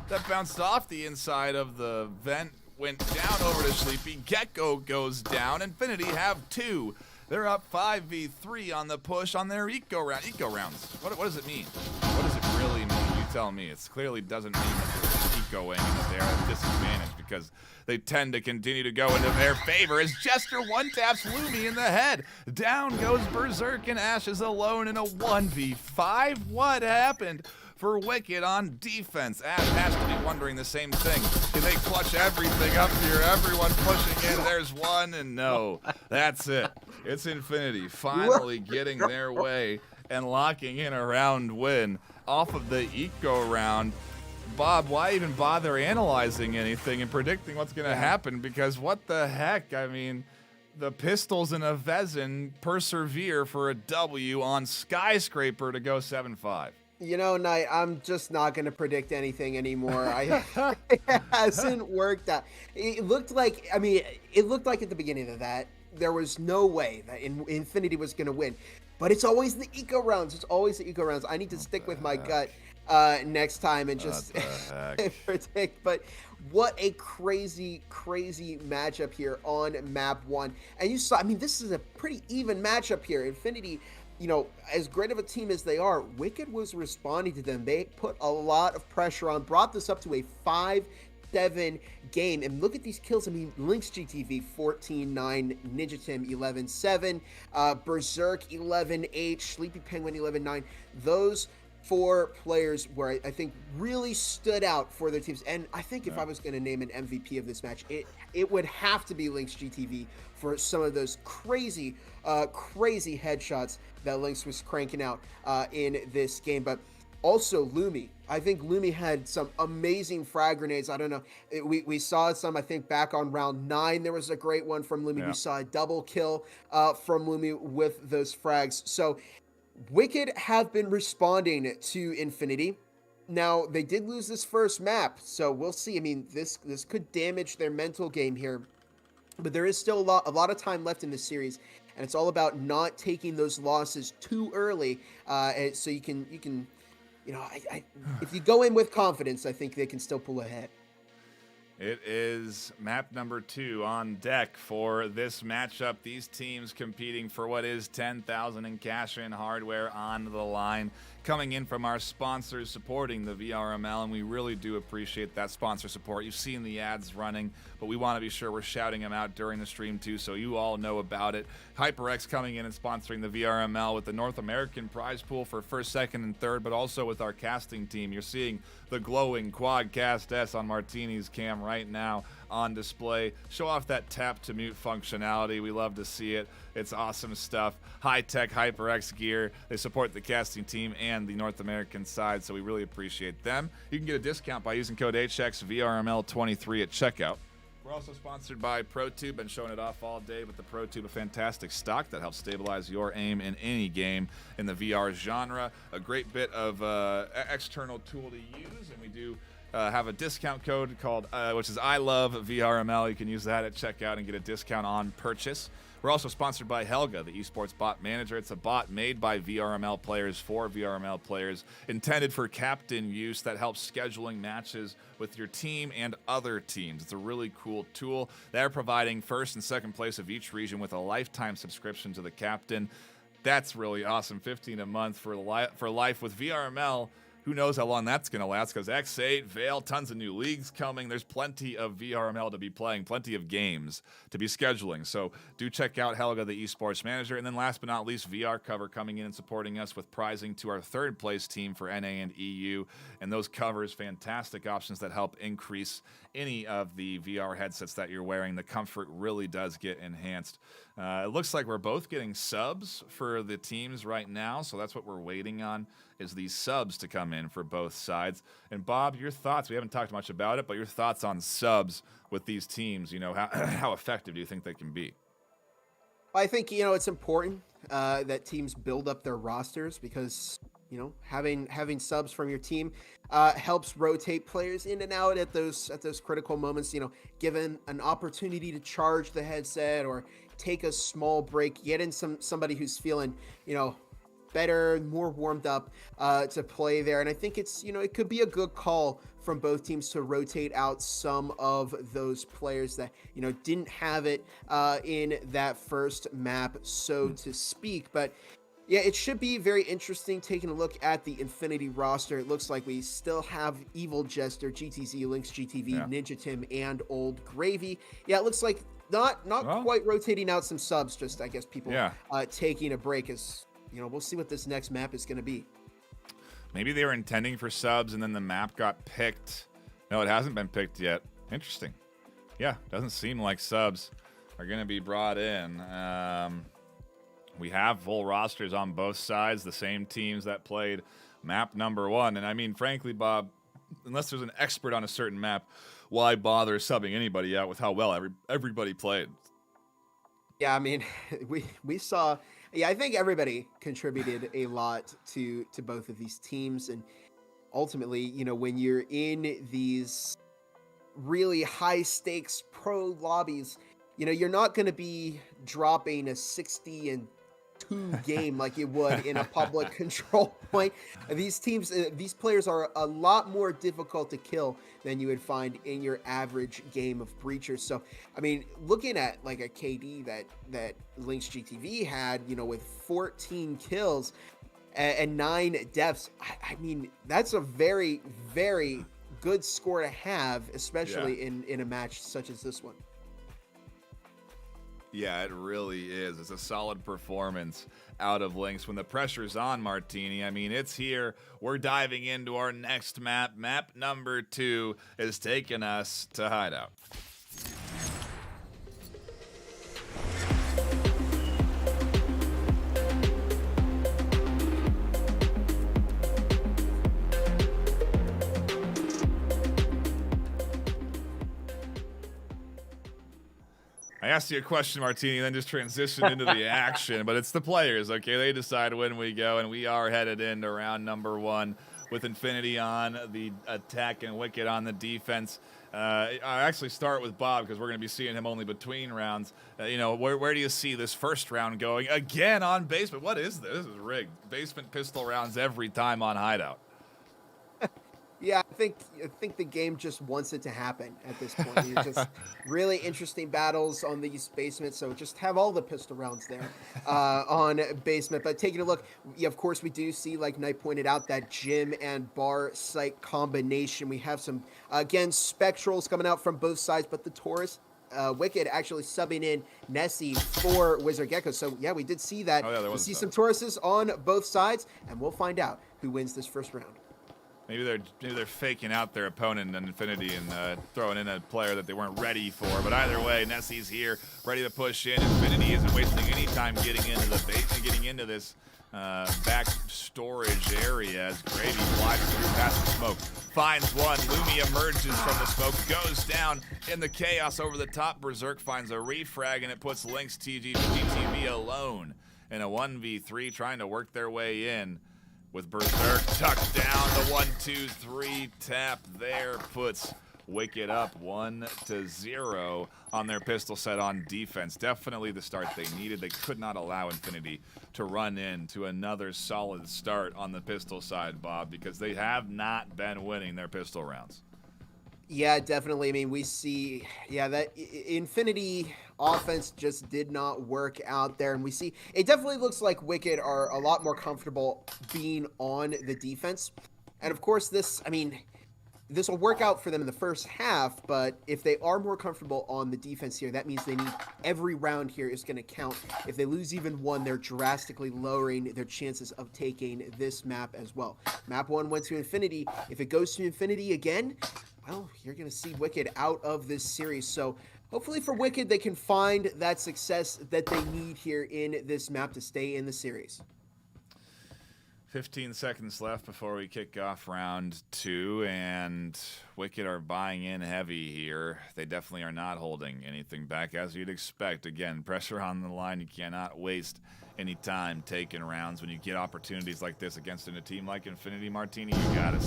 That bounced off the inside of the vent, went down over to Sleepy. Gecko goes down. Infinity have 2. They're up 5v3 on the push on their eco round. Eco rounds. What does it mean? What does it really mean? You tell me. It clearly doesn't mean that they're ecoing and that they're at a disadvantage because they tend to continue to go into their favor as Jester one-taps Lumi in the head. Down goes Berserk and Ash is alone in a 1v5. What happened for Wicked on defense? Ash has to be wondering the same thing. Can they clutch everything up here? Everyone pushing in. There's one, and no. That's it. It's Infinity finally getting their way and locking in a round win off of the eco round. Bob, why even bother analyzing anything and predicting what's going to happen? Because what the heck? I mean, the Pistols and a Vezin persevere for a W on Skyscraper to go 7-5. You know, Knight, I'm just not going to predict anything anymore. It hasn't worked out. It looked like, I mean, it looked like at the beginning of that, there was no way that Infinity was going to win. But it's always the eco rounds. It's always the eco rounds. I need to stick with my gut next time and just predict. But what a crazy, crazy matchup here on map 1. And you saw, I mean, this is a pretty even matchup here. Infinity, you know, as great of a team as they are, Wicked was responding to them. They put a lot of pressure on, brought this up to a 5-7 game. And look at these kills. I mean, Lynx GTV 14-9, Ninja Tim 11-7, Berserk 11-8, Sleepy Penguin 11-9. Those 4 players where I think really stood out for their teams. And I think if I was going to name an MVP of this match, it would have to be Lynx GTV for some of those crazy headshots that Lynx was cranking out in this game. But also Lumi. I think Lumi had some amazing frag grenades. I don't know. We saw some, I think, back on round 9. There was a great one from Lumi. Yeah. We saw a double kill from Lumi with those frags. So Wicked have been responding to Infinity. Now, they did lose this first map, so we'll see. I mean, this could damage their mental game here. But there is still a lot of time left in this series, and it's all about not taking those losses too early. So you can, you know, if you go in with confidence, I think they can still pull ahead. It is map number 2 on deck for this matchup. These teams competing for what is 10,000 in cash-in hardware on the line. coming in from our sponsors supporting the VRML, and we really do appreciate that sponsor support. You've seen the ads running, but we want to be sure we're shouting them out during the stream too, so you all know about it. HyperX coming in and sponsoring the VRML with the North American prize pool for first, second, and third, but also with our casting team. You're seeing the glowing Quadcast S on Martini's cam right now on display. Show off that tap to mute functionality. We love to see it. It's awesome stuff. High-tech HyperX gear. They support the casting team and the North American side, so we really appreciate them. You can get a discount by using code HXVRML23 at checkout. We're also sponsored by Protube. Been showing it off all day with the Protube, a fantastic stock that helps stabilize your aim in any game in the VR genre. A great bit of external tool to use, and we do have a discount code called, which is I love VRML. You can use that at checkout and get a discount on purchase. We're also sponsored by Helga, the esports bot manager. It's a bot made by VRML players for VRML players, intended for captain use that helps scheduling matches with your team and other teams. It's a really cool tool. They're providing first and second place of each region with a lifetime subscription to the captain. That's really awesome. $15 a month for life with VRML. Who knows how long that's going to last, because X8, Veil, tons of new leagues coming. There's plenty of VRML to be playing, plenty of games to be scheduling. So do check out Helga, the esports manager. And then last but not least, VRCOVER coming in and supporting us with prizing to our third place team for NA and EU. And those covers, fantastic options that help increase any of the VR headsets that you're wearing. The comfort really does get enhanced. It looks like we're both getting subs for the teams right now, so that's what we're waiting on, is these subs to come in for both sides. And Bob, your thoughts, we haven't talked much about it, but your thoughts on subs with these teams, you know, how effective do you think they can be? I think, you know, it's important that teams build up their rosters, because, you know, having subs from your team helps rotate players in and out at those critical moments, you know, given an opportunity to charge the headset or take a small break, get in somebody who's feeling, you know, better, more warmed up to play there. And I think it's, you know, it could be a good call from both teams to rotate out some of those players that, you know, didn't have it in that first map, so to speak. But yeah, it should be very interesting taking a look at the Infinity roster. It looks like we still have Evil Jester, GTZ, Lynx GTV, Ninja Tim, and Old Gravy. Yeah, it looks like not quite rotating out some subs, just I guess people taking a break. As you know, we'll see what this next map is going to be. Maybe they were intending for subs and then the map got picked. No, it hasn't been picked yet. Interesting. Yeah, doesn't seem like subs are going to be brought in. We have full rosters on both sides, the same teams that played map number 1. And I mean, frankly, Bob, unless there's an expert on a certain map, why bother subbing anybody out with how well everybody played? Yeah, I mean, we saw. Yeah, I think everybody contributed a lot to both of these teams, and ultimately, you know, when you're in these really high stakes pro lobbies, you know, you're not going to be dropping a 60-2 game like you would in a public control point. These teams, these players are a lot more difficult to kill than you would find in your average game of Breachers. So, I mean, looking at like a KD that Lynx GTV had, you know, with 14 kills and 9 deaths, I mean, that's a very, very good score to have, especially in a match such as this one. Yeah, it really is. It's a solid performance out of Lynx. When the pressure's on, Martini, I mean, it's here. We're diving into our next map. Map number 2 is taking us to Hideout. I asked you a question, Martini, and then just transitioned into the action, but it's the players, okay? They decide when we go, and we are headed into round number 1 with Infinity on the attack and Wicked on the defense. I actually start with Bob because we're going to be seeing him only between rounds. You know, where do you see this first round going? Again on basement. What is this? This is rigged. Basement pistol rounds every time on Hideout. Yeah, I think the game just wants it to happen at this point. You're just really interesting battles on these basements. So just have all the pistol rounds there on basement. But taking a look, yeah, of course we do see, like Knight pointed out, that gym and bar site combination. We have some again spectrals coming out from both sides, but the Taurus. Wicked actually subbing in Nessie for Wizard Gecko. So yeah, we did see that. Oh, yeah, there we was see a some Tauruses on both sides, and we'll find out who wins this first round. Maybe they're faking out their opponent in Infinity and throwing in a player that they weren't ready for. But either way, Nessie's here, ready to push in. Infinity isn't wasting any time getting into the base, getting into this back storage area as Gravy flies through past the smoke. Finds one. Lumi emerges from the smoke, goes down in the chaos over the top. Berserk finds a refrag, and it puts Lynx TG to GTV alone in a 1v3, trying to work their way in. With Berserk tucked down, the 1-2-3 tap there puts Wicked up 1-0 on their pistol set on defense. Definitely the start they needed. They could not allow Infinity to run into another solid start on the pistol side, Bob, because they have not been winning their pistol rounds. Yeah, definitely. I mean, we see, that Infinity offense just did not work out there. And we see, it definitely looks like Wicked are a lot more comfortable being on the defense. And of course, this will work out for them in the first half, but if they are more comfortable on the defense here, that means they need every round here is going to count. If they lose even one, they're drastically lowering their chances of taking this map as well. Map 1 went to Infinity. If it goes to Infinity again, well, you're going to see Wicked out of this series. So hopefully for Wicked, they can find that success that they need here in this map to stay in the series. 15 seconds left before we kick off round 2, and Wicked are buying in heavy here. They definitely are not holding anything back, as you'd expect. Again, pressure on the line. You cannot waste any time taking rounds when you get opportunities like this against a team like Infinity Martini. You gotta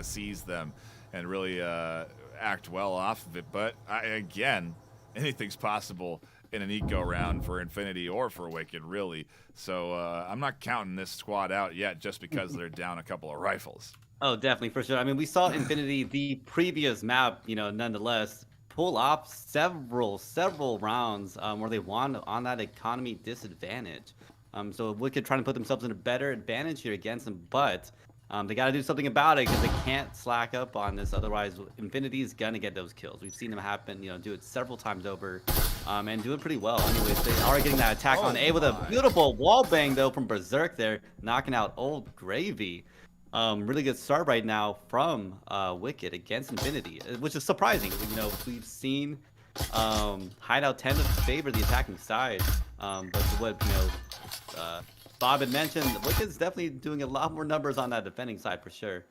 seize them and really act well off of it. But again, anything's possible in an eco round for Infinity or for Wicked, really. So I'm not counting this squad out yet just because they're down a couple of rifles. Oh, definitely, for sure. I mean, we saw Infinity, the previous map, nonetheless, pull off several rounds where they won on that economy disadvantage. So Wicked trying to put themselves in a better advantage here against them, but they got to do something about it because they can't slack up on this. Otherwise, Infinity is going to get those kills. We've seen them happen, do it several times over and do it pretty well. Anyways, they are getting that attack on A with a beautiful wall bang, though, from Berserk there, knocking out Old Gravy. Really good start right now from Wicked against Infinity, which is surprising. We've seen Hideout tend to favor the attacking side, but what Bob had mentioned, Wicked's definitely doing a lot more numbers on that defending side for sure.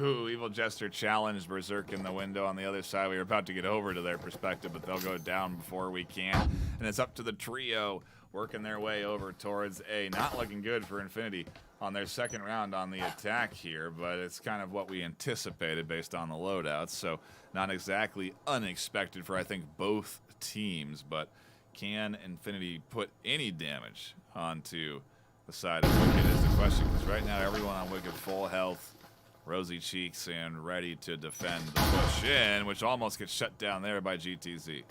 Ooh, Evil Jester challenged Berserk in the window on the other side. We were about to get over to their perspective, but they'll go down before we can. And it's up to the trio working their way over towards A. Not looking good for Infinity on their second round on the attack here, but it's kind of what we anticipated based on the loadouts. So not exactly unexpected for, I think, both teams, but can Infinity put any damage onto the side of Wicked is the question, because right now everyone on Wicked full health, rosy cheeks, and ready to defend the push in, which almost gets shut down there by GTZ.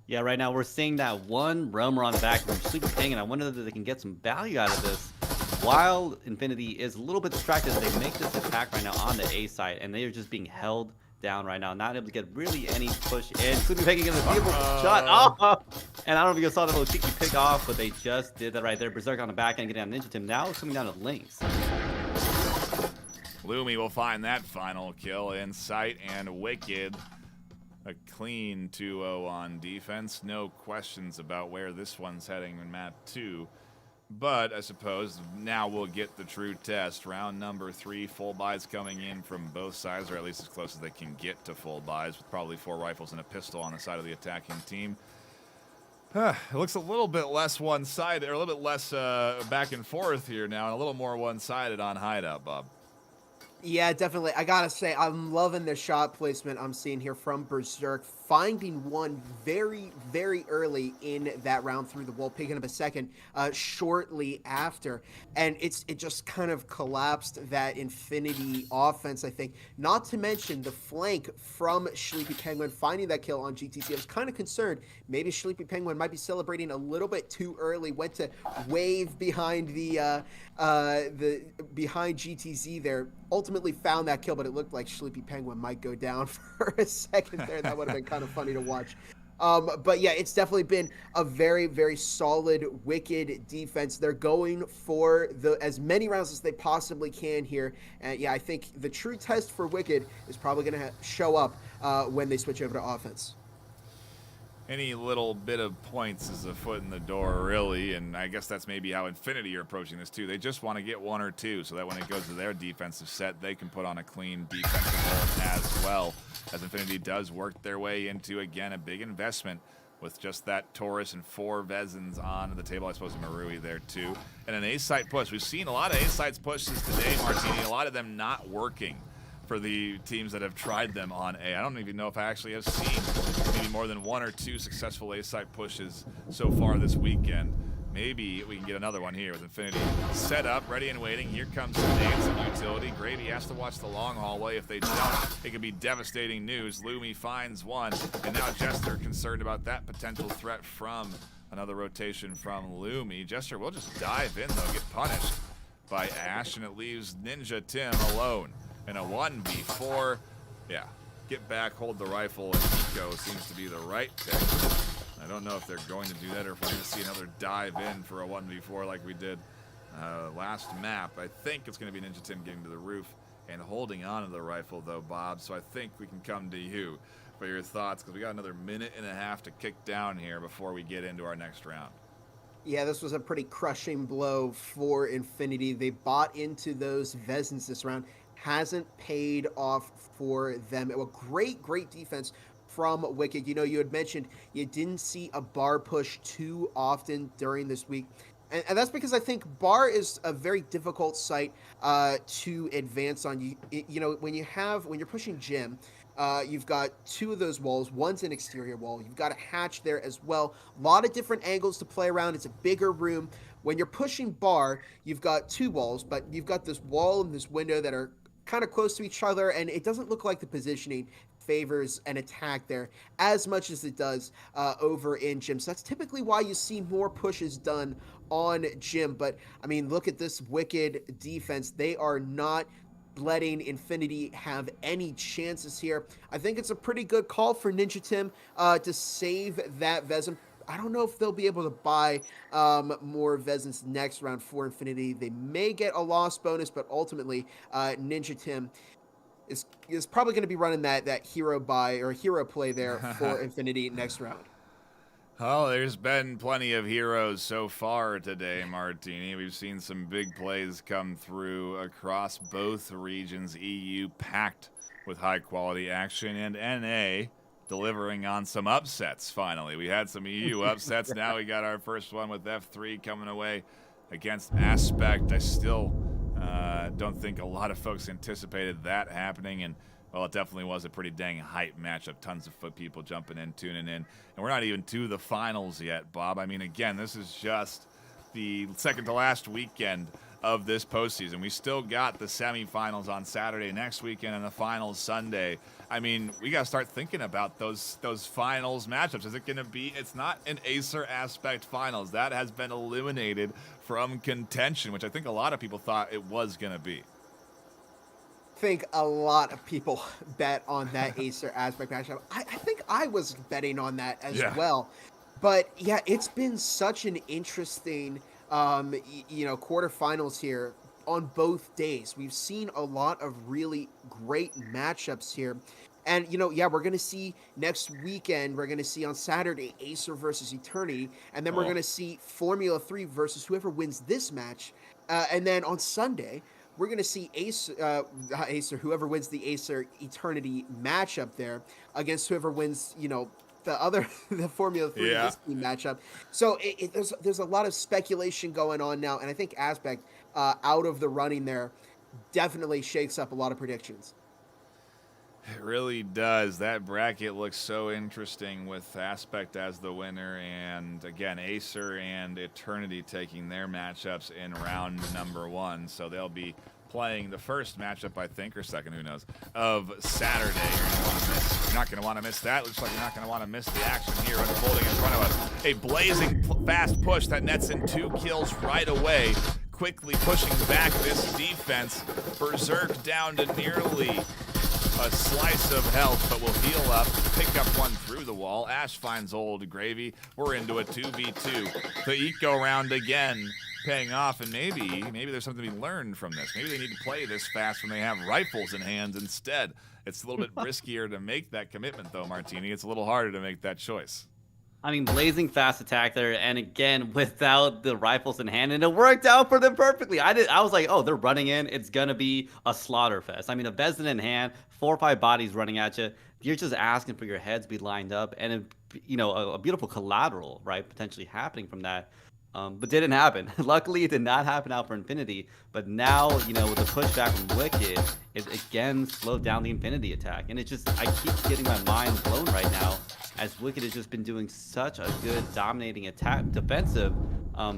Yeah, right now we're seeing that one roamer on the back from Sleepy Ping, and I wonder if they can get some value out of this. While Infinity is a little bit distracted, they make this attack right now on the A side, and they are just being held down right now, not able to get really any push in. Sleepy Ping getting a beautiful shot. Oh! And I don't know if you guys saw that little cheeky pick off, but they just did that right there. Berserk on the back end, getting on Ninja Tim. Now it's coming down to Lynx. Lumi will find that final kill in sight, and Wicked a clean 2-0 on defense. No questions about where this one's heading in map 2. But I suppose now we'll get the true test. Round number 3, full buys coming in from both sides, or at least as close as they can get to full buys, with probably 4 rifles and a pistol on the side of the attacking team. It looks a little bit less one-sided, or a little bit less back and forth here now, and a little more one-sided on Hideout, Bob. Yeah, definitely. I gotta say, I'm loving the shot placement I'm seeing here from Berserk, finding one very, very early in that round through the wall, picking up a second shortly after, and it just kind of collapsed that Infinity offense. I think, not to mention the flank from Sleepy Penguin finding that kill on GTC. I was kind of concerned maybe Sleepy Penguin might be celebrating a little bit too early. Went to wave behind the behind GTZ there. Ultimately found that kill, but it looked like Sleepy Penguin might go down for a second there. That would have been kind of funny to watch. But yeah, it's definitely been a very, very solid Wicked defense. They're going for as many rounds as they possibly can here. And yeah, I think the true test for Wicked is probably going to show up when they switch over to offense. Any little bit of points is a foot in the door, really, and I guess that's maybe how Infinity are approaching this too. They just want to get one or two so that when it goes to their defensive set, they can put on a clean defensive hold as well, as Infinity does work their way into, again, a big investment with just that Taurus and 4 Vezins on the table. I suppose a Marui there too. And an A-site push. We've seen a lot of A-sites pushes today, Martini, a lot of them not working for the teams that have tried them on A. I don't even know if I actually have seen maybe more than 1 or 2 successful A-site pushes so far this weekend. Maybe we can get another one here with Infinity set up, ready and waiting. Here comes Names and Utility. Gravy has to watch the long hallway. If they don't, it could be devastating news. Lumi finds one, and now Jester concerned about that potential threat from another rotation from Lumi. Jester will just dive in, though, get punished by Ash, and it leaves Ninja Tim alone. In a 1v4, yeah, get back, hold the rifle, and Eco seems to be the right pick. I don't know if they're going to do that or if we're going to see another dive in for a 1v4 like we did last map. I think it's going to be Ninja Tim getting to the roof and holding on to the rifle, though, Bob. So I think we can come to you for your thoughts, because we got another minute and a half to kick down here before we get into our next round. Yeah, this was a pretty crushing blow for Infinity. They bought into those Vezins this round. Hasn't paid off for them. A great defense from Wicked. You know, you had mentioned you didn't see a bar push too often during this week. And that's because I think bar is a very difficult site to advance on. You know, when you're pushing gym, you've got 2 of those walls. One's an exterior wall. You've got a hatch there as well. A lot of different angles to play around. It's a bigger room. When you're pushing bar, you've got 2 walls, but you've got this wall and this window that are kind of close to each other, and it doesn't look like the positioning favors an attack there as much as it does over in gym. So that's typically why you see more pushes done on gym. But I mean, look at this Wicked defense. They are not letting Infinity have any chances here. I think it's a pretty good call for Ninja Tim to save that Vezin. I don't know if they'll be able to buy more Vezins next round for Infinity. They may get a loss bonus, but ultimately Ninja Tim is probably going to be running that hero buy or hero play there for Infinity next round. Oh, there's been plenty of heroes so far today, Martini. We've seen some big plays come through across both regions. EU packed with high-quality action, and NA delivering on some upsets, finally. We had some EU upsets. Now we got our first one with F3 coming away against Aspect. I still don't think a lot of folks anticipated that happening, and well, it definitely was a pretty dang hype matchup. Tons of people jumping in, tuning in, and we're not even to the finals yet, Bob. I mean, again, this is just the second to last weekend of this postseason. We still got the semifinals on Saturday next weekend and the finals Sunday. I mean, we got to start thinking about those finals matchups. Is it going to be? It's not an Acer Aspect finals. That has been eliminated from contention, which I think a lot of people thought it was going to be. I think a lot of people bet on that Acer Aspect matchup. I think I was betting on that as well. But yeah, it's been such an interesting quarterfinals here on both days. We've seen a lot of really great matchups here. And, we're going to see next weekend, we're going to see on Saturday, Acer versus Eternity. And then we're going to see Formula 3 versus whoever wins this match. And then on Sunday, we're going to see whoever wins the Acer Eternity matchup there against whoever wins, the Formula 3 this team matchup. So there's a lot of speculation going on now, and I think Aspect out of the running there. definitely shakes up a lot of predictions. It really does. That bracket looks so interesting with Aspect as the winner, and again, Acer and Eternity taking their matchups in round number 1. So they'll be playing the first matchup, I think, or second, who knows, of Saturday. You're not going to want to miss that. Looks like you're not going to want to miss the action here unfolding in front of us. A blazing fast push that nets in 2 kills right away. Quickly pushing back this defense. Berserk down to nearly a slice of health, but will heal up, pick up one through the wall. Ash finds Old Gravy. We're into a 2v2. The eco round again paying off, and maybe there's something to be learned from this. Maybe they need to play this fast when they have rifles in hands instead. It's a little bit riskier to make that commitment, though, Martini. It's a little harder to make that choice. I mean, blazing fast attack there, and again, without the rifles in hand, and it worked out for them perfectly. I was like, oh, they're running in. It's going to be a slaughter fest. I mean, a Vezin in hand, 4 or 5 bodies running at you. You're just asking for your heads to be lined up, and, a beautiful collateral, right, potentially happening from that. But didn't happen. Luckily, it did not happen out for Infinity. But now, with the pushback from Wicked, it again slowed down the Infinity attack. And I keep getting my mind blown right now, as Wicked has just been doing such a good dominating attack, defensive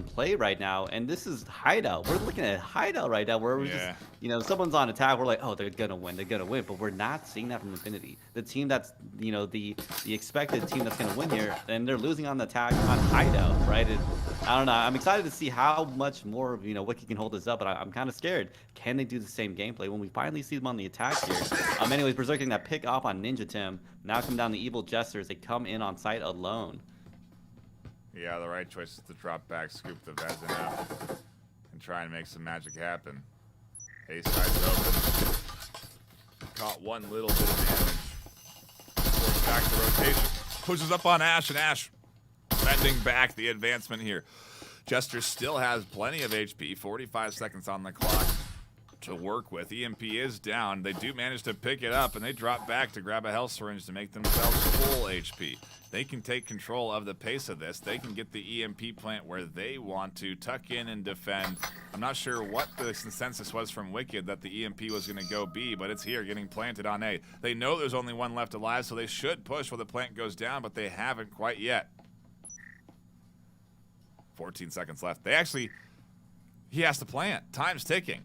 play right now. And this is Hideout. We're looking at Hideout right now, where we're just, someone's on attack. We're like, oh, they're gonna win. But we're not seeing that from Infinity. The team that's, the expected team that's gonna win here, and they're losing on the attack on Hideout, right? I don't know. I'm excited to see how much more Wicked can hold this up, but I'm kind of scared. Can they do the same gameplay when we finally see them on the attack here? Anyways, Berserk getting that pick off on Ninja Tim. Now come down the Evil Jester as they come in on site alone. Yeah, the right choice is to drop back, scoop the Vezin up, and try and make some magic happen. A side's open. Caught one little bit of damage. Forced back to rotation. Pushes up on Ash, and Ash sending back the advancement here. Jester still has plenty of HP, 45 seconds on the clock to work with. EMP is down. They do manage to pick it up, and they drop back to grab a health syringe to make themselves full HP. They can take control of the pace of this. They can get the EMP plant where they want to, tuck in and defend. I'm not sure what the consensus was from Wicked that the EMP was going to go B, but it's here, getting planted on A. They know there's only one left alive, so they should push while the plant goes down, but they haven't quite yet. 14 seconds left. He has to plant. Time's ticking.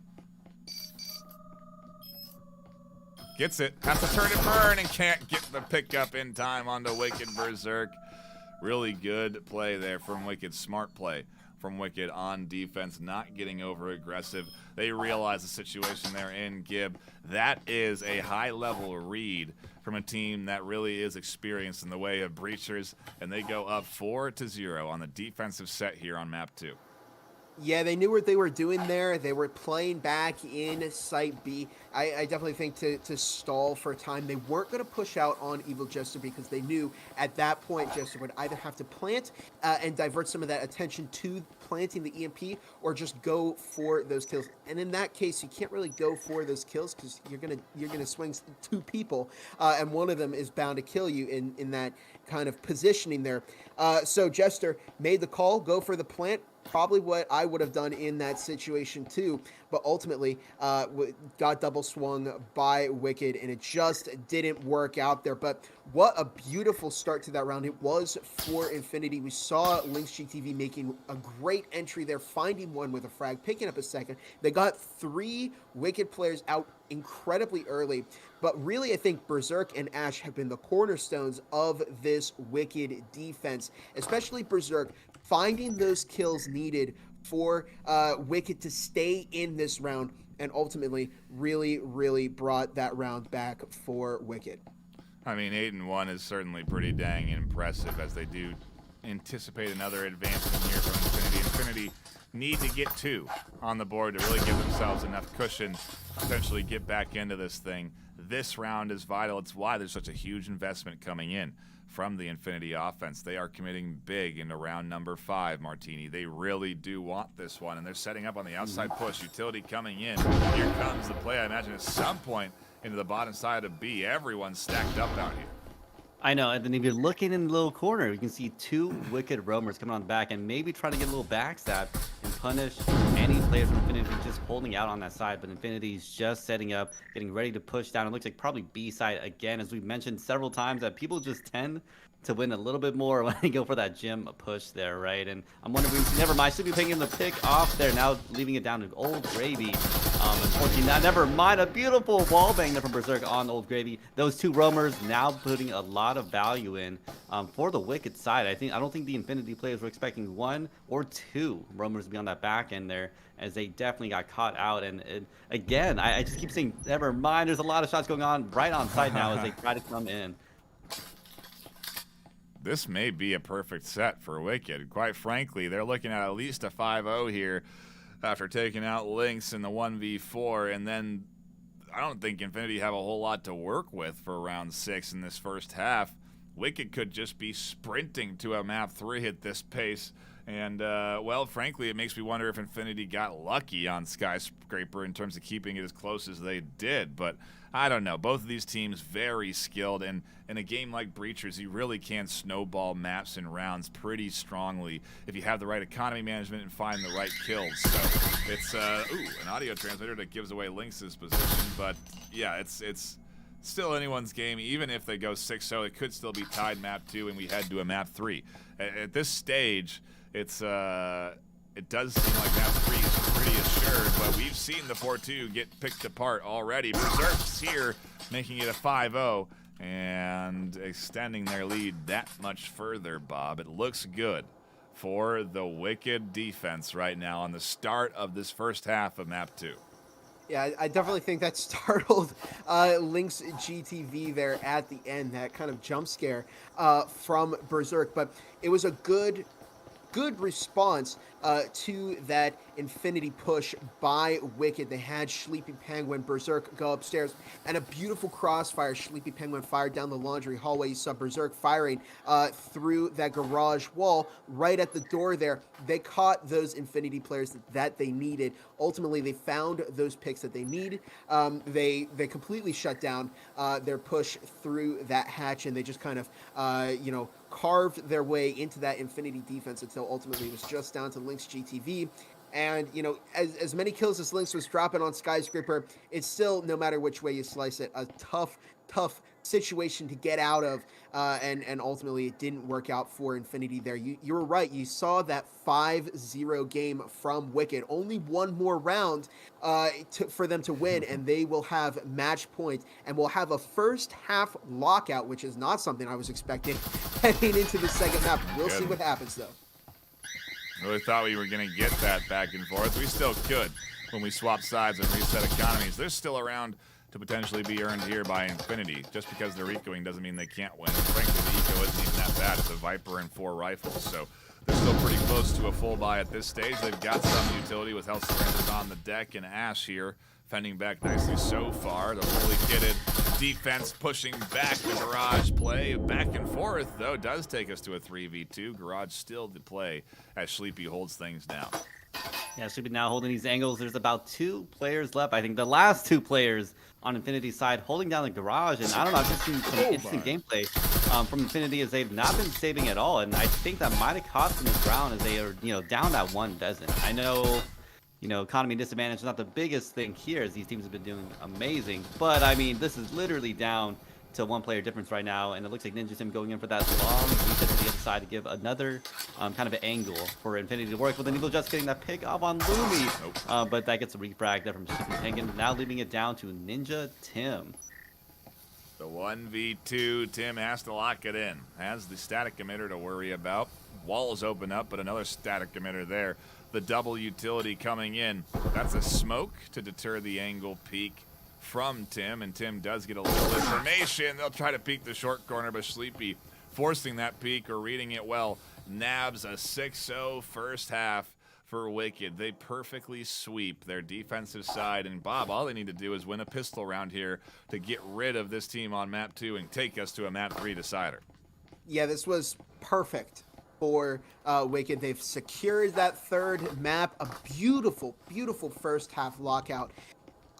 Gets it. Has to turn and burn and can't get the pickup in time onto Wicked Berserk. Really good play there from Wicked. Smart play from Wicked on defense, not getting over aggressive. They realize the situation they're in, Gib. That is a high-level read from a team that really is experienced in the way of breachers, and they go up 4-0 on the defensive set here on map 2. Yeah, they knew what they were doing there. They were playing back in Site B. I definitely think to stall for time. They weren't going to push out on Evil Jester because they knew at that point Jester would either have to plant and divert some of that attention to planting the EMP or just go for those kills. And in that case, you can't really go for those kills because you're gonna swing 2 people, and one of them is bound to kill you in that kind of positioning there. So Jester made the call, go for the plant. Probably what I would have done in that situation too, but ultimately got double swung by Wicked, and it just didn't work out there. But what a beautiful start to that round it was for Infinity. We saw Lynx GTV making a great entry there, finding one with a frag, picking up a second. They got 3 Wicked players out incredibly early, but really I think Berserk and Ash have been the cornerstones of this Wicked defense, especially Berserk, finding those kills needed for Wicked to stay in this round, and ultimately really, really brought that round back for Wicked. I mean, 8-1 is certainly pretty dang impressive, as they do anticipate another advancement here from Infinity. Infinity need to get 2 on the board to really give themselves enough cushion to potentially get back into this thing. This round is vital. It's why there's such a huge investment coming in from the Infinity offense. They are committing big into round number 5, Martini. They really do want this one, and they're setting up on the outside push. Utility coming in. Here comes the play, I imagine, at some point into the bottom side of B. Everyone's stacked up out here. I know, and then if you're looking in the little corner, you can see 2 Wicked roamers coming on back and maybe trying to get a little backstab and punish any players from Infinity just holding out on that side, but Infinity's just setting up, getting ready to push down. It looks like probably B side again, as we've mentioned several times, that people just tend to win a little bit more when they go for that gym push there, right? And I'm wondering, never mind, should be picking the pick off there, now leaving it down to Old Gravy. Unfortunately, never mind, a beautiful wall bang there from Berserk on Old Gravy. Those two roamers now putting a lot of value in for the Wicked side. I don't think the Infinity players were expecting 1 or 2 roamers to be on that back end there, as they definitely got caught out. And again, I just keep saying, never mind, there's a lot of shots going on right on site now as they try to come in. This may be a perfect set for Wicked. Quite frankly, they're looking at least a 5-0 here after taking out Lynx in the 1v4, and then I don't think Infinity have a whole lot to work with for round 6 in this first half. Wicked could just be sprinting to a map 3 at this pace, and well, frankly, it makes me wonder if Infinity got lucky on Skyscraper in terms of keeping it as close as they did, but I don't know. Both of these teams very skilled, and in a game like Breachers, you really can snowball maps and rounds pretty strongly if you have the right economy management and find the right kills. So it's an audio transmitter that gives away Lynx's position, but yeah, it's still anyone's game. Even if they go 6-0, it could still be tied map 2, and we head to a map 3. At this stage, it does seem like map 3 is pretty assured, but we've seen the 4-2 get picked apart already. Berserk's here, making it a 5-0 and extending their lead that much further, Bob. It looks good for the Wicked defense right now on the start of this first half of map 2. Yeah, I definitely think that startled Lynx GTV there at the end, that kind of jump scare from Berserk, but it was a good response to that Infinity push by Wicked. They had Sleepy Penguin, Berserk go upstairs, and a beautiful crossfire. Sleepy Penguin fired down the laundry hallway. You saw Berserk firing through that garage wall right at the door there. They caught those Infinity players that they needed. Ultimately, they found those picks that they needed. They completely shut down their push through that hatch, and they just kind of, carved their way into that Infinity defense until ultimately it was just down to Lynx GTV. And, as many kills as Lynx was dropping on Skyscraper, it's still, no matter which way you slice it, a tough situation to get out of. And ultimately, it didn't work out for Infinity there. You were right. You saw that 5-0 game from Wicked. Only one more round for them to win, and they will have match point. And we'll have a first half lockout, which is not something I was expecting heading into the second half. We'll see what happens, though. Really thought we were going to get that back and forth. We still could when we swap sides and reset economies. They're still around to potentially be earned here by Infinity. Just because they're ecoing doesn't mean they can't win. Frankly, the eco isn't even that bad. It's a Viper and 4 rifles, so they're still pretty close to a full buy at this stage. They've got some utility with health surrenders on the deck, and Ash here fending back nicely so far. The fully kitted defense pushing back the Garage play. Back and forth, though, does take us to a 3v2. Garage still to play as Sleepy holds things down. Yeah, Sleepy now holding these angles. There's about 2 players left. I think the last 2 players on Infinity's side holding down the Garage. And I don't know, I've just seen some interesting gameplay from Infinity as they've not been saving at all. And I think that might have cost them the ground as they are, down that 1 dozen. I know, economy disadvantage is not the biggest thing here, as these teams have been doing amazing. But, I mean, this is literally down to 1 player difference right now, and it looks like Ninja Tim going in for that long reset to the other side to give another kind of an angle for Infinity to work with. And Evil just getting that pick off on Lumi, but that gets a refrag there from Sleepy Penguin, now leaving it down to Ninja Tim. The 1v2, Tim has to lock it in. Has the static emitter to worry about. Walls open up, but another static emitter there. The double utility coming in. That's a smoke to deter the angle peek from Tim, and Tim does get a little information. They'll try to peek the short corner, but Sleepy forcing that peek or reading it well. Nabs a 6-0 first half for Wicked. They perfectly sweep their defensive side, and Bob, all they need to do is win a pistol round here to get rid of this team on map 2 and take us to a map 3 decider. Yeah, this was perfect for Wicked. They've secured that 3rd map. A beautiful, beautiful first half lockout.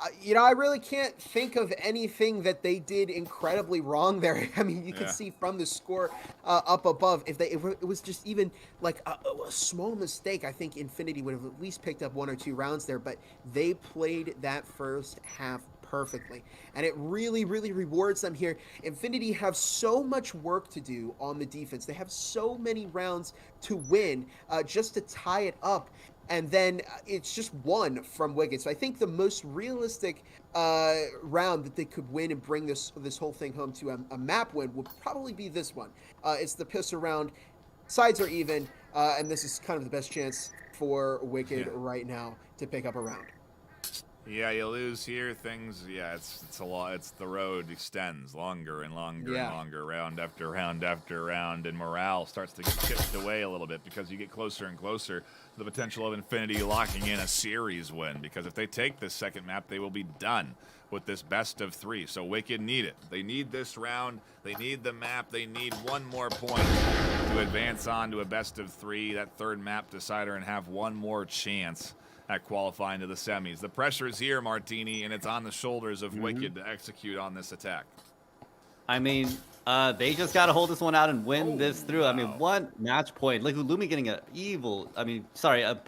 I really can't think of anything that they did incredibly wrong there. I mean, you can see from the score up above, if it was just even like a small mistake, I think Infinity would have at least picked up 1 or 2 rounds there, but they played that first half perfectly, and it really, really rewards them here. Infinity have so much work to do on the defense. They have so many rounds to win just to tie it up, and then it's just one from Wicked. So I think the most realistic round that they could win and bring this whole thing home to a map win would probably be this one. It's the piss round. Sides are even, and this is kind of the best chance for Wicked right now to pick up a round. Yeah, you lose here, things, it's a lot. It's the road extends longer and longer and longer, round after round after round, and morale starts to get chipped away a little bit because you get closer and closer to the potential of Infinity locking in a series win, because if they take this second map, they will be done with this best of 3. So Wicked need it. They need this round. They need the map. They need one more point to advance on to a best of 3, that third map decider, and have one more chance at qualifying to the semis. The pressure is here, Martini, and it's on the shoulders of Wicked to execute on this attack. I mean, they just got to hold this one out and win this through. Wow. I mean, 1 match point. Look, Lumi getting a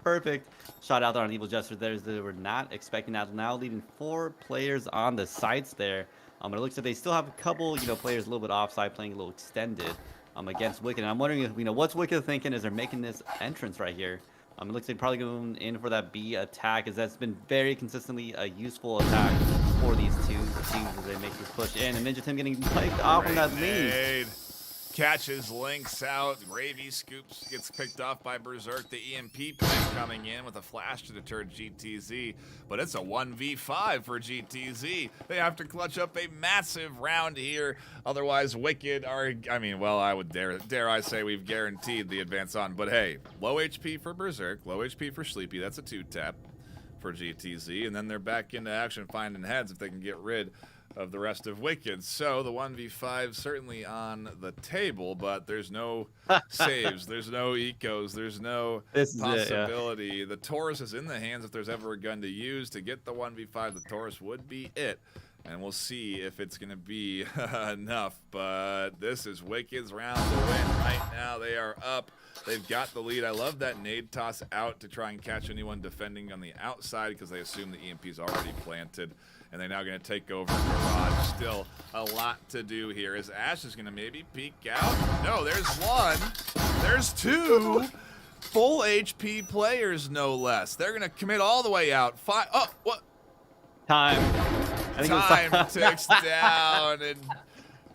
perfect shot out there on Evil Jester. They were not expecting that. Now leaving 4 players on the sites there. It looks like they still have a couple, players a little bit offside, playing a little extended against Wicked. And I'm wondering if, what's Wicked thinking as they're making this entrance right here. It looks like probably going in for that B attack, as that's been very consistently a useful attack for these two teams as they make this push in. And Ninja Tim getting piked off from that lead. Catches, links out. Gravy scoops, gets picked off by Berserk. The EMP play coming in with a flash to deter GTZ, but it's a 1v5 for GTZ. They have to clutch up a massive round here. Otherwise, Wicked are, I would dare I say we've guaranteed the advance on. But hey, low HP for Berserk, low HP for Sleepy. That's a 2-tap for GTZ, and then they're back into action finding heads if they can get rid of the rest of Wicked. So the 1v5 certainly on the table, but there's no saves, there's no ecos, there's no possibility. The Taurus is in the hands if there's ever a gun to use to get the 1v5. The Taurus would be it, and we'll see if it's going to be enough. But this is Wicked's round to win right now. They are up. They've got the lead. I love that nade toss out to try and catch anyone defending on the outside, because they assume the EMP is already planted. And they're now going to take over Garage. Still a lot to do here. As Ash is going to maybe peek out. No, there's 1. There's 2. Full HP players, no less. They're going to commit all the way out. Oh, what? Time ticks down. And,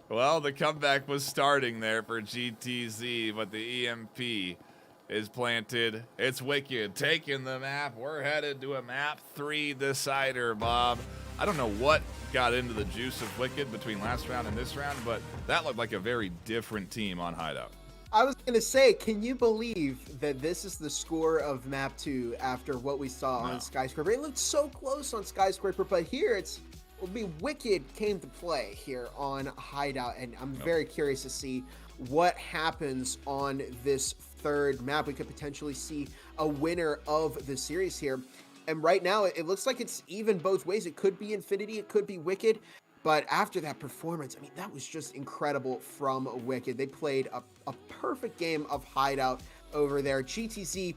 well, the comeback was starting there for GTZ, but the EMP is planted. It's Wicked taking the map. We're headed to a map 3 decider, Bob. I don't know what got into the juice of Wicked between last round and this round, but that looked like a very different team on Hideout. I was going to say, can you believe that this is the score of map 2 after what we saw on Skyscraper? It looked so close on Skyscraper, but here Wicked came to play here on Hideout, and I'm very curious to see what happens on this third map. We could potentially see a winner of the series here. And right now, it looks like it's even both ways. It could be Infinity, it could be Wicked. But after that performance, that was just incredible from Wicked. They played a perfect game of Hideout over there. GTZ,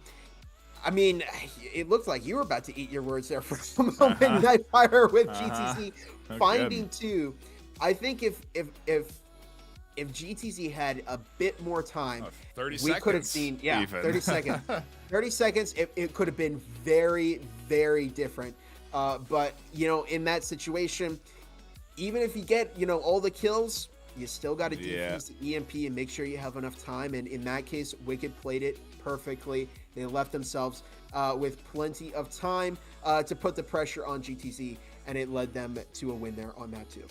it looked like you were about to eat your words there for a moment. Nightfire with GTZ finding 2. I think if GTZ had a bit more time, 30 we could have seen 30 seconds. 30 seconds, it could have been very, very different. But, in that situation, even if you get, all the kills, you still got to defuse the EMP and make sure you have enough time. And in that case, Wicked played it perfectly. They left themselves with plenty of time to put the pressure on GTZ, and it led them to a win there on that too.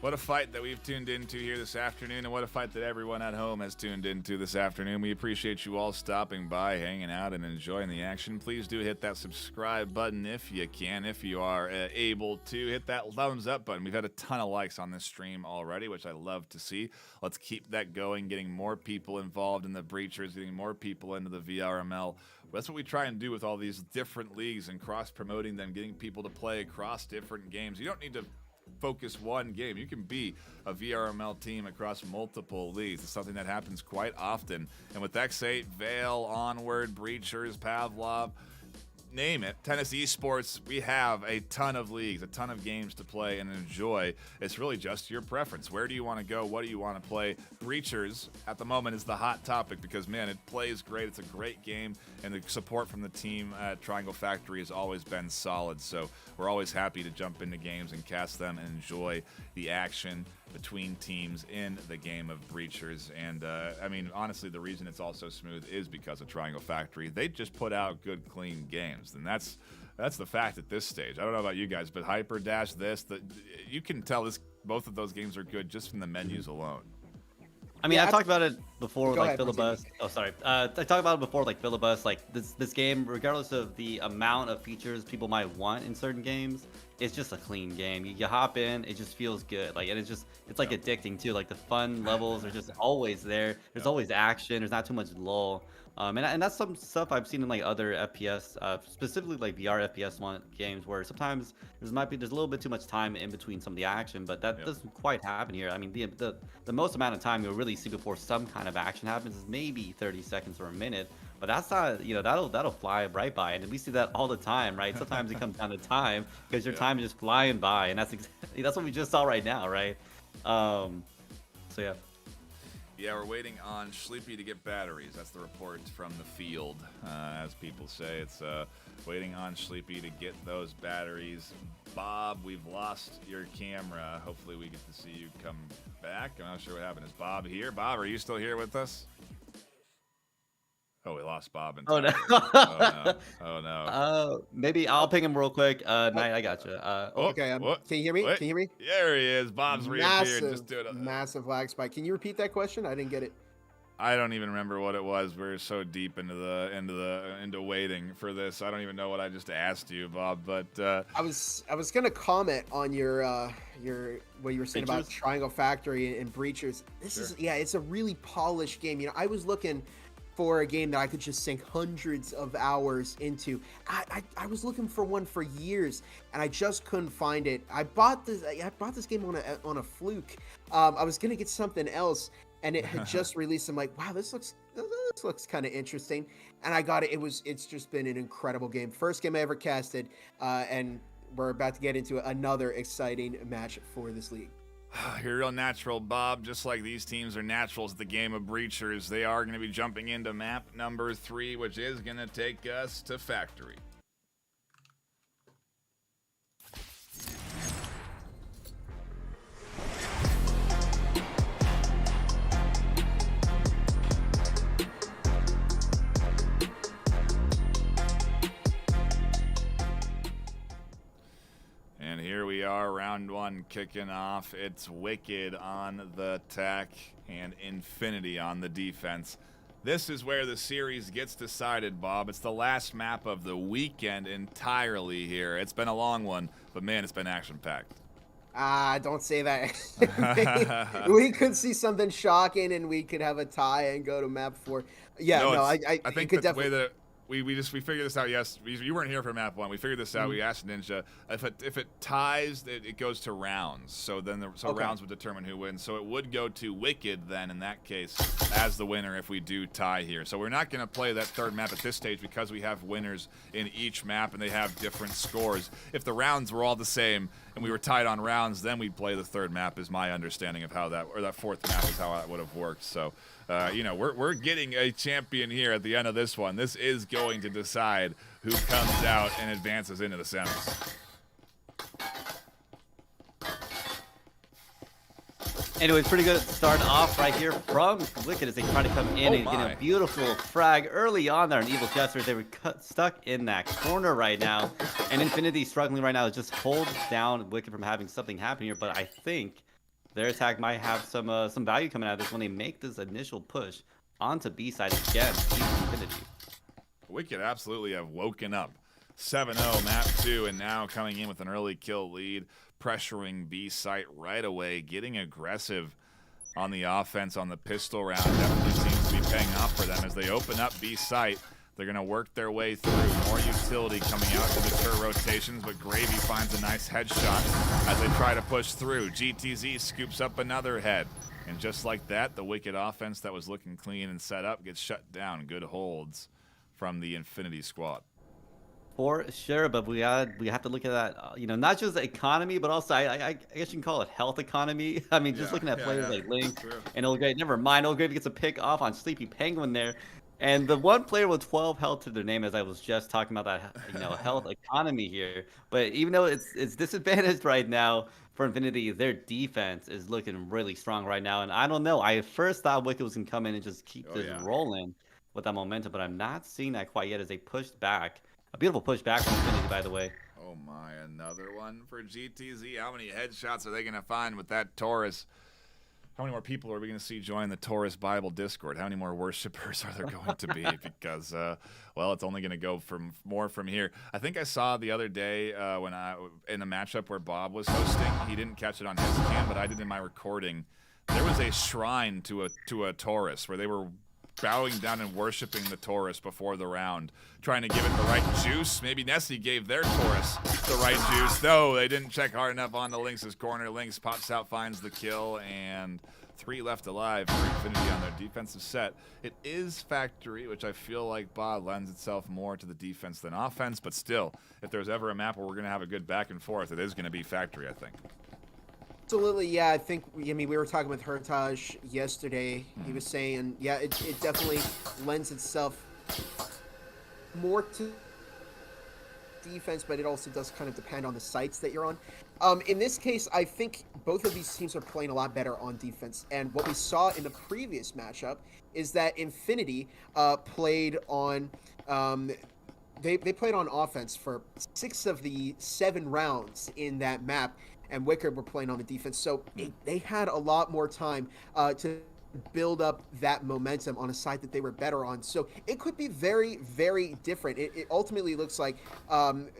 What a fight that we've tuned into here this afternoon, and what a fight that everyone at home has tuned into this afternoon. We appreciate you all stopping by, hanging out, and enjoying the action. Please do hit that subscribe button if you can, if you are able to. Hit that thumbs up button. We've had a ton of likes on this stream already, which I love to see. Let's keep that going, getting more people involved in the Breachers, getting more people into the VRML. That's what we try and do with all these different leagues and cross-promoting them, getting people to play across different games. You don't need to focus one game. You can be a VRML team across multiple leagues. It's something that happens quite often. And with X8, Vale, Onward, Breachers, Pavlov, name it, Tennis Esports, we have a ton of leagues, a ton of games to play and enjoy. It's really just your preference. Where do you want to go? What do you want to play? Breachers, at the moment, is the hot topic because, man, it plays great. It's a great game, and the support from the team at Triangle Factory has always been solid. So we're always happy to jump into games and cast them and enjoy the action between teams in the game of Breachers. And I mean, honestly, the reason it's all so smooth is because of Triangle Factory. They just put out good, clean games, and that's the fact at this stage. I don't know about you guys, but Hyper Dash, you can tell both of those games are good just from the menus alone. I mean, I talked about it before, Go like ahead, Filibust. Oh, sorry. I talked about it before, like Filibust. Like this game, regardless of the amount of features people might want in certain games, it's just a clean game. You hop in, it just feels good. Like, and it's like addicting too. Like the fun levels are just always there. There's always action. There's not too much lull. And that's some stuff I've seen in like other FPS, specifically like VR FPS games, where sometimes there's a little bit too much time in between some of the action, but that doesn't quite happen here. I mean, the most amount of time you'll really see before some kind of action happens is maybe 30 seconds or a minute, but that's not, that'll fly right by, and we see that all the time, right? Sometimes it comes down to time because your time is just flying by, and that's what we just saw right now, right? So yeah. Yeah, we're waiting on Sleepy to get batteries. That's the report from the field, as people say. It's waiting on Sleepy to get those batteries. Bob, we've lost your camera. Hopefully we get to see you come back. I'm not sure what happened. Is Bob here? Bob, are you still here with us? Oh, we lost Bob. Oh no. Oh no. Maybe I'll ping him real quick. Knight, I got you. Okay. Can you hear me? Wait. Can you hear me? There he is. Bob's reappeared. Just doing it. Massive lag spike. Can you repeat that question? I didn't get it. I don't even remember what it was. We're so deep into waiting for this. I don't even know what I just asked you, Bob. But I was gonna comment on your what you were saying about Triangle Factory and Breachers. It's a really polished game. I was looking for a game that I could just sink hundreds of hours into. I was looking for one for years, and I just couldn't find it. I bought this game on a fluke. I was gonna get something else, and it had just released. I'm like, wow, this looks kind of interesting, and I got it. It's just been an incredible game. First game I ever casted, and we're about to get into another exciting match for this league. You're real natural, Bob. Just like these teams are naturals at the game of Breachers, they are going to be jumping into map number 3, which is going to take us to Factory. And here we are, round 1 kicking off. It's Wicked on the attack and Infinity on the defense. This is where the series gets decided, Bob. It's the last map of the weekend entirely here. It's been a long one, but man, it's been action-packed. Don't say that. We could see something shocking, and we could have a tie and go to map 4. Yeah, I think could the way that we figured this out. Yes, you weren't here for map 1. We figured this out. We asked Ninja if it ties, it goes to rounds. So then rounds would determine who wins. So it would go to Wicked then in that case as the winner if we do tie here. So we're not going to play that third map at this stage because we have winners in each map and they have different scores. If the rounds were all the same and we were tied on rounds, then we'd play the third map. Is my understanding of how that fourth map is how that would have worked. So. We're getting a champion here at the end of this one. This is going to decide who comes out and advances into the semis. Anyways, pretty good start off right here from Wicked as they try to come in and get a beautiful frag early on there on Evil Jesters. They were stuck in that corner right now, and Infinity struggling right now to just hold down Wicked from having something happen here. But I think their attack might have some value coming out of this when they make this initial push onto B side again. Infinity. Wicked absolutely have woken up. 7-0 map 2, and now coming in with an early kill lead, pressuring B site right away, getting aggressive on the offense on the pistol round. Definitely seems to be paying off for them as they open up B site. They're going to work their way through. More utility coming out to deter rotations, but Gravy finds a nice headshot as they try to push through. GTZ scoops up another head. And just like that, the Wicked offense that was looking clean and set up gets shut down. Good holds from the Infinity squad. For sure, but we have to look at that, not just the economy, but also I guess you can call it health economy. I mean, just looking at players like Link and Old Gravy. Never mind, Old Gravy gets a pick off on Sleepy Penguin there. And the one player with 12 health to their name, as I was just talking about that, health economy here. But even though it's disadvantaged right now for Infinity, their defense is looking really strong right now. And I don't know, I first thought Wicked was going to come in and just keep this rolling with that momentum, but I'm not seeing that quite yet as they pushed back. A beautiful push back from Infinity, by the way. Oh my, another one for GTZ. How many headshots are they going to find with that Taurus? How many more people are we going to see join the Taurus Bible Discord? How many more worshipers are there going to be? Because, well, it's only going to go more from here. I think I saw the other day in a matchup where Bob was hosting. He didn't catch it on his cam, but I did in my recording. There was a shrine to a Taurus where they were bowing down and worshiping the Taurus before the round, trying to give it the right juice. Maybe Nessie gave their Taurus the right juice. No, they didn't check hard enough on the Lynx's corner. Lynx pops out, finds the kill, and 3 left alive for Infinity on their defensive set. It is Factory, which I feel like Bob lends itself more to the defense than offense, but still, if there's ever a map where we're going to have a good back and forth, it is going to be Factory, I think. Absolutely, yeah. We were talking with Hertaj yesterday. He was saying, yeah, it definitely lends itself more to defense, but it also does kind of depend on the sites that you're on. In this case, I think both of these teams are playing a lot better on defense. And what we saw in the previous matchup is that Infinity played on they played on offense for 6 of the 7 rounds in that map. And Wicked were playing on the defense. So they had a lot more time to build up that momentum on a side that they were better on. So it could be very, very different. It ultimately looks like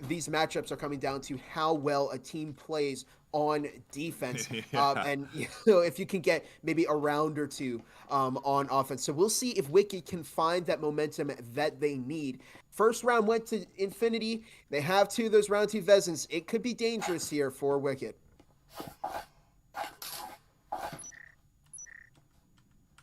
these matchups are coming down to how well a team plays on defense. And if you can get maybe a round or 2 on offense. So we'll see if Wicked can find that momentum that they need. First round went to Infinity. They have 2 of those round 2 Vezins. It could be dangerous here for Wicked.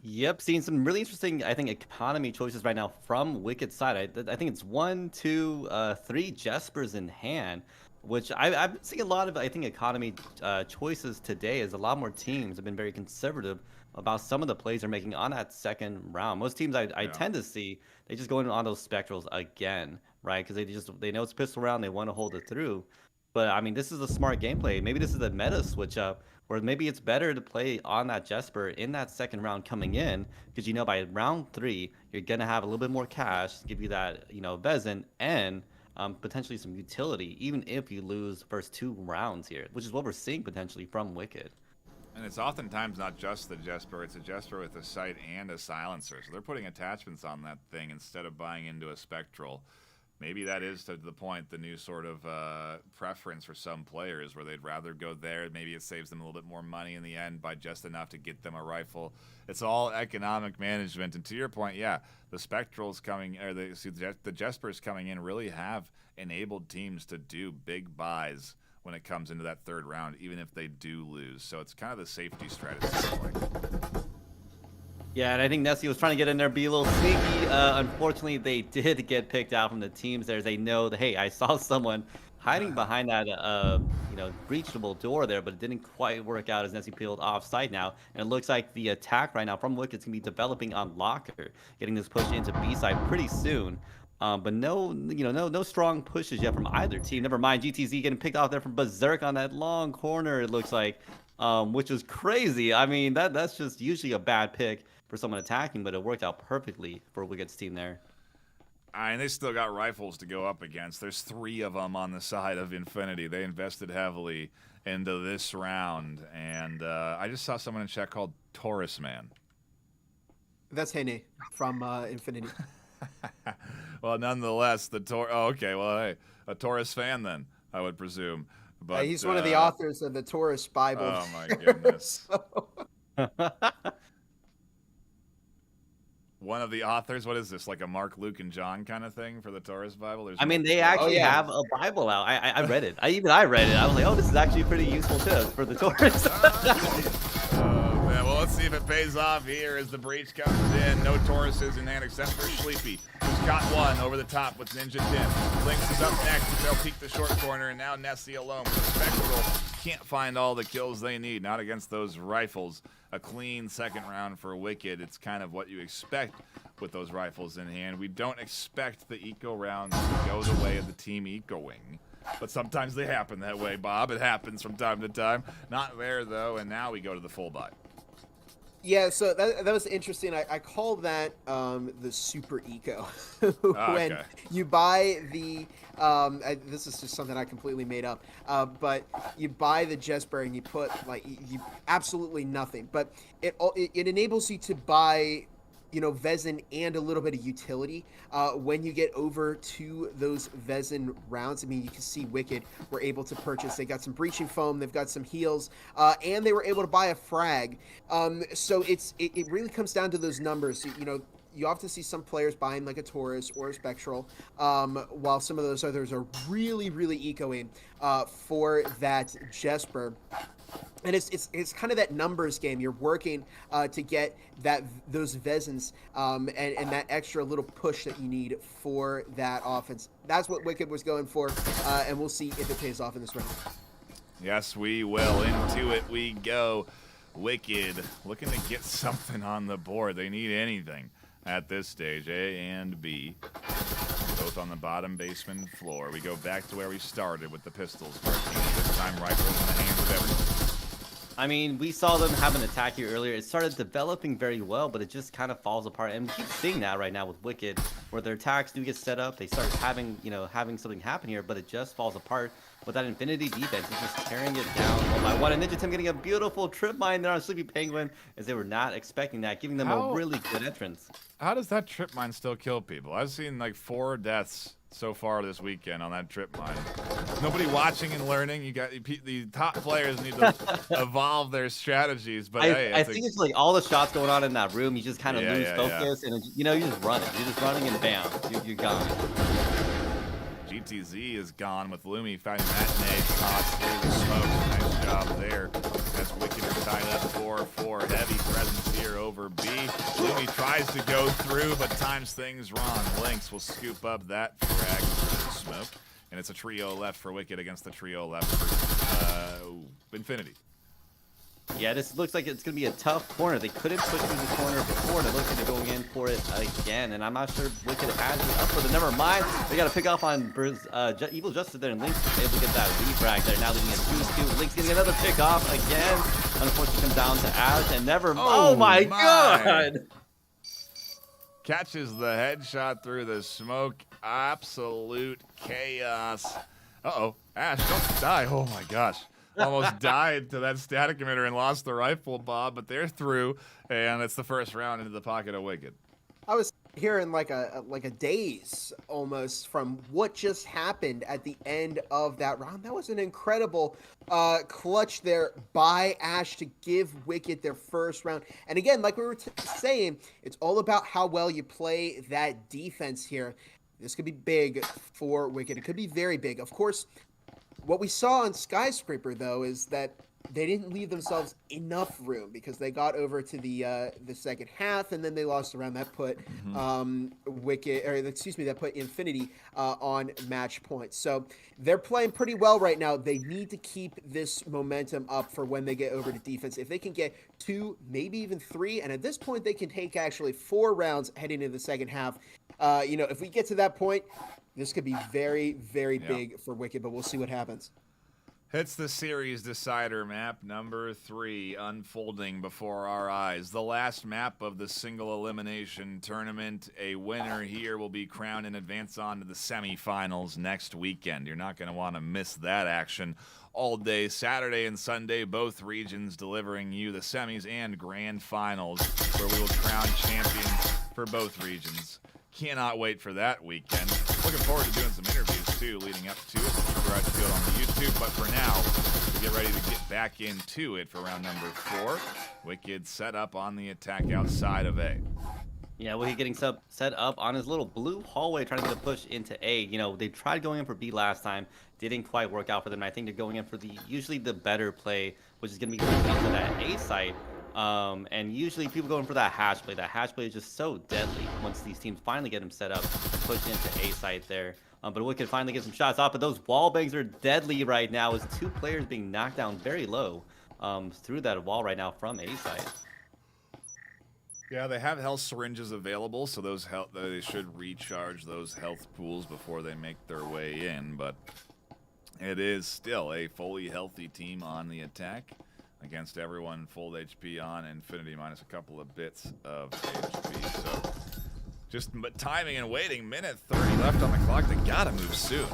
Yep, seeing some really interesting, I think, economy choices right now from Wicked's side. I think it's 1, 2, 3 Jespers in hand, which I've seen a lot of, I think, economy choices today as a lot more teams have been very conservative about some of the plays they're making on that second round. Most teams I tend to see, they just go in on those Spectrals again, right? Because they know it's pistol round, they want to hold it through. But, I mean, this is a smart gameplay. Maybe this is a meta switch up where maybe it's better to play on that Jesper in that second round coming in because, by round 3, you're going to have a little bit more cash, give you that, Vezin, and potentially some utility, even if you lose the first 2 rounds here, which is what we're seeing potentially from Wicked. And it's oftentimes not just the Jesper, it's a Jesper with a sight and a silencer. So they're putting attachments on that thing instead of buying into a Spectral. Maybe that is, to the point, the new sort of preference for some players where they'd rather go there. Maybe it saves them a little bit more money in the end by just enough to get them a rifle. It's all economic management. And to your point, yeah, the Spectrals coming, or the Jespers coming in really have enabled teams to do big buys when it comes into that third round, even if they do lose. So it's kind of the safety strategy. Yeah, and I think Nessie was trying to get in there, be a little sneaky. Unfortunately, they did get picked out from the teams there. They know that, hey, I saw someone hiding behind that, breachable door there, but it didn't quite work out as Nessie peeled offside now. And it looks like the attack right now from Wicked's going to be developing on Locker, getting this push into B-side pretty soon. But no strong pushes yet from either team. Never mind GTZ getting picked off there from Berserk on that long corner, it looks like, which is crazy. I mean, that's just usually a bad pick for someone attacking, but it worked out perfectly for Wicked's team there. And they still got rifles to go up against. There's 3 of them on the side of Infinity. They invested heavily into this round. And I just saw someone in chat called Taurus Man. That's Hene from Infinity. Well, nonetheless, okay, well, hey, a Taurus fan then, I would presume. But he's one of the authors of the Taurus Bible. Oh my goodness. One of the authors. What is this? Like a Mark, Luke, and John kind of thing for the Taurus Bible? I mean, they actually have a Bible out. I read it. I read it. I was like, oh, this is actually pretty useful tips for the Taurus. Oh man, well, let's see if it pays off here as the breach comes in. No Tauruses in hand except for Sleepy, who's got one over the top with Ninja Dim. Lynx is up next. They'll peek the short corner, and now Nessie alone with a Spectral. Can't find all the kills they need, not against those rifles. A clean second round for Wicked. It's kind of what you expect with those rifles in hand. We don't expect the eco rounds to go the way of the team ecoing, but sometimes they happen that way, Bob. It happens from time to time. Not there, though, and now we go to the full buy. Yeah, so that was interesting. I call that the super eco. When you buy the this is just something I completely made up, but you buy the Jesper and you put you absolutely nothing, but it enables you to buy, you know, Vezin and a little bit of utility when you get over to those Vezin rounds. I mean, you can see Wicked were able to purchase. They got some breaching foam, they've got some heals, and they were able to buy a frag. So it really comes down to those numbers. You know, you often see some players buying like a Taurus or a Spectral, while some of those others are really, really ecoing for that Jesper. And it's kind of that numbers game. You're working to get those Vezins and that extra little push that you need for that offense. That's what Wicked was going for, and we'll see if it pays off in this round. Yes, we will. Into it we go. Wicked looking to get something on the board. They need anything at this stage. A and B, both on the bottom basement floor. We go back to where we started with the pistols. This time rifles in the hands of everyone. I mean, we saw them have an attack here earlier. It started developing very well, but it just kind of falls apart. And we keep seeing that right now with Wicked, where their attacks do get set up. They start having something happen here, but it just falls apart with that Infinity defense. It's just tearing it down one by one. And Ninja Tim getting a beautiful trip mine there on Sleepy Penguin, as they were not expecting that, giving them a really good entrance. How does that trip mine still kill people? I've seen like 4 deaths so far this weekend on that trip mine. Nobody watching and learning. You got the top players need to evolve their strategies. But I think it's like all the shots going on in that room. You just kind of lose focus, and you just run it. You're just running, and bam, you're gone. GTZ is gone with Lumi finding that nade toss through the smoke. Nice job there. As Wicked are tied up 4-4. Heavy presence here over B. Lumi tries to go through, but times things wrong. Lynx will scoop up that frag smoke. And it's a trio left for Wicked against the trio left for Infinity. Yeah, this looks like it's going to be a tough corner. They couldn't push through the corner before. They look like they're going in for it again. And I'm not sure Wicked has it up for the never mind. They got to pick off on Evil Justice there. And Lynx was able to get that refrag there. Now leading a 2-2. Lynx getting another pick off again. Unfortunately, comes down to Ash. And never mind. Oh my God! Catches the headshot through the smoke. Absolute chaos. Uh-oh. Ash, don't die. Oh my gosh. Almost died to that static emitter and lost the rifle, Bob, but they're through, and it's the first round into the pocket of Wicked. I was hearing like a daze almost from what just happened at the end of that round. That was an incredible clutch there by Ash to give Wicked their first round. And again, like we were saying, it's all about how well you play that defense here. This could be big for Wicked. It could be very big. Of course, what we saw on Skyscraper, though, is that they didn't leave themselves enough room because they got over to the second half, and then they lost around that put that put Infinity on match point. So they're playing pretty well right now. They need to keep this momentum up for when they get over to defense. If they can get 2, maybe even 3, and at this point they can take actually 4 rounds heading into the second half. If we get to that point, this could be very, very big for Wicked, but we'll see what happens. It's the series decider map number 3 unfolding before our eyes. The last map of the single elimination tournament. A winner here will be crowned and advance on to the semifinals next weekend. You're not going to want to miss that action all day Saturday and Sunday, both regions delivering you the semis and grand finals where we will crown champions for both regions. Cannot wait for that weekend. Looking forward to doing some interviews too leading up to it. Garage Field on the YouTube, but for now, we get ready to get back into it for round number 4. Wicked set up on the attack outside of A. Yeah, well, he's getting set up on his little blue hallway, trying to get a push into A. You know, they tried going in for B last time, didn't quite work out for them. I think they're going in for usually the better play, which is going to be going into that A site. And usually people going for that hash play. That hash play is just so deadly once these teams finally get him set up and push into A site there. But Wicked finally get some shots off, but those wall bangs are deadly right now as 2 players being knocked down very low through that wall right now from A site. Yeah, they have health syringes available, so they should recharge those health pools before they make their way in, but it is still a fully healthy team on the attack against everyone full HP on Infinity minus a couple of bits of HP. So just timing and waiting, minute 30 left on the clock. They gotta move soon.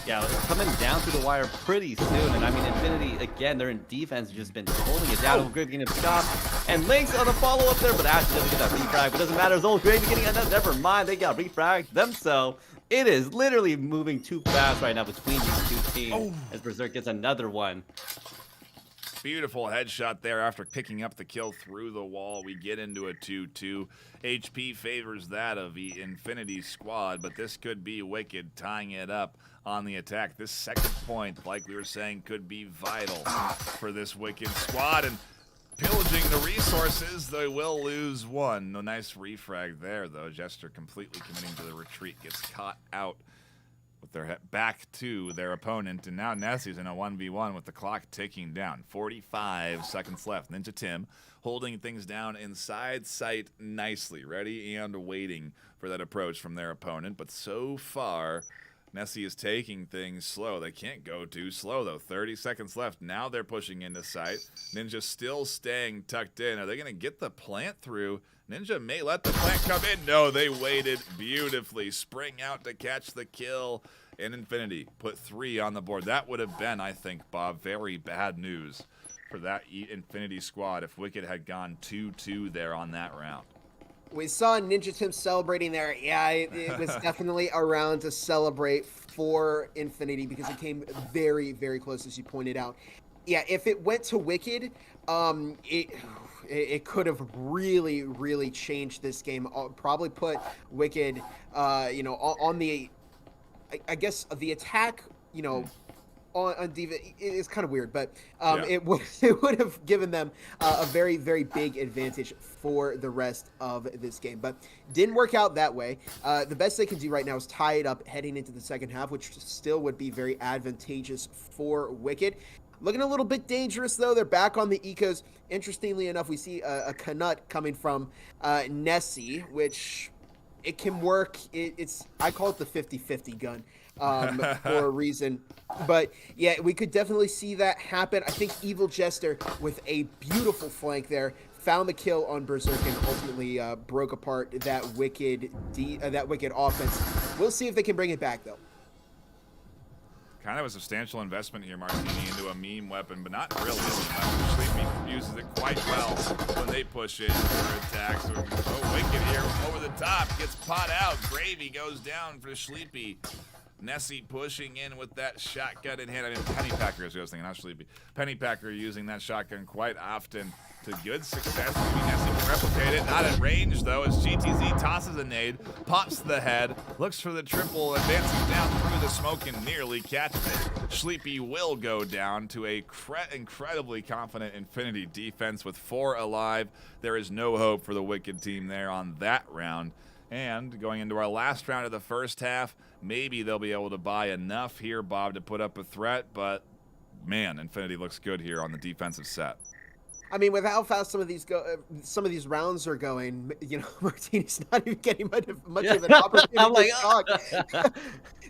Yeah, they're coming down to the wire pretty soon, and I mean, Infinity, again, their defense has just been holding it down. Old Gravy getting stopped, and Lynx on the follow-up there, but Ash doesn't get that refrag, but it doesn't matter. It's Old Gravy getting another, never mind, they got refragged themselves. It is literally moving too fast right now between these 2 teams, as Berserk gets another one. Beautiful headshot there after picking up the kill through the wall. We get into a 2-2. HP favors that of the Infinity squad, but this could be Wicked tying it up on the attack. This second point, like we were saying, could be vital for this Wicked squad. And pillaging the resources, they will lose 1. No nice refrag there, though. Jester completely committing to the retreat. Gets caught out with their back to their opponent, and now Nessie's in a 1v1 with the clock ticking down. 45 seconds left. Ninja Tim holding things down inside sight nicely, ready and waiting for that approach from their opponent, but so far Nessie is taking things slow. They can't go too slow, though. 30 seconds left. Now they're pushing into sight. Ninja still staying tucked in. Are they going to get the plant through? Ninja may let the plant come in. No, they waited beautifully. Spring out to catch the kill. And Infinity put 3 on the board. That would have been, I think, Bob, very bad news for that Infinity squad if Wicked had gone 2-2 there on that round. We saw Ninja Tim celebrating there. Yeah, it was definitely a round to celebrate for Infinity because it came very, very close, as you pointed out. Yeah, if it went to Wicked, it could have really, really changed this game. Probably put Wicked, on the, I guess, the attack, on Diva. It's kind of weird, but it would have given them a very, very big advantage for the rest of this game. But didn't work out that way. The best they can do right now is tie it up heading into the second half, which still would be very advantageous for Wicked. Looking a little bit dangerous, though. They're back on the ecos. Interestingly enough, we see a Canut coming from Nessie, which it can work. I call it the 50-50 gun for a reason. But, yeah, we could definitely see that happen. I think Evil Jester, with a beautiful flank there, found the kill on Berserk and ultimately broke apart that Wicked offense. We'll see if they can bring it back, though. Kind of a substantial investment here, Martini, into a meme weapon, but not really a meme weapon. Sleepy uses it quite well when they push in for attacks. So, Wicked here over the top, gets pot out. Gravy goes down for Sleepy. Nessie pushing in with that shotgun in hand. I mean, Pennypacker is what I was thinking, not Sleepy. Pennypacker using that shotgun quite often to good success. Maybe Nessie can replicate it. Not at range, though, as GTZ tosses a nade, pops the head, looks for the triple, advances down through the smoke and nearly catches it. Sleepy will go down to a incredibly confident Infinity defense with 4 alive. There is no hope for the Wicked team there on that round. And going into our last round of the first half, maybe they'll be able to buy enough here, Bob, to put up a threat. But, man, Infinity looks good here on the defensive set. I mean, with how fast some of these rounds are going, Martini's not even getting much of an opportunity I'm like, to talk.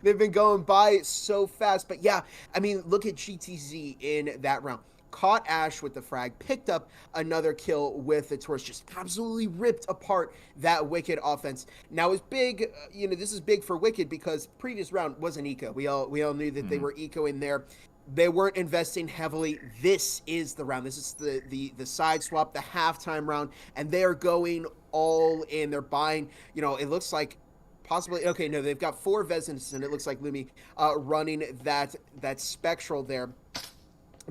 They've been going by so fast. But yeah, I mean, look at GTZ in that round. Caught Ash with the frag, picked up another kill with the torch, just absolutely ripped apart that Wicked offense. Now it's big, this is big for Wicked because previous round was an eco. We all knew that they were eco in there. They weren't investing heavily. This is the round. This is the side swap, the halftime round, and they're going all in. They're buying, it looks like possibly, okay, no, they've got 4 Vesins, and it looks like Lumi running that Spectral there.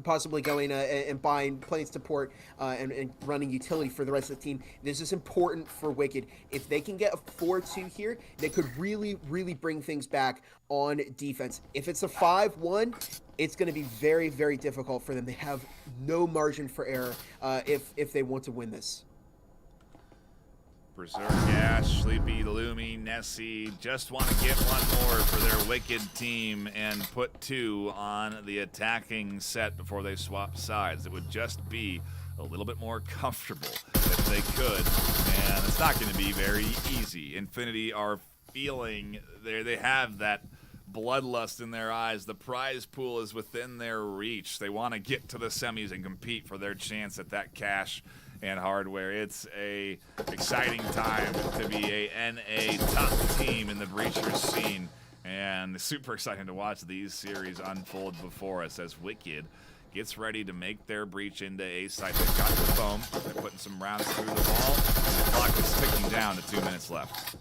Possibly going and buying plane support and running utility for the rest of the team. This is important for Wicked. If they can get a 4-2 here, they could really, really bring things back on defense. If it's a 5-1, it's going to be very, very difficult for them. They have no margin for error if they want to win this. Berserk, Ash, Sleepy, Lumi, Nessie just want to get one more for their Wicked team and put 2 on the attacking set before they swap sides. It would just be a little bit more comfortable if they could, and it's not going to be very easy. Infinity are feeling they have that bloodlust in their eyes. The prize pool is within their reach. They want to get to the semis and compete for their chance at that cash and hardware. It's a exciting time to be a NA top team in the Breachers scene, and super exciting to watch these series unfold before us as Wicked gets ready to make their breach into A site. They've got the foam. They're putting some rounds through the wall. The clock is ticking down to 2 minutes left.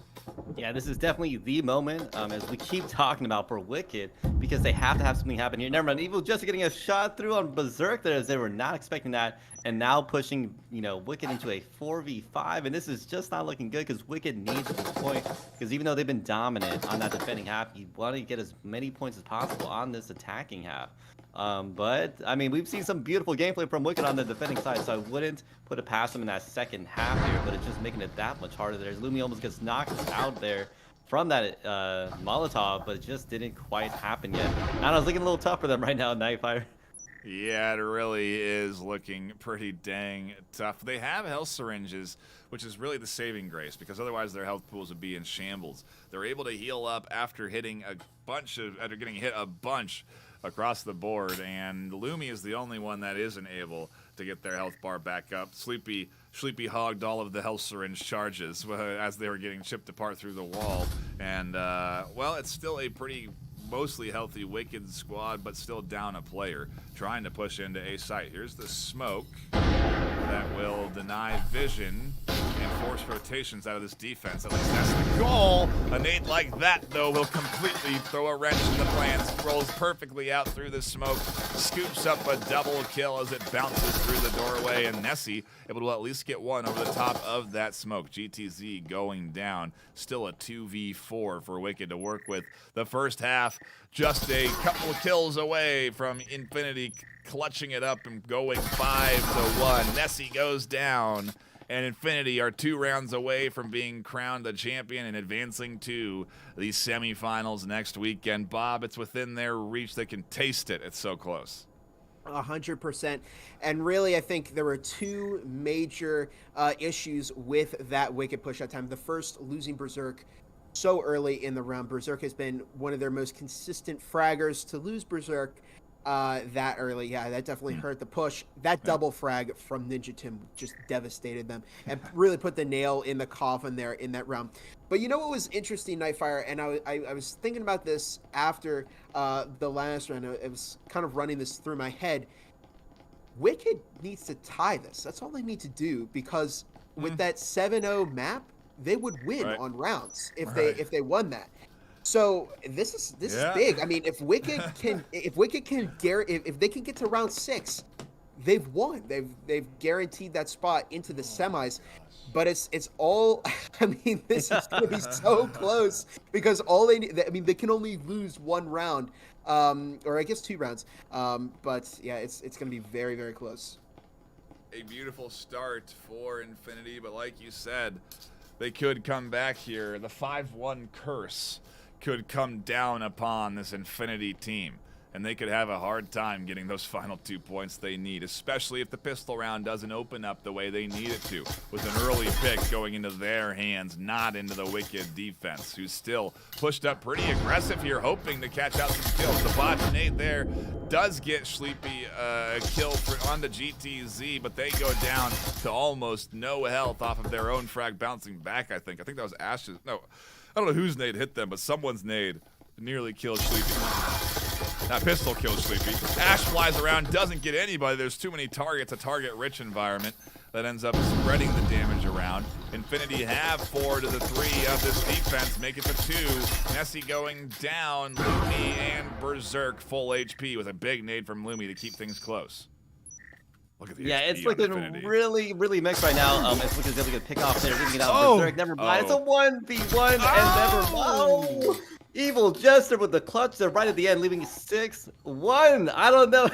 Yeah, this is definitely the moment, as we keep talking about for Wicked, because they have to have something happen here. Never mind, Evil just getting a shot through on Berserk there, as they were not expecting that, and now pushing, Wicked into a 4v5, and this is just not looking good, because Wicked needs at this point, because even though they've been dominant on that defending half, you want to get as many points as possible on this attacking half. But, I mean, we've seen some beautiful gameplay from Wicked on the defending side, so I wouldn't put it past them in that second half here, but it's just making it that much harder there. Lumi almost gets knocked out there from that Molotov, but it just didn't quite happen yet. And it's looking a little tough for them right now, Nightfire. Yeah, it really is looking pretty dang tough. They have health syringes, which is really the saving grace, because otherwise their health pools would be in shambles. They're able to heal up after getting hit a bunch across the board, and Lumi is the only one that isn't able to get their health bar back up. Sleepy hogged all of the health syringe charges as they were getting chipped apart through the wall, and well, it's still a pretty mostly healthy Wicked squad, but still down a player trying to push into A site. Here's the smoke that will deny vision and force rotations out of this defense. At least that's the goal. A nade like that, though, will completely throw a wrench in the plans. Rolls perfectly out through the smoke, scoops up a double kill as it bounces through the doorway, and Nessie able to at least get one over the top of that smoke. GTZ going down. Still a 2v4 for Wicked to work with. The first half, just a couple of kills away from Infinity clutching it up and going 5-1. Nessie goes down, and Infinity are 2 rounds away from being crowned a champion and advancing to the semifinals next weekend. Bob, it's within their reach. They can taste it. It's so close. 100%. And really, I think there were 2 major issues with that Wicked push that time. The first, losing Berserk so early in the round. Berserk has been one of their most consistent fraggers. To lose Berserk that early, yeah, that definitely hurt the push. That double frag from Ninja Tim just devastated them and really put the nail in the coffin there in that round. But you know what was interesting, Nightfire, and I was thinking about this after the last round. I was kind of running this through my head. Wicked needs to tie this. That's all they need to do, because with that 7-0 map, they would win on rounds if they won that. So this is big. I mean, if Wicked can if they can get to round 6, they've won. They've guaranteed that spot into the semis. But it's all. I mean, this is going to be so close, because all they need. I mean, they can only lose 1 round, or I guess 2 rounds. But yeah, it's going to be very, very close. A beautiful start for Infinity, but like you said, they could come back here. The 5-1 curse could come down upon this Infinity team. and they could have a hard time getting those final 2 points they need, especially if the pistol round doesn't open up the way they need it to, with an early pick going into their hands, not into the Wicked defense, who's still pushed up pretty aggressive here, hoping to catch out some kills. The botch nade there does get Sleepy a kill on the GTZ, but they go down to almost no health off of their own frag bouncing back, I think. I think that was Ash's. No, I don't know whose nade hit them, but someone's nade nearly killed Sleepy. That pistol kills Sleepy. Ash flies around, doesn't get anybody. There's too many targets, a target-rich environment that ends up spreading the damage around. Infinity have 4 to the 3 of this defense, make it to 2. Nessie going down, Lumi and Berserk full HP with a big nade from Lumi to keep things close. Look at the Yeah, HP it's on looking Infinity. really, really mixed right now. It's looking as if we could pick off there, leaving it out. Berserk, never mind. It's a 1v1 and never mind. Oh! Evil Jester with the clutch there right at the end, leaving 6-1. I don't know.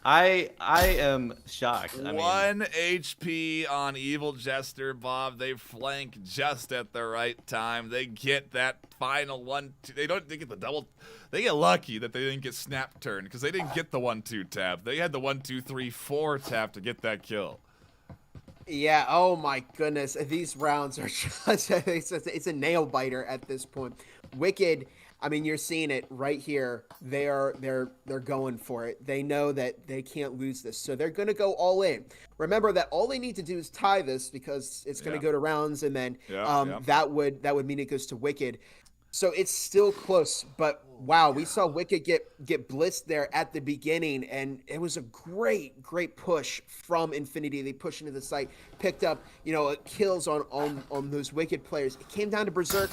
I am shocked. I mean, 1 HP on Evil Jester, Bob. They flank just at the right time. They get that final 1-2. They get the double. They get lucky that they didn't get snap turn because they didn't get the 1-2 tap. They had the 1-2-3-4 tap to get that kill. Yeah, oh my goodness. These rounds are just, it's a nail biter at this point. Wicked, I mean, you're seeing it right here. They're going for it. They know that they can't lose this, so they're going to go all in. Remember that all they need to do is tie this because it's going to go to rounds, and then that would mean it goes to Wicked. So it's still close, but wow, we saw Wicked get blitzed there at the beginning, and it was a great push from Infinity. They pushed into the site, picked up, kills on those Wicked players. It came down to Berserk,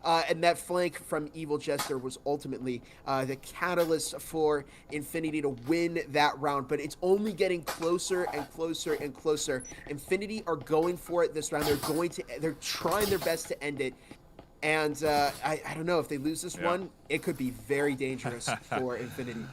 and that flank from Evil Jester was ultimately the catalyst for Infinity to win that round. But it's only getting closer and closer and closer. Infinity are going for it this round. They're trying their best to end it. And I don't know, if they lose this one, it could be very dangerous for Infinity.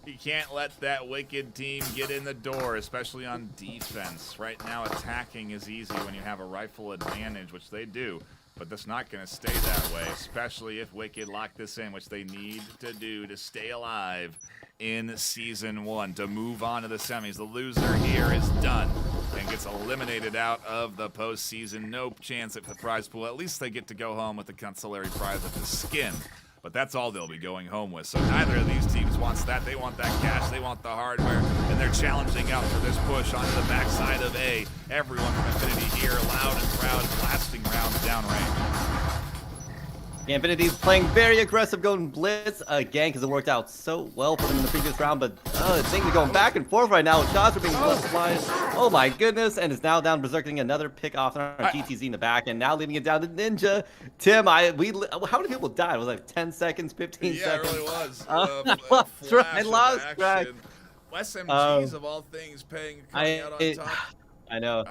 You can't let that Wicked team get in the door, especially on defense. Right now, attacking is easy when you have a rifle advantage, which they do. But that's not going to stay that way, especially if Wicked lock this in, which they need to do to stay alive in Season 1, to move on to the semis. The loser here is done and gets eliminated out of the postseason. No chance at the prize pool. At least they get to go home with the consolatory prize of the skin. But that's all they'll be going home with. So neither of these teams wants that. They want that cash. They want the hardware. And they're challenging out for this push onto the backside of A. Everyone from Infinity here, loud and proud, blasting rounds downrange. Infinity's playing very aggressive, going blitz again because it worked out so well for them in the previous round. But things are going back and forth right now. Shots are being blitzed. Oh my goodness! And it's now down Berserk getting another pick off on GTZ in the back, and now leaving it down to Ninja. Tim, how many people died? It was like 10 seconds, 15 seconds. Yeah, it really was. I lost track. SMGs of all things coming out on top. I know.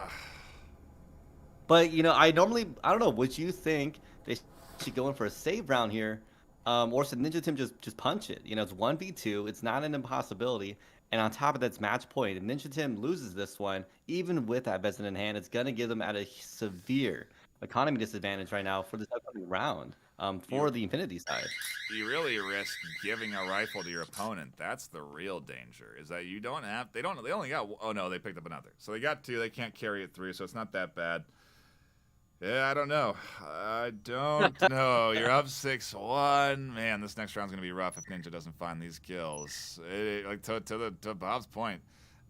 But I don't know. Would you think they should go in for a save round here, or should Ninja Tim just punch it? It's 1v2. It's not an impossibility. And on top of that's match point. If Ninja Tim loses this one, even with that Bezin in hand, it's gonna give them at a severe economy disadvantage right now for this upcoming round. For the Infinity side. You really risk giving a rifle to your opponent. That's the real danger, is that you don't have, they only got, oh no, they picked up another. So they got 2, they can't carry it 3, so it's not that bad. Yeah, I don't know. You're up 6-1. Man, this next round's going to be rough if Ninja doesn't find these kills. To Bob's point,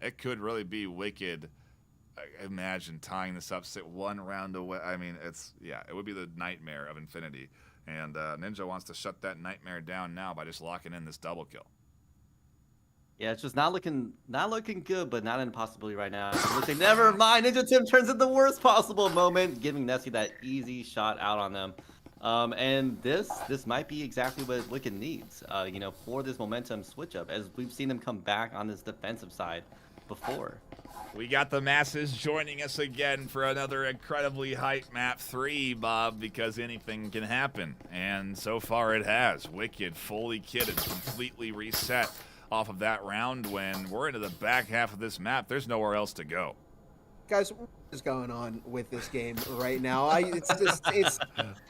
it could really be Wicked. Imagine tying this up, sit 1 round away. I mean, it would be the nightmare of Infinity. And Ninja wants to shut that nightmare down now by just locking in this double kill. Yeah, it's just not looking good, but not an impossibility right now. Never mind. Ninja Tim turns in the worst possible moment, giving Nessie that easy shot out on them. And this might be exactly what Wicked needs, for this momentum switch up, as we've seen them come back on this defensive side before. We got the masses joining us again for another incredibly hype map 3, Bob, because anything can happen. And so far it has. Wicked, fully kitted, completely reset off of that round when we're into the back half of this map. There's nowhere else to go. Guys, what is going on with this game right now? It's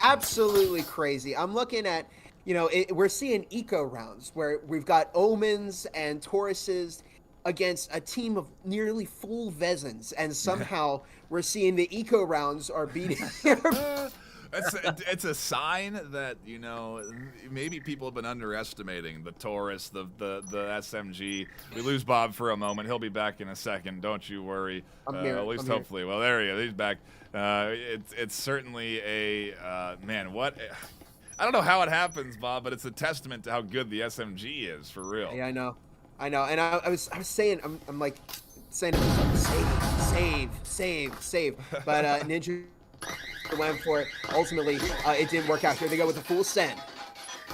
absolutely crazy. I'm looking at, you know, we're seeing eco rounds where we've got Omens and Tauruses against a team of nearly full Vezins, and somehow we're seeing the eco rounds are beating. It's a sign that, you know, maybe people have been underestimating the Taurus, the SMG. We lose Bob for a moment. He'll be back in a second. Don't you worry. At least hopefully. Well, there he is. He's back. It's certainly a man. What? I don't know how it happens, Bob, but it's a testament to how good the SMG is for real. Yeah, I know. And I was saying, I'm like saying save, but Ninja went for it. Ultimately, it didn't work out. Here they go with the full send.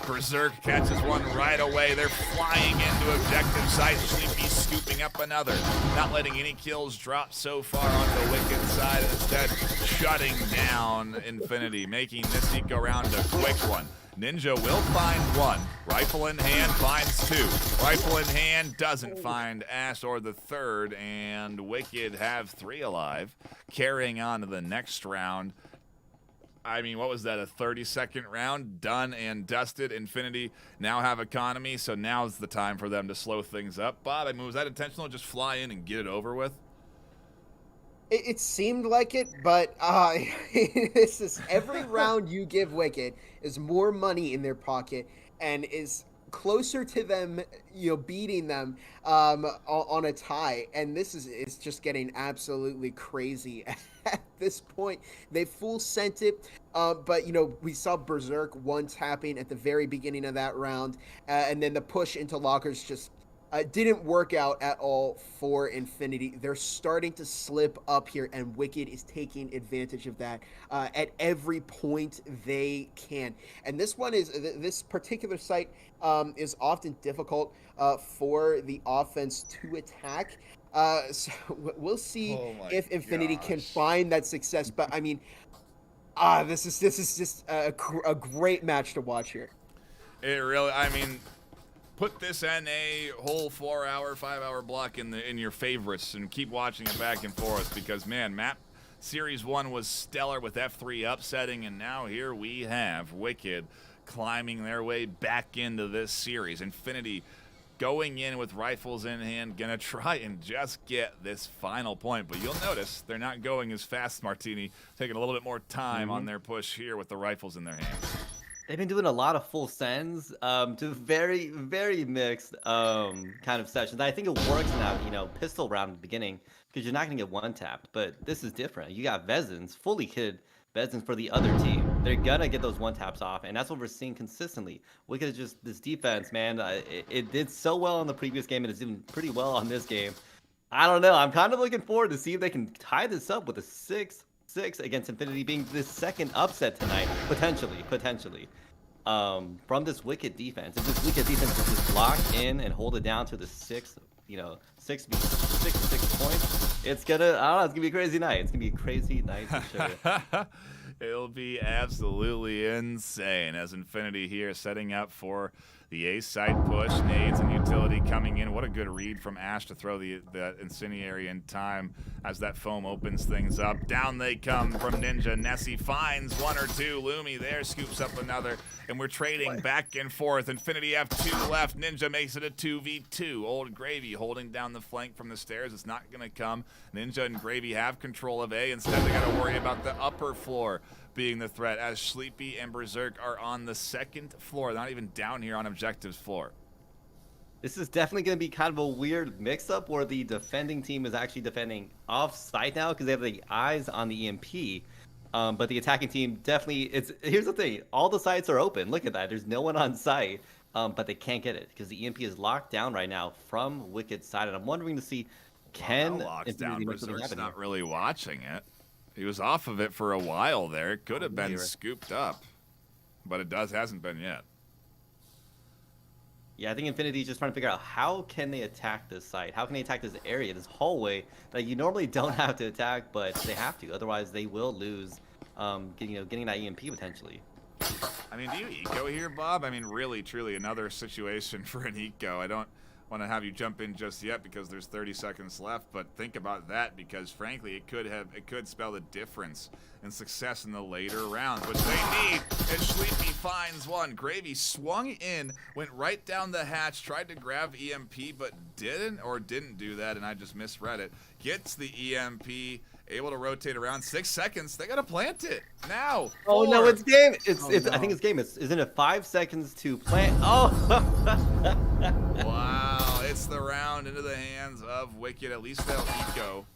Berserk catches one right away. They're flying into objective site. Sleepy scooping up another. Not letting any kills drop so far on the Wicked side. Instead, shutting down Infinity, making this eco round a quick one. Ninja will find one. Rifle in hand finds two. Rifle in hand doesn't find Ash or the third. And Wicked have 3 alive. Carrying on to the next round. I mean, what was that, a 30-second round? Done and dusted. Infinity now have economy, so now's the time for them to slow things up. Bob, I mean, was that intentional? Just fly in and get it over with? It seemed like it, but this is every round you give Wicked is more money in their pocket and is closer to them, you know, beating them on a tie. And this is just getting absolutely crazy at this point. They full sent it, but you know, we saw Berserk one tapping at the very beginning of that round, and then the push into lockers just didn't work out at all for Infinity. They're starting to slip up here, and Wicked is taking advantage of that at every point they can. And this one is, this particular site is often difficult for the offense to attack. So we'll see if Infinity can find that success. But I mean, this is just a great match to watch here. It really, I mean, put this in a whole 4-hour, 5-hour block in your favorites and keep watching it back and forth, because man, map series 1 was stellar with F3 upsetting, and now here we have Wicked climbing their way back into this series. Infinity going in with rifles in hand, gonna try and just get this final point, but you'll notice they're not going as fast, Martini, taking a little bit more time on their push here with the rifles in their hands. They've been doing a lot of full sends to very, very mixed kind of sessions. I think it works in that, you know, pistol round at the beginning because you're not going to get one-tapped. But this is different. You got Vezins, fully kitted Vezins for the other team. They're going to get those one-taps off, and that's what we're seeing consistently. Wicked is just this defense, man. It did so well in the previous game, and it's doing pretty well on this game. I don't know. I'm kind of looking forward to see if they can tie this up with a 6 against Infinity being this second upset tonight, potentially, from this Wicked defense. If this Wicked defense can just lock in and hold it down to the 6 points, it's gonna, I don't know, it's gonna be a crazy night. It's gonna be a crazy night for sure. It'll be absolutely insane as Infinity here setting up for the A side push. Nades and utility coming in. What a good read from Ash to throw the incendiary in time as that foam opens things up. Down they come from Ninja. Nessie finds 1 or 2. Lumi there scoops up another. And we're trading back and forth. Infinity have 2 left. Ninja makes it a 2v2. Old Gravy holding down the flank from the stairs. It's not going to come. Ninja and Gravy have control of A. Instead, they got to worry about the upper floor being the threat, as Sleepy and Berserk are on the 2nd floor, not even down here on objectives floor. This is definitely going to be kind of a weird mix-up where the defending team is actually defending off-site now because they have the eyes on the EMP. But the attacking team definitely, here's the thing, all the sites are open. Look at that, there's no one on site, but they can't get it because the EMP is locked down right now from Wicked's side. And I'm wondering to see, can locked down? Berserk's not really watching it. He was off of it for a while there. It could have been scooped up, but it hasn't been yet. Yeah, I think Infinity is just trying to figure out how can they attack this site? How can they attack this area, this hallway that you normally don't have to attack, but they have to. Otherwise, they will lose, getting that EMP potentially. I mean, do you eco here, Bob? I mean, really, truly, another situation for an eco. I don't want to have you jump in just yet because there's 30 seconds left, but think about that because frankly it could spell the difference in success in the later rounds, which they need. And Sleepy finds one. Gravy swung in, went right down the hatch, tried to grab EMP, but didn't do that, and I just misread it. Gets the EMP, able to rotate around. 6 seconds. They gotta plant it now. Oh no, it's game. It's no. I think it's game. Isn't it 5 seconds to plant? Oh. Wow, it's the round into the hands of Wicked. At least they'll eco,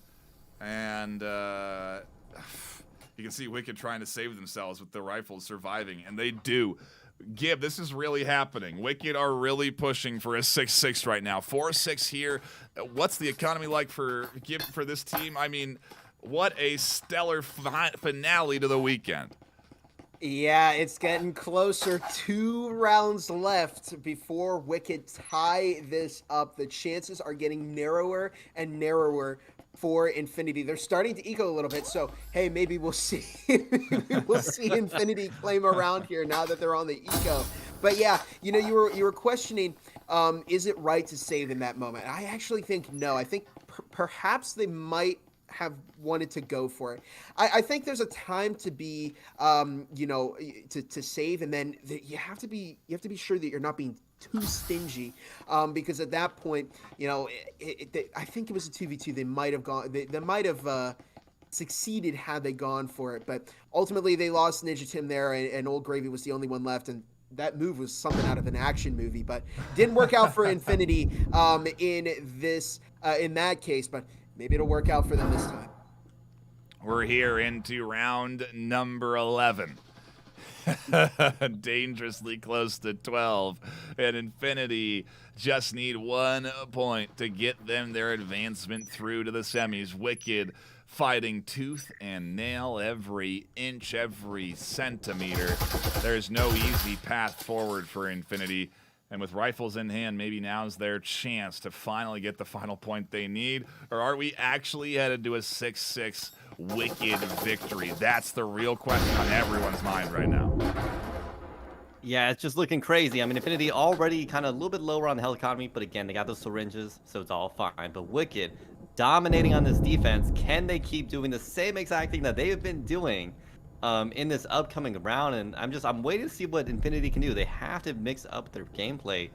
and you can see Wicked trying to save themselves with the rifles surviving, and they do. Gib, this is really happening. Wicked are really pushing for a 6-6 right now. 4-6 here. What's the economy like for Gib for this team? I mean, what a stellar finale to the weekend. Yeah, it's getting closer. 2 rounds left before Wicked tie this up. The chances are getting narrower and narrower for Infinity. They're starting to eco a little bit, so hey, maybe we'll see we'll see Infinity claim around here now that they're on the eco. But yeah, you know, you were questioning, is it right to save in that moment? I actually think no. I think perhaps they might have wanted to go for it. I think there's a time to be, you know, to save, and then you have to be sure that you're not being too stingy, because at that point, you know, I think it was a 2v2. They might have gone. They might have succeeded had they gone for it, but ultimately they lost Ninja Tim there, and Old Gravy was the only one left, and that move was something out of an action movie, but didn't work out for Infinity in that case. But maybe it'll work out for them this time. We're here into round number 11. Dangerously close to 12, and Infinity just need 1 point to get them their advancement through to the semis. Wicked fighting tooth and nail, every inch, every centimeter. There's no easy path forward for Infinity, and with rifles in hand, maybe now's their chance to finally get the final point they need. Or are we actually headed to a 6-6 Wicked victory? That's the real question on everyone's mind right now. Yeah, it's just looking crazy. I mean, Infinity already kind of a little bit lower on the health economy, but again, they got those syringes, so it's all fine. But Wicked dominating on this defense. Can they keep doing the same exact thing that they have been doing in this upcoming round? And I'm waiting to see what Infinity can do. They have to mix up their gameplay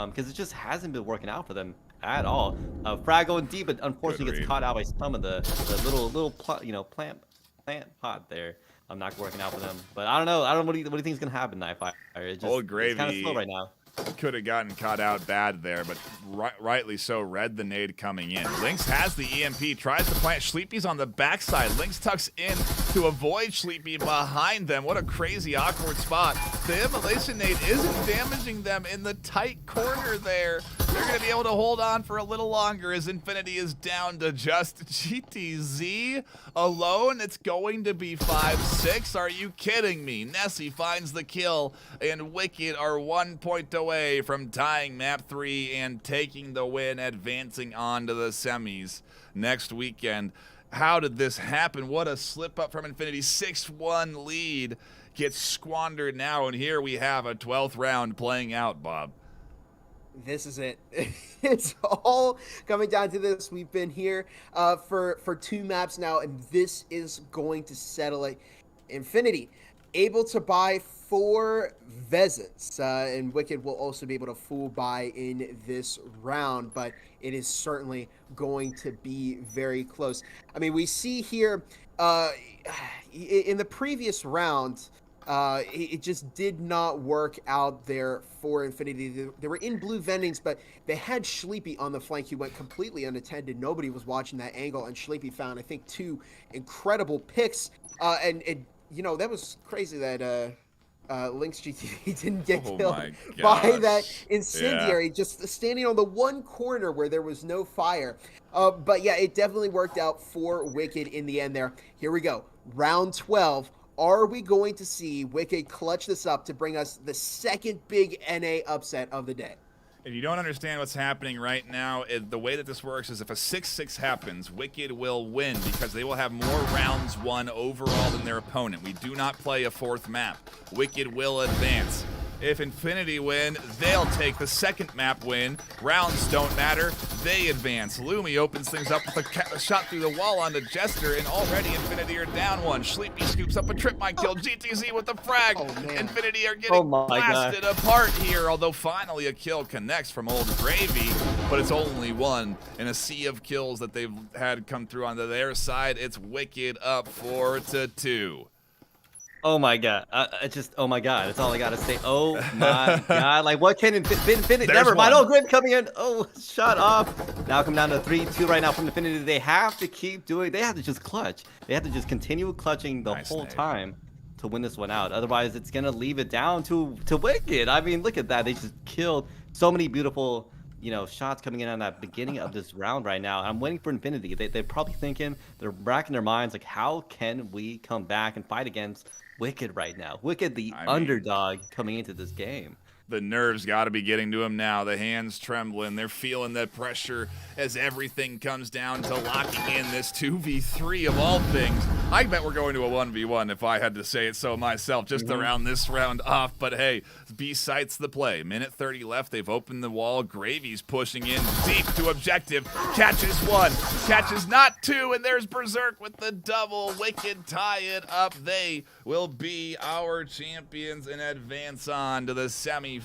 because it just hasn't been working out for them at all. Frag going deep, but unfortunately gets caught out by some of the little plant pot there. Not working out for them. But I don't know. What do you think is gonna happen, Nightfire? Old Gravy it's kind of slow right now. Could have gotten caught out bad there, but rightly so. Read the nade coming in. Lynx has the EMP, tries to plant. Sleepy's on the backside. Lynx tucks in to avoid Sleepy behind them. What a crazy, awkward spot. The immolation nade isn't damaging them in the tight corner there. They're going to be able to hold on for a little longer as Infinity is down to just GTZ alone. It's going to be 5-6. Are you kidding me? Nessie finds the kill, and Wicked are 1 point away from tying map 3 and taking the win, advancing on to the semis next weekend. How did this happen? What a slip up from Infinity. 6-1 lead gets squandered now, and here we have a 12th round playing out, Bob. This is it. It's all coming down to this. We've been here for 2 maps now, and this is going to settle it. Infinity able to buy 4 Vezas, and Wicked will also be able to full buy in this round, but it is certainly going to be very close. I mean, we see here in the previous round, it just did not work out there for Infinity. They were in blue vendings, but they had Sleepy on the flank. He went completely unattended. Nobody was watching that angle, and Sleepy found, I think, 2 incredible picks. And you know, that was crazy that Lynx GTV didn't get killed by that incendiary, just standing on the one corner where there was no fire. But yeah, it definitely worked out for Wicked in the end there. Here we go. Round 12. Are we going to see Wicked clutch this up to bring us the second big NA upset of the day? If you don't understand what's happening right now, the way that this works is if a 6-6 happens, Wicked will win because they will have more rounds won overall than their opponent. We do not play a 4th map. Wicked will advance. If Infinity win, they'll take the second map win. Rounds don't matter. They advance. Lumi opens things up with a shot through the wall onto Jester, and already Infinity are down one. Sleepy scoops up a trip mine kill. GTZ with the frag. Infinity are getting blasted apart here, although finally a kill connects from Old Gravy, but it's only one in a sea of kills that they've had come through onto their side. It's Wicked up 4-2. Oh my god! Oh my god! That's all I gotta say. Oh my god! Like, what can Infinity? Never mind. Oh, Grid coming in. Oh, shut up! Now come down to 3-2 right now from Infinity. They have to keep doing. They have to just clutch. They have to just continue clutching the whole time to win this one out. Otherwise, it's gonna leave it down to Wicked. I mean, look at that. They just killed so many beautiful, shots coming in on that beginning of this round right now. I'm waiting for Infinity. They're probably thinking, they're racking their minds like, how can we come back and fight against Wicked right now? Wicked, the underdog coming into this game. The nerves got to be getting to him now. The hands trembling. They're feeling the pressure as everything comes down to locking in this 2v3 of all things. I bet we're going to a 1v1 if I had to say it so myself, just to round this round off. But hey, B sights the play. Minute 30 left. They've opened the wall. Gravy's pushing in deep to objective. Catches one. Catches not two. And there's Berserk with the double. Wicked tie it up. They will be our champions and advance on to the semifinals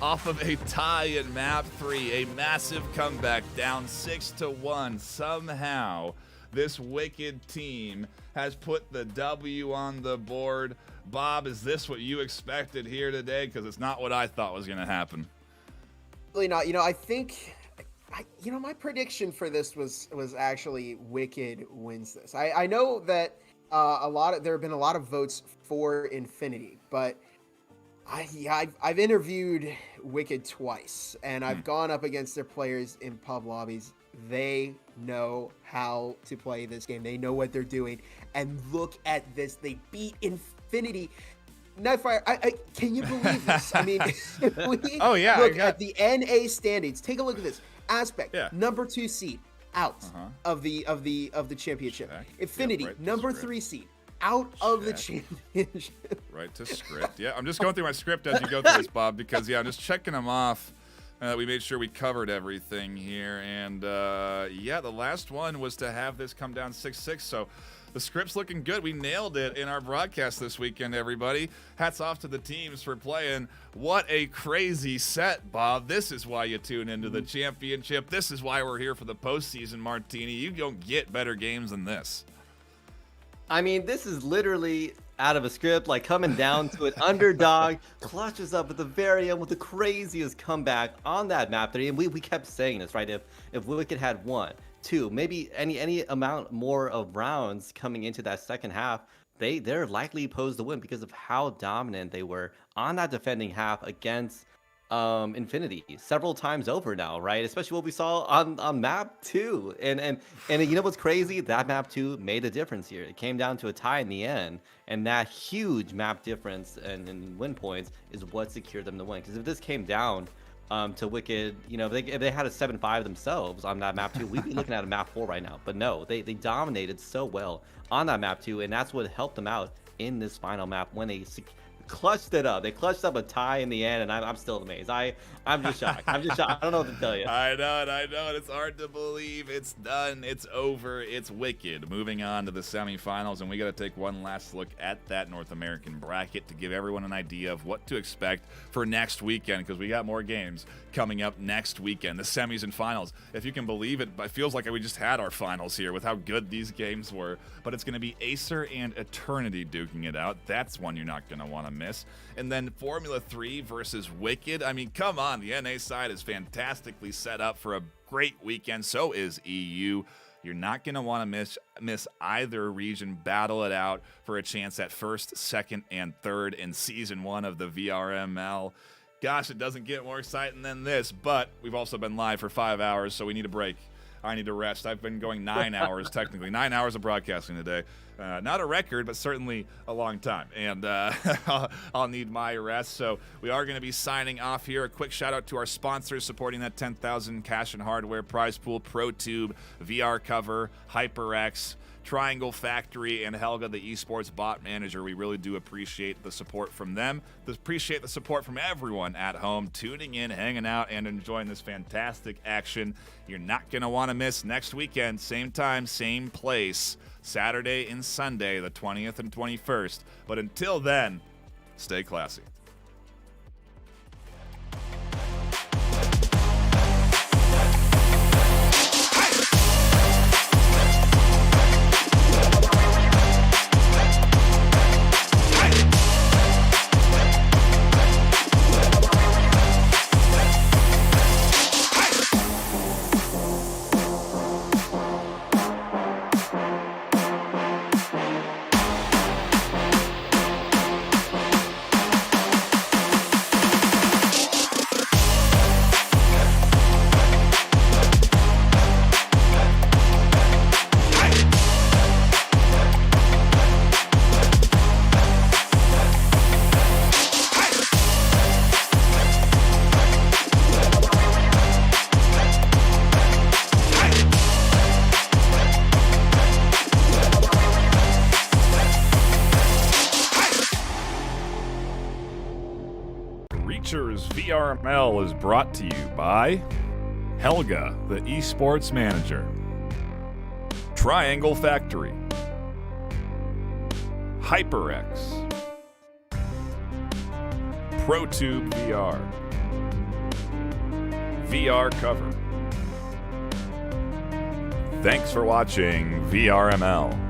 off of a tie in map 3. A massive comeback down 6-1. Somehow this Wicked team has put the W on the board. Bob, is this what you expected here today? Because it's not what I thought was going to happen. Really not. I think, my prediction for this was actually Wicked wins this. I know that there have been a lot of votes for Infinity, but I've interviewed Wicked twice, and I've gone up against their players in pub lobbies. They know how to play this game. They know what they're doing. And look at this. They beat Infinity. Nightfire, can you believe this? I mean, if we look at the NA standings, take a look at this. Aspect, number 2 seed, out of the championship. Infinity, number 3 seed, out of the championship. Right to script. Yeah, I'm just going through my script as you go through this, Bob, because I'm just checking them off. We made sure we covered everything here, and the last one was to have this come down 6-6. So the script's looking good. We nailed it in our broadcast this weekend, everybody. Hats off to the teams for playing. What a crazy set, Bob. This is why you tune into the championship. This is why we're here for the postseason, Martini. You don't get better games than this. I mean, this is literally out of a script, like coming down to an underdog, clutches up at the very end with the craziest comeback on that map 3. And we kept saying this, right? If Wicked had 1, 2, maybe any amount more of rounds coming into that second half, they're likely posed to win because of how dominant they were on that defending half against Infinity several times over now, right? Especially what we saw on map 2. And you know what's crazy? That map 2 made a difference here. It came down to a tie in the end, and that huge map difference and win points is what secured them the win. Because if this came down to Wicked, if they had a 7-5 themselves on that map 2, we'd be looking at a map 4 right now. But no, they dominated so well on that map 2, and that's what helped them out in this final map when they clutched it up. They clutched up a tie in the end, and I'm still amazed. I'm just shocked. I'm just shocked. I don't know what to tell you. I know it. It's hard to believe. It's done. It's over. It's Wicked. Moving on to the semifinals, and we got to take one last look at that North American bracket to give everyone an idea of what to expect for next weekend, because we got more games coming up next weekend. The semis and finals. If you can believe it, it feels like we just had our finals here with how good these games were. But it's going to be Acer and Eternity duking it out. That's one you're not going to want to miss. And then Formula 3 versus Wicked. I mean, come on. The NA side is fantastically set up for a great weekend. So is EU. You're not going to want to miss either region. Battle it out for a chance at first, second, and third in Season 1 of the VRML. Gosh, it doesn't get more exciting than this, but we've also been live for 5 hours, so we need a break. I need to rest. I've been going 9 hours, technically. 9 hours of broadcasting today. Not a record, but certainly a long time. And I'll need my rest. So we are going to be signing off here. A quick shout out to our sponsors supporting that 10,000 cash and hardware prize pool: Protube, VRCOVER, HyperX, Triangle Factory and Helga, the esports bot manager. We really do appreciate the support from them. Appreciate the support from everyone at home, tuning in, hanging out, and enjoying this fantastic action. You're not going to want to miss next weekend, same time, same place, Saturday and Sunday, the 20th and 21st. But until then, stay classy. Reachers VRML is brought to you by Helga, the esports manager, Triangle Factory, HyperX, Protube VR, VRCOVER. Thanks for watching VRML.